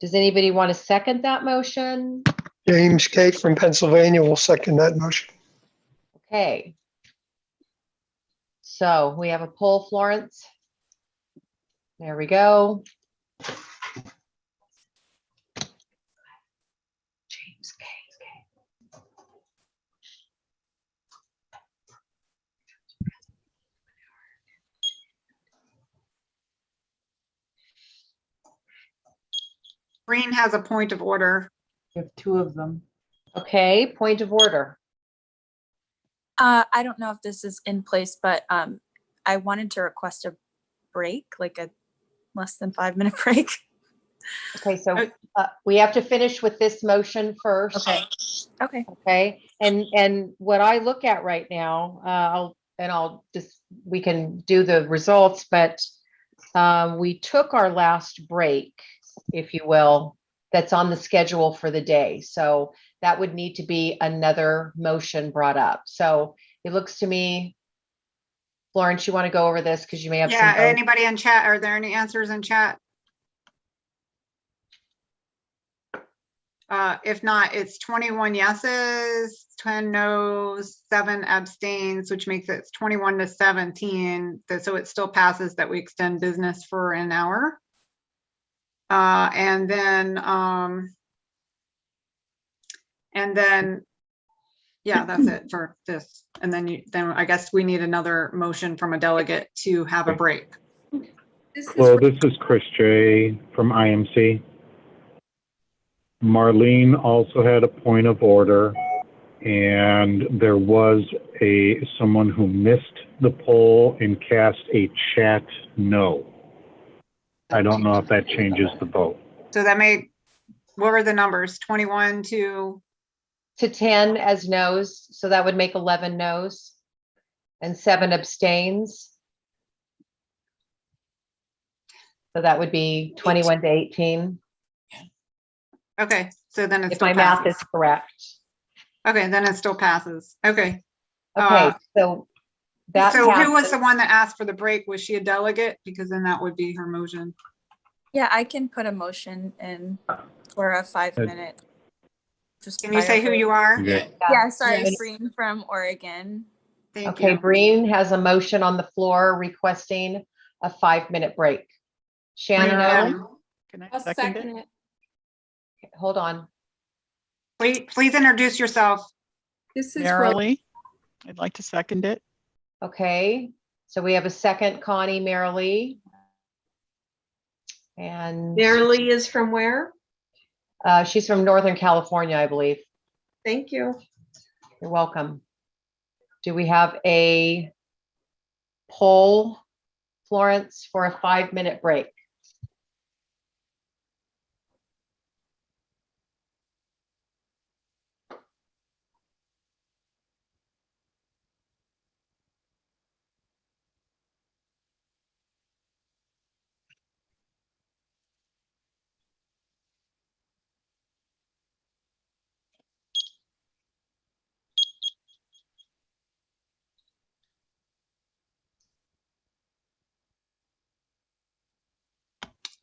Does anybody want to second that motion? James Kate from Pennsylvania will second that motion. Okay. So we have a poll, Florence. There we go. James K. Green has a point of order. We have 2 of them. Okay, point of order. I don't know if this is in place, but I wanted to request a break, like a less than 5-minute break. Okay, so we have to finish with this motion first. Okay. Okay. Okay, and what I look at right now, we can do the results, but we took our last break, if you will, that's on the schedule for the day. So that would need to be another motion brought up. So it looks to me, Florence, you want to go over this because you may have some. Yeah, anybody in chat? Are there any answers in chat? If not, it's 21 yeses, 10 noes, 7 abstains, which makes it 21-17. So it still passes that we extend business for an hour. And then, yeah, that's it for this. And then I guess we need another motion from a delegate to have a break. Hello, this is Chris J. from IMC. Marlene also had a point of order, and there was someone who missed the poll and cast a chat no. I don't know if that changes the vote. So that what were the numbers? 21 to 10 as no's, so that would make 11 no's and 7 abstains. So that would be 21 to 18. Okay, so then it's if my math is correct. Okay, then it still passes. Okay. Okay, so that So who passes. was the one that asked for the break? Was she a delegate? Because then that would be her motion. Yeah, I can put a motion in for a 5-minute. Can you say who you are? Yeah, sorry, Yes. Breen from Oregon. Thank Okay, you. Breen has a motion on the floor requesting a 5-minute break. Shannon, Can I I'll second second it? it. hold on. Please introduce yourself. This is Marilee. I'd like to second it. Okay, so we have a second, Connie Marilee. And Marilee is from where? she's from Northern California, I believe. Thank you. You're welcome. Do we have a poll, Florence, for a 5-minute break?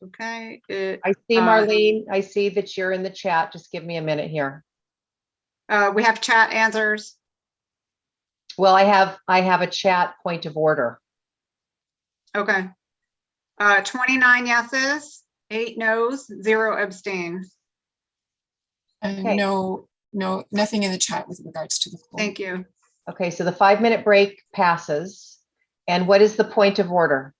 Okay. I see Marlene. I see that you're in the chat. Just give me a minute here. We have chat answers. Well, I have a chat point of order. Okay. 29 yeses, 8 noes, 0 abstains. Okay. No, nothing in the chat with regards to the poll. Thank you. Okay, so the 5-minute break passes. And what is the point of order?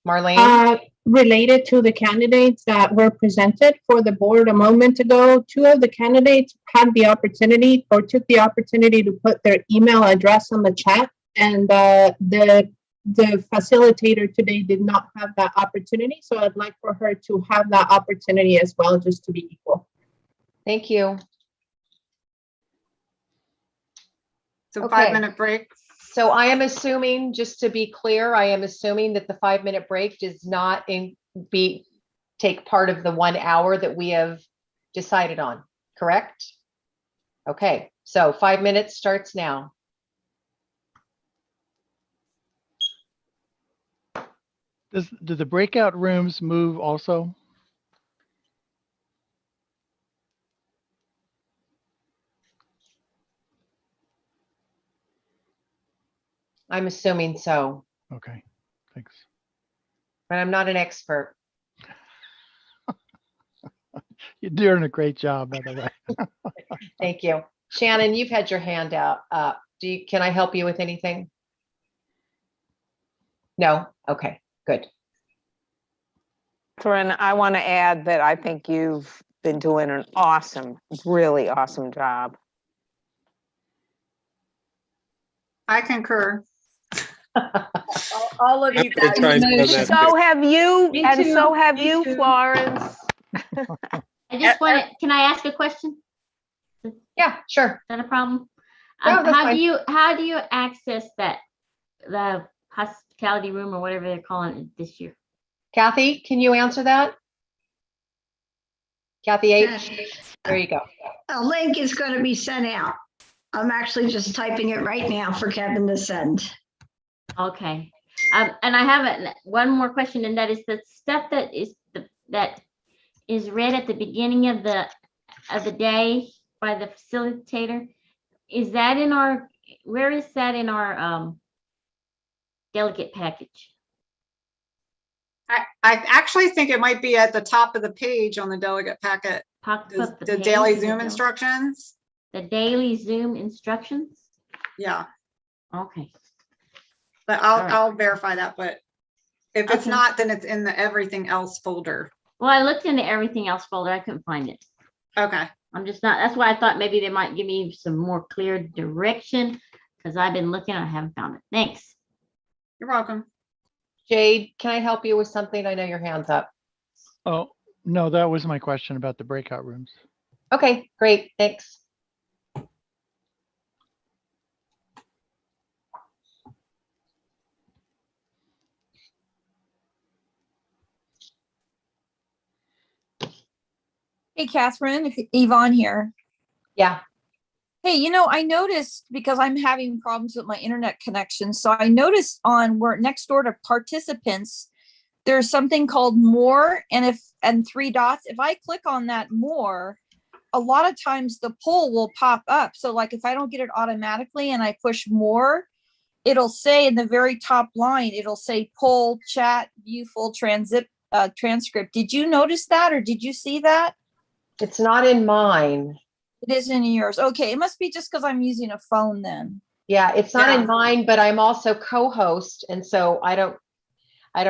Marlene? Related to the candidates that were presented for the board a moment ago, 2 of the candidates had the opportunity or took the opportunity to put their email address on the chat, and the facilitator today did not have that opportunity. So I'd like for her to have that opportunity as well, just to be equal. Thank you. So Okay. 5-minute break. So I am assuming, just to be clear, I am assuming that the 5-minute break does not take part of the 1 hour that we have decided on, correct? Okay, so 5 minutes starts now. Do the breakout rooms move also? I'm assuming so, Okay, thanks. but I'm not an expert. You're doing a great job, by the way. Thank you. Shannon, you've had your hand out up. Can I help you with anything? No? Okay, good. Corinne, I want to add that I think you've been doing an awesome, really awesome job. I concur. All of you guys. So have you, Me and too. so have Me you, too. Florence. I just want to, can I ask a question? Yeah, sure. Is that a problem? No, that's how fine. do you access the hospitality room or whatever they're calling it this year? Kathy, can you answer that? Kathy H. There you go. A link is going to be sent out. I'm actually just typing it right now for Kevin to send. Okay. And I have one more question, and that is the stuff that is read at the beginning of the day by the facilitator. Is that in where is that in our delegate package? I actually think it might be at the top of the page on the delegate packet. The daily Zoom instructions. The daily Zoom instructions? Yeah. Okay. But I'll verify that, but if it's not, then it's in the everything else folder. Well, I looked in the everything else folder. I couldn't find it. Okay. I'm just not, that's why I thought maybe they might give me some more clear direction, because I've been looking, I haven't found it. Thanks. You're welcome. Jade, can I help you with something? I know your hand's up. Oh, no, that was my question about the breakout rooms. Okay, great. Thanks. Hey, Catherine, Yvonne here. Yeah. Hey, I noticed, because I'm having problems with my internet connection. So I noticed we're next door to participants, there's something called more and 3 dots. If I click on that more, a lot of times the poll will pop up. So like if I don't get it automatically and I push more, it'll say in the very top line, it'll say poll, chat, view full transcript. Did you notice that, or did you see that? It's not in mine. It isn't in yours. Okay, it must be just because I'm using a phone then. Yeah, it's not in mine, but I'm also co-host, and so I don't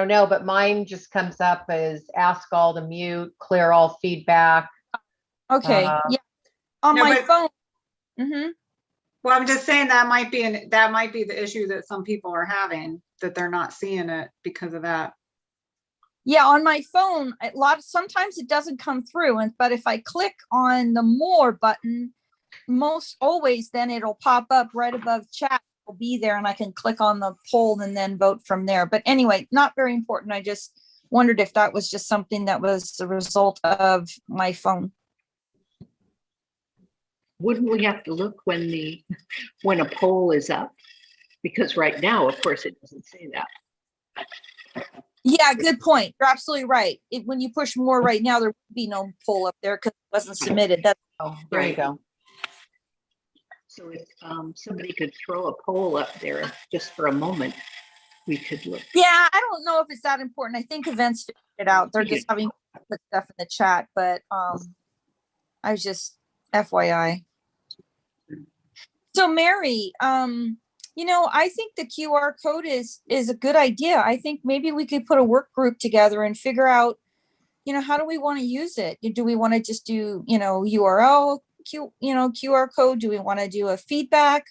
know, but mine just comes up as ask all to mute, clear all feedback. Okay, yeah, on my phone. Well, I'm just saying that might be the issue that some people are having, that they're not seeing it because of that. Yeah, on my phone, sometimes it doesn't come through, but if I click on the more button, most always then it'll pop up right above chat. It'll be there, and I can click on the poll and then vote from there. But anyway, not very important. I just wondered if that was just something that was the result of my phone. Wouldn't we have to look when a poll is up? Because right now, of course, it doesn't say that. Yeah, good point. You're absolutely right. When you push more right now, there would be no poll up there because it wasn't submitted. There you go. So if somebody could throw a poll up there just for a moment, we could look. Yeah, I don't know if it's that important. I think events figured it out. They're just having to put stuff in the chat, but I was just FYI. So Mary, I think the QR code is a good idea. I think maybe we could put a work group together and figure out, how do we want to use it? Do we want to just do, URL, QR code? Do we want to do a feedback?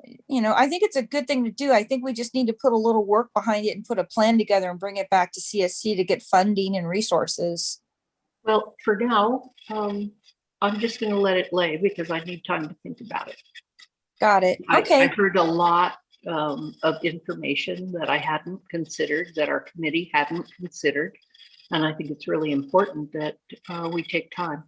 I think it's a good thing to do. I think we just need to put a little work behind it and put a plan together and bring it back to CSC to get funding and resources. Well, for now, I'm just going to let it lay because I need time to think about it. Got it. Okay. I heard a lot of information that I hadn't considered, that our committee hadn't considered. And I think it's really important that we take time.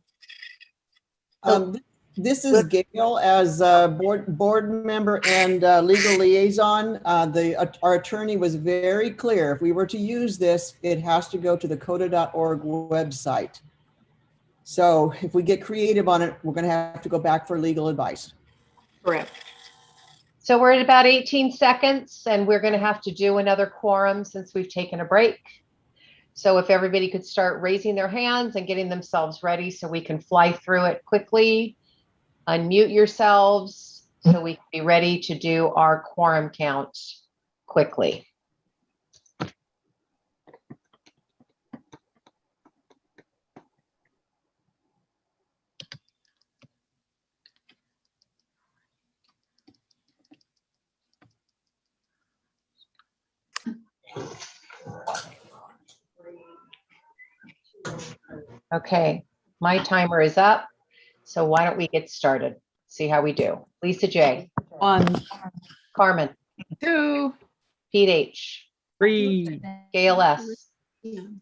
This is Gail as board member and legal liaison. Our attorney was very clear. If we were to use this, it has to go to the CoDA.org website. So if we get creative on it, we're going to have to go back for legal advice. Correct. So we're at about 18 seconds, and we're going to have to do another quorum since we've taken a break. So if everybody could start raising their hands and getting themselves ready so we can fly through it quickly. Unmute yourselves so we can be ready to do our quorum count quickly. Okay, my timer is up. So why don't we get started? See how we do. Lisa J. 1, Carmen. 2, Pete H. 3, Gail S.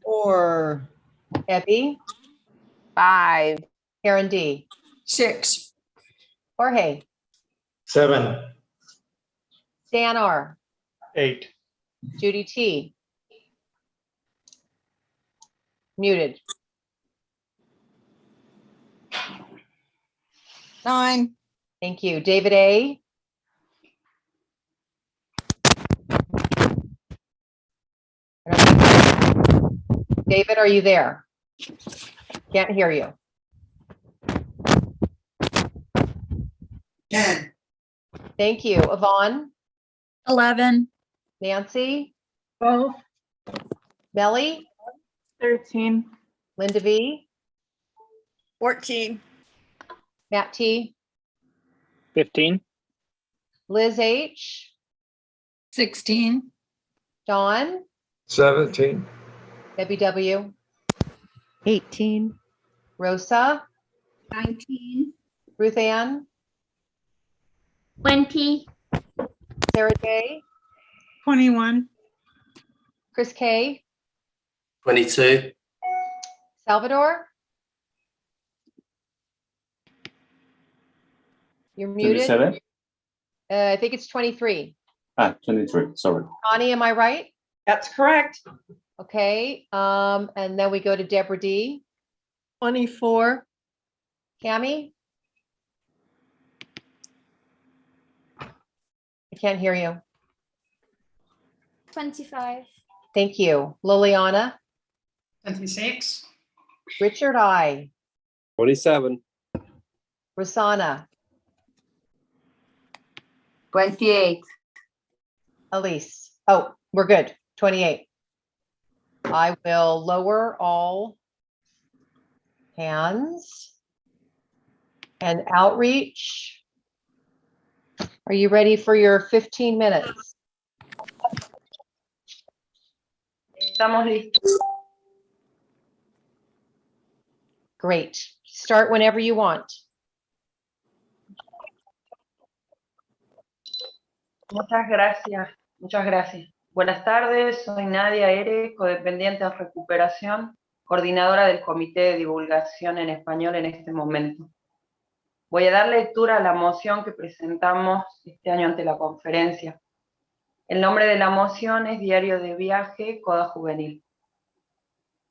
4, Debbie. 5, Karen D. 6, Jorge. 7, Dan R. 8, Judy T. Muted. 9, Thank you. David A. David, are you there? Can't hear you. 10, Thank you. Yvonne. 11, Nancy. 12, Melly. 13, Linda V. 14, Matt T. 15, Liz H. 16, Dawn. 17, Debbie W. 18, Rosa. 19, Ruth Ann. 20, Sarah J. 21, Chris K. 22, Salvador. You're muted. 27, I think it's 23. 23, sorry. Connie, am I right? that's correct. Okay. And then we go to Deborah D. 24, Cami. I can't hear you. 25, Thank you. Liliana. 26, Richard I. 27, Rosanna. 28, Elise. Oh, we're good. 28. I will lower all hands and outreach. Are you ready for your 15 minutes? estamos listos. Great. Start whenever you want. Muchas gracias, muchas gracias. Buenas tardes, soy Nadia Ere, codependiente en recuperación, coordinadora del Comité de Divulgación en Español en este momento. Voy a dar lectura a la moción que presentamos este año ante la conferencia. El nombre de la moción es Diario de Viaje CoDA Juvenil.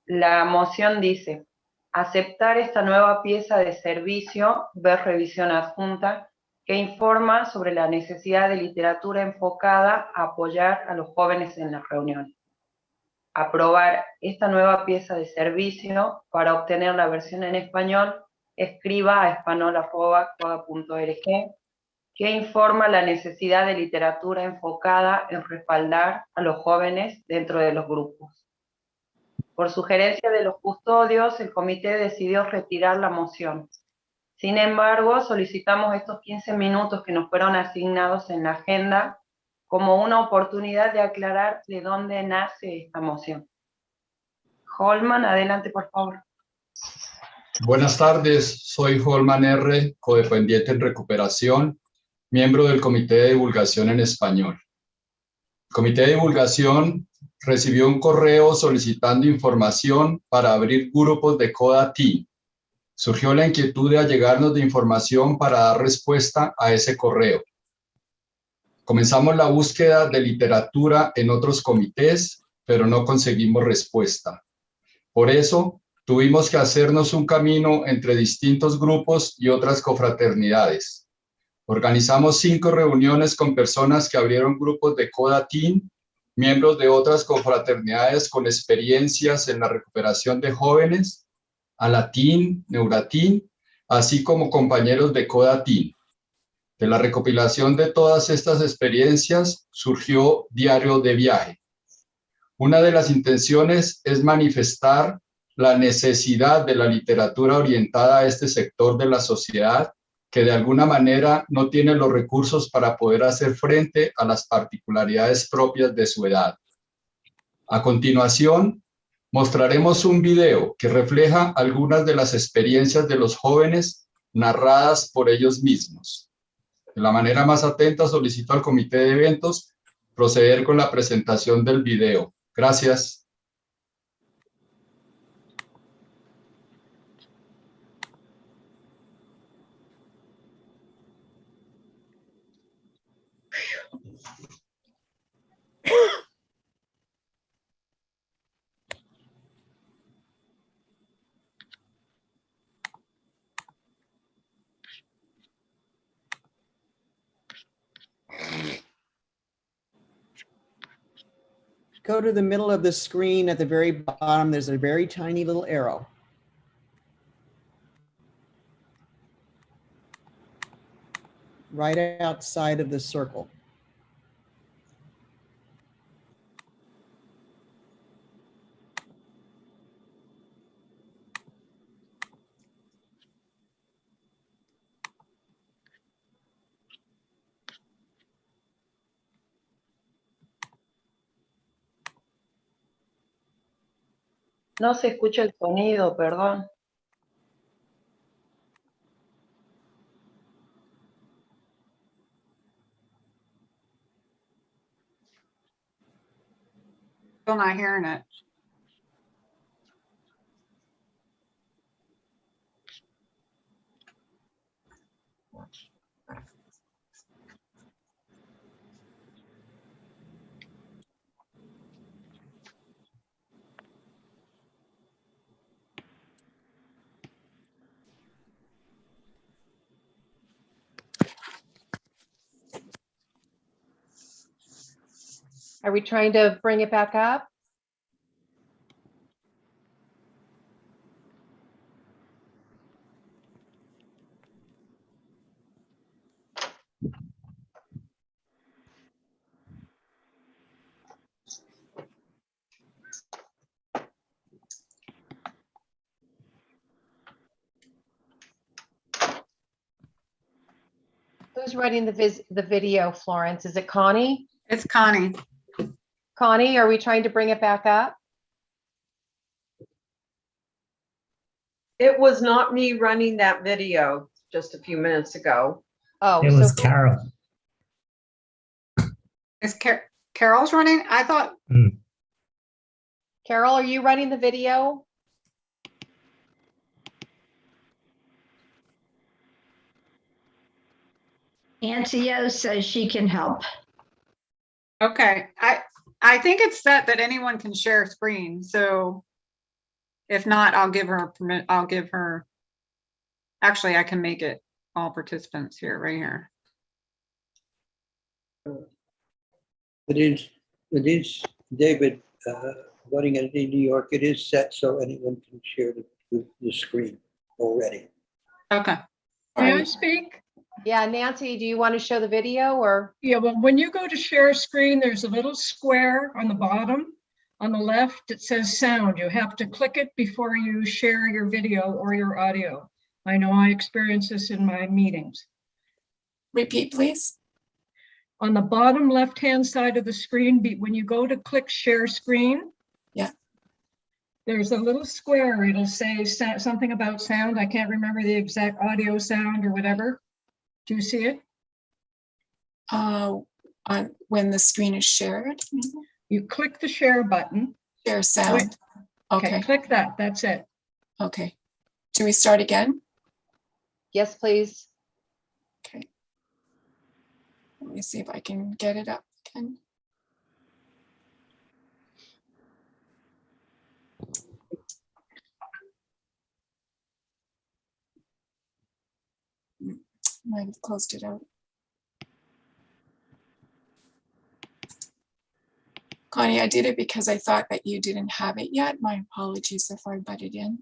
La moción dice: aceptar esta nueva pieza de servicio, ver revisión adjunta, que informa sobre la necesidad de literatura enfocada a apoyar a los jóvenes en las reuniones. Aprobar esta nueva pieza de servicio. Para obtener la versión en español, escriba a espanol@coda.org, que informa la necesidad de literatura enfocada en respaldar a los jóvenes dentro de los grupos. Por sugerencia de los custodios, el comité decidió retirar la moción. Sin embargo, solicitamos estos 15 minutos que nos fueron asignados en la agenda como una oportunidad de aclarar de dónde nace esta moción. Holman, adelante, por favor. Buenas tardes, soy Holman R., codependiente en recuperación, miembro del Comité de Divulgación en Español. El Comité de Divulgación recibió un correo solicitando información para abrir grupos de CoDA Teen. Surgió la inquietud de allegarnos de información para dar respuesta a ese correo. Comenzamos la búsqueda de literatura en otros comités, pero no conseguimos respuesta. Por eso, tuvimos que hacernos un camino entre distintos grupos y otras confraternidades. Organizamos 5 reuniones con personas que abrieron grupos de CoDA Teen, miembros de otras confraternidades con experiencias en la recuperación de jóvenes, Alatín, Neuratín, así como compañeros de CoDA Teen. De la recopilación de todas estas experiencias surgió Diario de Viaje. Una de las intenciones es manifestar la necesidad de la literatura orientada a este sector de la sociedad que de alguna manera no tiene los recursos para poder hacer frente a las particularidades propias de su edad. A continuación, Mostraremos un video que refleja algunas de las experiencias de los jóvenes narradas por ellos mismos. De la manera más atenta solicito al comité de eventos proceder con la presentación del video. Gracias. Go to the middle of the screen at the very bottom. There's a very tiny little arrow. Right outside of the circle. No se escucha el sonido, perdón. Still not hearing it. Are we trying to bring it back up? Who's writing the video, Florence? Is it Connie? It's Connie. Connie, are we trying to bring it back up? It was not me running that video just a few minutes ago. Oh, It was Carol. Is Carol's running? I thought. Carol, are you running the video? Nancy O says she can help. Okay, I think it's set that anyone can share screen. So if not, I'll give her permit. I'll give her. Actually, I can make it all participants here, right here. It is, David, voting in New York, it is set so anyone can share the screen already. Okay. May I speak? Yeah, Nancy, do you want to show the video or? Yeah, well, when you go to share screen, there's a little square on the bottom. On the left, it says sound. You have to click it before you share your video or your audio. I know I experience this in my meetings. Repeat, please. On the bottom left-hand side of the screen, when you go to click share screen, yeah, there's a little square. It'll say something about sound. I can't remember the exact audio sound or whatever. Do you see it? When the screen is shared. You click the share button. Share sound. Okay. Click that. That's it. Okay. Do we start again? Yes, please. Okay. Let me see if I can get it up again. Might have closed it out. Connie, I did it because I thought that you didn't have it yet. My apologies if I butted in.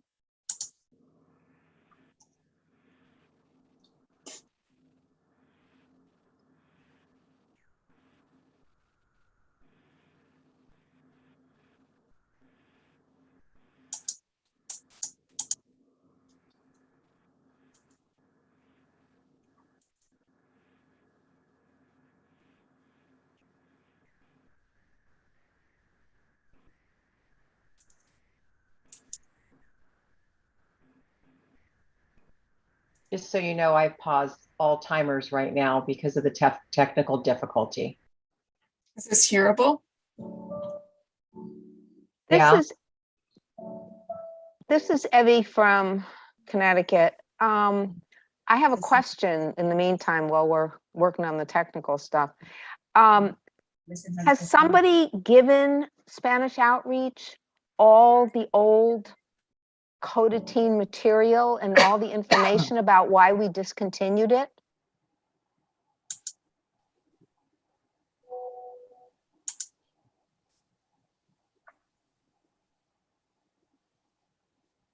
Just so you know, I paused all timers right now because of the technical difficulty. Is this hearable? Yeah. This is Evie from Connecticut. I have a question in the meantime while we're working on the technical stuff. Has somebody given Spanish Outreach all the old CoDA teen material and all the information about why we discontinued it?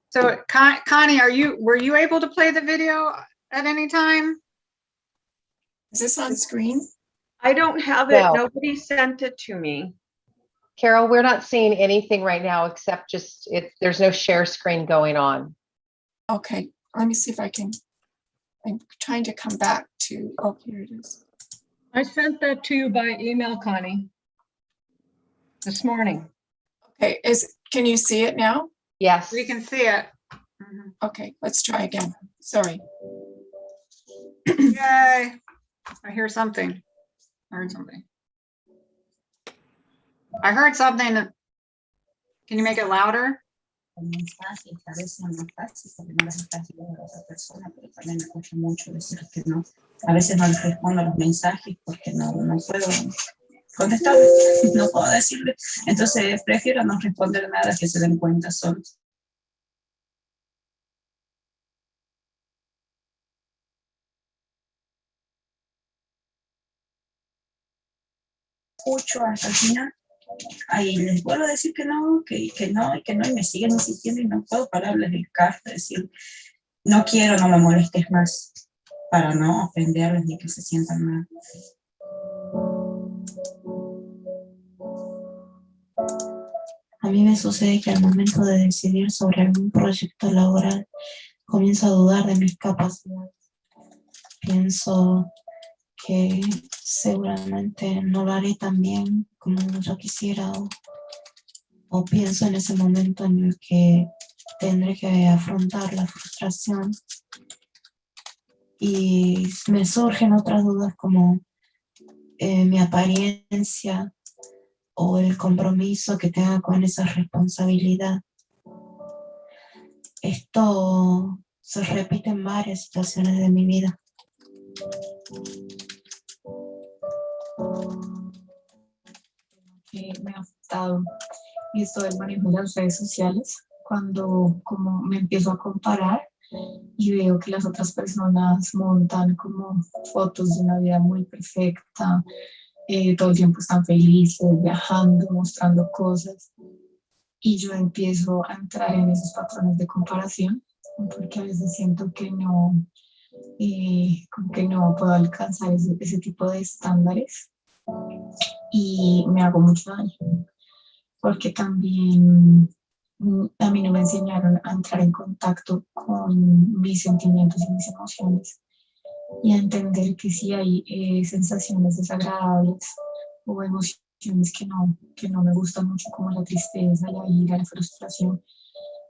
So Connie, were you able to play the video at any time? Is this on screen? I don't have it. No. Nobody sent it to me. Carol, we're not seeing anything right now except just there's no share screen going on. Okay, let me see if I can. I'm trying to come back to, oh, here it is. I sent that to you by email, Connie, this morning. Okay, can you see it now? Yes. We can see it. Okay, let's try again. Sorry. Yay. I hear something. I heard something. I heard something. Can you make it louder? Mensaje, que a veces es más fácil porque no las estás viendo a la otra persona, pero también me cuesta mucho decir que no. A veces no les respondo a los mensajes porque no puedo contestarles, no puedo decirles. Entonces prefiero no responder nada, que se den cuenta solos. Escucho hasta el final. Ahí les vuelvo a decir que no, que no, y que no, y me siguen insistiendo y no puedo pararles el carro, decir, no quiero, no me molestes más, para no ofenderles ni que se sientan mal. A mí me sucede que al momento de decidir sobre algún proyecto laboral, comienzo a dudar de mis capacidades. Pienso que seguramente no lo haré tan bien como yo quisiera, o pienso en ese momento en el que tendré que afrontar la frustración y me surgen otras dudas como mi apariencia o el compromiso que tenga con esa responsabilidad. Esto se repite en varias situaciones de mi vida. Me ha afectado esto del manejo de las redes sociales, cuando como me empiezo a comparar y veo que las otras personas montan como fotos de una vida muy perfecta, todo el tiempo están felices, viajando, mostrando cosas, y yo empiezo a entrar en esos patrones de comparación, porque a veces siento que como que no puedo alcanzar ese tipo de estándares y me hago mucho daño, porque también a mí no me enseñaron a entrar en contacto con mis sentimientos y mis emociones y a entender que si hay sensaciones desagradables o emociones que no me gustan mucho, como la tristeza, la ira, la frustración,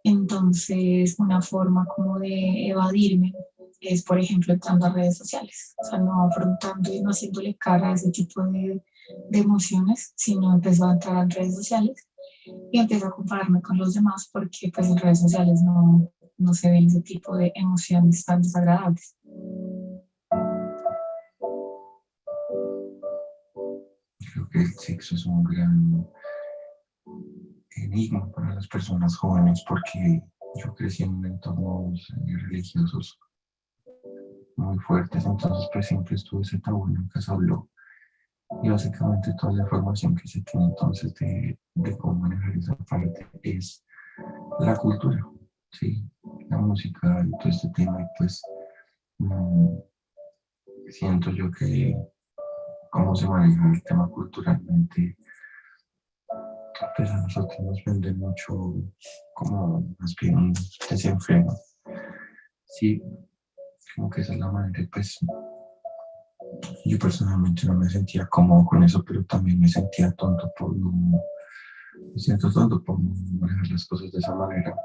entonces una forma como de evadirme es, por ejemplo, entrando a redes sociales, o sea, no afrontando y no haciéndole cara a ese tipo de emociones, sino empezó a entrar en redes sociales y empiezo a compararme con los demás porque pues en redes sociales no se ven ese tipo de emociones tan desagradables. Creo que el sexo es un gran enigma para las personas jóvenes porque yo crecí en entornos religiosos muy fuertes, entonces pues siempre estuvo ese tabú, nunca se habló. Y básicamente toda la información que se tiene entonces de cómo manejar esa parte es la cultura, ¿sí? La música y todo este tema, y pues siento yo que cómo se maneja el tema culturalmente, pues a nosotros nos vende mucho como más bien un desenfreno, sí, como que esa es la manera, pues yo personalmente no me sentía cómodo con eso, pero también me sentía tonto me siento tonto por no manejar las cosas de esa manera.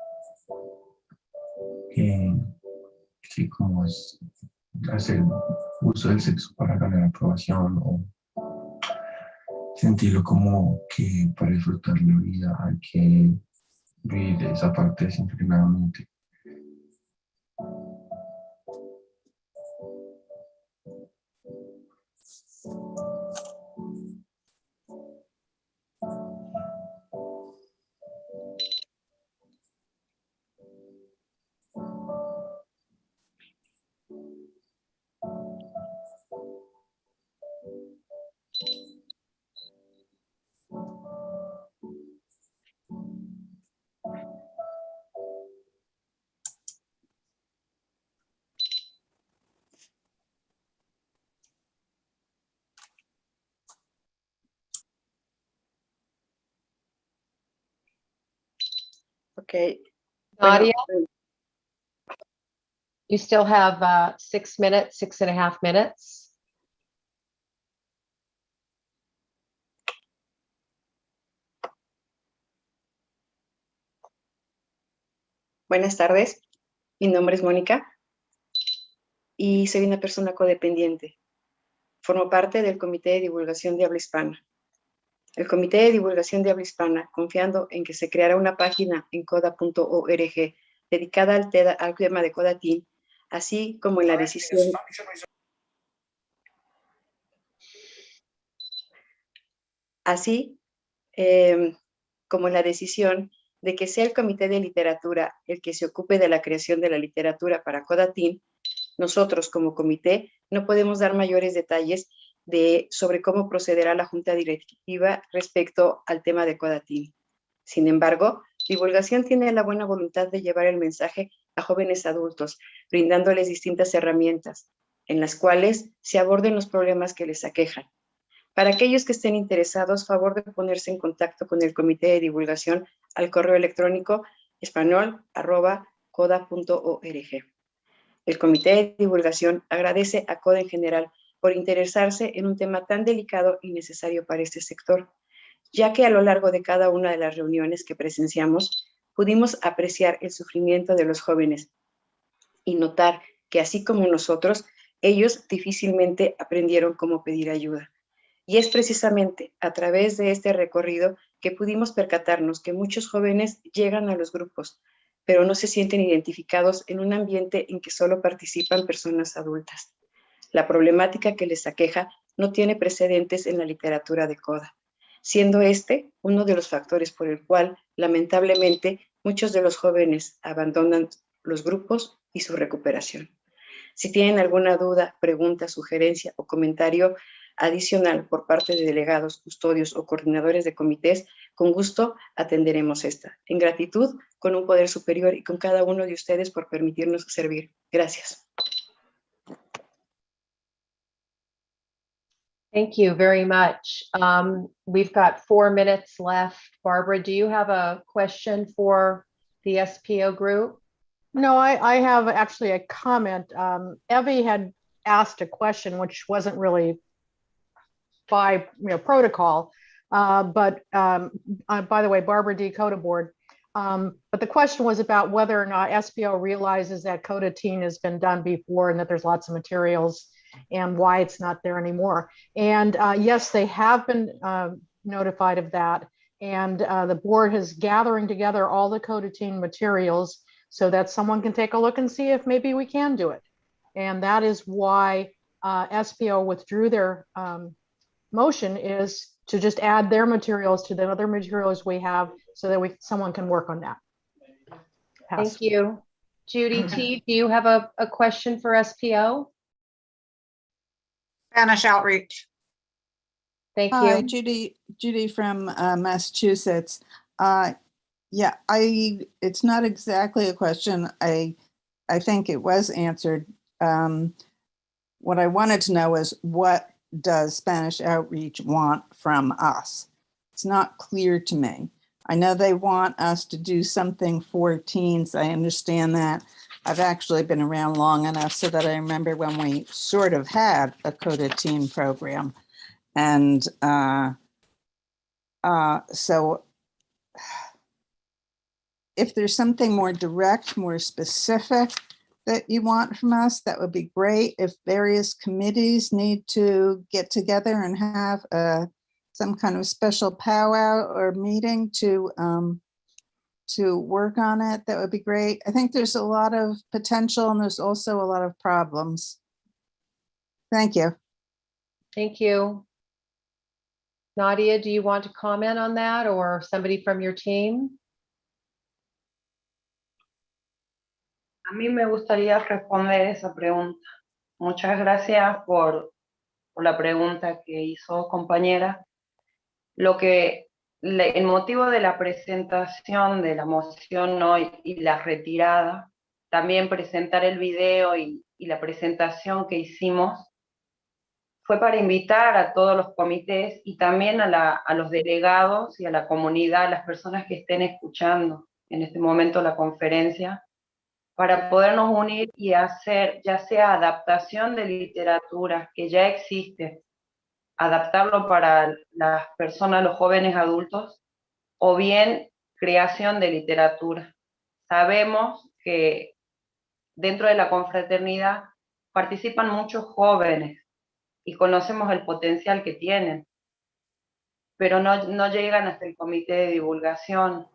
Sí, sí, como es hacer uso del sexo para ganar aprobación o sentirlo como que para disfrutar la vida hay que vivir esa parte desenfrenadamente. Okay. Nadia, Bueno, you still have 6 minutes, 6.5 minutes. buenas tardes. Mi nombre es Mónica y soy una persona codependiente. Formo parte del Comité de Divulgación de Habla Hispana. El Comité de Divulgación de Habla Hispana, confiando en que se creará una página en CoDA.org dedicada al tema de CoDA Teen, así como en la decisión de que sea el Comité de Literatura el que se ocupe de la creación de la literatura para CoDA Teen, nosotros como comité no podemos dar mayores detalles sobre cómo procederá la Junta Directiva respecto al tema de CoDA Teen. Sin embargo, Divulgación tiene la buena voluntad de llevar el mensaje a jóvenes adultos, brindándoles distintas herramientas en las cuales se aborden los problemas que les aquejan. Para aquellos que estén interesados, favor de ponerse en contacto con el Comité de Divulgación al correo electrónico español@coda.org. El Comité de Divulgación agradece a CoDA en general por interesarse en un tema tan delicado y necesario para este sector, ya que a lo largo de cada una de las reuniones que presenciamos, pudimos apreciar el sufrimiento de los jóvenes y notar que así como nosotros, ellos difícilmente aprendieron cómo pedir ayuda. Y es precisamente a través de este recorrido que pudimos percatarnos que muchos jóvenes llegan a los grupos, pero no se sienten identificados en un ambiente en que solo participan personas adultas. La problemática que les aqueja no tiene precedentes en la literatura de CoDA, siendo este uno de los factores por el cual, lamentablemente, muchos de los jóvenes abandonan los grupos y su recuperación. Si tienen alguna duda, pregunta, sugerencia o comentario adicional por parte de delegados, custodios o coordinadores de comités, con gusto atenderemos esta. En gratitud, con un poder superior y con cada uno de ustedes por permitirnos servir. Gracias. Thank you very much. We've got 4 minutes left. Barbara, do you have a question for the SPO group? No, I have actually a comment. Evie had asked a question, which wasn't really by protocol, but by the way, Barbara D. CoDA board. But the question was about whether or not SPO realizes that CoDA Teen has been done before and that there's lots of materials and why it's not there anymore. And yes, they have been notified of that. And the board is gathering together all the CoDA Teen materials so that someone can take a look and see if maybe we can do it. And that is why SPO withdrew their motion, is to just add their materials to the other materials we have so that someone can work on that. Pass. Thank you. Judy T, do you have a question for SPO? Spanish outreach. Thank Hi, you. Judy from Massachusetts. Yeah, it's not exactly a question. I think it was answered. What I wanted to know is, what does Spanish Outreach want from us? It's not clear to me. I know they want us to do something for teens. I understand that. I've actually been around long enough so that I remember when we sort of had a CoDA teen program. And so if there's something more direct, more specific that you want from us, that would be great. If various committees need to get together and have some kind of special powwow or meeting to work on it, that would be great. I think there's a lot of potential and there's also a lot of problems. Thank you. Thank you. Nadia, do you want to comment on that, or somebody from your team? A mí me gustaría responder esa pregunta. Muchas gracias por la pregunta que hizo compañera. El motivo de la presentación de la moción hoy y la retirada, también presentar el video y la presentación que hicimos, fue para invitar a todos los comités y también a los delegados y a la comunidad, a las personas que estén escuchando en este momento la conferencia, para podernos unir y hacer ya sea adaptación de literatura que ya existe, adaptarlo para las personas, los jóvenes adultos, o bien creación de literatura. Sabemos que dentro de la confraternidad participan muchos jóvenes y conocemos el potencial que tienen, pero no llegan hasta el comité de divulgación.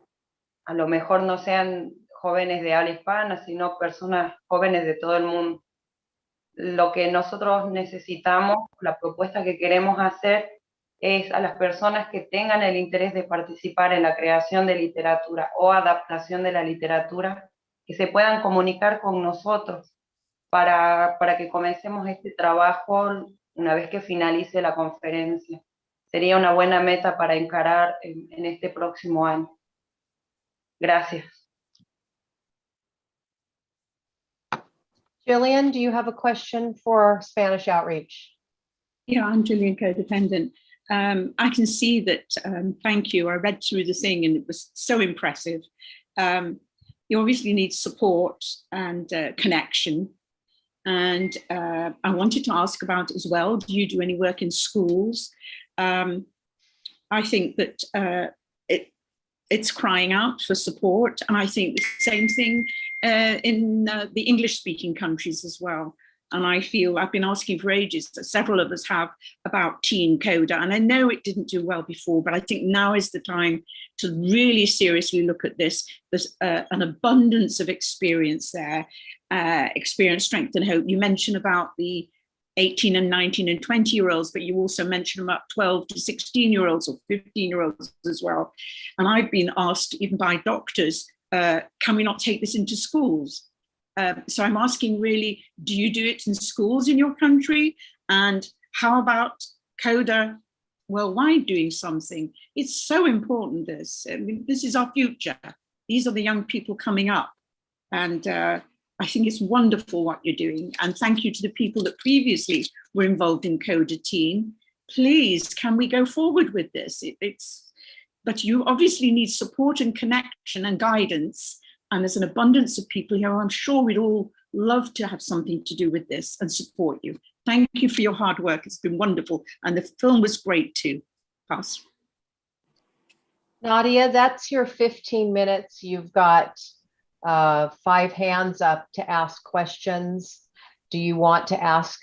A lo mejor no sean jóvenes de habla hispana, sino personas jóvenes de todo el mundo. Lo que nosotros necesitamos, la propuesta que queremos hacer, es a las personas que tengan el interés de participar en la creación de literatura o adaptación de la literatura, que se puedan comunicar con nosotros para que comencemos este trabajo una vez que finalice la conferencia. Sería una buena meta para encarar en este próximo año. Gracias. Jillian, do you have a question for Spanish Outreach? Yeah, I'm Jillian, codependent. I can see that, thank you. I read through the thing and it was so impressive. You obviously need support and connection. And I wanted to ask about as well, do you do any work in schools? I think that it's crying out for support. And I think the same thing in the English-speaking countries as well. And I feel I've been asking for ages, several of us have, about teen CoDA. And I know it didn't do well before, but I think now is the time to really seriously look at this. There's an abundance of experience there, experience, strength and hope. You mentioned about the 18 and 19 and 20-year-olds, but you also mentioned about 12 to 16-year-olds or 15-year-olds as well. And I've been asked even by doctors, can we not take this into schools? So I'm asking really, do you do it in schools in your country? And how about CoDA worldwide doing something? It's so important, this. I mean, this is our future. These are the young people coming up. And I think it's wonderful what you're doing. And thank you to the people that previously were involved in CoDA Teen. Please, can we go forward with this? But you obviously need support and connection and guidance. And there's an abundance of people here. I'm sure we'd all love to have something to do with this and support you. Thank you for your hard work. It's been wonderful. And the film was great too. Pass. Nadia, that's your 15 minutes. You've got 5 hands up to ask questions. Do you want to ask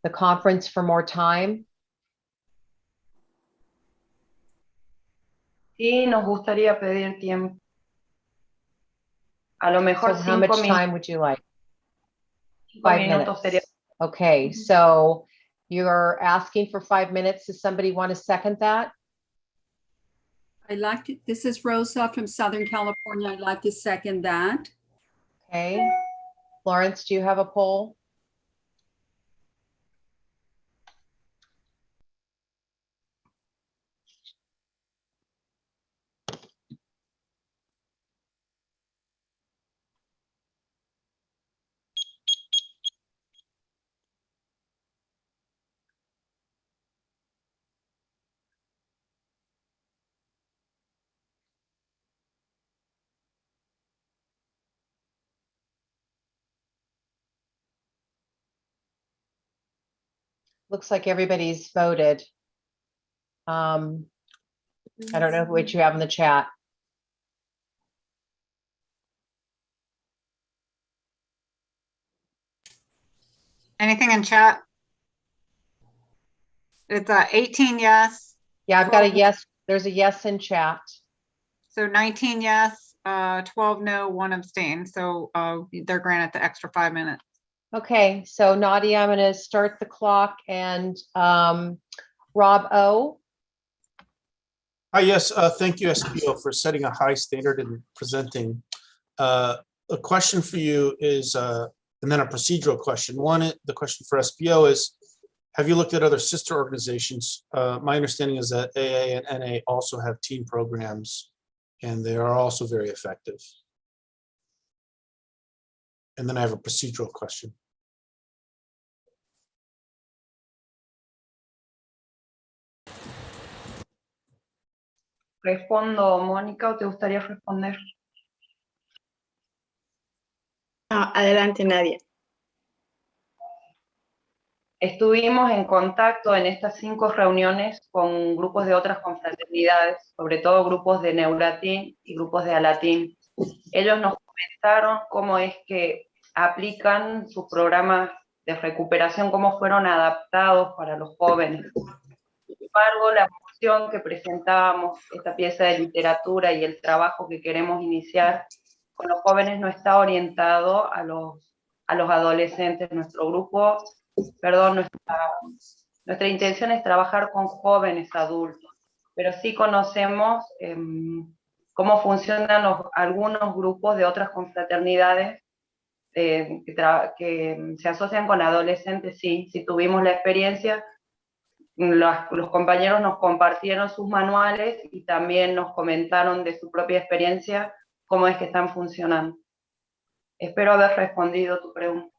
the conference for more time? Sí, nos gustaría pedir tiempo. A lo mejor So how much time would you like? 5 minutes. Sería. Okay, so you're asking for 5 minutes. Does somebody want to second that? I'd like to, this is Rosa from Southern California. I'd like to second that. Okay. Lawrence, do you have a poll? Looks like everybody's voted. I don't know what you have in the chat. Anything in chat? It's 18 yes. Yeah, I've got a 12 yes. There's a yes in chat. So 19 yes, 12 no, 1 abstain. So they're granted the extra 5 minutes. Okay, so Nadia, I'm going to start the clock, and Rob O. Yes, thank you, SPO, for setting a high standard and presenting. A question for you is, and then a procedural question. One, the question for SPO is, have you looked at other sister organizations? My understanding is that AA and NA also have teen programs, and they are also very effective. And then I have a procedural question. ¿Respondo, Mónica, o te gustaría responder? Adelante, Nadia. Estuvimos en contacto en estas 5 reuniones con grupos de otras confraternidades, sobre todo grupos de Neulatín y grupos de Alatín. Ellos nos comentaron cómo es que aplican sus programas de recuperación, cómo fueron adaptados para los jóvenes. Sin embargo, la moción que presentábamos, esta pieza de literatura y el trabajo que queremos iniciar con los jóvenes no está orientado a los adolescentes. Nuestro grupo, perdón, nuestra intención es trabajar con jóvenes adultos, pero sí conocemos cómo funcionan algunos grupos de otras confraternidades que se asocian con adolescentes. Sí tuvimos la experiencia. Los compañeros nos compartieron sus manuales y también nos comentaron de su propia experiencia cómo es que están funcionando. Espero haber respondido tu pregunta.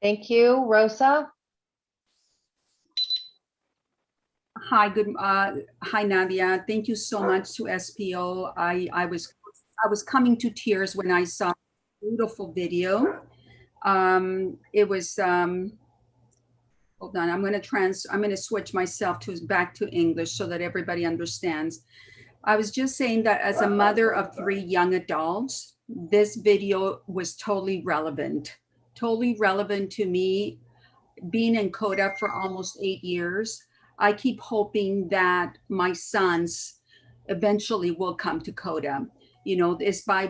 Thank you. Rosa? Hi, hi Nadia. Thank you so much to SPO. I was coming to tears when I saw a beautiful video. It was hold on, I'm going to switch myself back to English so that everybody understands. I was just saying that as a mother of 3 young adults, this video was totally relevant to me. Being in CoDA for almost 8 years, I keep hoping that my sons eventually will come to CoDA. You know, it's by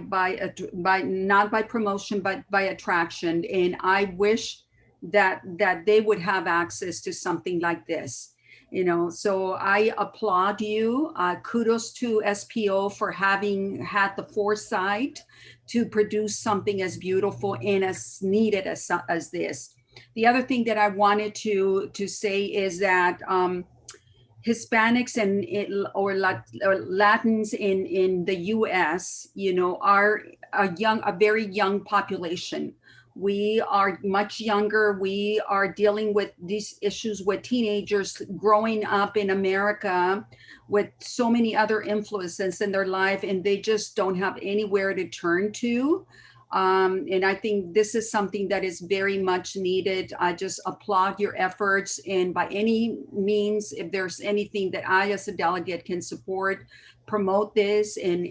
not by promotion, but by attraction. And I wish that they would have access to something like this. You know, so I applaud you. Kudos to SPO for having had the foresight to produce something as beautiful and as needed as this. The other thing that I wanted to say is that Hispanics or Latins in the U.S., you know, are a very young population. We are much younger. We are dealing with these issues with teenagers growing up in America with so many other influences in their life, and they just don't have anywhere to turn to. And I think this is something that is very much needed. I just applaud your efforts. And by any means, if there's anything that I as a delegate can support, promote this and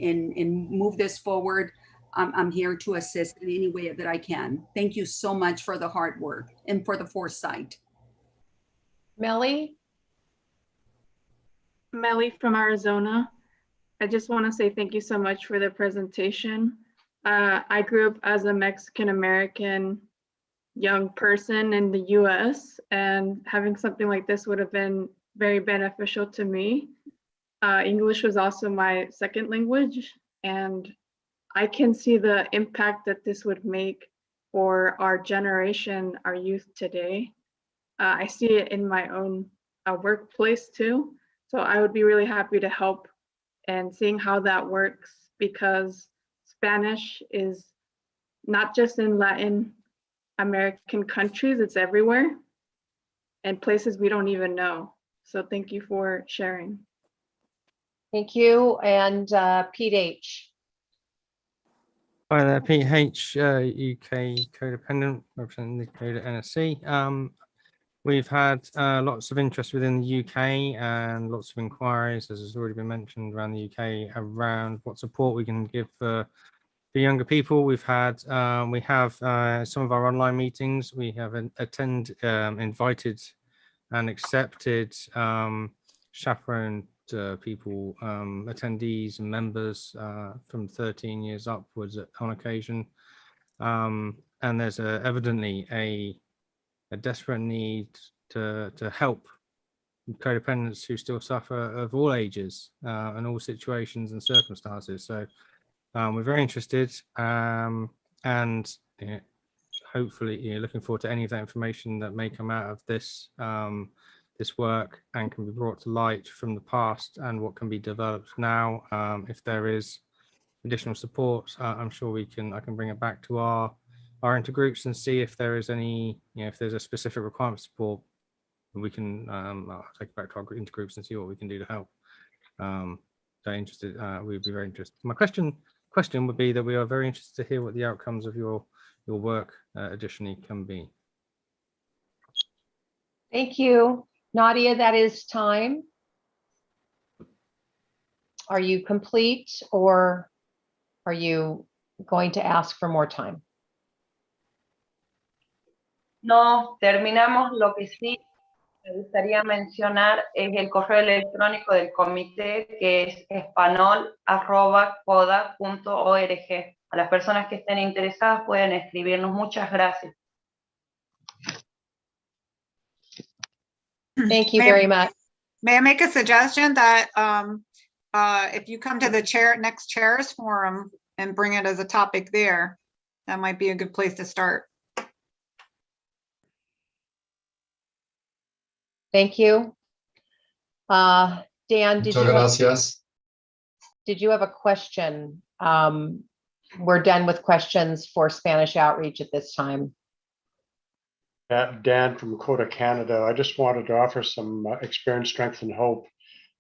move this forward, I'm here to assist in any way that I can. Thank you so much for the hard work and for the foresight. Melly? Melly from Arizona. I just want to say thank you so much for the presentation. I grew up as a Mexican-American young person in the US, and having something like this would have been very beneficial to me. English was also my second language, and I can see the impact that this would make for our generation, our youth today. I see it in my own workplace too. So I would be really happy to help and seeing how that works, because Spanish is not just in Latin American countries, it's everywhere and places we don't even know. So thank you for sharing. Thank you. And Pete H. Hi there, Pete H, UK codependent, representing the CoDA NSC. We've had lots of interest within the UK and lots of inquiries, as has already been mentioned, around the UK around what support we can give for for younger people. We have some of our online meetings. We have invited and accepted chaperoned people, attendees and members from 13 years upwards on occasion. And there's evidently a desperate need to help codependents who still suffer of all ages and all situations and circumstances. So we're very interested, and hopefully looking forward to any of that information that may come out of this this work and can be brought to light from the past and what can be developed now. If there is additional support, I'm sure I can bring it back to our intergroups and see if there is any, if there's a specific requirement support, we can take it back to our intergroups and see what we can do to help. Interested, we'd be very interested. My question would be that we are very interested to hear what the outcomes of your work additionally can be. Thank you. Nadia, that is time. Are you complete, or are you going to ask for more time? No, terminamos. Lo que sí me gustaría mencionar es el correo electrónico del comité, que es espanol@coda.org. A las personas que estén interesadas pueden escribirnos. Muchas gracias. Thank you very much. May I make a suggestion that if you come to the next chairs forum and bring it as a topic there, that might be a good place to start. Thank you. Dan, did you have a question? We're done with questions for Spanish outreach at this time. Dan from CoDA Canada. I just wanted to offer some experience, strength, and hope.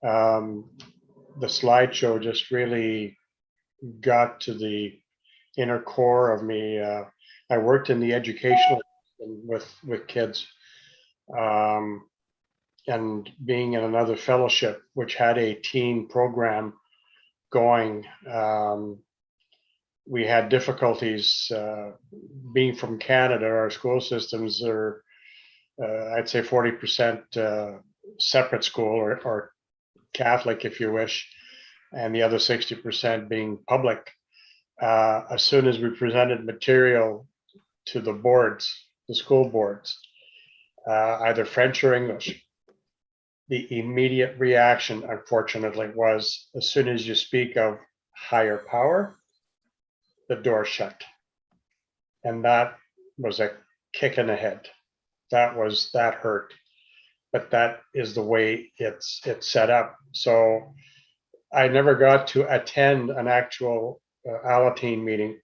The slideshow just really got to the inner core of me. I worked in the educational system with kids, and being in another fellowship which had a teen program going, we had difficulties being from Canada. Our school systems are, I'd say 40% separate school or Catholic, if you wish, and the other 60% being public. As soon as we presented material to the boards, the school boards, either French or English, the immediate reaction, unfortunately, was as soon as you speak of higher power, the door shut. And that was a kick in the head. That hurt. But that is the way it's set up. So I never got to attend an actual Alateen meeting.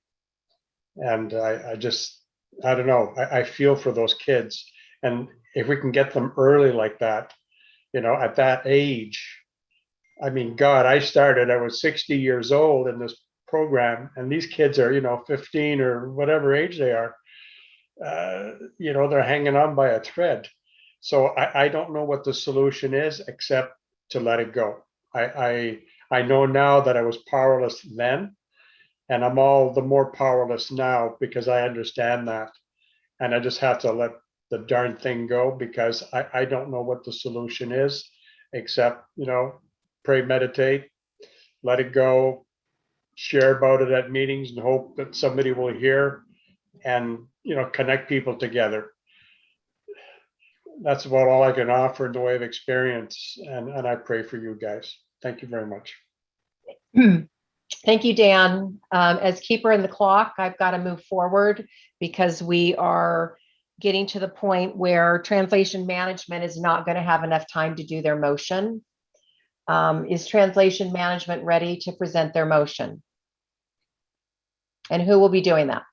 And I don't know, I feel for those kids. And if we can get them early like that, at that age, I mean, God, I was 60 years old in this program, and these kids are, 15 or whatever age they are, they're hanging on by a thread. So I don't know what the solution is except to let it go. I know now that I was powerless then, and I'm all the more powerless now because I understand that. And I just have to let the darn thing go because I don't know what the solution is except, pray, meditate, let it go, share about it at meetings and hope that somebody will hear and, connect people together. That's about all I can offer in the way of experience. And I pray for you guys. Thank you very much. Thank you, Dan. As keeper in the clock, I've got to move forward because we are getting to the point where translation management is not going to have enough time to do their motion. Is translation management ready to present their motion? And who will be doing that?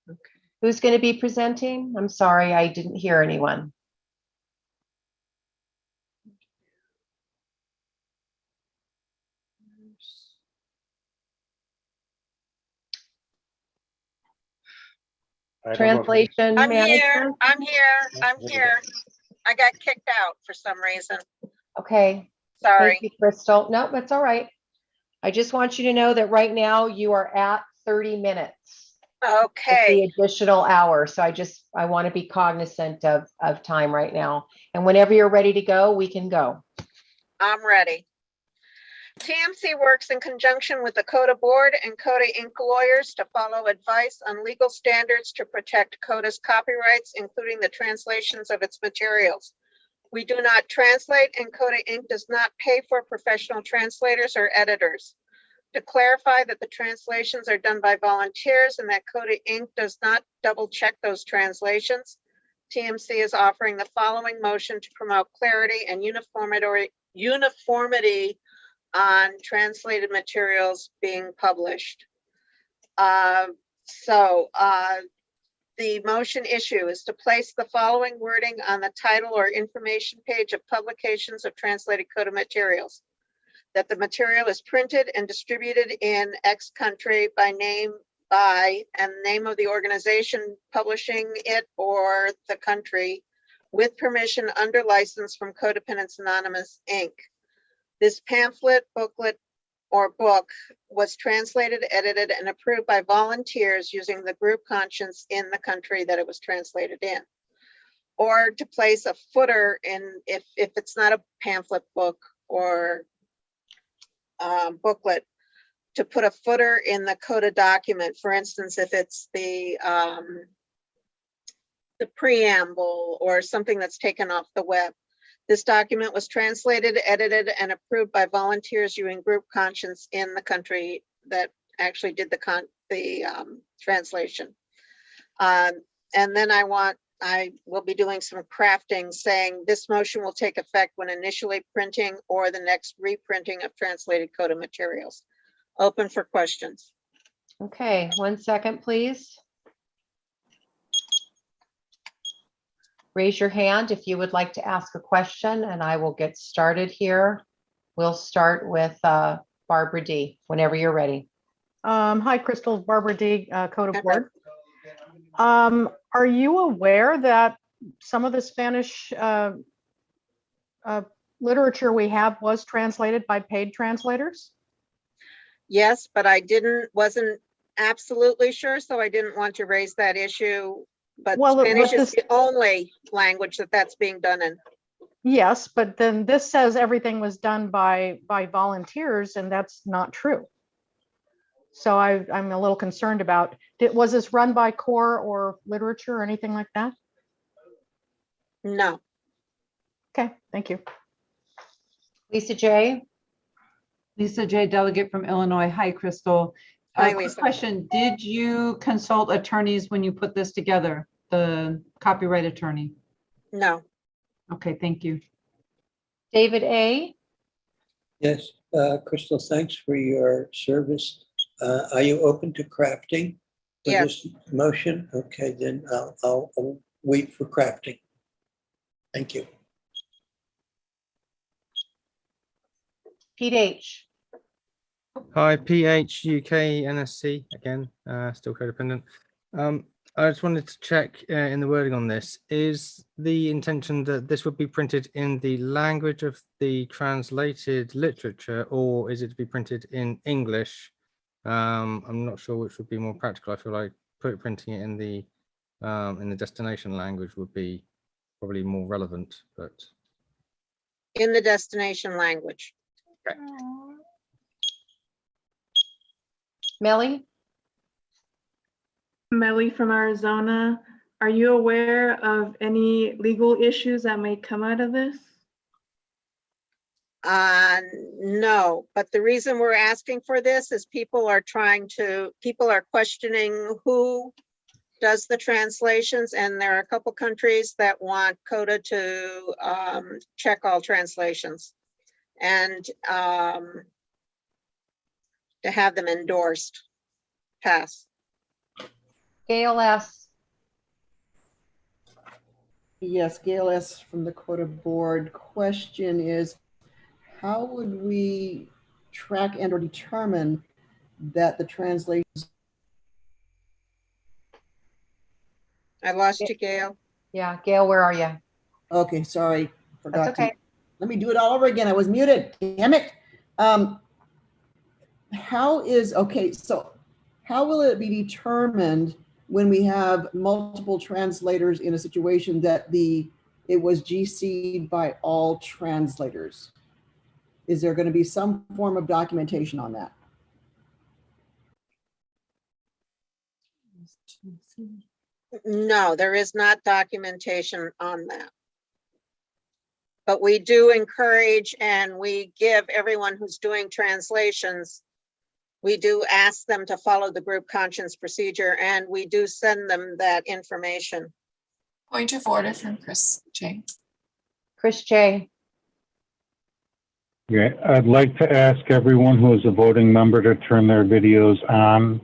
Okay. Who's going to be presenting? I'm sorry, I didn't hear anyone. I don't know. Translation I'm here, management? I'm here, I'm here. I got kicked out for some reason. Okay. Sorry. Thank you, Crystal. No, that's all right. I just want you to know that right now you are at 30 minutes. Okay. The additional hour. So I want to be cognizant of time right now. And whenever you're ready to go, we can go. I'm ready. TMC works in conjunction with the CoDA board and CoDA Inc. lawyers to follow advice on legal standards to protect CoDA's copyrights, including the translations of its materials. We do not translate, and CoDA Inc. does not pay for professional translators or editors. To clarify that the translations are done by volunteers and that CoDA Inc. does not double check those translations, TMC is offering the following motion to promote clarity and uniformity on translated materials being published. The motion issue is to place the following wording on the title or information page of publications of translated CoDA materials. That the material is printed and distributed in X country by name and name of the organization publishing it or the country with permission under license from Codependents Anonymous, Inc. This pamphlet, booklet, or book was translated, edited, and approved by volunteers using the group conscience in the country that it was translated in. Or to place a footer in, if it's not a pamphlet, book, or booklet, to put a footer in the CoDA document. For instance, if it's the preamble or something that's taken off the web. This document was translated, edited, and approved by volunteers using group conscience in the country that actually did the translation. And then I will be doing some crafting saying this motion will take effect when initially printing or the next reprinting of translated CoDA materials. Open for questions. Okay, 1 second, please. Raise your hand if you would like to ask a question and I will get started here. We'll start with Barbara D, whenever you're ready. Hi, Crystal, Barbara D, CoDA board. Are you aware that some of the Spanish literature we have was translated by paid translators? Yes, but I wasn't absolutely sure, so I didn't want to raise that issue. But Spanish is the only language that's being done in. Yes, but then this says everything was done by volunteers, and that's not true. So I'm a little concerned about, was this run by core or literature or anything like that? No. Okay, thank you. Lisa J. Lisa J, delegate from Illinois. Hi, Crystal. Hi, quick Lisa. Question, did you consult attorneys when you put this together, the copyright attorney? No. Okay, thank you. David A. Yes, Crystal, thanks for your service. Are you open to crafting for this motion? Okay, then I'll wait for crafting. Thank you. Pete H. Hi, PH UK NSC again, still codependent. I just wanted to check in the wording on this. Is the intention that this would be printed in the language of the translated literature, or is it to be printed in English? I'm not sure which would be more practical. I feel like printing it in the destination language would be probably more relevant, but In the destination language. Correct. Melly? Melly from Arizona. Are you aware of any legal issues that may come out of this? No, but the reason we're asking for this is people are questioning who does the translations, and there are a couple countries that want CoDA to check all translations and to have them endorsed. Pass. Gail S. Yes, Gail S. from the CoDA board. Question is, how would we track and or determine that the translations I lost you, Gail. Yeah, Gail, where are you? Okay, sorry, forgot That's okay. to. Let me do it all over again. I was muted, damn it. So how will it be determined when we have multiple translators in a situation that it was GC'd by all translators? Is there going to be some form of documentation on that? No, there is not documentation on that. But we do encourage and we give everyone who's doing translations, we do ask them to follow the group conscience procedure, and we do send them that information. Point of order from Chris J. Chris J. Yeah, I'd like to ask everyone who is a voting member to turn their videos on.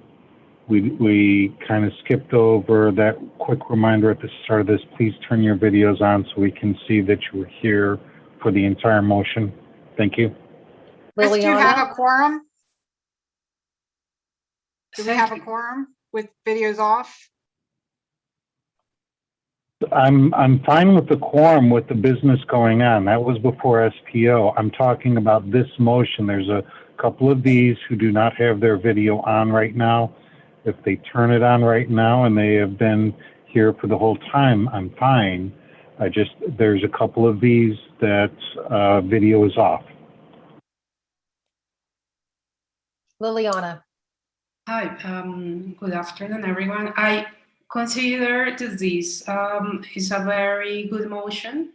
We kind of skipped over that quick reminder at the start of this. Please turn your videos on so we can see that you were here for the entire motion. Thank you. Chris, do you Liliana? have a quorum? Do we have a quorum with videos off? I'm fine with the quorum with the business going on. That was before SPO. I'm talking about this motion. There's a couple of these who do not have their video on right now. If they turn it on right now and they have been here for the whole time, I'm fine. There's a couple of these that video is off. Liliana. Hi, good afternoon, everyone. I consider that this is a very good motion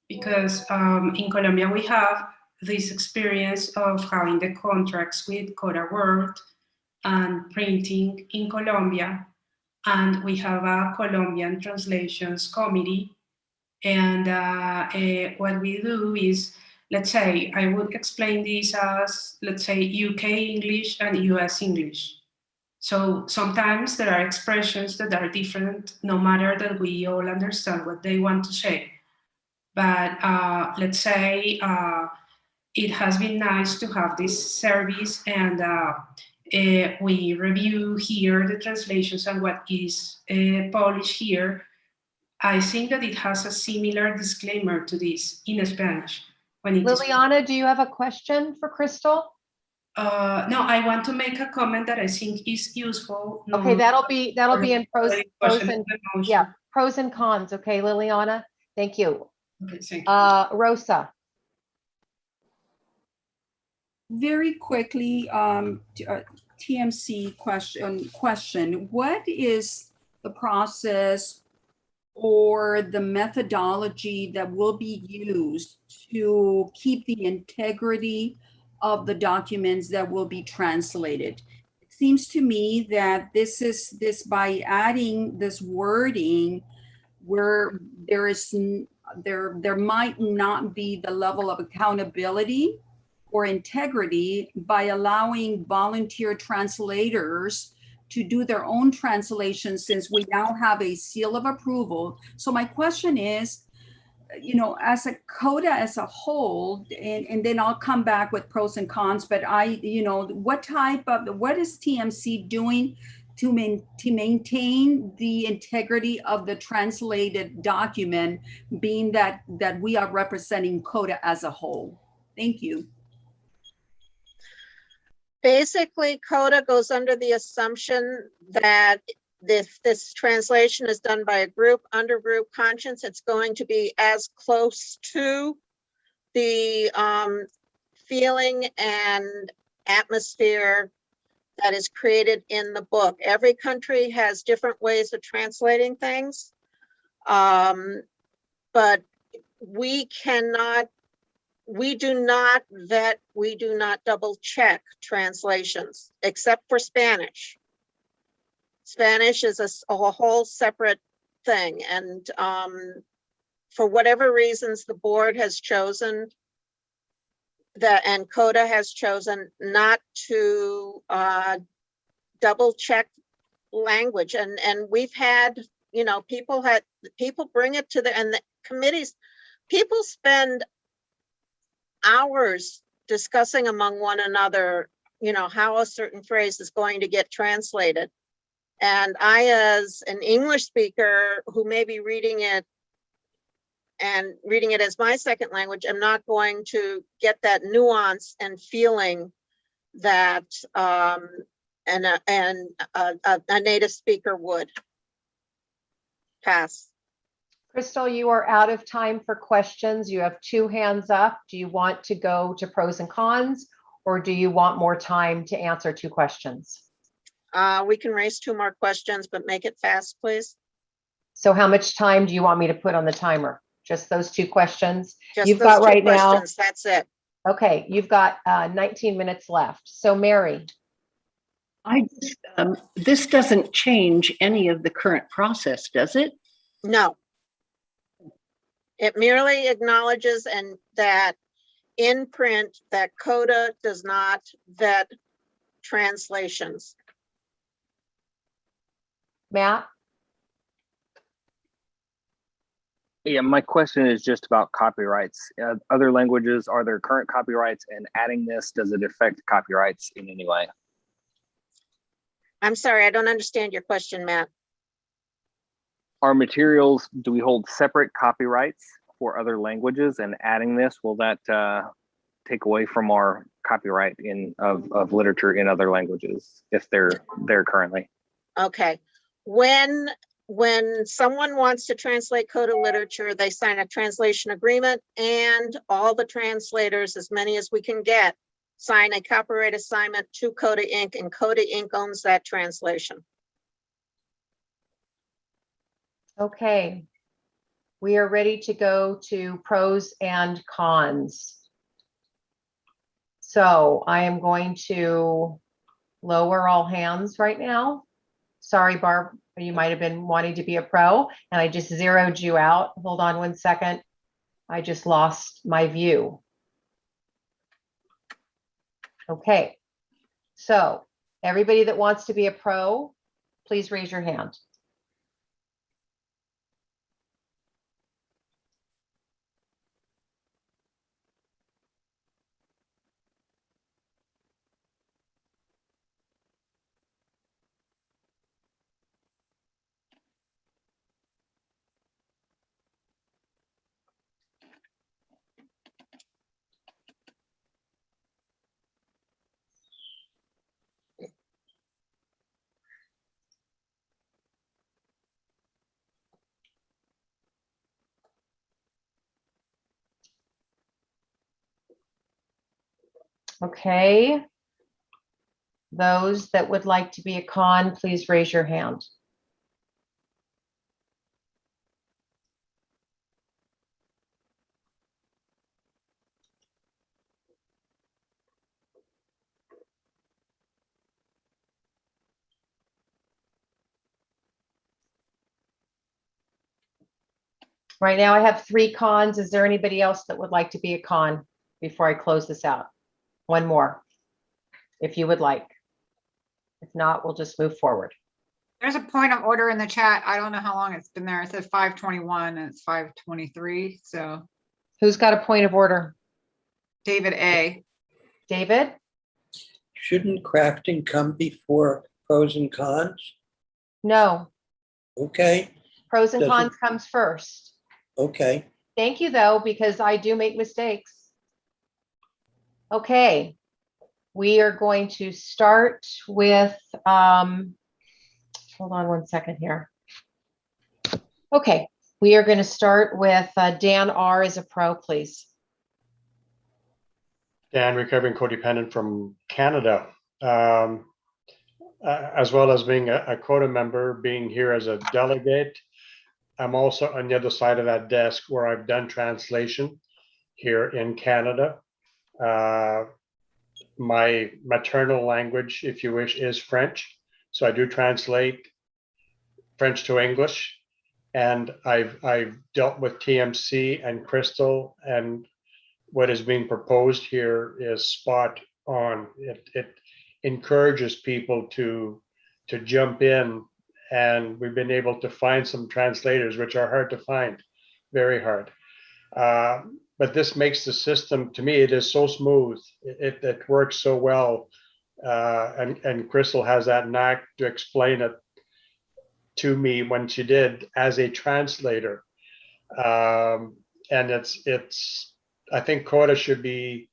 because in Colombia we have this experience of having the contracts with CoDA World and printing in Colombia, and we have a Colombian translations committee. And what we do is, let's say, I would explain this as, let's say, UK English and US English. So sometimes there are expressions that are different, no matter that we all understand what they want to say. But let's say it has been nice to have this service, and we review here the translations and what is published here. I think that it has a similar disclaimer to this in Spanish. Liliana, do you have a question for Crystal? No, I want to make a comment that I think is useful. Okay, that'll be in pros and cons. Okay, Liliana, thank you. Okay, thank you. Rosa. Very quickly, TMC question. What is the process or the methodology that will be used to keep the integrity of the documents that will be translated? It seems to me that this by adding this wording where there might not be the level of accountability or integrity by allowing volunteer translators to do their own translations, since we now have a seal of approval. So my question is, as a CoDA as a whole, and then I'll come back with pros and cons, but what is TMC doing to maintain the integrity of the translated document, being that we are representing CoDA as a whole? Thank you. Basically, CoDA goes under the assumption that if this translation is done by a group under group conscience, it's going to be as close to the feeling and atmosphere that is created in the book. Every country has different ways of translating things, but we do not vet, we do not double check translations, except for Spanish. Spanish is a whole separate thing. And for whatever reasons, the board has chosen that, and CoDA has chosen not to double check language. And we've had, people bring it to and the committees, people spend hours discussing among one another, how a certain phrase is going to get translated. And I, as an English speaker who may be reading it and reading it as my second language, I'm not going to get that nuance and feeling that a native speaker would. Pass. Crystal, you are out of time for questions. You have 2 hands up. Do you want to go to pros and cons, or do you want more time to answer 2 questions? We can raise 2 more questions, but make it fast, please. So how much time do you want me to put on the timer? Just those 2 questions? Just You've those got 2 right questions. now. That's it. Okay, you've got 19 minutes left. So Mary. This doesn't change any of the current process, does it? No. It merely acknowledges and that in print that CoDA does not vet translations. Matt? Yeah, my question is just about copyrights. Other languages, are there current copyrights, and adding this, does it affect copyrights in any way? I'm sorry, I don't understand your question, Matt. Our materials, do we hold separate copyrights for other languages, and adding this, will that take away from our copyright of literature in other languages if they're there currently? Okay. When someone wants to translate CoDA literature, they sign a translation agreement, and all the translators, as many as we can get, sign a copyright assignment to CoDA Inc., and CoDA Inc. owns that translation. Okay. We are ready to go to pros and cons. So I am going to lower all hands right now. Sorry, Barb, you might have been wanting to be a pro, and I just zeroed you out. Hold on 1 second. I just lost my view. Okay, so everybody that wants to be a pro, please raise your hand. Okay. Those that would like to be a con, please raise your hand. Right now I have 3 cons. Is there anybody else that would like to be a con before I close this out? 1 more, if you would like. If not, we'll just move forward. There's a point of order in the chat. I don't know how long it's been there. It says 5:21 and it's 5:23. So Who's got a point of order? David A. David? Shouldn't crafting come before pros and cons? No. Okay, Pros and Doesn't- cons comes first. okay. Thank you though, because I do make mistakes. Okay. We are going to start with, hold on 1 second here. Okay, we are going to start with Dan R. as a pro, please. Dan, recovering codependent from Canada, as well as being a CoDA member, being here as a delegate. I'm also on the other side of that desk where I've done translation here in Canada. My maternal language, if you wish, is French. So I do translate French to English. And I've dealt with TMC and Crystal, and what is being proposed here is spot on. It encourages people to jump in, and we've been able to find some translators, which are hard to find, very hard. But this makes the system, to me, it is so smooth. It works so well. And Crystal has that knack to explain it to me when she did as a translator. And I think CoDA should be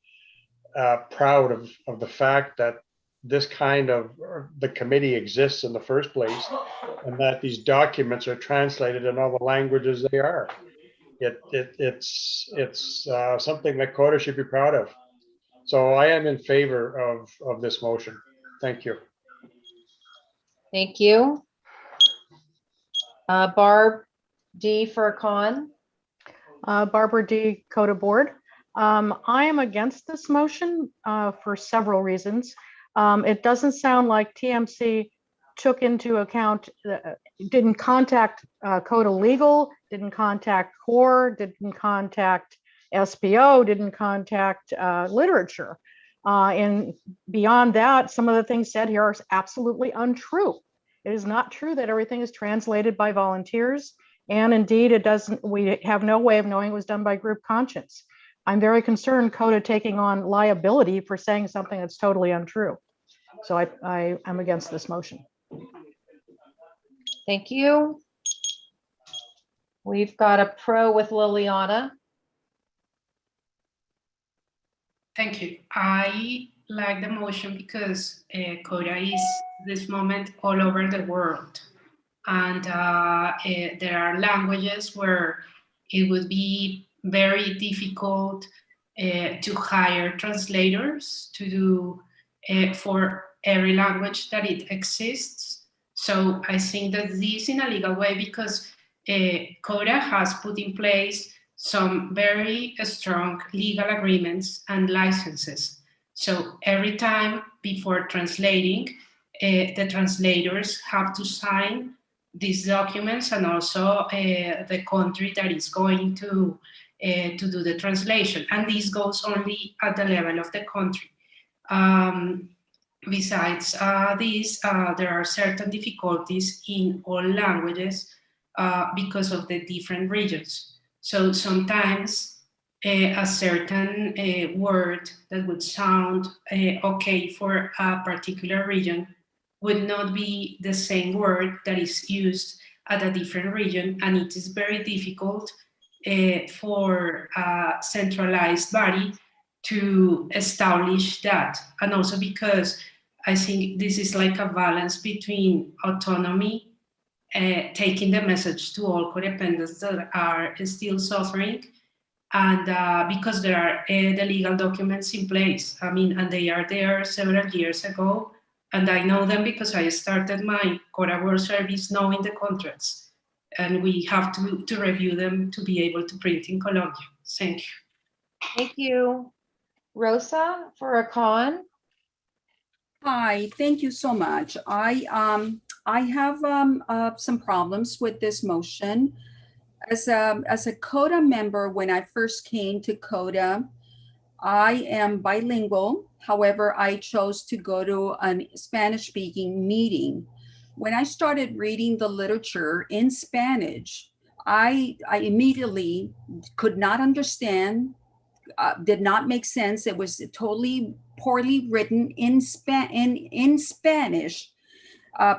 proud of the fact that this kind of the committee exists in the first place, and that these documents are translated in all the languages they are. It's something that CoDA should be proud of. So I am in favor of this motion. Thank you. Thank you. Barb D for a con. Barbara D, CoDA Board. I am against this motion for several reasons. It doesn't sound like TMC took into account, didn't contact CoDA Legal, didn't contact CORE, didn't contact SPO, didn't contact literature. And beyond that, some of the things said here are absolutely untrue. It is not true that everything is translated by volunteers. And indeed, it doesn't, we have no way of knowing it was done by group conscience. I'm very concerned CoDA taking on liability for saying something that's totally untrue. So I am against this motion. Thank you. We've got a pro with Liliana. Thank you. I like the motion because CoDA is this moment all over the world. And there are languages where it would be very difficult to hire translators to do for every language that it exists. So I think that this in a legal way, because CoDA has put in place some very strong legal agreements and licenses. So every time before translating, the translators have to sign these documents, and also the country that is going to do the translation. And this goes only at the level of the country. Besides this, there are certain difficulties in all languages because of the different regions. So sometimes a certain word that would sound okay for a particular region would not be the same word that is used at a different region, and it is very difficult for a centralized body to establish that. And also because I think this is like a balance between autonomy, taking the message to all codependents that are still suffering, and because there are the legal documents in place. I mean, and they are there several years ago, and I know them because I started my CoDA World Service knowing the contracts, and we have to review them to be able to print in Colombia. Thank you. Thank you. Rosa for a con. Hi, thank you so much. I have some problems with this motion. As a CoDA member, when I first came to CoDA, I am bilingual. However, I chose to go to a Spanish-speaking meeting. When I started reading the literature in Spanish, I immediately could not understand, did not make sense. It was totally poorly written in Spanish,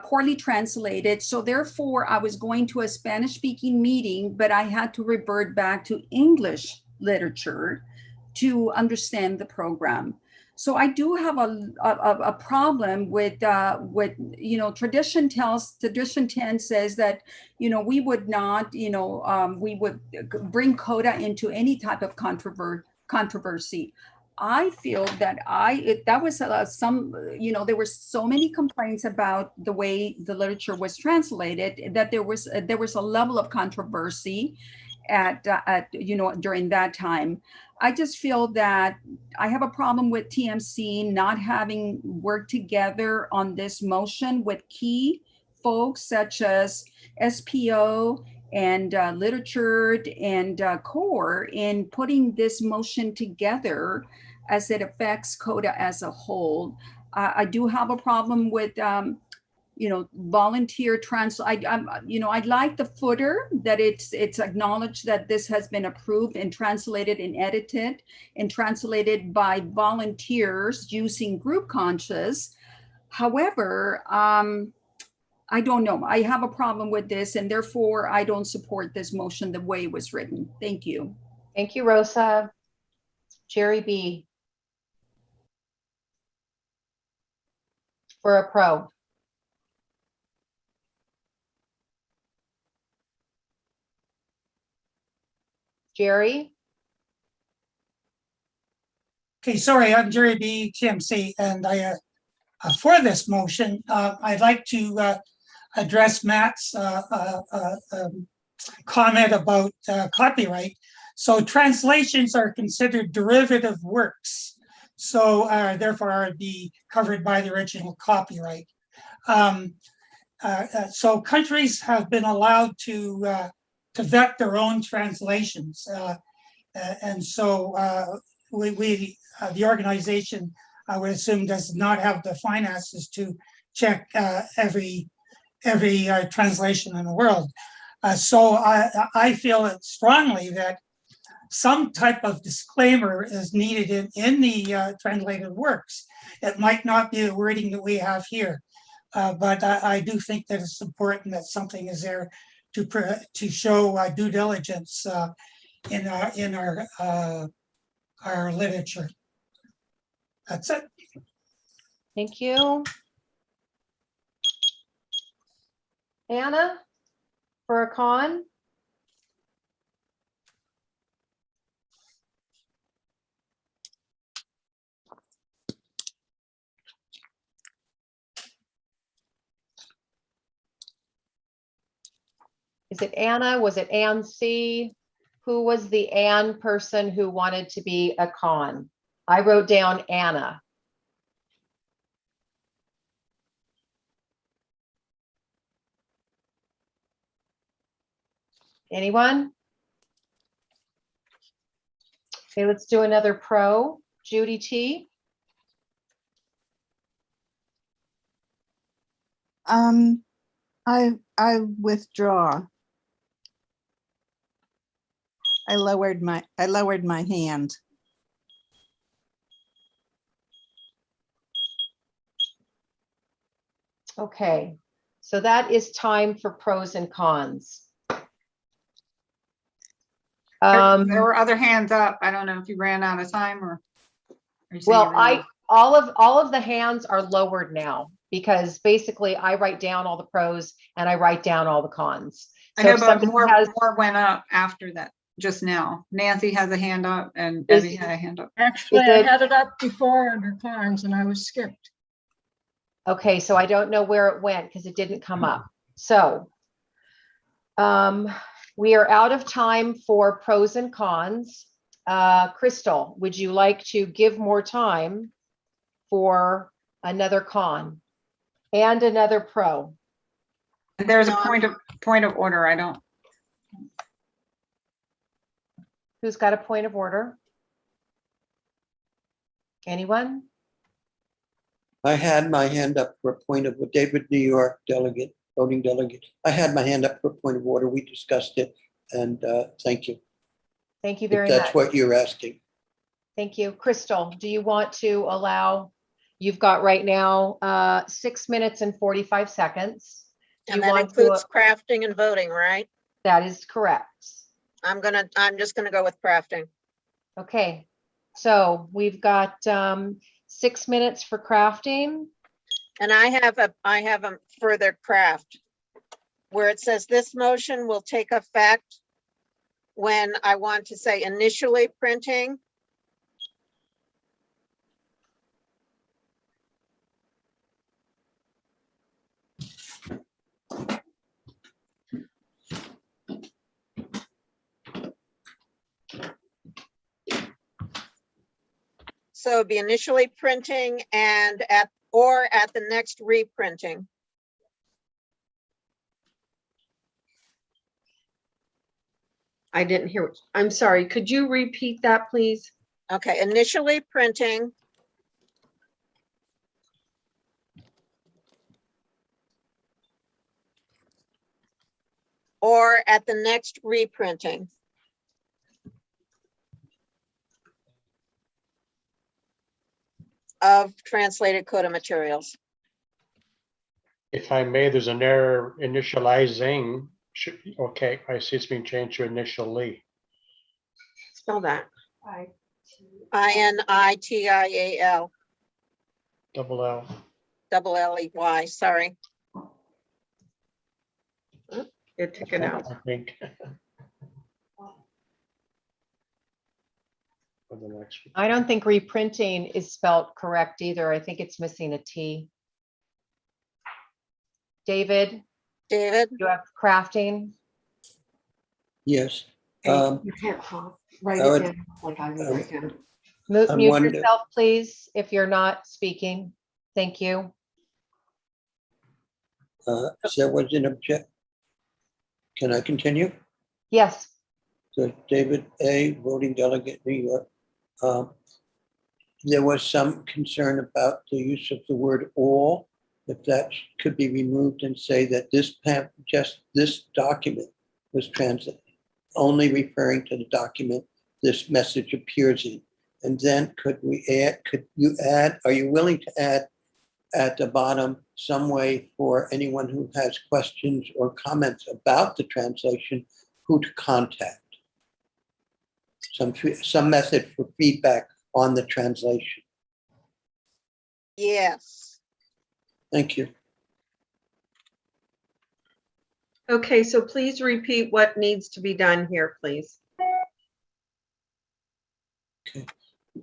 poorly translated. So therefore, I was going to a Spanish-speaking meeting, but I had to revert back to English literature to understand the program. So I do have a problem with tradition 10 says that, we would not, we would bring CoDA into any type of controversy. I feel that there were so many complaints about the way the literature was translated that there was a level of controversy during that time. I just feel that I have a problem with TMC not having worked together on this motion with key folks such as SPO and literature and CORE in putting this motion together as it affects CoDA as a whole. I do have a problem with volunteer I like the footer that it's acknowledged that this has been approved and translated and edited and translated by volunteers using group conscious. However, I don't know. I have a problem with this, and therefore I don't support this motion the way it was written. Thank you. Thank you, Rosa. Jerry B. For a pro. Jerry? Okay, sorry, I'm Jerry B. TMC, and for this motion, I'd like to address Matt's comment about copyright. So translations are considered derivative works, so therefore are be covered by the original copyright. So countries have been allowed to vet their own translations, and so the organization, I would assume, does not have the finances to check every translation in the world. So I feel strongly that some type of disclaimer is needed in the translated works. It might not be the wording that we have here, but I do think that it's important that something is there to show due diligence in our literature. That's it. Thank you. Anna, for a con? Is it Anna? Was it Ann C? Who was the Ann person who wanted to be a con? I wrote down Anna. Anyone? Okay, let's do another pro. Judy T. I withdraw. I lowered my hand. Okay, so that is time for pros and cons. There were other hands up. I don't know if you ran out of time or. Well, all of the hands are lowered now because basically I write down all the pros and I write down all the cons. I So know, if but somebody more went up after that just now. Nancy has a hand up and Evie had a hand up. Actually, I had it up before under cons and I was skipped. Okay, so I don't know where it went because it didn't come up. So we are out of time for pros and cons. Crystal, would you like to give more time for another con and another pro? There's a point of order. I don't. Who's got a point of order? Anyone? I had my hand up for a point of, David, New York delegate, voting delegate. I had my hand up for a point of order. We discussed it, and thank you. Thank you very much. much. That's what you're asking. Thank you. Crystal, do you want to allow, you've got right now 6 minutes and 45 seconds. And that includes crafting and voting, right? That is correct. I'm just gonna go with crafting. Okay, so we've got 6 minutes for crafting. And I have a further craft where it says this motion will take effect when I want to say initially printing. So it'd be initially printing and at the next reprinting. I didn't hear. I'm sorry. Could you repeat that, please? Okay, initially printing. Or at the next reprinting. Of translated CoDA materials. If I may, there's an error initializing. Okay, I see it's being changed to initially. Spell that. INITIAL, Double L. double LEY, sorry. It took it out. I think. For the next one. I don't think reprinting is spelt correct either. I think it's missing a T. David, David, you have crafting. Yes. You can't write I it would- down like I would write down. I'm Mute wonder- yourself, please, if you're not speaking. Thank you. There was an object. Can I continue? Yes. So David A., voting delegate, New York. There was some concern about the use of the word all, if that could be removed and say that just this document was translated, only referring to the document this message appears in. And then could you add, are you willing to add at the bottom some way for anyone who has questions or comments about the translation, who to contact? Some method for feedback on the translation. yes. Thank you. Okay, so please repeat what needs to be done here, please.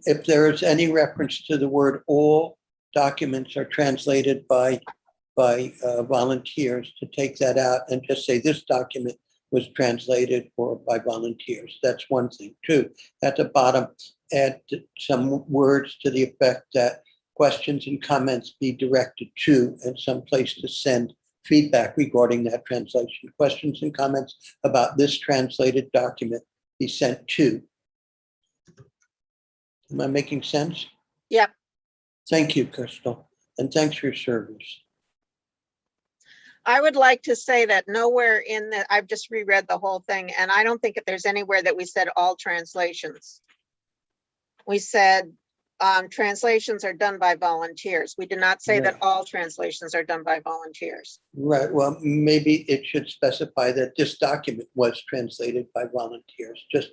If there is any reference to the word all, documents are translated by volunteers, to take that out and just say this document was translated or by volunteers. That's one thing. Two, at the bottom, add some words to the effect that questions and comments be directed to, and some place to send feedback regarding that translation. Questions and comments about this translated document be sent to. Am I making sense? Yep. Thank you, Crystal, and thanks for your service. I would like to say that nowhere in the, I've just reread the whole thing, and I don't think that there's anywhere that we said all translations. We said translations are done by volunteers. We did not say that all translations are done by volunteers. Right, well, maybe it should specify that this document was translated by volunteers, just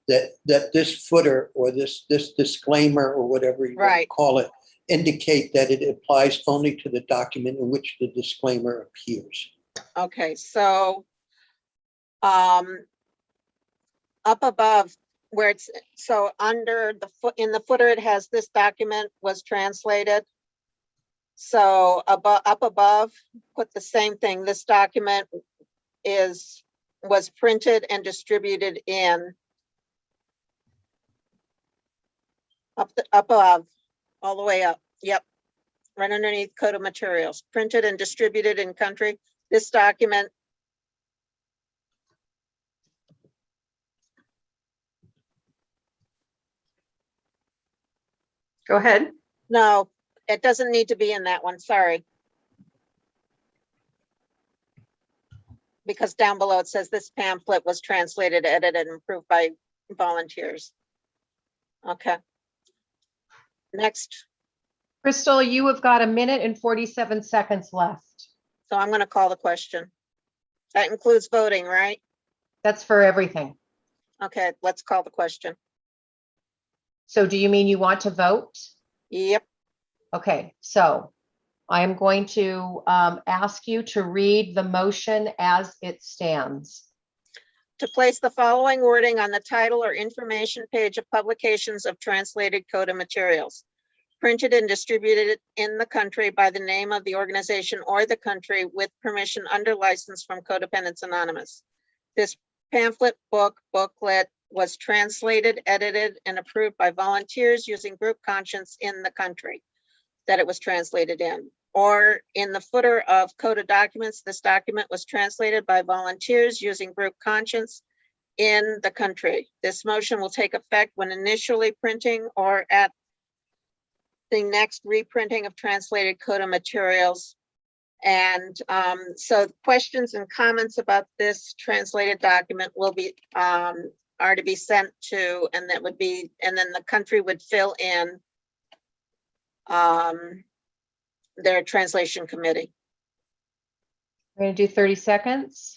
that this footer or this disclaimer or whatever you want to call it, indicate that it applies only to the document in which the disclaimer appears. Okay, so up above where it's, so under the foot, in the footer, it has this document was translated. So up above, put the same thing. This document was printed and distributed in. Up above, all the way up. Yep. Right underneath CoDA materials, printed and distributed in country. This document. Go ahead. No, it doesn't need to be in that one. Sorry. Because down below it says this pamphlet was translated, edited, and approved by volunteers. Okay. Next. Crystal, you have got 1 minute and 47 seconds left. So I'm going to call the question. That includes voting, right? That's for everything. Okay, let's call the question. So do you mean you want to vote? Yep. Okay, so I am going to ask you to read the motion as it stands. To place the following wording on the title or information page of publications of translated CoDA materials, printed and distributed in the country by the name of the organization or the country with permission under license from Codependents Anonymous. This pamphlet, booklet was translated, edited, and approved by volunteers using group conscience in the country that it was translated in. Or in the footer of CoDA documents, this document was translated by volunteers using group conscience in the country. This motion will take effect when initially printing or at the next reprinting of translated CoDA materials. And so questions and comments about this translated document will be are to be sent to, and that would be, and then the country would fill in their translation committee. We're going to do 30 seconds.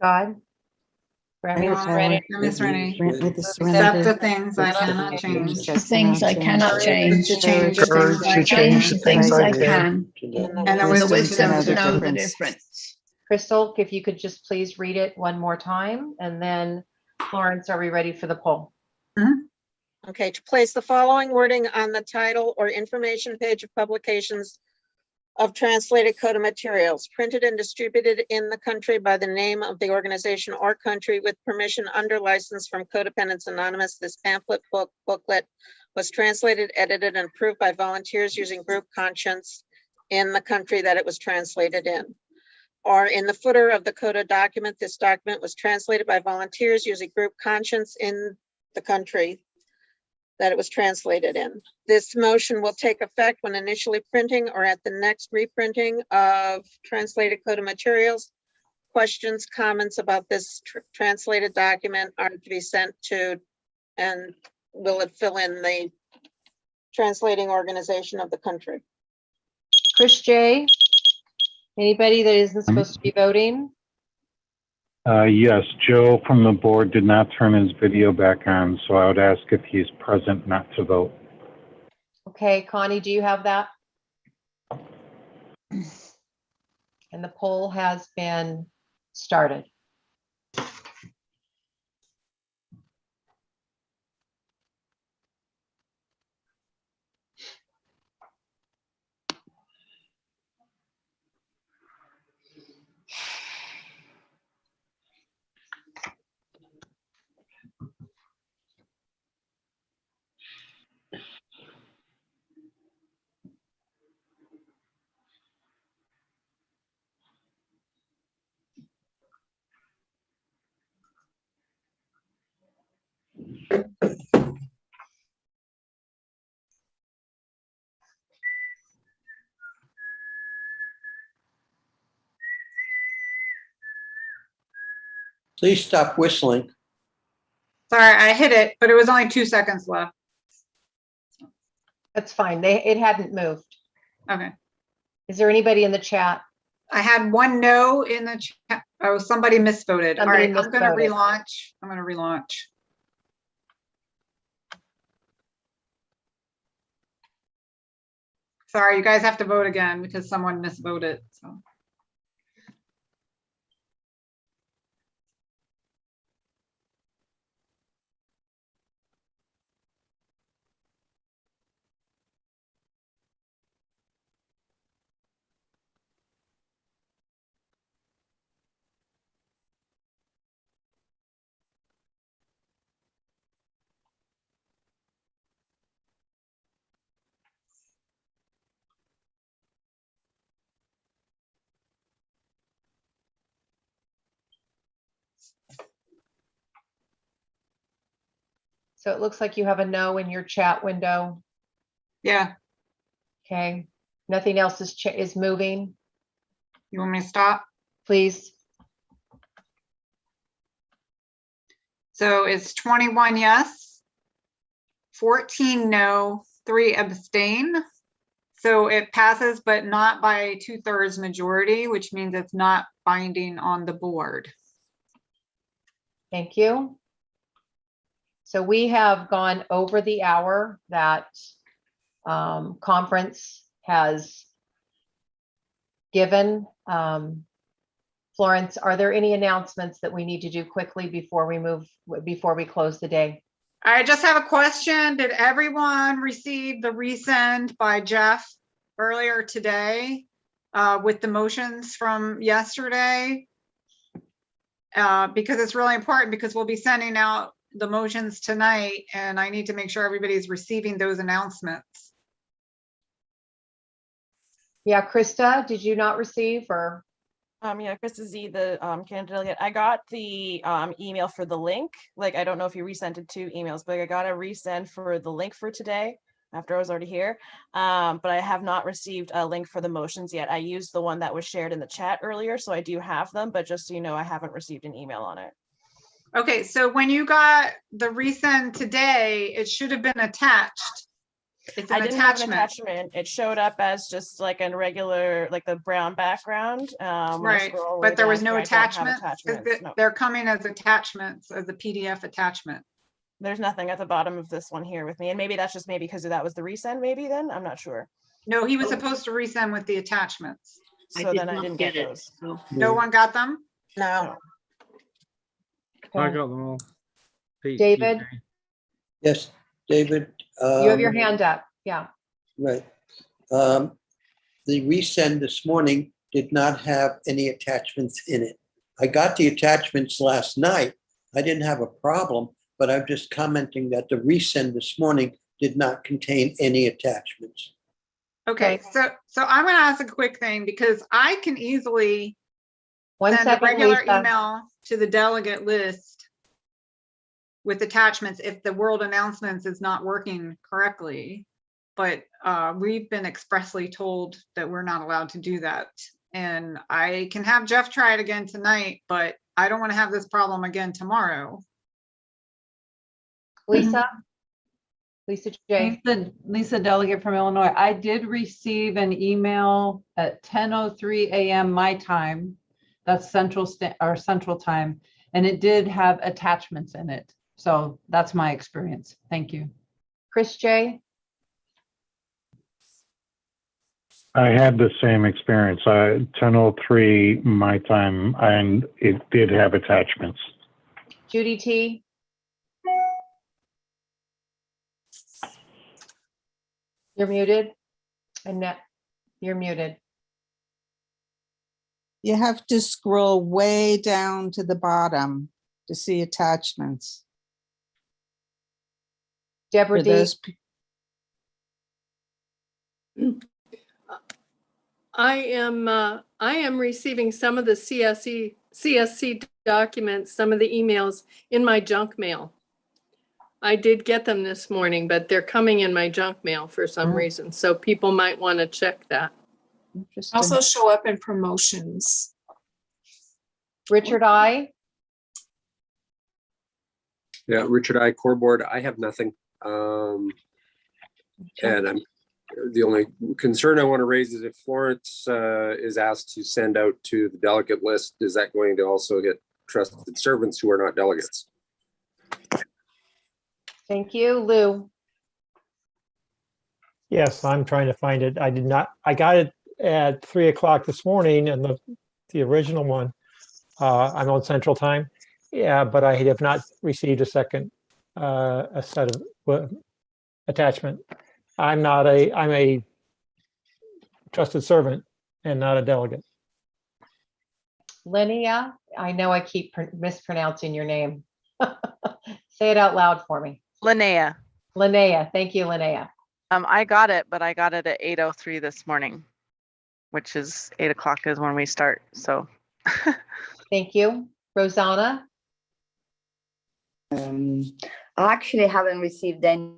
God. Grant me the serenity. Miss Renee. Grant me the Accept serenity. the things I cannot change. Accept Things I cannot change. To change the Courage things I to change the can. things I can. can. And the wisdom to know the know the difference. difference. Crystal, if you could just please read it one more time, and then Florence, are we ready for the poll? Okay, to place the following wording on the title or information page of publications of translated CoDA materials, printed and distributed in the country by the name of the organization or country with permission under license from Codependents Anonymous. This pamphlet booklet was translated, edited, and approved by volunteers using group conscience in the country that it was translated in. Or in the footer of the CoDA document, this document was translated by volunteers using group conscience in the country that it was translated in. This motion will take effect when initially printing or at the next reprinting of translated CoDA materials. Questions, comments about this translated document are to be sent to, and will it fill in the translating organization of the country? Chris J, anybody that isn't supposed to be voting? Yes, Joe from the board did not turn his video back on, so I would ask if he's present not to vote. Okay, Connie, do you have that? And the poll has been started. Please stop whistling. Sorry, I hit it, but it was only 2 seconds left. That's fine. It hadn't moved. Okay. Is there anybody in the chat? I had one no in the chat. Oh, somebody misvoted. All Somebody right, I'm gonna misvoted. relaunch. I'm gonna relaunch. Sorry, you guys have to vote again because someone misvoted, so. So it looks like you have a no in your chat window. Yeah. Okay. Nothing else is moving. You want me to stop? Please. So it's 21 yes, 14 no, 3 abstain. So it passes, but not by 2/3 majority, which means it's not binding on the board. Thank you. So we have gone over the hour that conference has given. Florence, are there any announcements that we need to do quickly before we close the day? I just have a question. Did everyone receive the resend by Jeff earlier today with the motions from yesterday? Because it's really important because we'll be sending out the motions tonight and I need to make sure everybody's receiving those announcements. Yeah, Krista, did you not receive or? Yeah, Krista Z, the candidate delegate. I got the email for the link. Like, I don't know if you resent it 2 emails, but I got a resend for the link for today after I was already here. But I have not received a link for the motions yet. I used the one that was shared in the chat earlier, so I do have them, but just so you know, I haven't received an email on it. Okay, so when you got the resend today, it should have been attached. It's an I didn't have an attachment. attachment. It showed up as just like a regular, like the brown background. When I Right, scroll all the way but there was down no here, I don't have attachment. attachments. No. They're coming as attachments, as a PDF attachment. There's nothing at the bottom of this one here with me. And maybe that's just maybe because that was the resend, maybe then? I'm not sure. No, he was supposed to resend with the attachments. So then I didn't get those. No one got them? No. I got them all. Pete, David? UK. Yes, David. You have your hand up. Yeah. Right. The resend this morning did not have any attachments in it. I got the attachments last night. I didn't have a problem, but I'm just commenting that the resend this morning did not contain any attachments. Okay, so I'm gonna ask a quick thing because I can easily send a second, regular Lisa. email to the delegate list with attachments if the world announcements is not working correctly. But we've been expressly told that we're not allowed to do that. And I can have Jeff try it again tonight, but I don't want to have this problem again tomorrow. Lisa? Lisa J. Lisa Delegate from Illinois. I did receive an email at 10:03 a.m. my time. That's Central Time. And it did have attachments in it. So that's my experience. Thank you. Chris J. I had the same experience. 10:03 my time, and it did have attachments. Judy T. You're muted. Annette, you're muted. You have to scroll way down to the bottom to see attachments. Deborah For D. those I am receiving some of the CSC documents, some of the emails in my junk mail. I did get them this morning, but they're coming in my junk mail for some reason. So people might want to check that. Also show up in promotions. Richard I. Yeah, Richard I. Core Board. I have nothing. And the only concern I want to raise is if Florence is asked to send out to the delegate list, is that going to also get trusted servants who are not delegates? Thank you. Lou. Yes, I'm trying to find it. I got it at 3 o'clock this morning, and the original one, I'm on Central Time. Yeah, but I have not received a second a set of attachment. I'm a trusted servant and not a delegate. Linnea, I know I keep mispronouncing your name. Say it out loud for me. Linnea. Linnea, thank you, Linnea. I got it, but I got it at 8:03 this morning, which is 8 o'clock is when we start. So thank you. Rosanna. I actually haven't received any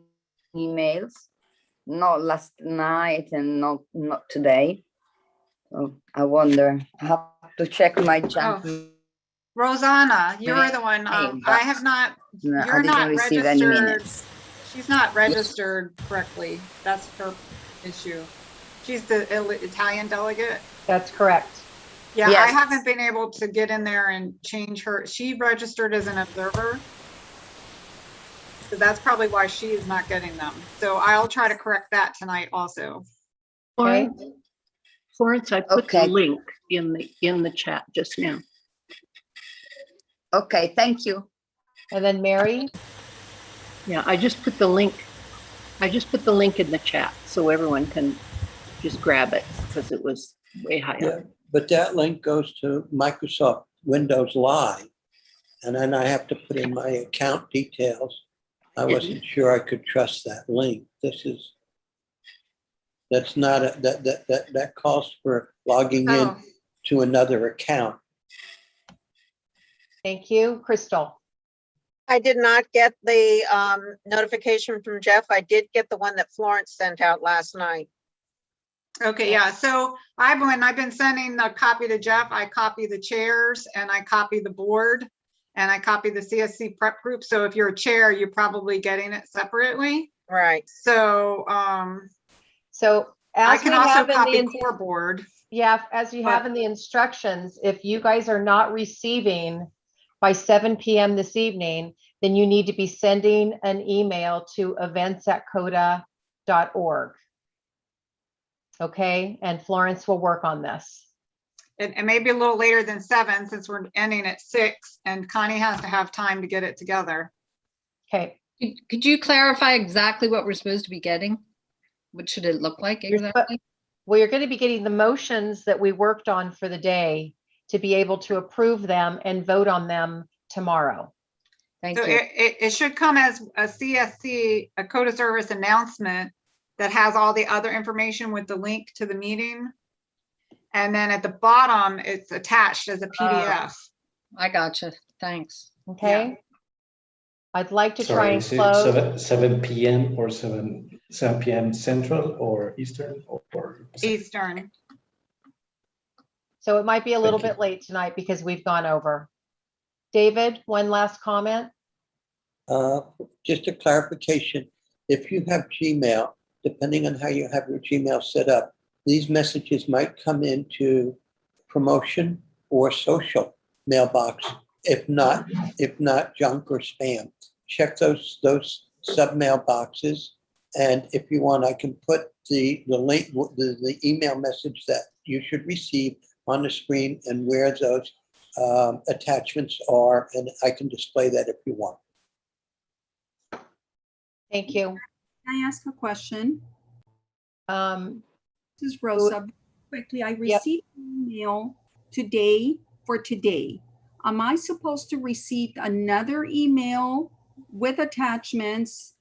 emails, not last night and not today. So I wonder, I have to check my junk. Oh, Rosanna, you're the one. I have not. No, You're I didn't not receive any registered. minutes. She's not registered correctly. That's her issue. She's the Italian delegate. That's correct. Yeah, Yes. I haven't been able to get in there and change her. She registered as an observer. So that's probably why she is not getting them. So I'll try to correct that tonight also. Okay. Florence, I put the link in the chat just now. Okay, thank you. And then Mary. Yeah, I just put the link. I just put the link in the chat so everyone can just grab it because it was way high Yeah, up. but that link goes to Microsoft Windows Live, and then I have to put in my account details. I wasn't sure I could trust that link. That's not that calls for logging in to another account. Thank you. Crystal? I did not get the notification from Jeff. I did get the one that Florence sent out last night. Okay, yeah, so when I've been sending a copy to Jeff, I copy the chairs and I copy the board and I copy the CSC prep group. So if you're a chair, you're probably getting it separately. Right. So, So I as can we also have in copy the, core board. yeah, as you have in the instructions, if you guys are not receiving by 7 PM this evening, then you need to be sending an email to events@coda.org. Okay, and Florence will work on this. And maybe a little later than 7 since we're ending at 6 and Connie has to have time to get it together. Okay. Could you clarify exactly what we're supposed to be getting? What should it look like exactly? Well, you're going to be getting the motions that we worked on for the day to be able to approve them and vote on them tomorrow. Thank So you. it should come as a CSC, a CoDA service announcement that has all the other information with the link to the meeting. And then at the bottom, it's attached as a PDF. I gotcha. Thanks. Okay. Yeah. I'd like to try Sorry, and is it close. 7 p.m. or 7 p.m. Central or Eastern or Pacific? Eastern. So it might be a little Thank you. bit late tonight because we've gone over. David, one last comment. Just a clarification. If you have Gmail, depending on how you have your Gmail set up, these messages might come into promotion or social mailbox. If not junk or spam. Check those sub mailboxes. And if you want, I can put the link, the email message that you should receive on the screen and where those attachments are, and I can display that if you want. Thank you. Can I ask a question? This is who- Rosa. Quickly, I received an email today for today. Am I supposed to receive another email with attachments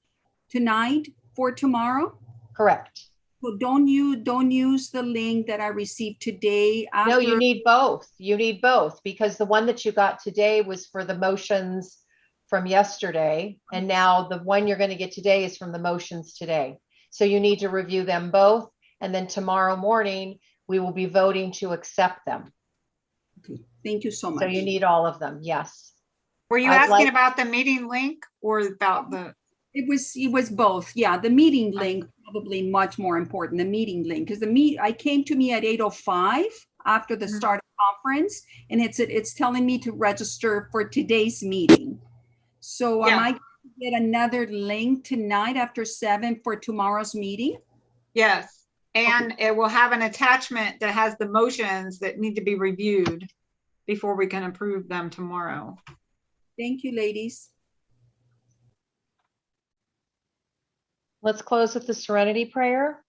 tonight for tomorrow? Correct. So don't use the link that I received today after. No, you need both. You need both because the one that you got today was for the motions from yesterday. And now the one you're going to get today is from the motions today. So you need to review them both. And then tomorrow morning, we will be voting to accept them. Okay, thank you so much. So you need all of them. Yes. Were you asking about the meeting link or about the? It was both. Yeah, the meeting link probably much more important. The meeting link because I came to me at 8:05 after the start of conference, and it's telling me to register for today's meeting. So am I going to get another link tonight after 7 for tomorrow's meeting? Yes, and it will have an attachment that has the motions that need to be reviewed before we can approve them tomorrow. Thank you, ladies. Let's close with the serenity prayer.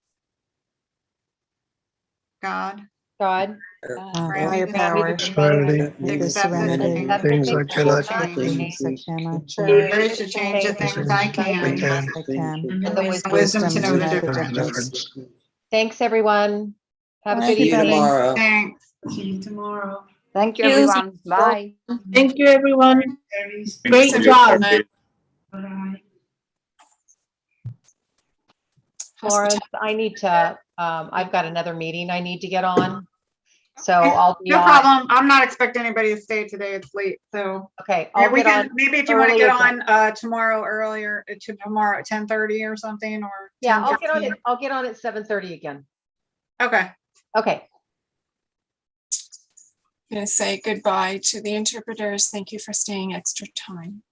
God, Higher power. Serenity. With the serenity. Things I cannot Things I cannot courage change. to change the things I can, I can. and the wisdom to know the difference. Thanks, everyone. Have a good See you evening. tomorrow. Thanks. See you tomorrow. Thank you, everyone. Bye. Thank you, everyone. Great job. Bye. Florence, I need to, I've got another meeting I need to get on. So I'll be No on. problem. I'm not expecting anybody to stay today. It's late, so. Okay, I'll get on. Maybe if you want to get early on tomorrow earlier, to tomorrow at 10:30 or something, or. Yeah, I'll get on 10:15. it. I'll get on at 7:30 again. Okay. Okay. I'm going to say goodbye to the interpreters. Thank you for staying extra time.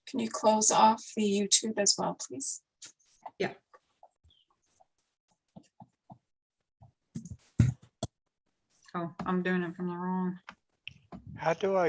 Can you close off the YouTube as well, please? Yeah. Oh, I'm doing it from the wrong. How do I